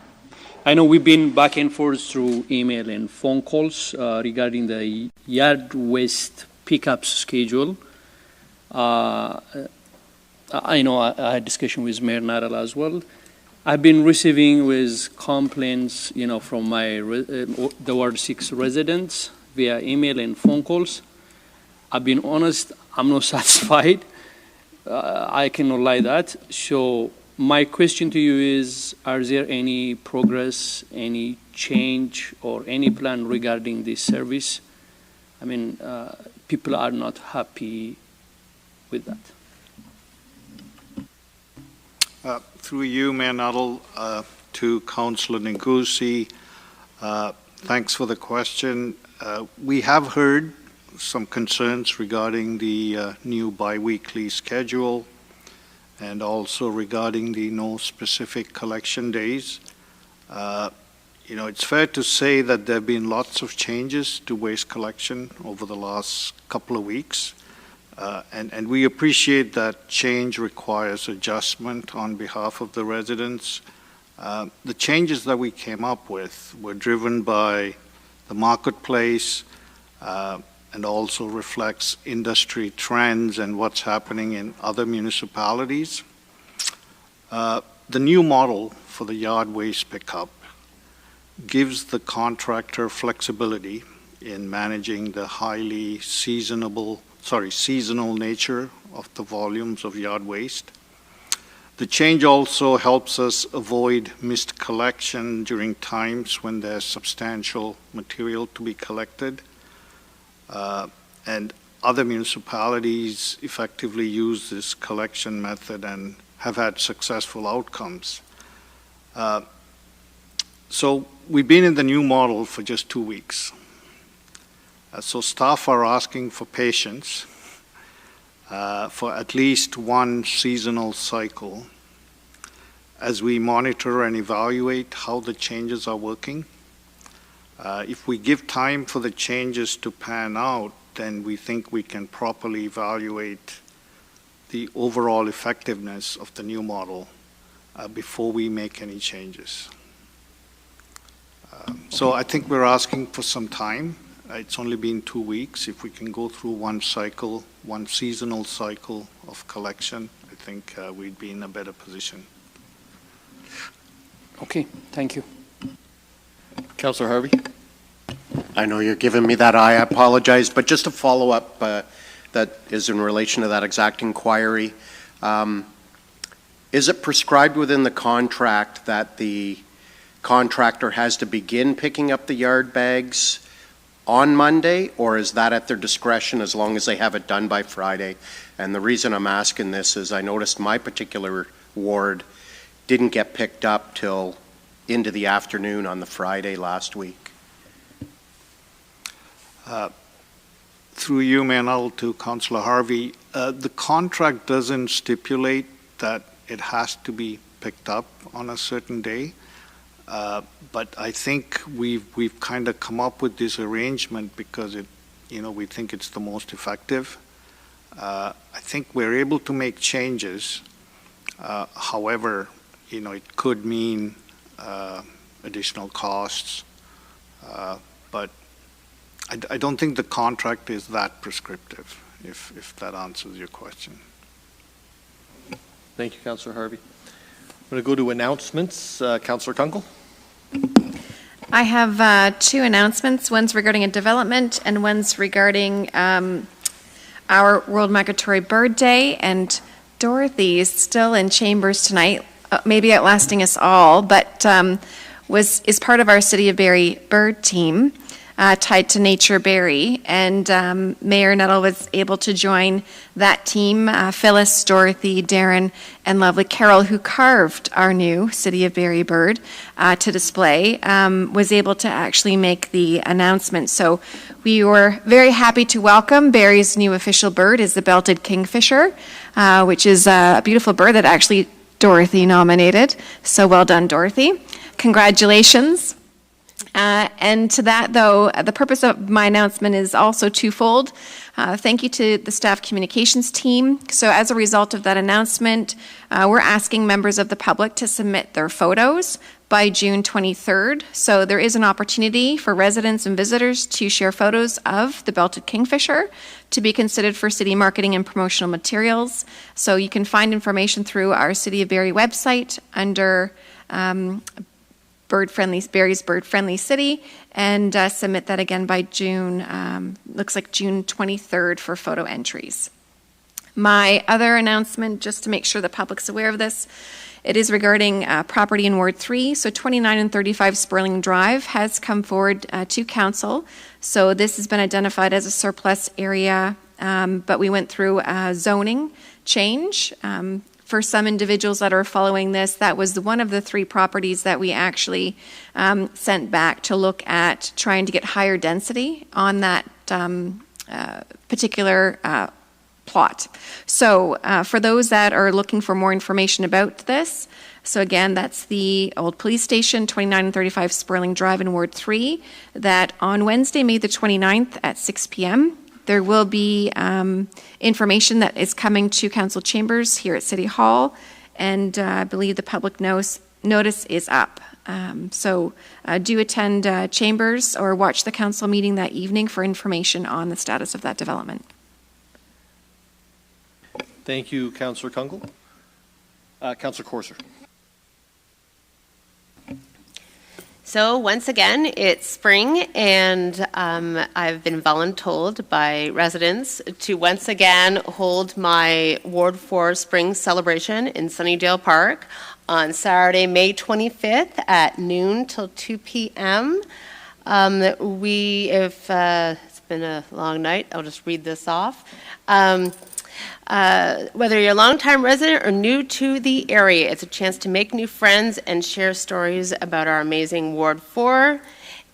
I know we've been back and forth through email and phone calls regarding the yard waste pickup schedule. I know I had discussion with Mayor Narrell as well. I've been receiving with complaints, you know, from the Ward 6 residents via email and phone calls. I've been honest, I'm not satisfied. I cannot lie that. So my question to you is, are there any progress, any change, or any plan regarding this service? I mean, people are not happy with that. Through you, Mayor Nuttall, to Councillor Negussi, thanks for the question. We have heard some concerns regarding the new biweekly schedule and also regarding the no specific collection days. You know, it's fair to say that there have been lots of changes to waste collection over the last couple of weeks. And we appreciate that change requires adjustment on behalf of the residents. The changes that we came up with were driven by the marketplace and also reflects industry trends and what's happening in other municipalities. The new model for the yard waste pickup gives the contractor flexibility in managing the highly seasonal nature of the volumes of yard waste. The change also helps us avoid missed collection during times when there's substantial material to be collected. And other municipalities effectively use this collection method and have had successful outcomes. So we've been in the new model for just 2 weeks. So staff are asking for patience for at least one seasonal cycle as we monitor and evaluate how the changes are working. If we give time for the changes to pan out, then we think we can properly evaluate the overall effectiveness of the new model before we make any changes. So I think we're asking for some time. It's only been 2 weeks. If we can go through one cycle, one seasonal cycle of collection, I think we'd be in a better position. Okay, thank you. Councillor Harvey? I know you're giving me that eye, I apologize, but just a follow-up that is in relation to that exact inquiry. Is it prescribed within the contract that the contractor has to begin picking up the yard bags on Monday, or is that at their discretion as long as they have it done by Friday? And the reason I'm asking this is I noticed my particular ward didn't get picked up till into the afternoon on the Friday last week. Through you, Manal, to Councillor Harvey, the contract doesn't stipulate that it has to be picked up on a certain day, but I think we've kind of come up with this arrangement because we think it's the most effective. I think we're able to make changes. However, it could mean additional costs, but I don't think the contract is that prescriptive, if that answers your question. Thank you, Councillor Harvey. I'm going to go to announcements. Councillor Kunkel? I have two announcements. One's regarding a development and one's regarding our World Migratory Bird Day. And Dorothy is still in chambers tonight, maybe outlasting us all, but is part of our City of Barrie bird team. Tied to Nature Barrie, and Mayor Nuttall was able to join that team. Phyllis, Dorothy, Darren, and lovely Carol, who carved our new City of Barrie bird to display, was able to actually make the announcement. So we were very happy to welcome Barrie's new official bird is the belted kingfisher, which is a beautiful bird that actually Dorothy nominated. So well done, Dorothy. Congratulations. And to that, though, the purpose of my announcement is also twofold. Thank you to the staff communications team. So as a result of that announcement, we're asking members of the public to submit their photos by June 23rd. So there is an opportunity for residents and visitors to share photos of the belted kingfisher to be considered for city marketing and promotional materials. So you can find information through our City of Barrie website under Barrie's Bird Friendly City, and submit that again by June, looks like June 23rd for photo entries. My other announcement, just to make sure the public's aware of this, it is regarding property in Ward 3. So 29 and 35 Sperling Drive has come forward to council. So this has been identified as a surplus area, but we went through a zoning change. For some individuals that are following this, that was one of the three properties that we actually sent back to look at trying to get higher density on that particular plot. So for those that are looking for more information about this, so again, that's the old police station, 29 and 35 Sperling Drive in Ward 3, that on Wednesday, May the 29th at 6 p.m., there will be information that is coming to council chambers here at City Hall, and I believe the public notice is up. So do attend chambers or watch the council meeting that evening for information on the status of that development. Thank you, Councillor Kunkel. Councillor Corser. So once again, it's spring, and I've been voluntold by residents to once again hold my Ward 4 Spring Celebration in Sunnydale Park on Saturday, May 25th at noon till 2 p.m. It's been a long night, I'll just read this off. Whether you're a longtime resident or new to the area, it's a chance to make new friends and share stories about our amazing Ward 4.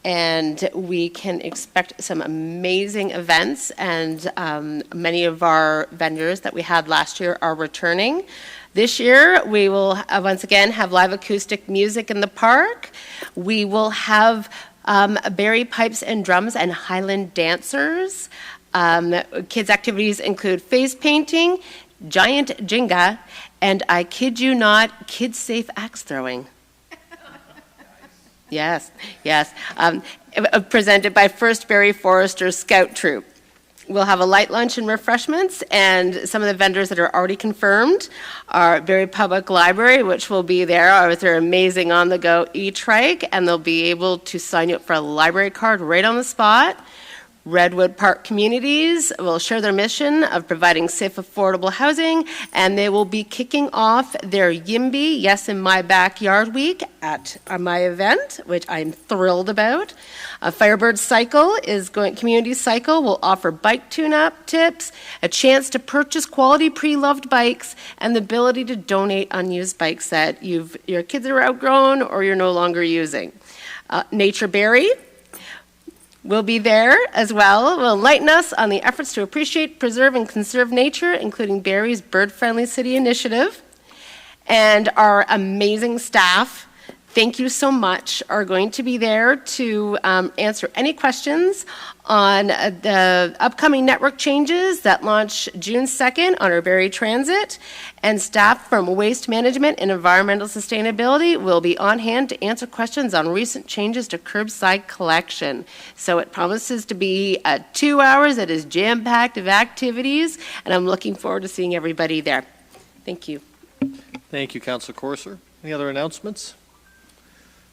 and we can expect some amazing events, and many of our vendors that we had last year are returning. This year, we will once again have live acoustic music in the park. We will have Barrie pipes and drums and Highland dancers. Kids' activities include face painting, giant Jenga, and I kid you not, kids-safe axe throwing. Yes, yes. Presented by First Barrie Forester Scout Troop. We'll have a light lunch and refreshments, and some of the vendors that are already confirmed are Barrie Public Library, which will be there with their amazing on-the-go e-trike, and they'll be able to sign you up for a library card right on the spot. Redwood Park Communities will share their mission of providing safe, affordable housing, and they will be kicking off their YIMBY, Yes in My Backyard Week at my event, which I'm thrilled about. Firebird Cycle Community Cycle will offer bike tune-up tips, a chance to purchase quality pre-loved bikes, and the ability to donate unused bikes that your kids are outgrown or you're no longer using. Nature Barrie will be there as well. Will enlighten us on the efforts to appreciate, preserve, and conserve nature, including Barrie's Bird-Friendly City Initiative. And our amazing staff, thank you so much, are going to be there to answer any questions on the upcoming network changes that launch June 2nd on our Barrie Transit. And staff from Waste Management and Environmental Sustainability will be on hand to answer questions on recent changes to curbside collection. So it promises to be 2 hours that is jam-packed of activities, and I'm looking forward to seeing everybody there. Thank you. Thank you, Councillor Corser. Any other announcements?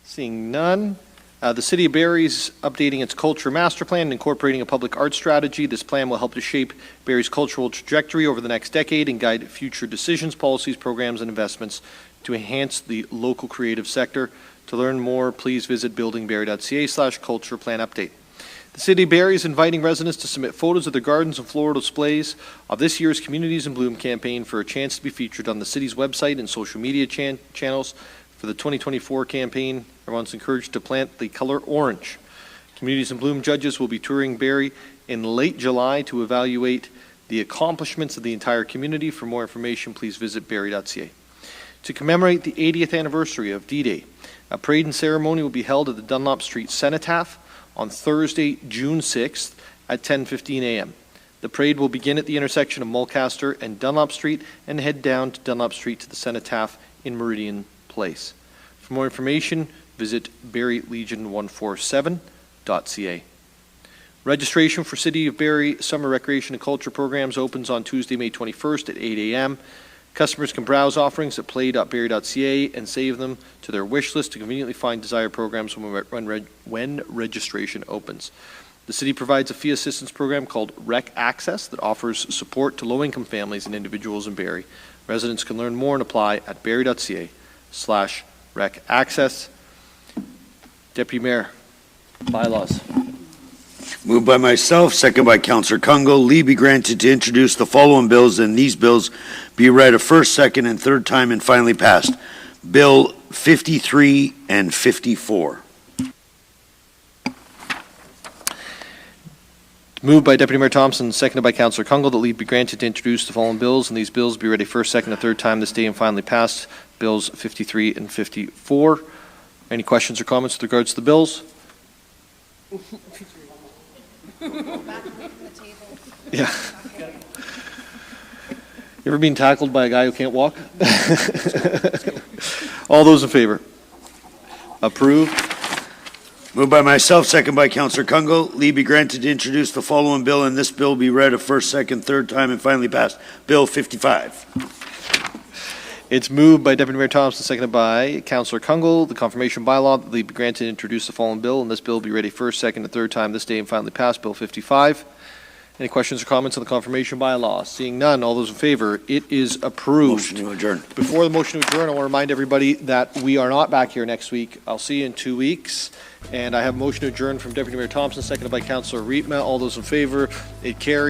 Seeing none. The City of Barrie is updating its culture master plan and incorporating a public art strategy. This plan will help to shape Barrie's cultural trajectory over the next decade and guide future decisions, policies, programs, and investments to enhance the local creative sector. To learn more, please visit buildingbarrie.ca/culture plan update. The City of Barrie is inviting residents to submit photos of their gardens and floral displays of this year's Communities in Bloom campaign for a chance to be featured on the city's website and social media channels. For the 2024 campaign, everyone's encouraged to plant the color orange. Communities in Bloom judges will be touring Barrie in late July to evaluate the accomplishments of the entire community. For more information, please visit barrie.ca. To commemorate the 80th anniversary of D-Day, a parade and ceremony will be held at the Dunlop Street Cenotaph on Thursday, June 6th at 10:15 a.m. The parade will begin at the intersection of Mulcaster and Dunlop Street and head down to Dunlop Street to the Cenotaph in Meridian Place. For more information, visit barrielegion147.ca. Registration for City of Barrie Summer Recreation and Culture Programs opens on Tuesday, May 21st at 8 a.m. Customers can browse offerings at play.barrie.ca and save them to their wish list to conveniently find desired programs when registration opens. The city provides a fee assistance program called Rec Access that offers support to low-income families and individuals in Barrie. Residents can learn more and apply at barrie.ca/rec access. Deputy Mayor, bylaws. Moved by myself, second by Councillor Kungle. Leave be granted to introduce the following bills, and these bills be read a first, second, and third time and finally passed. Bill 53 and 54. Moved by Deputy Mayor Thompson, seconded by Councillor Kungle, that leave be granted to introduce the following bills, and these bills be read a first, second, and third time this day and finally passed. Bills 53 and 54. Any questions or comments with regards to the bills? Yeah. You ever been tackled by a guy who can't walk? All those in favor? Approved. Moved by myself, second by Councillor Kungle. Leave be granted to introduce the following bill, and this bill be read a first, second, third time and finally passed. Bill 55. It's moved by Deputy Mayor Thompson, seconded by Councillor Kungle. The confirmation bylaw that leave be granted to introduce the following bill, and this bill be read a first, second, and third time this day and finally passed. Bill 55. Any questions or comments on the confirmation bylaw? Seeing none, all those in favor, it is approved. Motion to adjourn. Before the motion to adjourn, I want to remind everybody that we are not back here next week. I'll see you in 2 weeks. And I have a motion to adjourn from Deputy Mayor Thompson, seconded by Councillor Rietma. All those in favor, it carries.